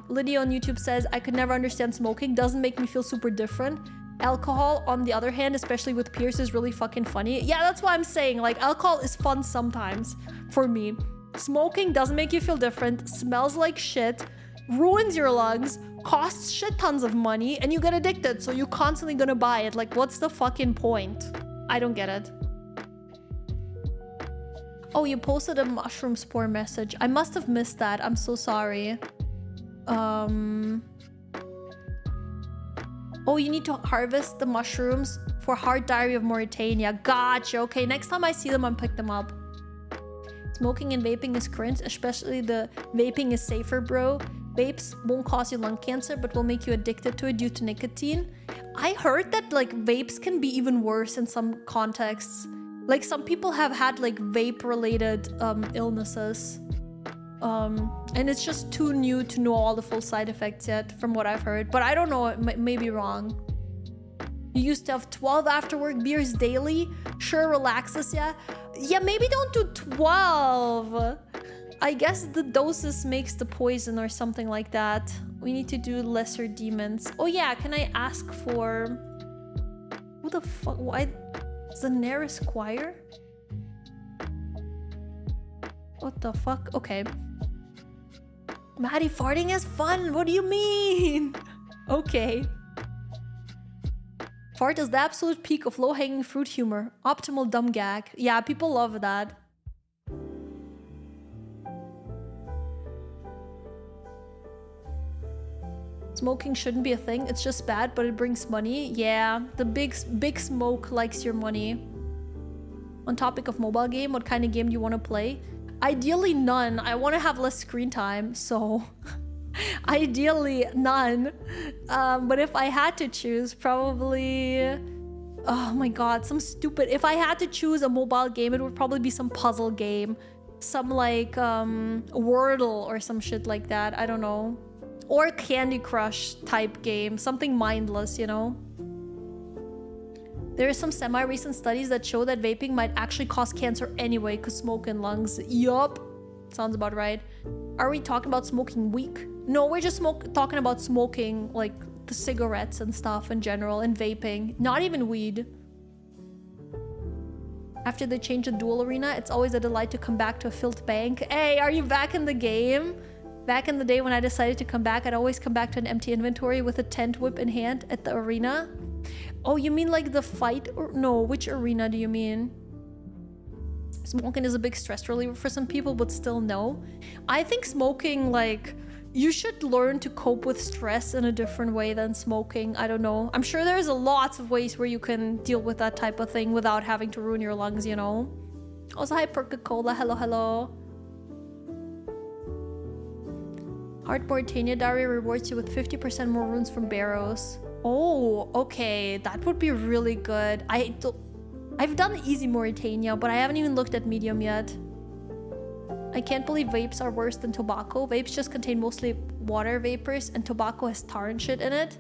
Lydia on YouTube says, I could never understand smoking. Doesn't make me feel super different. Alcohol, on the other hand, especially with peers, is really fucking funny. Yeah, that's why I'm saying, like, alcohol is fun sometimes for me. Smoking doesn't make you feel different, smells like shit, ruins your lungs, costs shit tons of money, and you get addicted, so you're constantly gonna buy it. Like, what's the fucking point? I don't get it. Oh, you posted a mushroom spore message. I must have missed that. I'm so sorry. Oh, you need to harvest the mushrooms for Heart Diary of Mauritania. Gotcha. Okay, next time I see them, I'll pick them up. Smoking and vaping is cringe, especially the vaping is safer, bro. Vapes won't cause you lung cancer, but will make you addicted to it due to nicotine. I heard that like vapes can be even worse in some contexts. Like some people have had like vape-related illnesses. And it's just too new to know all the full side effects yet, from what I've heard. But I don't know, it may be wrong. You used to have 12 after work beers daily? Sure, relaxes, yeah? Yeah, maybe don't do 12. I guess the doses makes the poison or something like that. We need to do lesser demons. Oh yeah, can I ask for... Who the fuck? Why? Daenerys Choir? What the fuck? Okay. Maddie, farting is fun. What do you mean? Okay. Fart is the absolute peak of low-hanging fruit humor. Optimal dumb gag. Yeah, people love that. Smoking shouldn't be a thing. It's just bad, but it brings money. Yeah, the big smoke likes your money. On topic of mobile game, what kind of game do you want to play? Ideally none. I want to have less screen time, so ideally none. But if I had to choose, probably... Oh my god, some stupid... If I had to choose a mobile game, it would probably be some puzzle game. Some like Wordle or some shit like that. I don't know. Or Candy Crush type game. Something mindless, you know? There are some semi-recent studies that show that vaping might actually cause cancer anyway because smoke in lungs. Yup. Sounds about right. Are we talking about smoking weed? No, we're just talking about smoking, like the cigarettes and stuff in general, and vaping. Not even weed. After they change the duel arena, it's always a delight to come back to a filled bank. Hey, are you back in the game? Back in the day when I decided to come back, I'd always come back to an empty inventory with a tent whip in hand at the arena. Oh, you mean like the fight? Or no, which arena do you mean? Smoking is a big stress reliever for some people, but still no. I think smoking, like, you should learn to cope with stress in a different way than smoking. I don't know. I'm sure there's lots of ways where you can deal with that type of thing without having to ruin your lungs, you know? Also, hi, Perca-Cola. Hello, hello. Heart Mauritania Diary rewards you with 50% more runes from barrows. Oh, okay. That would be really good. I've done easy Mauritania, but I haven't even looked at medium yet. I can't believe vapes are worse than tobacco. Vapes just contain mostly water vapors and tobacco has tar and shit in it.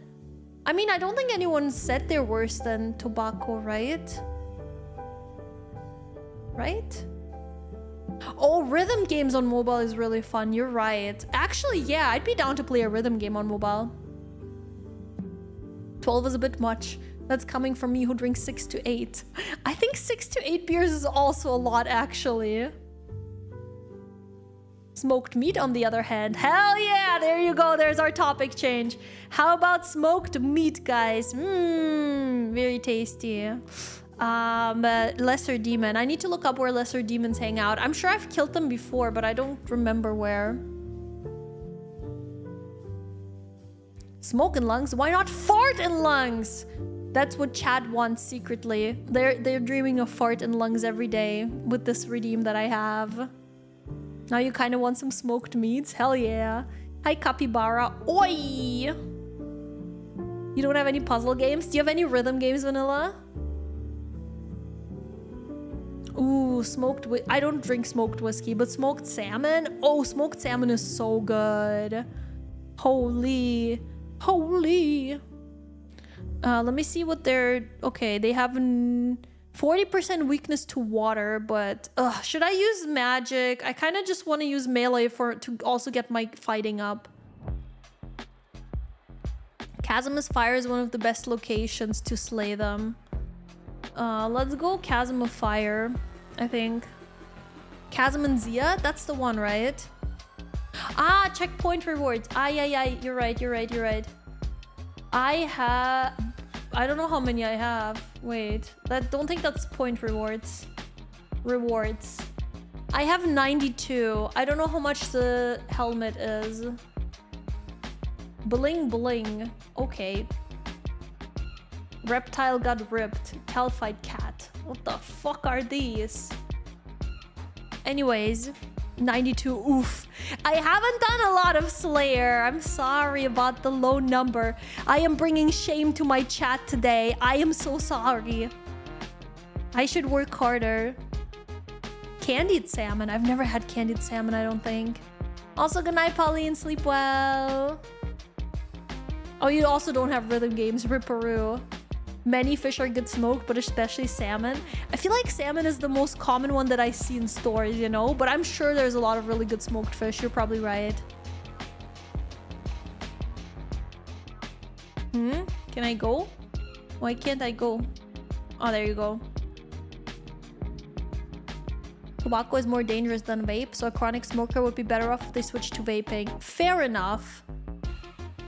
I mean, I don't think anyone said they're worse than tobacco, right? Right? Oh, rhythm games on mobile is really fun. You're right. Actually, yeah, I'd be down to play a rhythm game on mobile. 12 is a bit much. That's coming from me who drinks 6 to 8. I think 6 to 8 beers is also a lot, actually. Smoked meat, on the other hand. Hell yeah! There you go. There's our topic change. How about smoked meat, guys? Very tasty. Lesser demon. I need to look up where lesser demons hang out. I'm sure I've killed them before, but I don't remember where. Smoke in lungs? Why not fart in lungs? That's what Chad wants secretly. They're dreaming of fart in lungs every day with this redeem that I have. Now you kind of want some smoked meats? Hell yeah. Hi, Capybara. Oi! You don't have any puzzle games? Do you have any rhythm games, Vanilla? Ooh, I don't drink smoked whiskey, but smoked salmon? Oh, smoked salmon is so good. Holy. Let me see what they're... Okay, they have 40% weakness to water, but... should I use magic? I kind of just want to use melee to also get my fighting up. Chasm of Fire is one of the best locations to slay them. Let's go Chasm of Fire, I think. Chasm and Zia? That's the one, right? Ah, checkpoint rewards. Ah, yeah, you're right. I don't know how many I have. Wait, don't think that's point rewards. Rewards. I have 92. I don't know how much the helmet is. Bling bling. Okay. Reptile got ripped. Calcified cat. What the fuck are these? Anyways, 92. Oof. I haven't done a lot of Slayer. I'm sorry about the low number. I am bringing shame to my chat today. I am so sorry. I should work harder. Candied salmon. I've never had candied salmon, I don't think. Also, good night, Pauline. Sleep well. Oh, you also don't have rhythm games. Ripperoo. Many fish are good smoked, but especially salmon. I feel like salmon is the most common one that I see in stores, you know? But I'm sure there's a lot of really good smoked fish. You're probably right. Can I go? Why can't I go? Oh, there you go. Tobacco is more dangerous than vape, so a chronic smoker would be better off if they switched to vaping. Fair enough.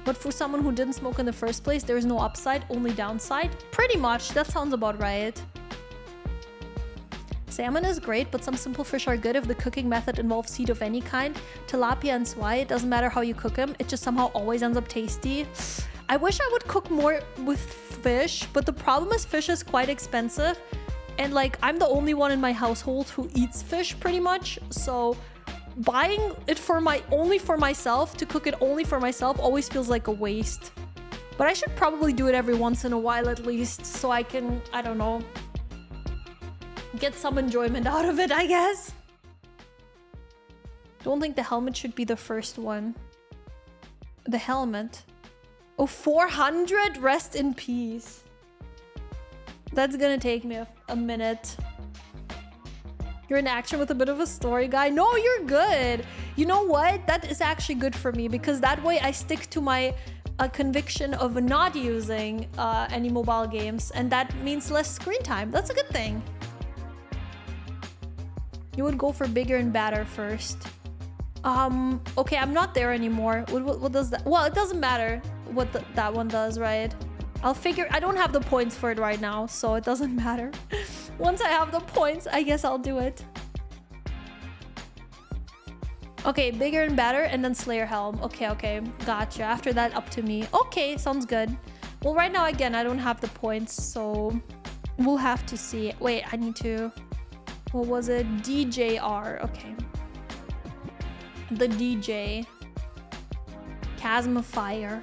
But for someone who didn't smoke in the first place, there is no upside, only downside. Pretty much, that sounds about right. Salmon is great, but some simple fish are good if the cooking method involves heat of any kind. Tilapia and swai, it doesn't matter how you cook them, it just somehow always ends up tasty. I wish I would cook more with fish, but the problem is fish is quite expensive. And like, I'm the only one in my household who eats fish pretty much, so... buying it only for myself, to cook it only for myself, always feels like a waste. But I should probably do it every once in a while at least, so I can, I don't know, get some enjoyment out of it, I guess. Don't think the helmet should be the first one. The helmet. Oh, 400? Rest in peace. That's gonna take me a minute. You're in action with a bit of a story guy. No, you're good. You know what? That is actually good for me because that way I stick to my conviction of not using any mobile games, and that means less screen time. That's a good thing. You would go for bigger and badder first. Okay, I'm not there anymore. What does that? Well, it doesn't matter what that one does, right? I'll figure. I don't have the points for it right now, so it doesn't matter. Once I have the points, I guess I'll do it. Okay, bigger and badder, and then Slayer Helm. Okay, gotcha. After that, up to me. Okay, sounds good. Well, right now, again, I don't have the points, so we'll have to see. Wait, I need to... What was it? DJR. Okay. The DJ. Chasm of Fire.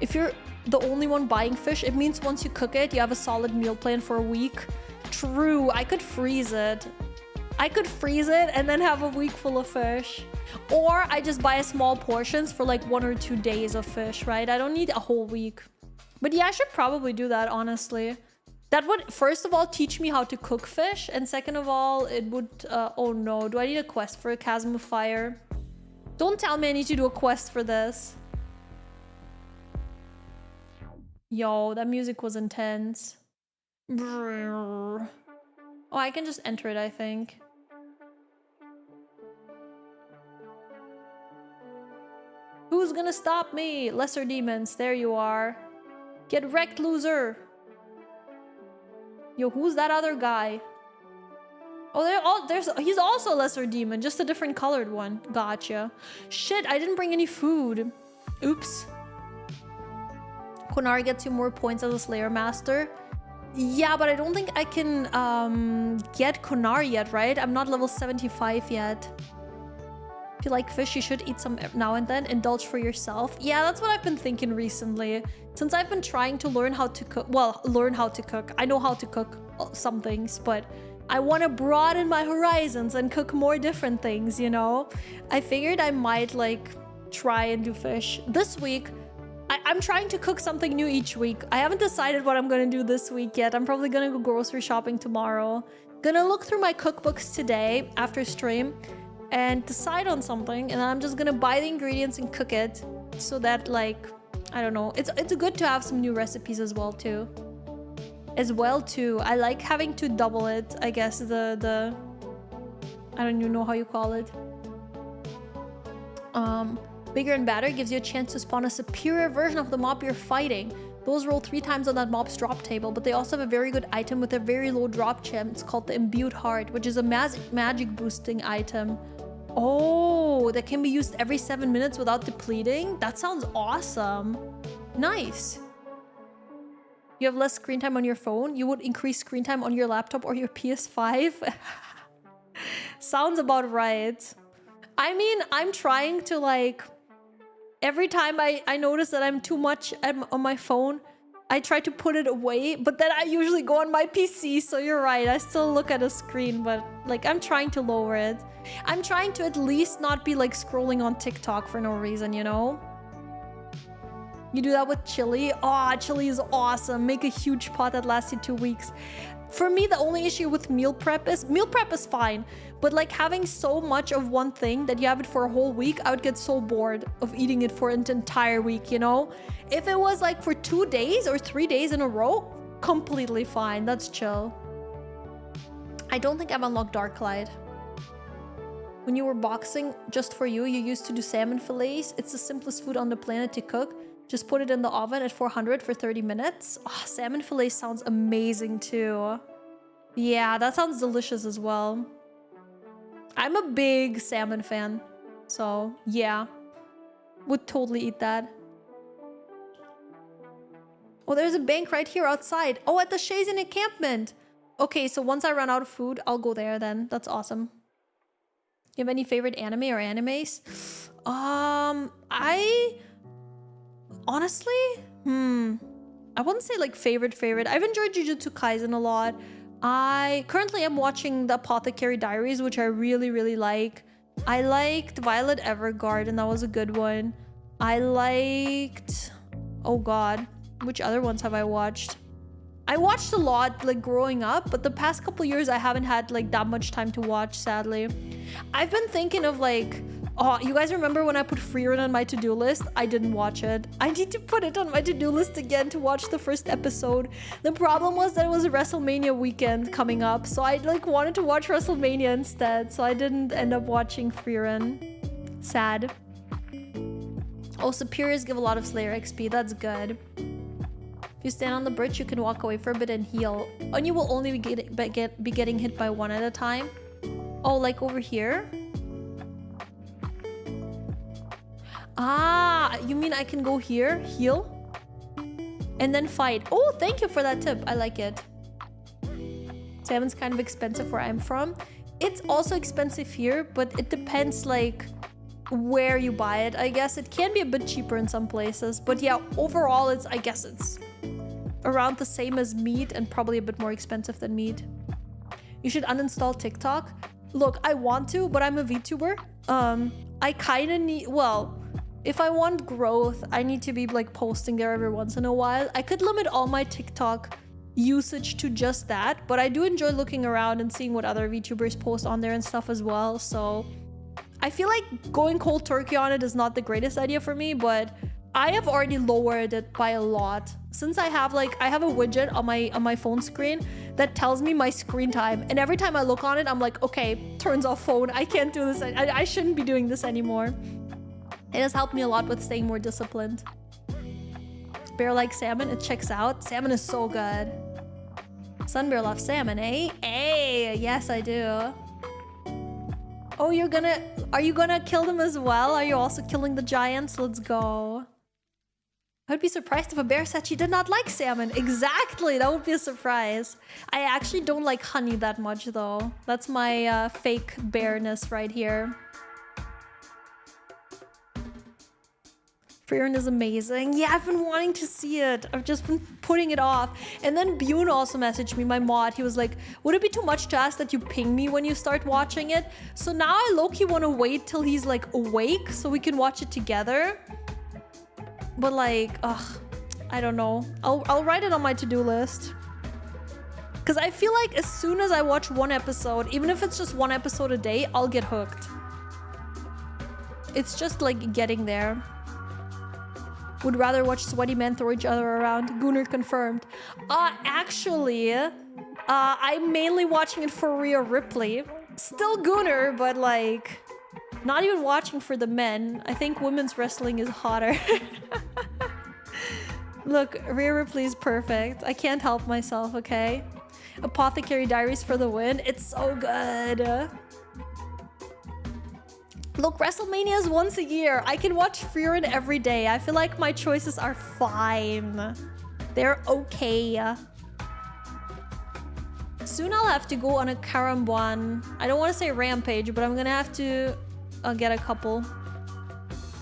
If you're the only one buying fish, it means once you cook it, you have a solid meal plan for a week. True, I could freeze it. And then have a week full of fish. Or I just buy small portions for like 1 or 2 days of fish, right? I don't need a whole week. But yeah, I should probably do that, honestly. That would, first of all, teach me how to cook fish. And second of all, it would... oh no, do I need a quest for a Chasm of Fire? Don't tell me I need to do a quest for this. Yo, that music was intense. Oh, I can just enter it, I think. Who's gonna stop me? Lesser demons, there you are. Get wrecked, loser. Yo, who's that other guy? Oh, he's also a lesser demon, just a different colored one. Gotcha. Shit, I didn't bring any food. Oops. Konari gets you more points as a Slayer Master. Yeah, but I don't think I can get Konari yet, right? I'm not level 75 yet. If you like fish, you should eat some now and then. Indulge for yourself. Yeah, that's what I've been thinking recently. Since I've been trying to learn how to cook. Well, learn how to cook. I know how to cook some things, but I want to broaden my horizons and cook more different things, you know? I figured I might, like, try and do fish. This week, I'm trying to cook something new each week. I haven't decided what I'm gonna do this week yet. I'm probably gonna go grocery shopping tomorrow. Gonna look through my cookbooks today after stream and decide on something, and I'm just gonna buy the ingredients and cook it so that, like, I don't know. It's good to have some new recipes as well too. I like having to double it, I guess, the I don't even know how you call it. Bigger and badder gives you a chance to spawn a superior version of the mob you're fighting. Those roll 3 times on that mob's drop table, but they also have a very good item with a very low drop chance called the Imbued Heart, which is a magic boosting item. Oh, that can be used every 7 minutes without depleting? That sounds awesome. Nice. You have less screen time on your phone? You would increase screen time on your laptop or your PS5? Sounds about right. I mean, I'm trying to, like... Every time I notice that I'm too much on my phone, I try to put it away, but then I usually go on my PC, so you're right. I still look at a screen, but like I'm trying to lower it. I'm trying to at least not be like scrolling on TikTok for no reason, you know? You do that with chili? Oh, chili is awesome. Make a huge pot that lasts you 2 weeks. For me, the only issue with meal prep is fine, but like having so much of one thing that you have it for a whole week, I would get so bored of eating it for an entire week, you know? If it was like for 2 days or 3 days in a row, completely fine. That's chill. I don't think I've unlocked Darklight. When you were boxing, just for you used to do salmon fillets. It's the simplest food on the planet to cook. Just put it in the oven at 400 for 30 minutes. Oh, salmon fillet sounds amazing too. Yeah, that sounds delicious as well. I'm a big salmon fan. So, yeah. Would totally eat that. Oh, there's a bank right here outside. Oh, at the Shazen encampment. Okay, so once I run out of food, I'll go there then. That's awesome. You have any favorite anime or animes? Honestly, I wouldn't say like favorite. I've enjoyed Jujutsu Kaisen a lot. I currently am watching The Apothecary Diaries, which I really like. I liked Violet Evergarden, that was a good one. I liked... Oh god, which other ones have I watched? I watched a lot like growing up, but the past couple years I haven't had like that much time to watch, sadly. I've been thinking of like... Oh, you guys remember when I put Freerun on my to-do list? I didn't watch it. I need to put it on my to-do list again to watch the first episode. The problem was that it was a WrestleMania weekend coming up, so I like wanted to watch WrestleMania instead, so I didn't end up watching Freerun. Sad. Oh, Superiors give a lot of Slayer XP. That's good. If you stand on the bridge, you can walk away for a bit and heal. And you will only be getting hit by one at a time. Oh, like over here? Ah, you mean I can go here, heal, and then fight. Oh, thank you for that tip. I like it. Salmon's kind of expensive where I'm from. It's also expensive here, but it depends like where you buy it. I guess it can be a bit cheaper in some places, but yeah, overall I guess it's around the same as meat and probably a bit more expensive than meat. You should uninstall TikTok. Look, I want to, but I'm a VTuber. I kind of need, well, if I want growth, I need to be like posting there every once in a while. I could limit all my TikTok usage to just that, but I do enjoy looking around and seeing what other VTubers post on there and stuff as well. So I feel like going cold turkey on it is not the greatest idea for me, but I have already lowered it by a lot. Since I have a widget on my phone screen that tells me my screen time, and every time I look on it, I'm like, okay, turns off phone. I can't do this. I shouldn't be doing this anymore. It has helped me a lot with staying more disciplined. Bear like salmon, it checks out. Salmon is so good. Sunbear loves salmon, eh? Hey, yes I do. Oh, are you gonna kill them as well? Are you also killing the giants? Let's go. I would be surprised if a bear said she did not like salmon. Exactly, that would be a surprise. I actually don't like honey that much though. That's my fake bearness right here. Frieren is amazing. Yeah, I've been wanting to see it. I've just been putting it off. And then Bune also messaged me, my mod. He was like, would it be too much to ask that you ping me when you start watching it? So now I low-key want to wait till he's like awake so we can watch it together. But like, I don't know. I'll write it on my to-do list. Because I feel like as soon as I watch one episode, even if it's just one episode a day, I'll get hooked. It's just like getting there. Would rather watch sweaty men throw each other around. Gunnar confirmed. Actually, I'm mainly watching it for Rhea Ripley. Still Gunnar, but like, not even watching for the men. I think women's wrestling is hotter. Look, Rhea Ripley is perfect. I can't help myself, okay? Apothecary Diaries for the win. It's so good. Look, WrestleMania is once a year. I can watch Frieren every day. I feel like my choices are fine. They're okay. Soon I'll have to go on a Karambuan. I don't want to say rampage, but I'm gonna have to get a couple.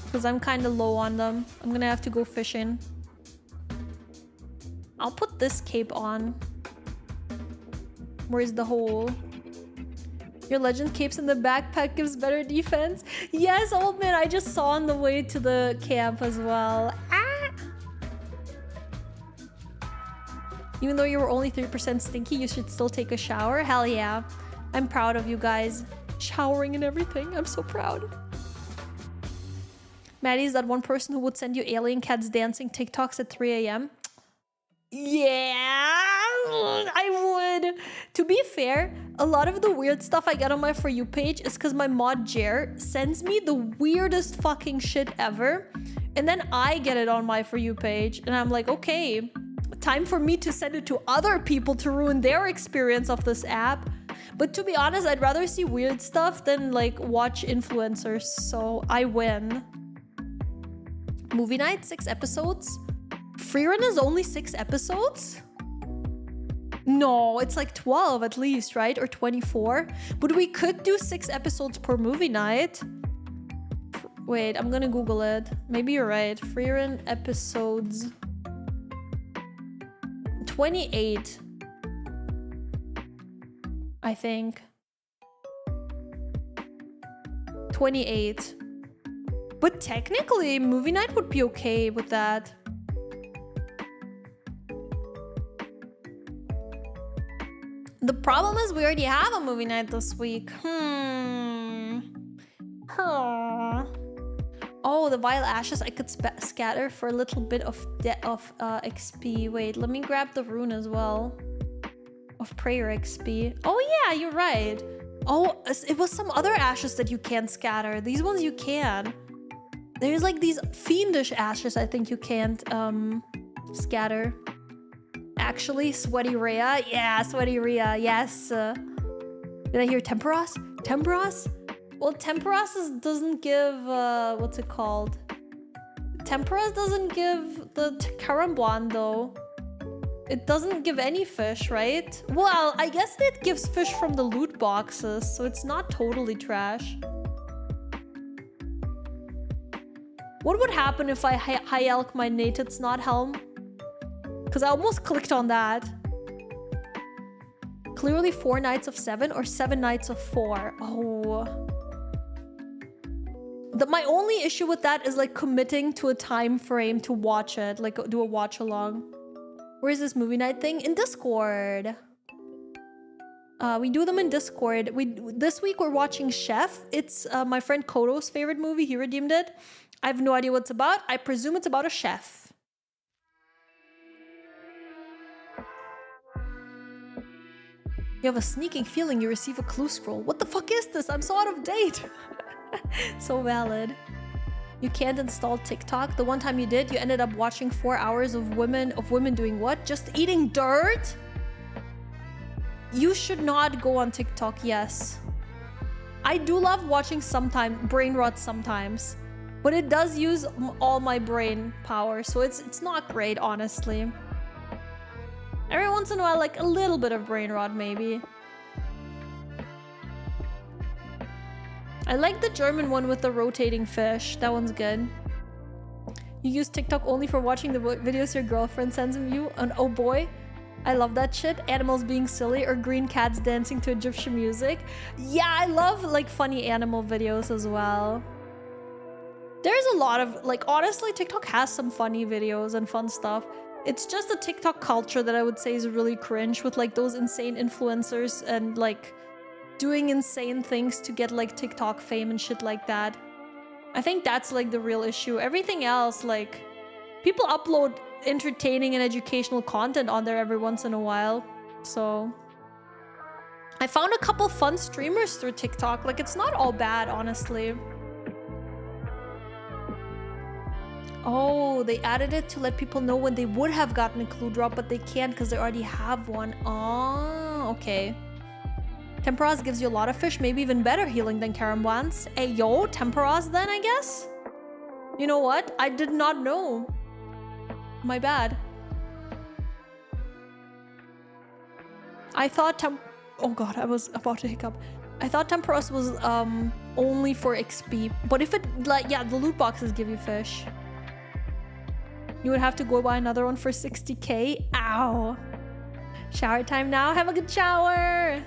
Because I'm kind of low on them. I'm gonna have to go fishing. I'll put this cape on. Where's the hole? Your legend capes in the backpack gives better defense. Yes, old man, I just saw on the way to the camp as well. Ah! Even though you were only 3% stinky, you should still take a shower. Hell yeah. I'm proud of you guys. Showering and everything. I'm so proud. Maddie is that one person who would send you alien cats dancing TikToks at 3 a.m. Yeah, I would. To be fair, a lot of the weird stuff I get on my For You page is because my mod Jer sends me the weirdest fucking shit ever. And then I get it on my For You page. And I'm like, okay, time for me to send it to other people to ruin their experience of this app. But to be honest, I'd rather see weird stuff than like watch influencers. So I win. Movie night, 6 episodes. Frieren is only 6 episodes? No, it's like 12 at least, right? Or 24. But we could do 6 episodes per movie night. Wait, I'm gonna Google it. Maybe you're right. Frieren episodes. 28. I think. 28. But technically, movie night would be okay with that. The problem is we already have a movie night this week. Oh, the vile ashes I could scatter for a little bit of XP. Wait, let me grab the rune as well. Of prayer XP. Oh yeah, you're right. Oh, it was some other ashes that you can't scatter. These ones you can. There's like these fiendish ashes I think you can't scatter. Actually, Sweaty Rhea. Yeah, Sweaty Rhea. Yes. Did I hear Temperos? Temperos? Well, Temperos doesn't give, what's it called? Temperos doesn't give the Karambuan though. It doesn't give any fish, right? Well, I guess it gives fish from the loot boxes, so it's not totally trash. What would happen if I high elk my nated snot helm? Because I almost clicked on that. Clearly 4 nights of 7 or 7 nights of 4. Oh. My only issue with that is like committing to a time frame to watch it. Like do a watch along. Where's this movie night thing? In Discord. We do them in Discord. This week we're watching Chef. It's my friend Kodo's favorite movie. He redeemed it. I have no idea what it's about. I presume it's about a chef. You have a sneaking feeling you receive a clue scroll. What the fuck is this? I'm so out of date. So valid. You can't install TikTok. The one time you did, you ended up watching 4 hours of women doing what? Just eating dirt? You should not go on TikTok, yes. I do love watching brain rot sometimes. But it does use all my brain power, so it's not great, honestly. Every once in a while, like a little bit of brain rot, maybe. I like the German one with the rotating fish. That one's good. You use TikTok only for watching the videos your girlfriend sends you? And oh boy, I love that shit. Animals being silly or green cats dancing to Egyptian music. Yeah, I love like funny animal videos as well. There's a lot of like, honestly, TikTok has some funny videos and fun stuff. It's just the TikTok culture that I would say is really cringe, with like those insane influencers and like doing insane things to get like TikTok fame and shit like that. I think that's like the real issue. Everything else, like, people upload entertaining and educational content on there every once in a while. So I found a couple fun streamers through TikTok. Like, it's not all bad, honestly. Oh, they added it to let people know when they would have gotten a clue drop, but they can't because they already have one. Oh, okay. Temperas gives you a lot of fish, maybe even better healing than Karambwans. Hey, yo, Temperas then, I guess? You know what? I did not know. My bad. I thought oh god, I was about to hiccup. I thought Temperas was only for XP. But if it, like, yeah, the loot boxes give you fish. You would have to go buy another one for 60k. Ow. Shower time now. Have a good shower.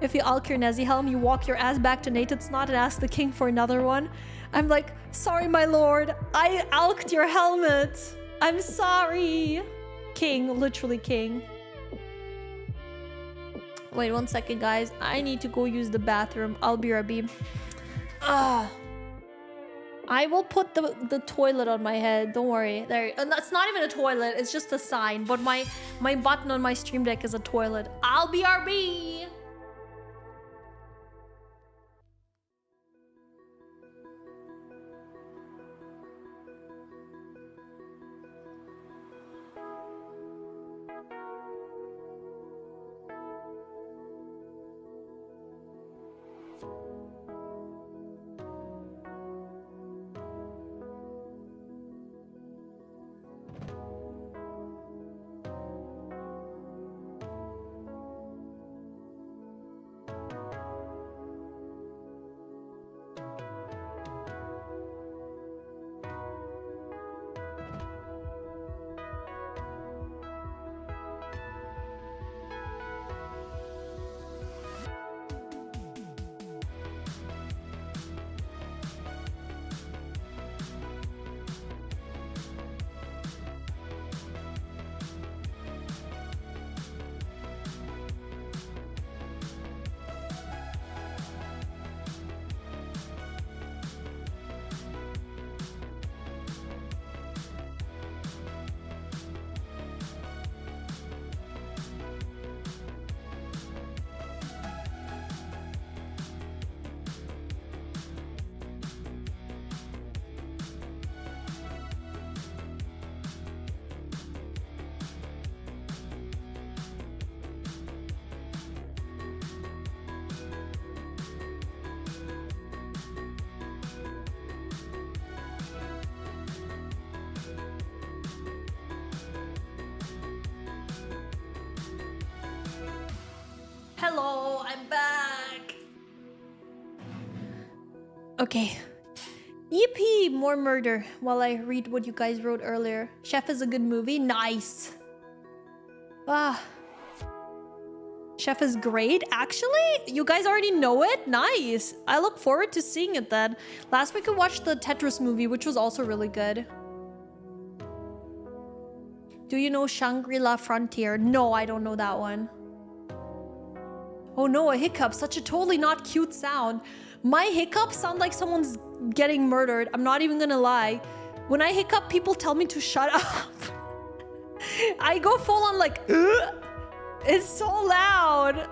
If you alk your Nezi helm, you walk your ass back to Nated Snot and ask the king for another one. I'm like, sorry, my lord. I alked your helmet. I'm sorry. King, literally king. Wait 1 second, guys. I need to go use the bathroom. I'll be right back. I will put the toilet on my head. Don't worry. There. It's not even a toilet. It's just a sign. But my button on my stream deck is a toilet. I'll be RB. Hello, I'm back. Okay. Yippee! More murder while I read what you guys wrote earlier. Chef is a good movie. Nice. Chef is great. Actually, you guys already know it. Nice. I look forward to seeing it then. Last week I watched the Tetris movie, which was also really good. Do you know Shangri-La Frontier? No, I don't know that one. Oh no, a hiccup. Such a totally not cute sound. My hiccups sound like someone's getting murdered. I'm not even gonna lie. When I hiccup, people tell me to shut up. I go full on like, ugh! It's so loud.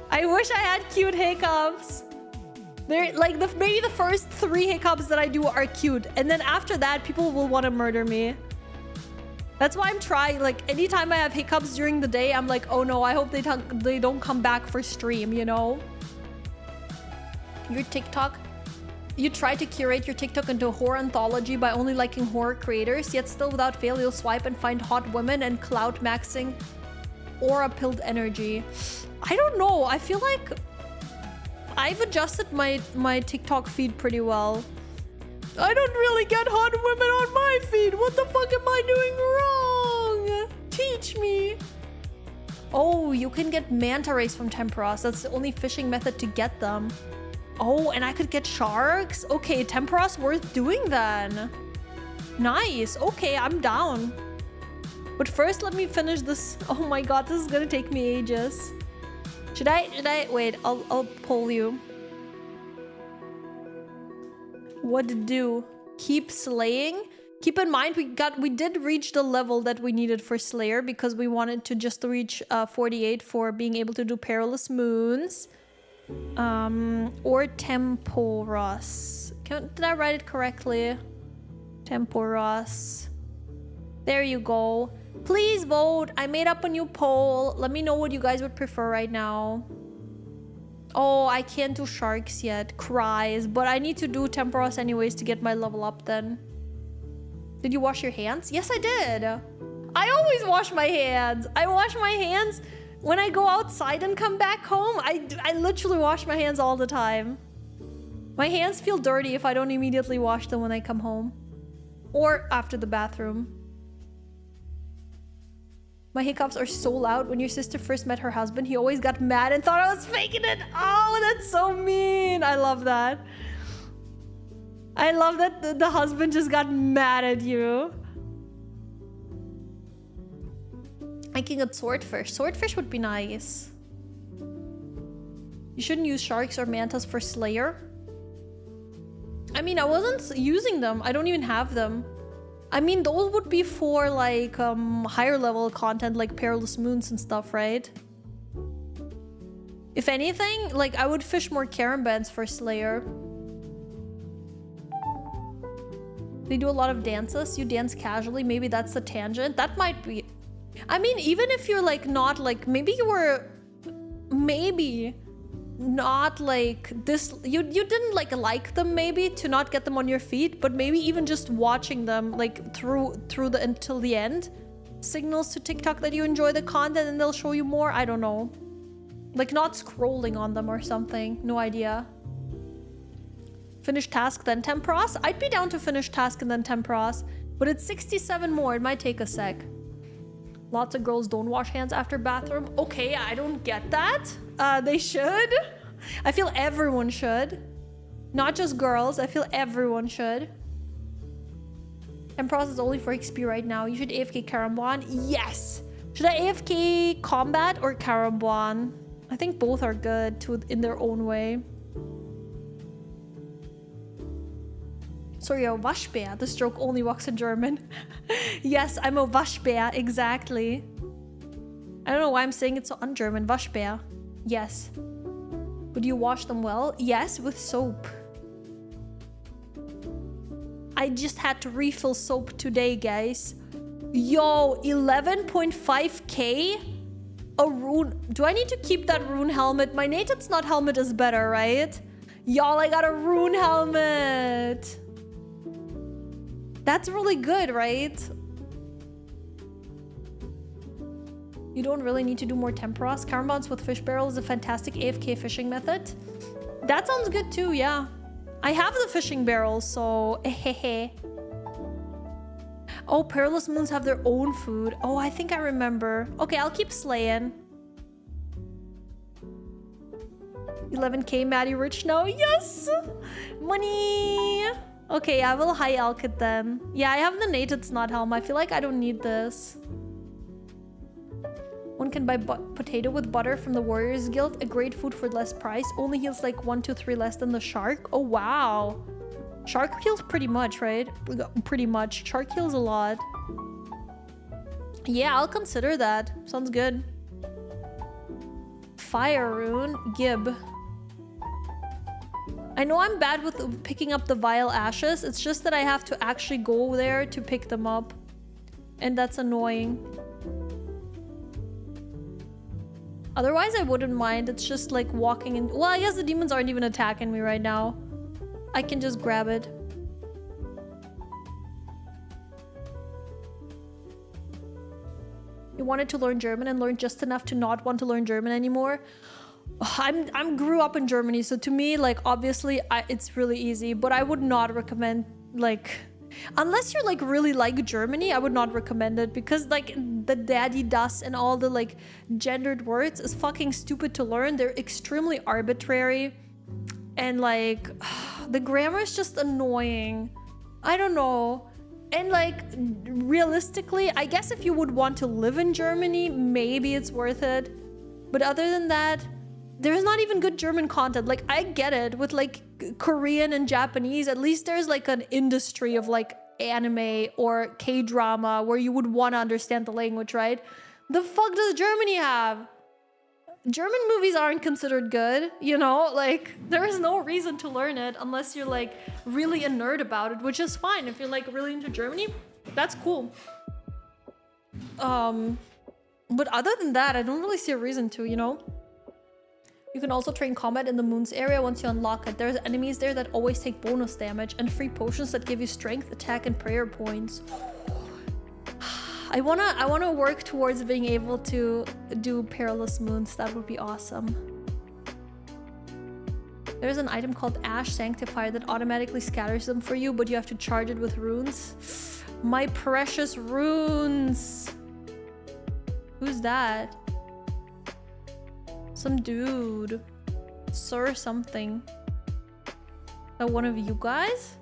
I wish I had cute hiccups. They're like maybe the first 3 hiccups that I do are cute. And then after that, people will want to murder me. That's why I'm trying, like, anytime I have hiccups during the day, I'm like, oh no, I hope they don't come back for stream, you know? Your TikTok, you try to curate your TikTok into a horror anthology by only liking horror creators, yet still without fail, you'll swipe and find hot women and clout maxing aura-pilled energy. I don't know, I feel like I've adjusted my TikTok feed pretty well. I don't really get hot women on my feed. What the fuck am I doing wrong? Teach me. Oh, you can get manta rays from temperas. That's the only fishing method to get them. Oh, and I could get sharks? Okay, temperas worth doing then. Nice. Okay, I'm down. But first, let me finish this. Oh my god, this is gonna take me ages. Should I? Wait, I'll poll you. What to do? Keep slaying? Keep in mind, we did reach the level that we needed for Slayer because we wanted to just reach 48 for being able to do Perilous Moons. Or Temporos. Did I write it correctly? Temporos. There you go. Please vote. I made up a new poll. Let me know what you guys would prefer right now. Oh, I can't do sharks yet. Cries. But I need to do Temporos anyways to get my level up then. Did you wash your hands? Yes, I did. I always wash my hands. I wash my hands when I go outside and come back home. I literally wash my hands all the time. My hands feel dirty if I don't immediately wash them when I come home. Or after the bathroom. My hiccups are so loud. When your sister first met her husband, he always got mad and thought I was faking it. Oh, that's so mean. I love that. I love that the husband just got mad at you. I can get swordfish. Swordfish would be nice. You shouldn't use sharks or mantas for Slayer. I mean, I wasn't using them. I don't even have them. I mean, those would be for like higher level content like Perilous Moons and stuff, right? If anything, like I would fish more Carambands for Slayer. They do a lot of dances. You dance casually. Maybe that's the tangent. That might be... I mean, even if you're like not like... Maybe you were... Maybe... not like this, you didn't like them maybe to not get them on your feed, but maybe even just watching them like through the until the end signals to TikTok that you enjoy the content and they'll show you more. I don't know, like not scrolling on them or something. No idea. Finish task then Temperos. I'd be down to finish task and then Temperos, but it's 67 more. It might take a sec. Lots of girls don't wash hands after bathroom. Okay, I don't get that. They should. I feel everyone should. Not just girls. I feel everyone should. Temperos is only for XP right now. You should AFK Karambwan. Yes. Should I AFK Combat or Karambwan? I think both are good in their own way. Sorry, a Waschbär. This joke only works in German. Yes, I'm a Waschbär. Exactly. I don't know why I'm saying it so un-German. Waschbär. Yes. Would you wash them well? Yes, with soap. I just had to refill soap today, guys. Yo, 11.5k? A rune. Do I need to keep that rune helmet? My Nated Snot helmet is better, right? Y'all, I got a rune helmet. That's really good, right? You don't really need to do more Temperos. Karambans with fish barrel is a fantastic AFK fishing method. That sounds good too, yeah. I have the fishing barrels, so hehe. Oh, Perilous Moons have their own food. Oh, I think I remember. Okay, I'll keep slaying. 11k Maddie rich now. Yes! Money! Okay, I will high alk it then. Yeah, I have the Nated Snot helm. I feel like I don't need this. One can buy potato with butter from the Warriors Guild. A great food for less price. Only heals like 1, 2, 3 less than the shark. Oh, wow. Shark heals pretty much, right? Pretty much. Shark heals a lot. Yeah, I'll consider that. Sounds good. Fire rune. Gib. I know I'm bad with picking up the vile ashes. It's just that I have to actually go there to pick them up. And that's annoying. Otherwise, I wouldn't mind. It's just like walking in. Well, I guess the demons aren't even attacking me right now. I can just grab it. You wanted to learn German and learned just enough to not want to learn German anymore. I grew up in Germany, so to me, like, obviously, it's really easy, but I would not recommend like, unless you're like really like Germany, I would not recommend it, because like the daddy das and all the like gendered words is fucking stupid to learn. They're extremely arbitrary, and like the grammar is just annoying. I don't know. And like realistically, I guess if you would want to live in Germany, maybe it's worth it. But other than that, there's not even good German content. Like, I get it with like Korean and Japanese, at least there's like an industry of like anime or K-drama where you would want to understand the language, right? The fuck does Germany have? German movies aren't considered good, you know? Like, there is no reason to learn it unless you're like really a nerd about it, which is fine. If you're like really into Germany, that's cool. But other than that, I don't really see a reason to, you know? You can also train combat in the moon's area once you unlock it. There's enemies there that always take bonus damage, and free potions that give you strength, attack, and prayer points. I wanna work towards being able to do perilous moons. That would be awesome. There's an item called Ash Sanctifier that automatically scatters them for you, but you have to charge it with runes. My precious runes. Who's that? Some dude. Sir something. That one of you guys?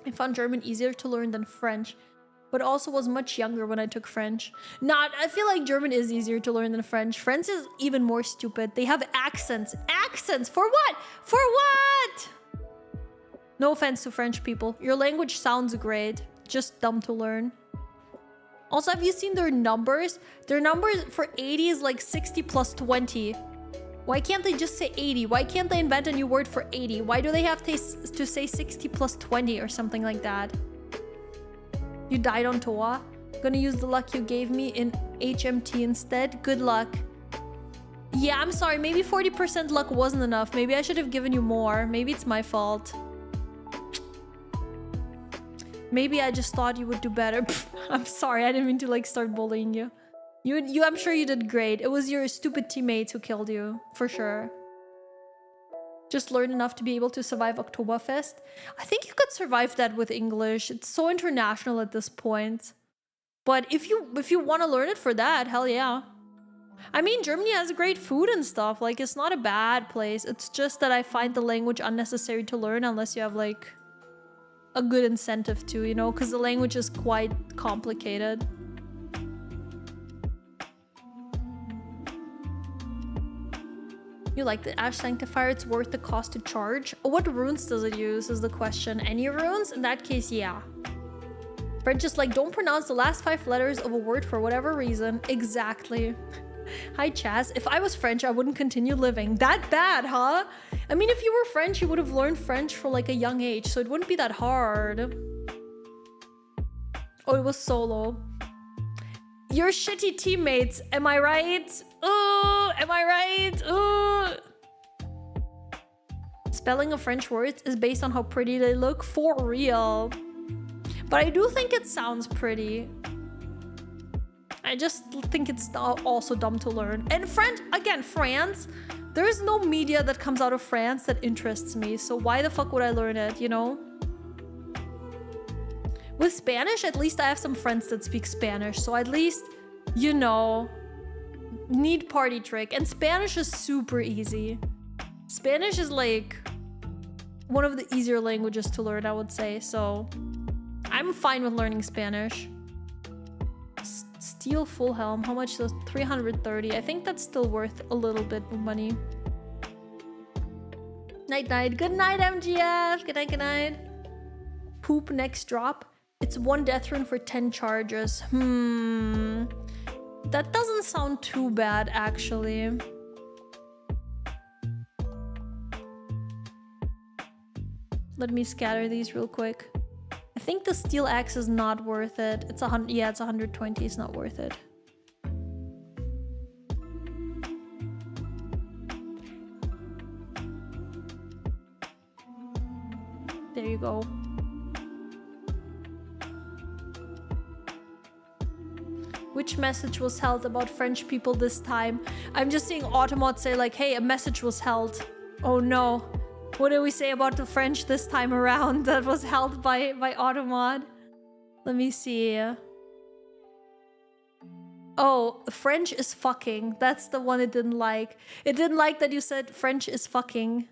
I found German easier to learn than French, but also was much younger when I took French. Nah, I feel like German is easier to learn than French. French is even more stupid. They have accents. Accents! For what? For what? No offense to French people. Your language sounds great. Just dumb to learn. Also, have you seen their numbers? Their numbers for 80 is like 60 plus 20. Why can't they just say 80? Why can't they invent a new word for 80? Why do they have to say 60 plus 20 or something like that? You died on Toa. Gonna use the luck you gave me in HMT instead. Good luck. Yeah, I'm sorry. Maybe 40% luck wasn't enough. Maybe I should have given you more. Maybe it's my fault. Maybe I just thought you would do better. I'm sorry. I didn't mean to like start bullying you. You, I'm sure you did great. It was your stupid teammates who killed you, for sure. Just learn enough to be able to survive Oktoberfest. I think you could survive that with English. It's so international at this point. But if you want to learn it for that, hell yeah. I mean, Germany has great food and stuff. Like, it's not a bad place. It's just that I find the language unnecessary to learn unless you have like a good incentive to, you know, because the language is quite complicated. You like the Ash Sanctifier? It's worth the cost to charge. What runes does it use is the question. Any runes? In that case, yeah. French is like, don't pronounce the last 5 letters of a word for whatever reason. Exactly. Hi, Chaz. If I was French, I wouldn't continue living. That bad, huh? I mean, if you were French, you would have learned French for like a young age, so it wouldn't be that hard. Oh, it was solo. Your shitty teammates, am I right? Oh, am I right? Oh. Spelling of French words is based on how pretty they look, for real. But I do think it sounds pretty. I just think it's also dumb to learn. And French, again, France, there is no media that comes out of France that interests me. So why the fuck would I learn it, you know? With Spanish, at least I have some friends that speak Spanish. So at least, you know, need party trick. And Spanish is super easy. Spanish is like one of the easier languages to learn, I would say. So I'm fine with learning Spanish. Steel full helm, how much is 330? I think that's still worth a little bit of money. Night night. Good night, MGF. Good night, good night. Poop next drop. It's 1 death rune for 10 charges. That doesn't sound too bad, actually. Let me scatter these real quick. I think the steel axe is not worth it. It's 100. Yeah, it's 120. It's not worth it. There you go. Which message was held about French people this time? I'm just seeing Automod say like, hey, a message was held. Oh no. What did we say about the French this time around that was held by Automod? Let me see. Oh, French is fucking. That's the one it didn't like. It didn't like that you said French is fucking.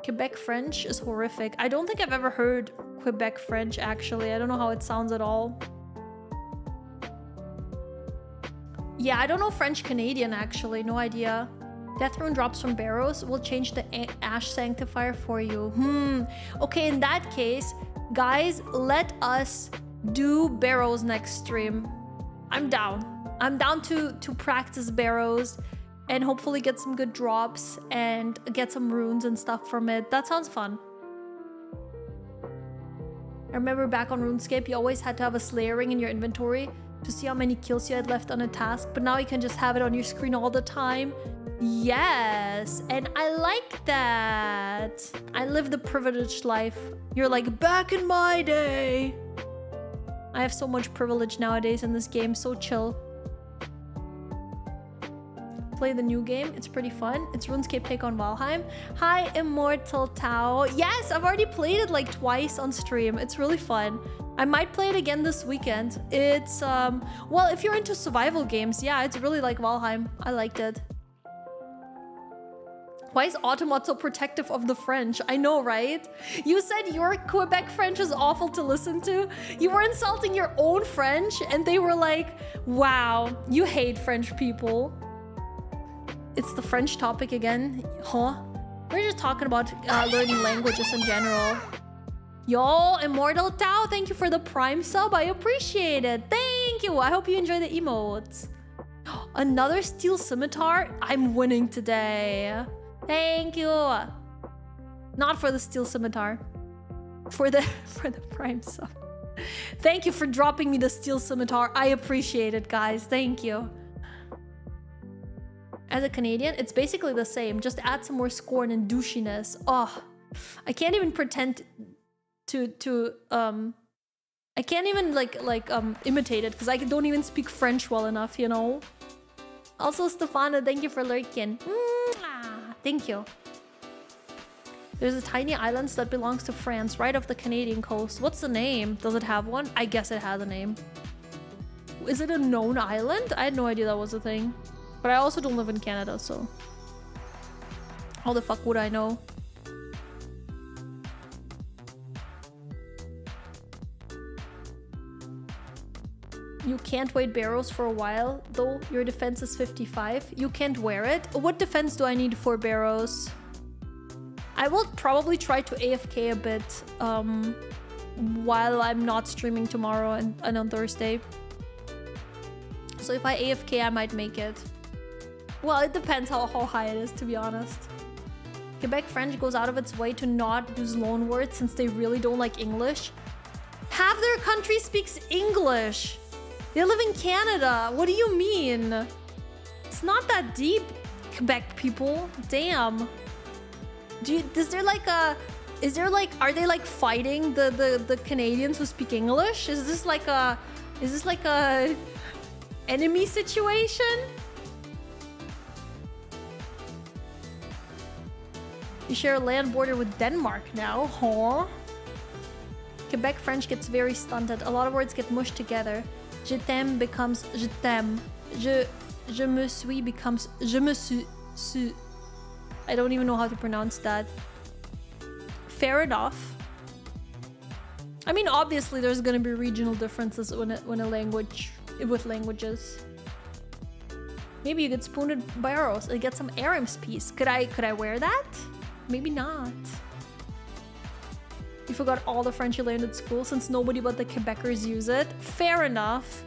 Quebec French is horrific. I don't think I've ever heard Quebec French, actually. I don't know how it sounds at all. Yeah, I don't know French Canadian, actually. No idea. Death Rune drops from barrows. We'll change the Ash Sanctifier for you. Okay, in that case, guys, let us do barrows next stream. I'm down. I'm down to practice barrows and hopefully get some good drops and get some runes and stuff from it. That sounds fun. I remember back on RuneScape, you always had to have a Slayer ring in your inventory to see how many kills you had left on a task, but now you can just have it on your screen all the time. Yes, and I like that. I live the privileged life. You're like, back in my day. I have so much privilege nowadays in this game, so chill. Play the new game, it's pretty fun. It's RuneScape Take on Valheim. Hi, Immortal Tao. Yes, I've already played it like twice on stream. It's really fun. I might play it again this weekend. It's, well, if you're into survival games, yeah, it's really like Valheim. I liked it. Why is Automod so protective of the French? I know, right? You said your Quebec French is awful to listen to. You were insulting your own French, and they were like, wow, you hate French people. It's the French topic again. Huh? We're just talking about learning languages in general. Yo, Immortal Tao, thank you for the Prime sub. I appreciate it. Thank you. I hope you enjoy the emotes. Another steel scimitar? I'm winning today. Thank you. Not for the steel scimitar. For the Prime sub. Thank you for dropping me the steel scimitar. I appreciate it, guys. Thank you. As a Canadian, it's basically the same. Just add some more scorn and douchiness. Oh, I can't even pretend to I can't even imitate it because I don't even speak French well enough, you know. Also, Stefano, thank you for lurking. Thank you. There's a tiny island that belongs to France, right off the Canadian coast. What's the name? Does it have one? I guess it has a name. Is it a known island? I had no idea that was a thing. But I also don't live in Canada, so how the fuck would I know? You can't wait barrows for a while, though your defense is 55. You can't wear it. What defense do I need for barrows? I will probably try to AFK a bit while I'm not streaming tomorrow and on Thursday. So if I AFK, I might make it. Well, it depends how high it is, to be honest. Quebec French goes out of its way to not use loan words since they really don't like English. Half their country speaks English. They live in Canada. What do you mean? It's not that deep, Quebec people. Damn. Are they like fighting the Canadians who speak English? Is this like a enemy situation? You share a land border with Denmark now, huh? Quebec French gets very stunted. A lot of words get mushed together. Je t'aime becomes je t'aime. Je me suis becomes je me suis. I don't even know how to pronounce that. Fair enough. I mean, obviously there's gonna be regional differences when a language with languages. Maybe you get spooned by arrows and get some Aram's piece. Could I wear that? Maybe not. You forgot all the French you learned at school since nobody but the Quebecers use it. Fair enough.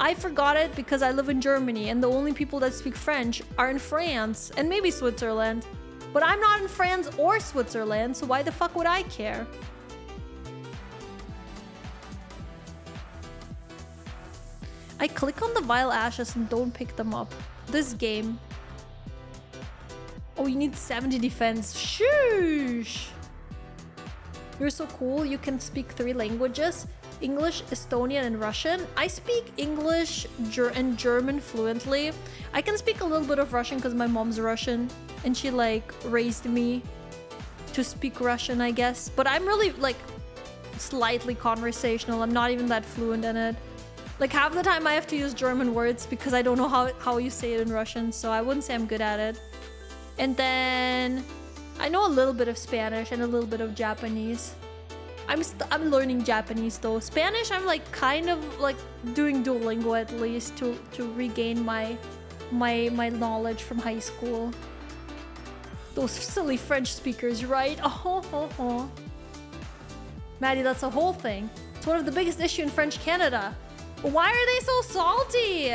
I forgot it because I live in Germany and the only people that speak French are in France and maybe Switzerland. But I'm not in France or Switzerland, so why the fuck would I care? I click on the vile ashes and don't pick them up. This game. Oh, you need 70 defense. Shoosh. You're so cool. You can speak 3 languages: English, Estonian, and Russian. I speak English and German fluently. I can speak a little bit of Russian because my mom's Russian and she like raised me to speak Russian, I guess. But I'm really like slightly conversational. I'm not even that fluent in it. Like half the time I have to use German words because I don't know how you say it in Russian, so I wouldn't say I'm good at it. And then I know a little bit of Spanish and a little bit of Japanese. I'm learning Japanese though. Spanish I'm like kind of like doing Duolingo at least to regain my knowledge from high school. Those silly French speakers, right? Oh. Maddie, that's a whole thing. It's one of the biggest issues in French Canada. Why are they so salty?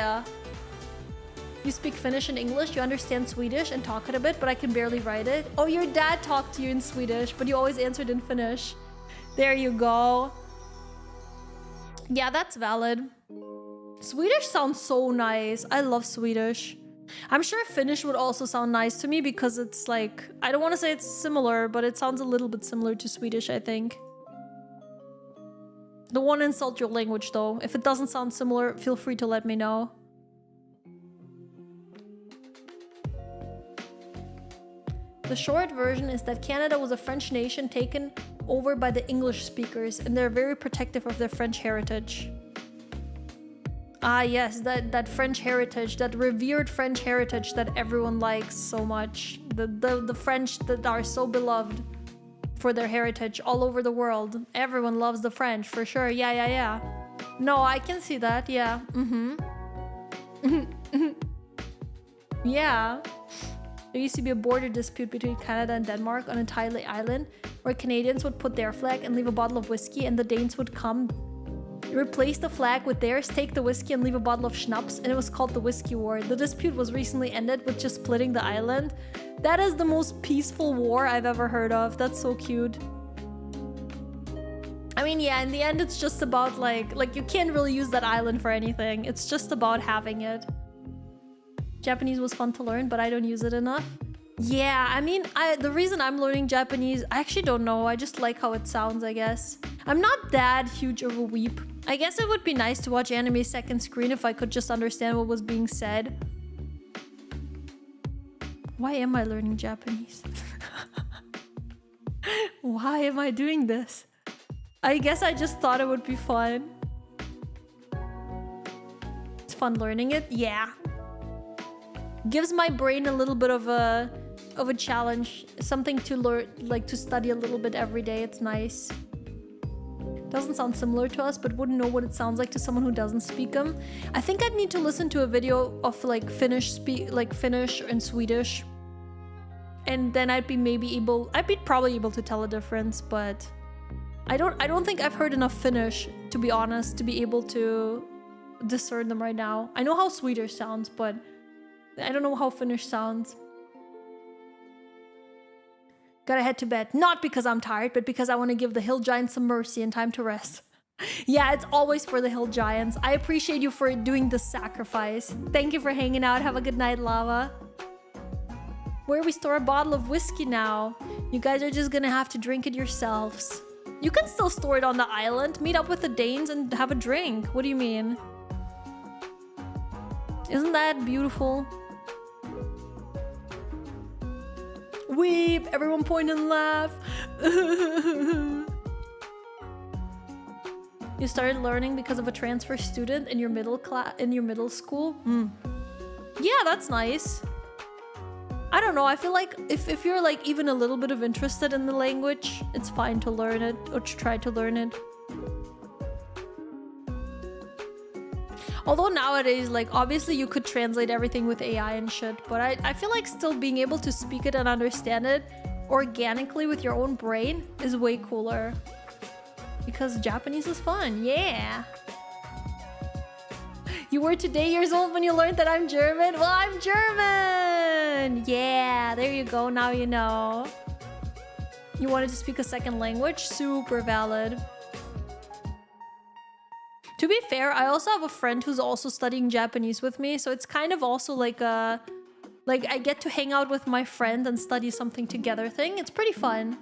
You speak Finnish and English, you understand Swedish and talk it a bit, but I can barely write it. Oh, your dad talked to you in Swedish, but you always answered in Finnish. There you go. Yeah, that's valid. Swedish sounds so nice. I love Swedish. I'm sure Finnish would also sound nice to me because it's like, I don't want to say it's similar, but it sounds a little bit similar to Swedish, I think. Don't want to insult your language though. If it doesn't sound similar, feel free to let me know. The short version is that Canada was a French nation taken over by the English speakers, and they're very protective of their French heritage. Ah yes, that French heritage, that revered French heritage that everyone likes so much. The French that are so beloved for their heritage all over the world. Everyone loves the French, for sure. Yeah. No, I can see that, yeah. Yeah. There used to be a border dispute between Canada and Denmark on a tiny island where Canadians would put their flag and leave a bottle of whiskey, and the Danes would come, replace the flag with theirs, take the whiskey and leave a bottle of schnapps, and it was called the Whiskey War. The dispute was recently ended with just splitting the island. That is the most peaceful war I've ever heard of. That's so cute. I mean, yeah, in the end, it's just about like you can't really use that island for anything. It's just about having it. Japanese was fun to learn, but I don't use it enough. Yeah, I mean, the reason I'm learning Japanese, I actually don't know. I just like how it sounds, I guess. I'm not that huge of a weep. I guess it would be nice to watch anime second screen if I could just understand what was being said. Why am I learning Japanese? Why am I doing this? I guess I just thought it would be fun. It's fun learning it? Yeah. Gives my brain a little bit of a challenge, something to learn, like to study a little bit every day. It's nice. Doesn't sound similar to us, but wouldn't know what it sounds like to someone who doesn't speak them. I think I'd need to listen to a video of like Finnish and Swedish, and then I'd be probably able to tell a difference. But I don't think I've heard enough Finnish, to be honest, to be able to discern them right now. I know how Swedish sounds, but I don't know how Finnish sounds. Gotta head to bed. Not because I'm tired, but because I want to give the hill giants some mercy and time to rest. Yeah, it's always for the hill giants. I appreciate you for doing the sacrifice. Thank you for hanging out. Have a good night, Lava. Where we store a bottle of whiskey now? You guys are just gonna have to drink it yourselves. You can still store it on the island. Meet up with the Danes and have a drink. What do you mean? Isn't that beautiful? Weep! Everyone point and laugh! You started learning because of a transfer student in your middle school? Yeah, that's nice. I don't know, I feel like if you're like even a little bit of interested in the language, it's fine to learn it or to try to learn it. Although nowadays, like, obviously you could translate everything with AI and shit, but I feel like still being able to speak it and understand it organically with your own brain is way cooler. Because Japanese is fun, yeah! You were today years old when you learned that I'm German? Well, I'm German! Yeah, there you go, now you know. You wanted to speak a second language? Super valid. To be fair, I also have a friend who's also studying Japanese with me, so it's kind of also like a... like, I get to hang out with my friend and study something together thing. It's pretty fun.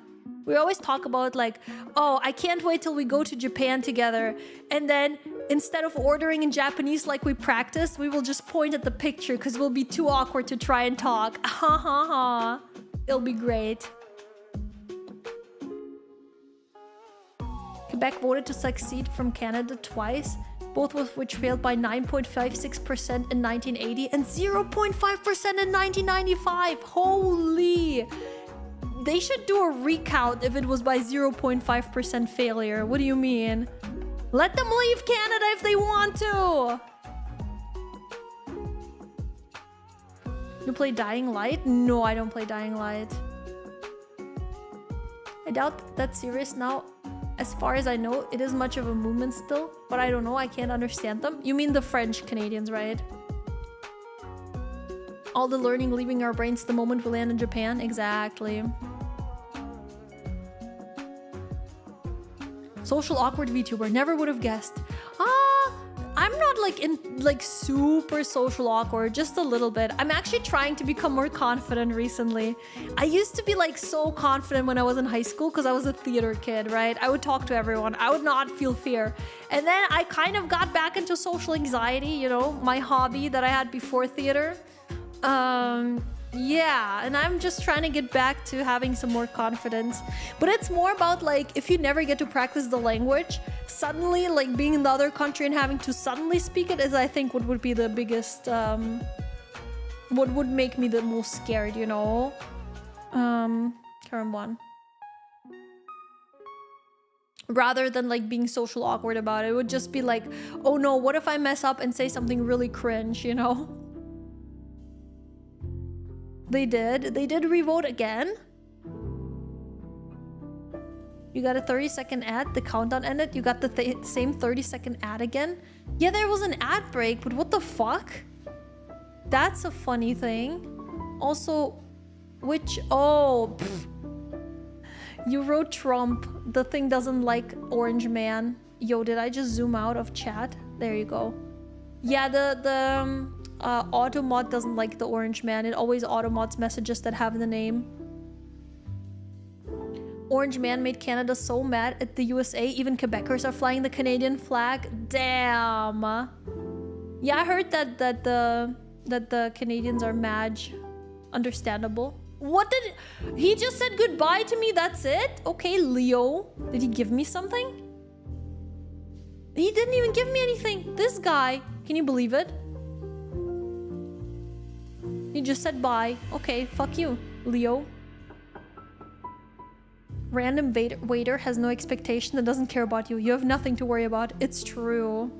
We always talk about like, oh, I can't wait till we go to Japan together. And then instead of ordering in Japanese like we practiced, we will just point at the picture because we'll be too awkward to try and talk. Ha ha ha. It'll be great. Quebec voted to succeed from Canada twice, both of which failed by 9.56% in 1980 and 0.5% in 1995. Holy! They should do a recount if it was by 0.5% failure. What do you mean? Let them leave Canada if they want to! You play Dying Light? No, I don't play Dying Light. I doubt that's serious now. As far as I know, it is much of a movement still, but I don't know, I can't understand them. You mean the French Canadians, right? All the learning leaving our brains the moment we land in Japan? Exactly. Social awkward VTuber, never would have guessed. I'm not like super social awkward, just a little bit. I'm actually trying to become more confident recently. I used to be like so confident when I was in high school because I was a theater kid, right? I would talk to everyone. I would not feel fear. And then I kind of got back into social anxiety, you know, my hobby that I had before theater. Yeah, and I'm just trying to get back to having some more confidence. But it's more about like, if you never get to practice the language, suddenly like being in the other country and having to suddenly speak it is, I think, what would be the biggest, what would make me the most scared, you know? Current one. Rather than like being social awkward about it, it would just be like, oh no, what if I mess up and say something really cringe, you know? They did revote again. You got a 30-second ad, the countdown ended. You got the same 30-second ad again. Yeah, there was an ad break, but what the fuck? That's a funny thing. Also, you wrote Trump. The thing doesn't like Orange Man. Yo, did I just zoom out of chat? There you go. Yeah, the Automod doesn't like the Orange Man. It always automods messages that have the name. Orange Man made Canada so mad at the USA. Even Quebecers are flying the Canadian flag. Damn. Yeah, I heard that the Canadians are mad. Understandable. What did he just said goodbye to me? That's it? Okay, Leo. Did he give me something? He didn't even give me anything. This guy. Can you believe it? He just said bye. Okay, fuck you, Leo. Random waiter has no expectation and doesn't care about you. You have nothing to worry about. It's true.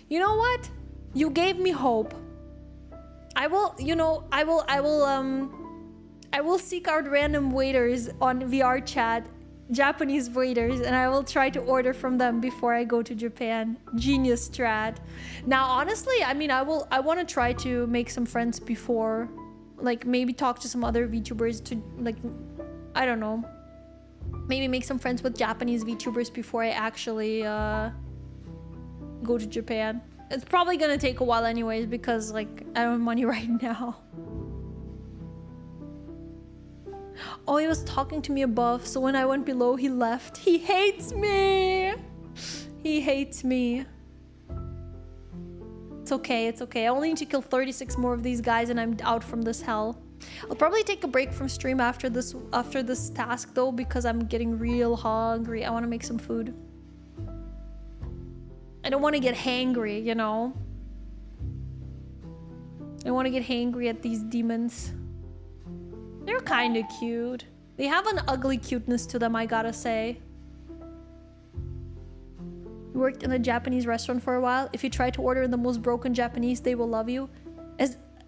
You know what? You gave me hope. I will, you know, I will seek out random waiters on VR chat, Japanese waiters, and I will try to order from them before I go to Japan. Genius strat. Now, honestly, I mean, I want to try to make some friends before, like maybe talk to some other VTubers to like, I don't know, maybe make some friends with Japanese VTubers before I actually go to Japan. It's probably gonna take a while anyways because like I don't have money right now. Oh, he was talking to me above, so when I went below, he left. He hates me. He hates me. It's okay, it's okay. I only need to kill 36 more of these guys and I'm out from this hell. I'll probably take a break from stream after this task though, because I'm getting real hungry. I want to make some food. I don't want to get hangry, you know? I want to get hangry at these demons. They're kind of cute. They have an ugly cuteness to them, I gotta say. You worked in a Japanese restaurant for a while. If you try to order in the most broken Japanese, they will love you.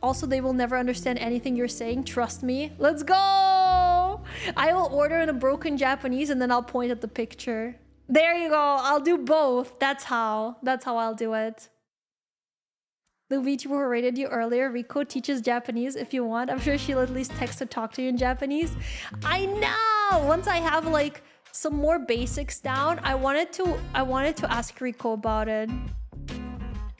Also, they will never understand anything you're saying. Trust me. Let's go! I will order in a broken Japanese and then I'll point at the picture. There you go. I'll do both. That's how I'll do it. The VTuber who rated you earlier, Rico, teaches Japanese if you want. I'm sure she'll at least text to talk to you in Japanese. I know! Once I have like some more basics down, I wanted to ask Rico about it.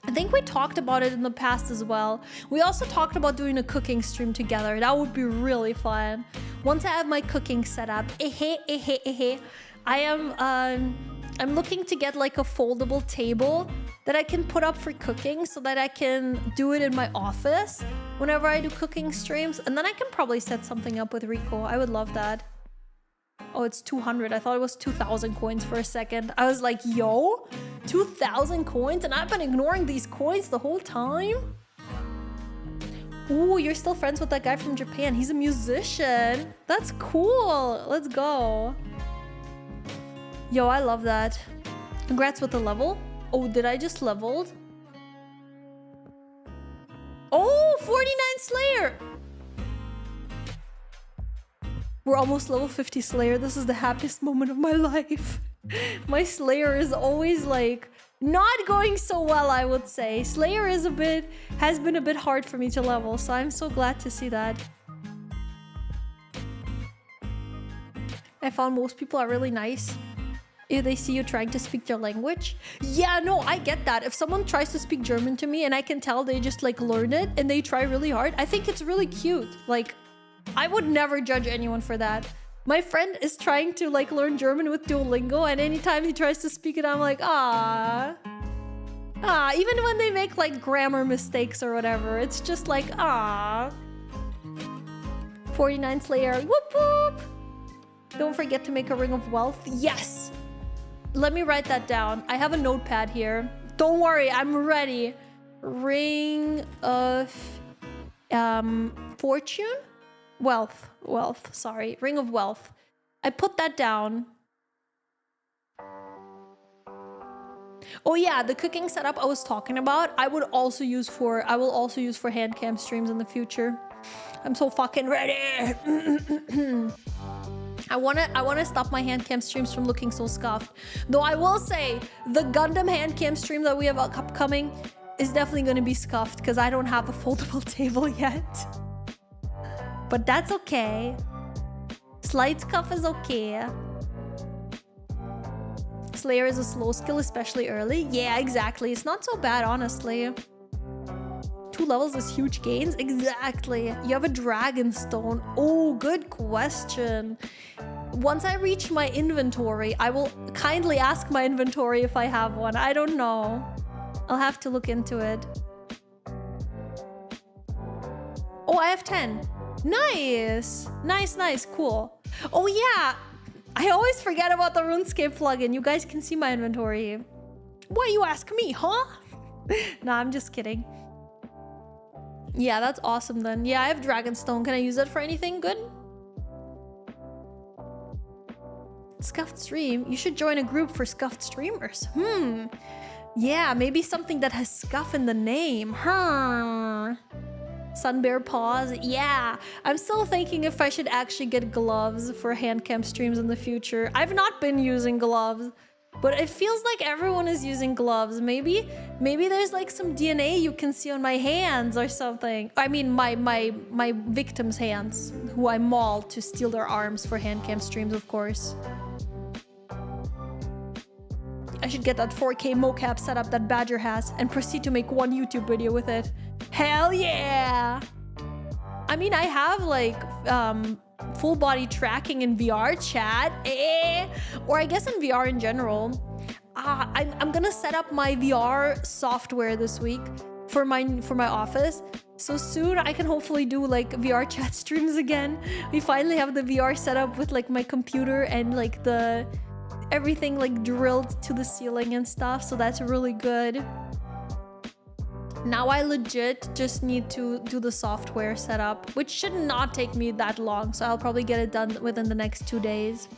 I think we talked about it in the past as well. We also talked about doing a cooking stream together. That would be really fun. Once I have my cooking set up, I am I'm looking to get like a foldable table that I can put up for cooking so that I can do it in my office whenever I do cooking streams. And then I can probably set something up with Rico. I would love that. Oh, it's 200. I thought it was 2,000 coins for a second. I was like, yo, 2,000 coins? And I've been ignoring these coins the whole time? Ooh, you're still friends with that guy from Japan. He's a musician. That's cool. Let's go. Yo, I love that. Congrats with the level. Oh, did I just leveled? Oh, 49 Slayer. We're almost level 50 Slayer. This is the happiest moment of my life. My Slayer is always like not going so well, I would say. Slayer is has been a bit hard for me to level, so I'm so glad to see that. I found most people are really nice. If they see you trying to speak their language. Yeah, no, I get that. If someone tries to speak German to me and I can tell they just like learn it and they try really hard, I think it's really cute. Like, I would never judge anyone for that. My friend is trying to like learn German with Duolingo, and anytime he tries to speak it, I'm like, ah. Ah, even when they make like grammar mistakes or whatever, it's just like, ah. 49 Slayer, whoop whoop. Don't forget to make a ring of wealth. Yes. Let me write that down. I have a notepad here. Don't worry, I'm ready. Ring of fortune? Wealth, sorry. Ring of wealth. I put that down. Oh yeah, the cooking setup I was talking about, I will also use for hand cam streams in the future. I'm so fucking ready. I wanna stop my hand cam streams from looking so scuffed. Though I will say, the Gundam hand cam stream that we have upcoming is definitely gonna be scuffed because I don't have a foldable table yet. But that's okay. Slight scuff is okay. Slayer is a slow skill, especially early. Yeah, exactly. It's not so bad, honestly. 2 levels is huge gains. Exactly. You have a dragon stone. Oh, good question. Once I reach my inventory, I will kindly ask my inventory if I have one. I don't know. I'll have to look into it. Oh, I have 10. Nice. Nice. Cool. Oh, yeah. I always forget about the RuneScape plugin. You guys can see my inventory. Why you ask me, huh? Nah, I'm just kidding. Yeah, that's awesome then. Yeah, I have Dragonstone. Can I use that for anything good? Scuffed stream? You should join a group for scuffed streamers. Yeah, maybe something that has scuff in the name. Sunbear paws. Yeah, I'm still thinking if I should actually get gloves for hand cam streams in the future. I've not been using gloves, but it feels like everyone is using gloves. Maybe there's like some DNA you can see on my hands or something. I mean, my victims' hands, who I mauled to steal their arms for hand cam streams, of course. I should get that 4K mocap setup that Badger has and proceed to make one YouTube video with it. Hell yeah! I mean, I have like full body tracking in VR chat, or I guess in VR in general. I'm gonna set up my VR software this week for my office. So soon I can hopefully do like VR chat streams again. We finally have the VR setup with like my computer and like everything like drilled to the ceiling and stuff. So that's really good. Now I legit just need to do the software setup, which should not take me that long. So I'll probably get it done within the next 2 days.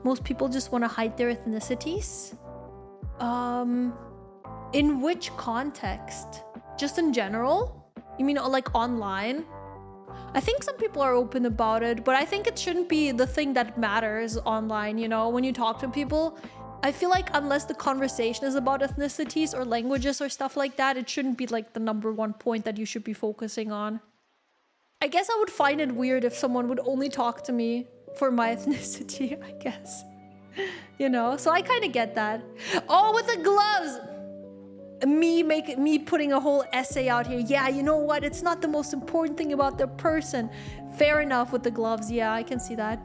Most people just want to hide their ethnicities. In which context? Just in general? You mean like online? I think some people are open about it, but I think it shouldn't be the thing that matters online, you know, when you talk to people. I feel like unless the conversation is about ethnicities or languages or stuff like that, it shouldn't be like the #1 point that you should be focusing on. I guess I would find it weird if someone would only talk to me for my ethnicity, I guess. You know, so I kind of get that. Oh, with the gloves! me putting a whole essay out here. Yeah, you know what? It's not the most important thing about the person. Fair enough with the gloves. Yeah, I can see that.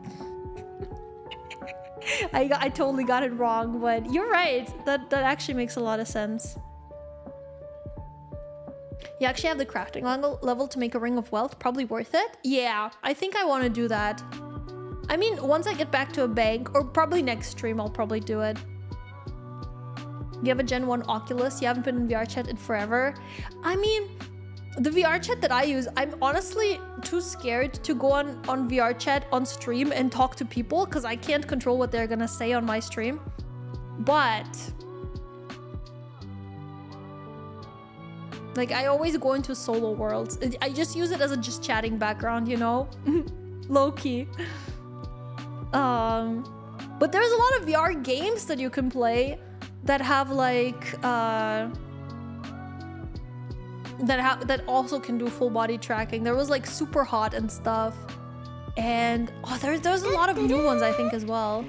I totally got it wrong, but you're right. That actually makes a lot of sense. You actually have the crafting level to make a ring of wealth. Probably worth it. Yeah, I think I want to do that. I mean, once I get back to a bank, or probably next stream, I'll probably do it. You have a Gen 1 Oculus. You haven't been in VR chat in forever. I mean, the VR chat that I use, I'm honestly too scared to go on VR chat on stream and talk to people because I can't control what they're gonna say on my stream. But like, I always go into solo worlds. I just use it as a just chatting background, you know? Low-key. But there's a lot of VR games that you can play that have like that also can do full body tracking. There was like Super Hot and stuff, and oh, there's a lot of new ones I think as well.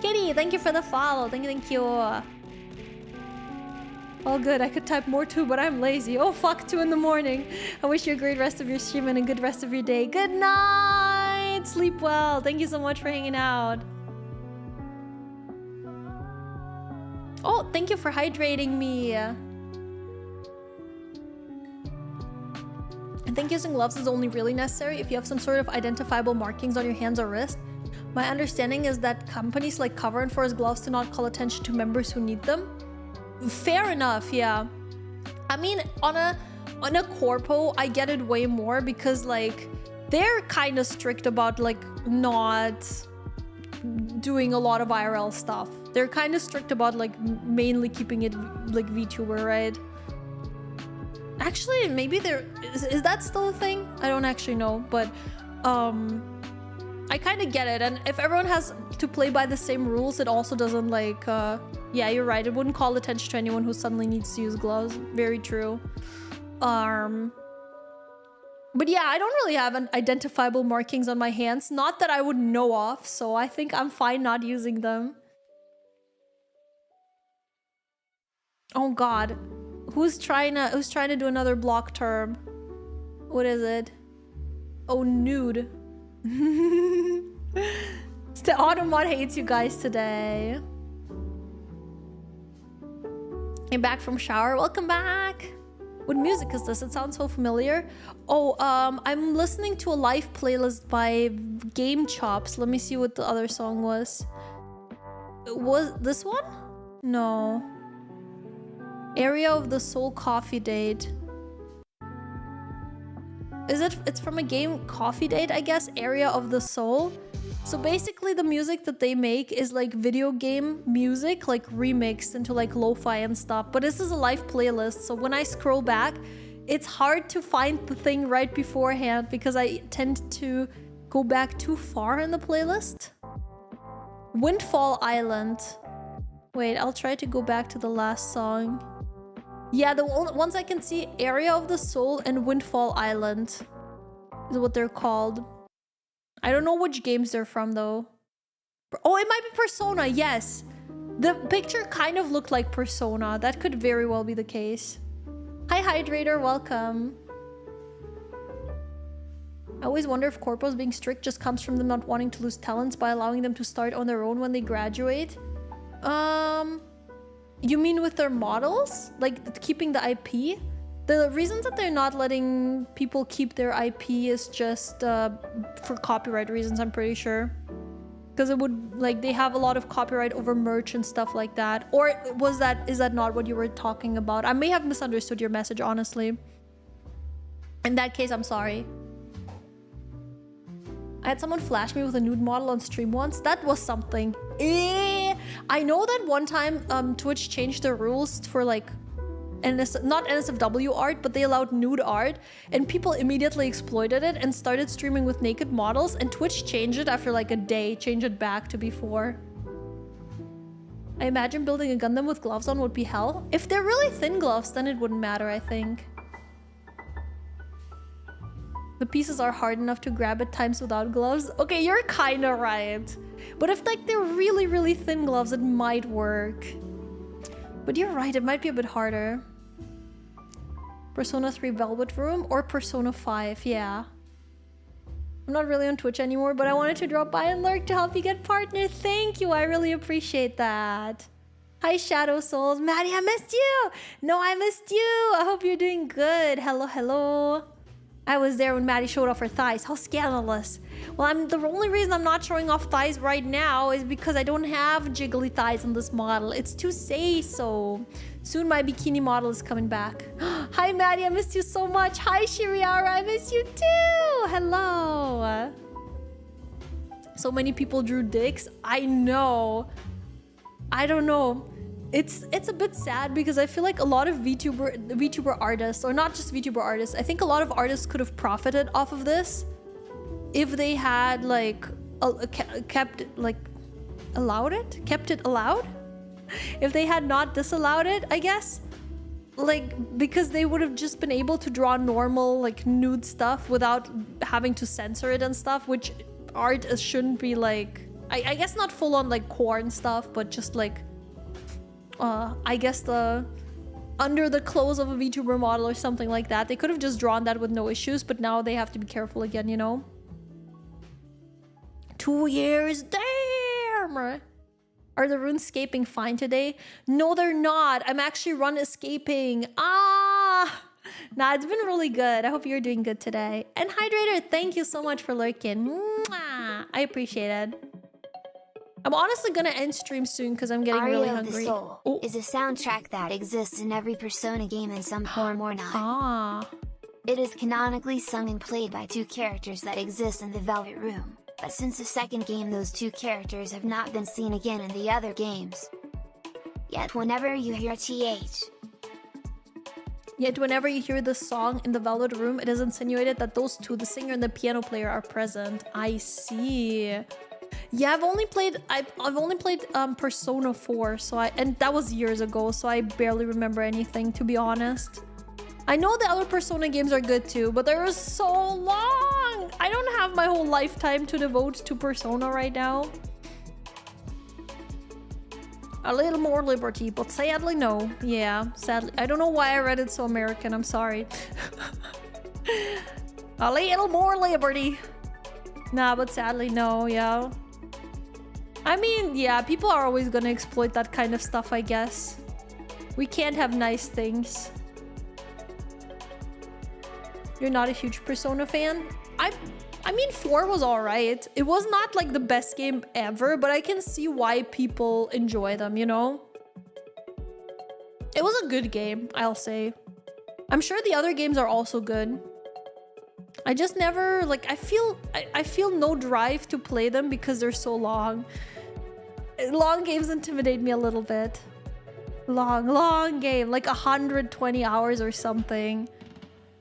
Kitty, thank you for the follow. Thank you. All good. I could type more too, but I'm lazy. Oh fuck, 2 in the morning. I wish you a great rest of your stream and a good rest of your day. Good night. Sleep well. Thank you so much for hanging out. Oh, thank you for hydrating me. I think using gloves is only really necessary if you have some sort of identifiable markings on your hands or wrist. My understanding is that companies like Cover and Force gloves do not call attention to members who need them. Fair enough, yeah. I mean, on a corpo, I get it way more because like they're kind of strict about like not doing a lot of IRL stuff. They're kind of strict about like mainly keeping it like VTuber, right? Actually, maybe is that still a thing? I don't actually know, but I kind of get it. And if everyone has to play by the same rules, it also doesn't like yeah, you're right, it wouldn't call attention to anyone who suddenly needs to use gloves. Very true. But yeah, I don't really have identifiable markings on my hands, not that I would know of, so I think I'm fine not using them. Oh god, who's trying to do another block term? What is it? Oh, nude. The Automod hates you guys today. You're back from shower. Welcome back. What music is this? It sounds so familiar. Oh, I'm listening to a live playlist by Game Chops. Let me see what the other song was. Was this one? No. Area of the Soul Coffee Date. Is it? It's from a game Coffee Date, I guess. Area of the Soul. So basically the music that they make is like video game music, like remixed into like lo-fi and stuff. But this is a live playlist, so when I scroll back, it's hard to find the thing right beforehand because I tend to go back too far in the playlist. Windfall Island. Wait, I'll try to go back to the last song. Yeah, the ones I can see, Area of the Soul and Windfall Island is what they're called. I don't know which games they're from though. Oh, it might be Persona, yes. The picture kind of looked like Persona. That could very well be the case. Hi Hydrator, welcome. I always wonder if corpos being strict just comes from them not wanting to lose talents by allowing them to start on their own when they graduate. You mean with their models? Like keeping the IP? The reasons that they're not letting people keep their IP is just for copyright reasons, I'm pretty sure. Because it would, like, they have a lot of copyright over merch and stuff like that. Or is that not what you were talking about? I may have misunderstood your message, honestly. In that case, I'm sorry. I had someone flash me with a nude model on stream once. That was something. I know that one time Twitch changed the rules for like not NSFW art, but they allowed nude art, and people immediately exploited it and started streaming with naked models, and Twitch changed it after like a day, changed it back to before. I imagine building a Gundam with gloves on would be hell. If they're really thin gloves, then it wouldn't matter, I think. The pieces are hard enough to grab at times without gloves. Okay, you're kind of right. But if like they're really, really thin gloves, it might work. But you're right, it might be a bit harder. Persona 3 Velvet Room or Persona 5, yeah. I'm not really on Twitch anymore, but I wanted to drop by and lurk to help you get partnered. Thank you, I really appreciate that. Hi, Shadow Souls. Maddie, I missed you. No, I missed you. I hope you're doing good. Hello, hello. I was there when Maddie showed off her thighs. How scandalous. Well, the only reason I'm not showing off thighs right now is because I don't have jiggly thighs on this model. It's to say so. Soon my bikini model is coming back. Hi, Maddie. I missed you so much. Hi, Shiriara. I miss you too. Hello. So many people drew dicks. I know. I don't know. It's a bit sad because I feel like a lot of VTuber artists, or not just VTuber artists, I think a lot of artists could have profited off of this if they had like kept it allowed. If they had not disallowed it, I guess, like, because they would have just been able to draw normal like nude stuff without having to censor it and stuff, which art shouldn't be like, I guess not full on like corn stuff, but just like I guess under the clothes of a VTuber model or something like that. They could have just drawn that with no issues, but now they have to be careful again, you know? 2 years, damn! Are the RuneScaping fine today? No, they're not. I'm actually run escaping. Nah, it's been really good. I hope you're doing good today. And Hydrator, thank you so much for lurking. Mwah! I appreciate it. I'm honestly gonna end stream soon because I'm getting really hungry. Aria of the Soul is a soundtrack that exists in every Persona game in some form or not. It is canonically sung and played by 2 characters that exist in the Velvet Room, but since the second game those 2 characters have not been seen again in the other games. Yet whenever you hear this song in the Velvet Room, it is insinuated that those 2, the singer and the piano player, are present. I see. Yeah, I've only played Persona 4, and that was years ago, so I barely remember anything, to be honest. I know the other Persona games are good too, but they're so long. I don't have my whole lifetime to devote to Persona right now. A little more liberty, but sadly no. Yeah, sadly. I don't know why I read it so American, I'm sorry. A little more liberty. Nah, but sadly no, yeah. I mean, yeah, people are always gonna exploit that kind of stuff, I guess. We can't have nice things. You're not a huge Persona fan? I mean, 4 was alright. It was not like the best game ever, but I can see why people enjoy them, you know? It was a good game, I'll say. I'm sure the other games are also good. I just never, like, I feel no drive to play them because they're so long. Long games intimidate me a little bit. Long game, like 120 hours or something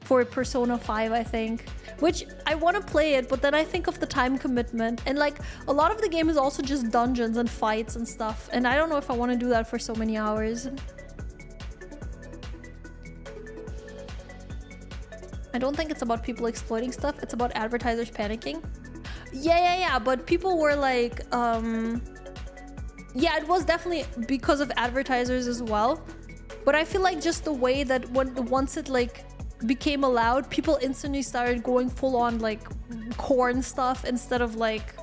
for Persona 5, I think. Which, I want to play it, but then I think of the time commitment. And like, a lot of the game is also just dungeons and fights and stuff. And I don't know if I want to do that for so many hours. I don't think it's about people exploiting stuff. It's about advertisers panicking. Yeah, but people were like, yeah, it was definitely because of advertisers as well. But I feel like just the way that once it like became allowed, people instantly started going full on like corn stuff instead of like,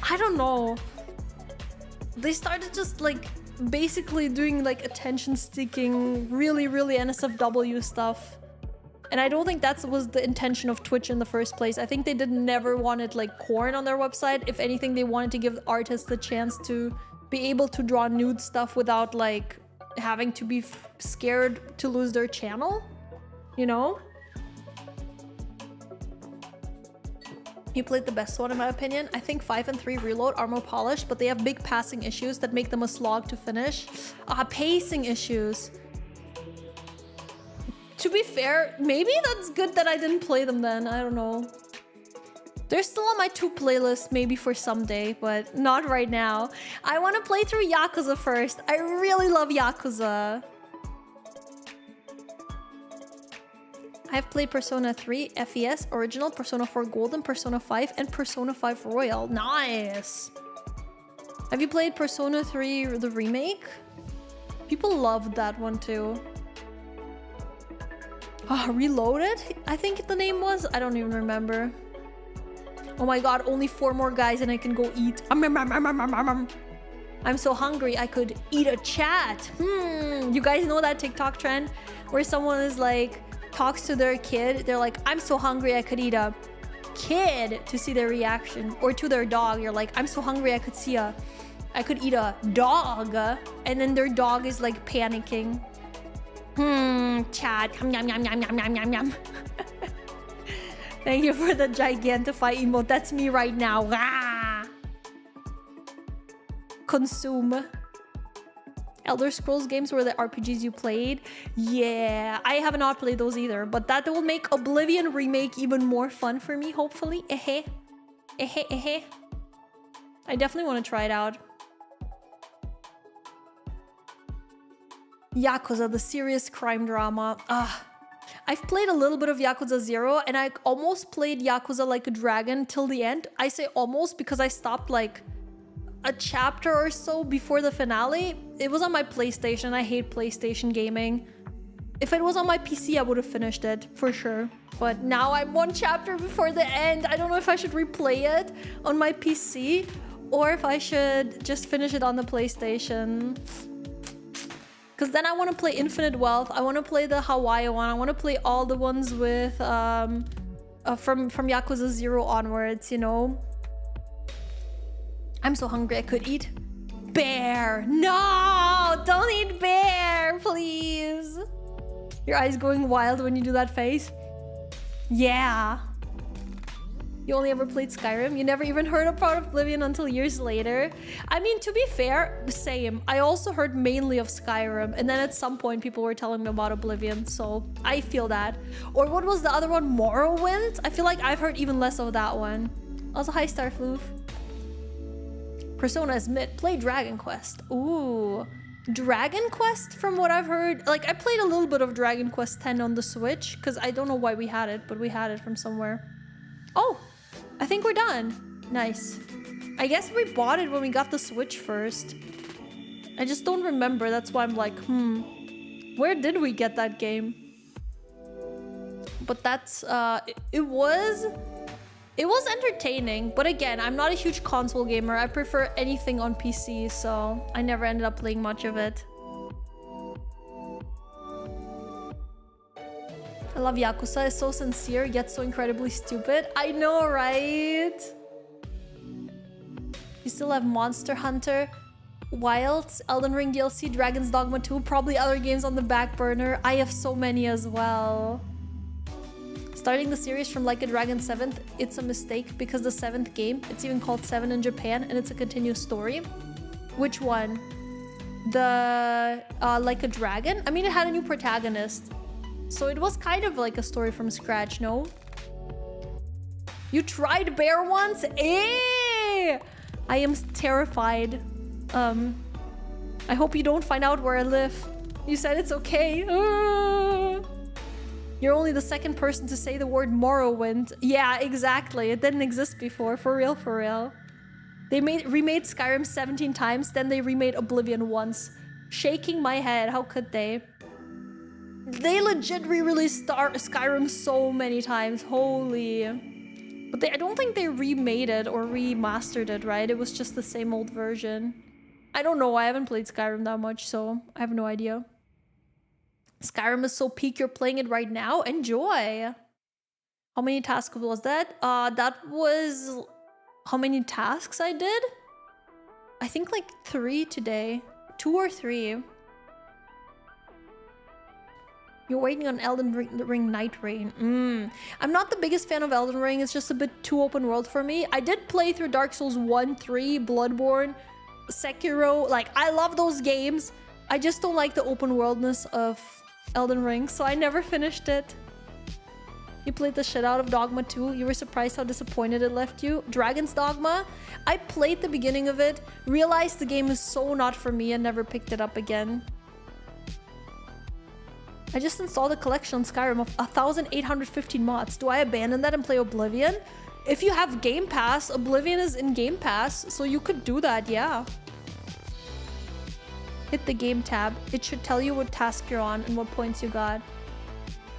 I don't know. They started just like basically doing like attention seeking, really NSFW stuff. And I don't think that was the intention of Twitch in the first place. I think they never wanted like corn on their website. If anything, they wanted to give artists the chance to be able to draw nude stuff without like having to be scared to lose their channel, you know? You played the best one in my opinion. I think 5 and 3 Reload are more polished, but they have big passing issues that make them a slog to finish. Pacing issues. To be fair, maybe that's good that I didn't play them then. I don't know. They're still on my 2 playlists, maybe for someday, but not right now. I want to play through Yakuza first. I really love Yakuza. I've played Persona 3, FES, Original, Persona 4 Golden, Persona 5, and Persona 5 Royal. Nice! Have you played Persona 3, the remake? People loved that one too. Reloaded, I think the name was. I don't even remember. Oh my god, only 4 more guys and I can go eat. I'm so hungry I could eat a chat. You guys know that TikTok trend where someone is like, talks to their kid. They're like, I'm so hungry I could eat a kid, to see their reaction. Or to their dog, you're like, I'm so hungry I could eat a dog. And then their dog is like panicking. Chat. Yum, yum, yum, yum, yum, yum, yum. Thank you for the Gigantify emote. That's me right now. Ah! Consume. Elder Scrolls games were the RPGs you played? Yeah, I have not played those either, but that will make Oblivion remake even more fun for me, hopefully. I definitely want to try it out. Yakuza, the serious crime drama. I've played a little bit of Yakuza 0 and I almost played Yakuza Like a Dragon till the end. I say almost because I stopped like a chapter or so before the finale. It was on my PlayStation. I hate PlayStation gaming. If it was on my PC, I would have finished it for sure. But now I'm 1 chapter before the end. I don't know if I should replay it on my PC or if I should just finish it on the PlayStation. Because then I want to play Infinite Wealth. I want to play the Hawaii one. I want to play all the ones with from Yakuza 0 onwards, you know. I'm so hungry I could eat bear. No, don't eat bear, please. Your eyes going wild when you do that face. Yeah. You only ever played Skyrim? You never even heard about Oblivion until years later? I mean, to be fair, same. I also heard mainly of Skyrim, and then at some point people were telling me about Oblivion, so I feel that. Or what was the other one? Morrowind? I feel like I've heard even less of that one. Also, hi Starfloof. Persona is mid. Play Dragon Quest. Ooh. Dragon Quest, from what I've heard, like I played a little bit of Dragon Quest X on the Switch, because I don't know why we had it, but we had it from somewhere. Oh, I think we're done. Nice. I guess we bought it when we got the Switch first. I just don't remember. That's why I'm like, where did we get that game? But that's, it was entertaining. But again, I'm not a huge console gamer. I prefer anything on PC, so I never ended up playing much of it. I love Yakuza. It's so sincere, yet so incredibly stupid. I know, right? You still have Monster Hunter, Wilds, Elden Ring DLC, Dragon's Dogma 2, probably other games on the back burner. I have so many as well. Starting the series from Like a Dragon 7th, it's a mistake because the 7th game, it's even called 7 in Japan, and it's a continuous story. Which one? The Like a Dragon? I mean, it had a new protagonist. So it was kind of like a story from scratch, no? You tried bear once? Eh! I am terrified. I hope you don't find out where I live. You said it's okay. You're only the second person to say the word Morrowind. Yeah, exactly. It didn't exist before. For real, for real. They remade Skyrim 17 times, then they remade Oblivion once. Shaking my head. How could they? They legit re-released Skyrim so many times. Holy. But I don't think they remade it or remastered it, right? It was just the same old version. I don't know. I haven't played Skyrim that much, so I have no idea. Skyrim is so peak, you're playing it right now? Enjoy! How many tasks was that? That was... How many tasks I did? I think like 3 today. 2 or 3. You're waiting on Elden Ring Night Rain. I'm not the biggest fan of Elden Ring. It's just a bit too open world for me. I did play through Dark Souls 1, 3, Bloodborne, Sekiro. Like, I love those games. I just don't like the open worldness of Elden Ring, so I never finished it. You played the shit out of Dogma 2. You were surprised how disappointed it left you. Dragon's Dogma? I played the beginning of it, realized the game is so not for me, and never picked it up again. I just installed a collection on Skyrim of 1,815 mods. Do I abandon that and play Oblivion? If you have Game Pass, Oblivion is in Game Pass, so you could do that, yeah. Hit the game tab. It should tell you what task you're on and what points you got.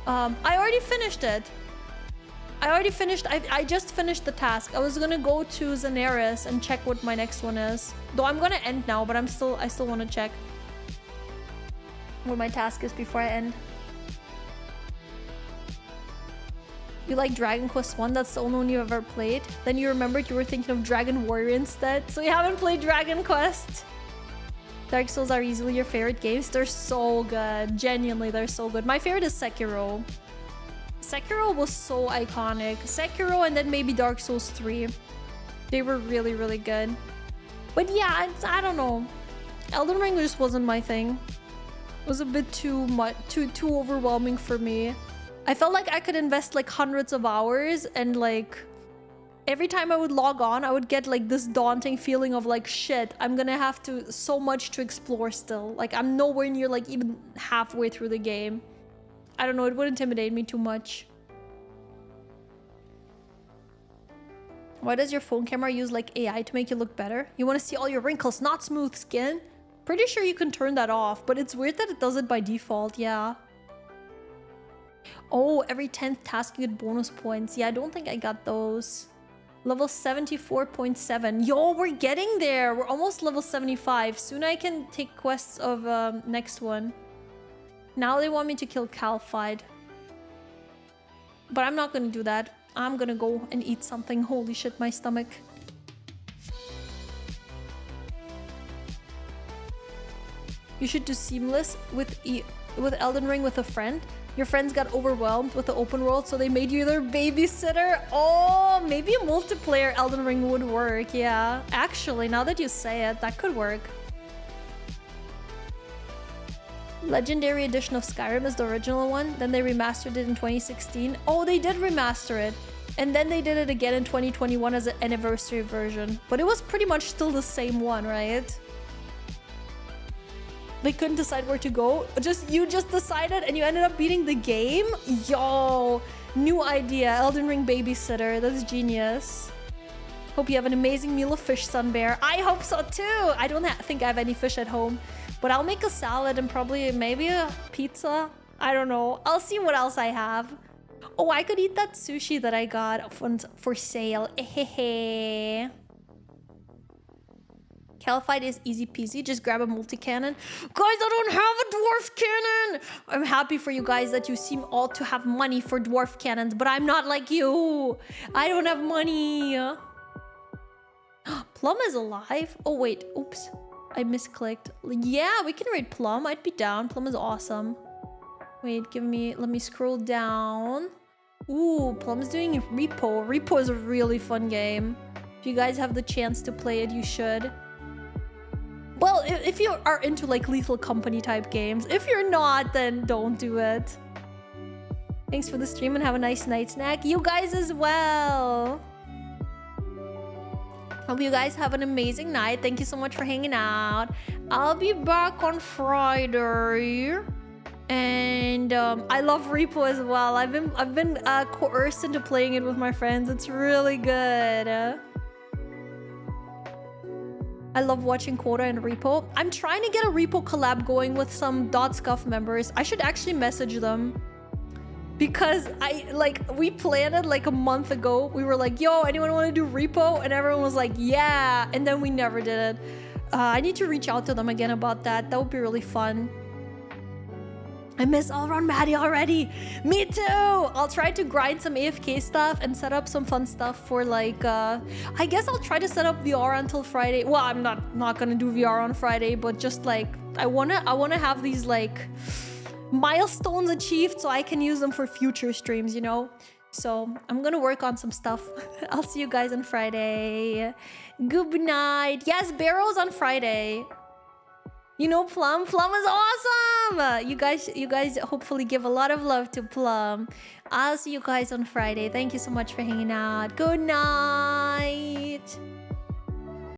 I already finished it. I just finished the task. I was gonna go to Xanaris and check what my next one is. Though I'm gonna end now, but I still want to check what my task is before I end. You like Dragon Quest 1? That's the only one you've ever played? Then you remembered you were thinking of Dragon Warrior instead. So you haven't played Dragon Quest? Dark Souls are easily your favorite games. They're so good. Genuinely, they're so good. My favorite is Sekiro. Sekiro was so iconic. Sekiro and then maybe Dark Souls 3. They were really, really good. But yeah, I don't know. Elden Ring just wasn't my thing. It was a bit too much, too overwhelming for me. I felt like I could invest like hundreds of hours, and like every time I would log on, I would get like this daunting feeling of like, shit, I'm gonna have to so much to explore still. Like I'm nowhere near like even halfway through the game. I don't know, it would intimidate me too much. Why does your phone camera use like AI to make you look better? You want to see all your wrinkles, not smooth skin? Pretty sure you can turn that off, but it's weird that it does it by default, yeah. Oh, every 10th task you get bonus points. Yeah, I don't think I got those. Level 74.7. Yo, we're getting there. We're almost level 75. Soon I can take quests of next one. Now they want me to kill Calphite. But I'm not gonna do that. I'm gonna go and eat something. Holy shit, my stomach. You should do Seamless with Elden Ring with a friend. Your friends got overwhelmed with the open world, so they made you their babysitter. Oh, maybe a multiplayer Elden Ring would work, yeah. Actually, now that you say it, that could work. Legendary edition of Skyrim is the original one. Then they remastered it in 2016. Oh, they did remaster it. And then they did it again in 2021 as an anniversary version. But it was pretty much still the same one, right? They couldn't decide where to go. You just decided and you ended up beating the game? Yo, new idea. Elden Ring babysitter. That's genius. Hope you have an amazing meal of fish, Sunbear. I hope so too. I don't think I have any fish at home. But I'll make a salad and probably maybe a pizza. I don't know. I'll see what else I have. Oh, I could eat that sushi that I got for sale. Ehehe. Calphite is easy peasy. Just grab a multi-cannon. Guys, I don't have a dwarf cannon. I'm happy for you guys that you seem all to have money for dwarf cannons, but I'm not like you. I don't have money. Plum is alive. Oh, wait. Oops. I misclicked. Yeah, we can raid Plum. I'd be down. Plum is awesome. Wait, let me scroll down. Ooh, Plum's doing Repo. Repo is a really fun game. If you guys have the chance to play it, you should. Well, if you are into like Lethal Company type games. If you're not, then don't do it. Thanks for the stream and have a nice night snack. You guys as well. Hope you guys have an amazing night. Thank you so much for hanging out. I'll be back on Friday. And I love Repo as well. I've been coerced into playing it with my friends. It's really good. I love watching Quota and Repo. I'm trying to get a Repo collab going with some .scuff members. I should actually message them. Because we planned it like a month ago. We were like, yo, anyone want to do Repo? And everyone was like, yeah. And then we never did it. I need to reach out to them again about that. That would be really fun. I miss All Around Maddie already. Me too. I'll try to grind some AFK stuff and set up some fun stuff for like, I guess I'll try to set up VR until Friday. Well, I'm not gonna do VR on Friday, but just like, I wanna have these like milestones achieved so I can use them for future streams, you know? So I'm gonna work on some stuff. I'll see you guys on Friday. Good night. Yes, Barrow's on Friday. You know Plum? Plum is awesome! You guys hopefully give a lot of love to Plum. I'll see you guys on Friday. Thank you so much for hanging out. Good night!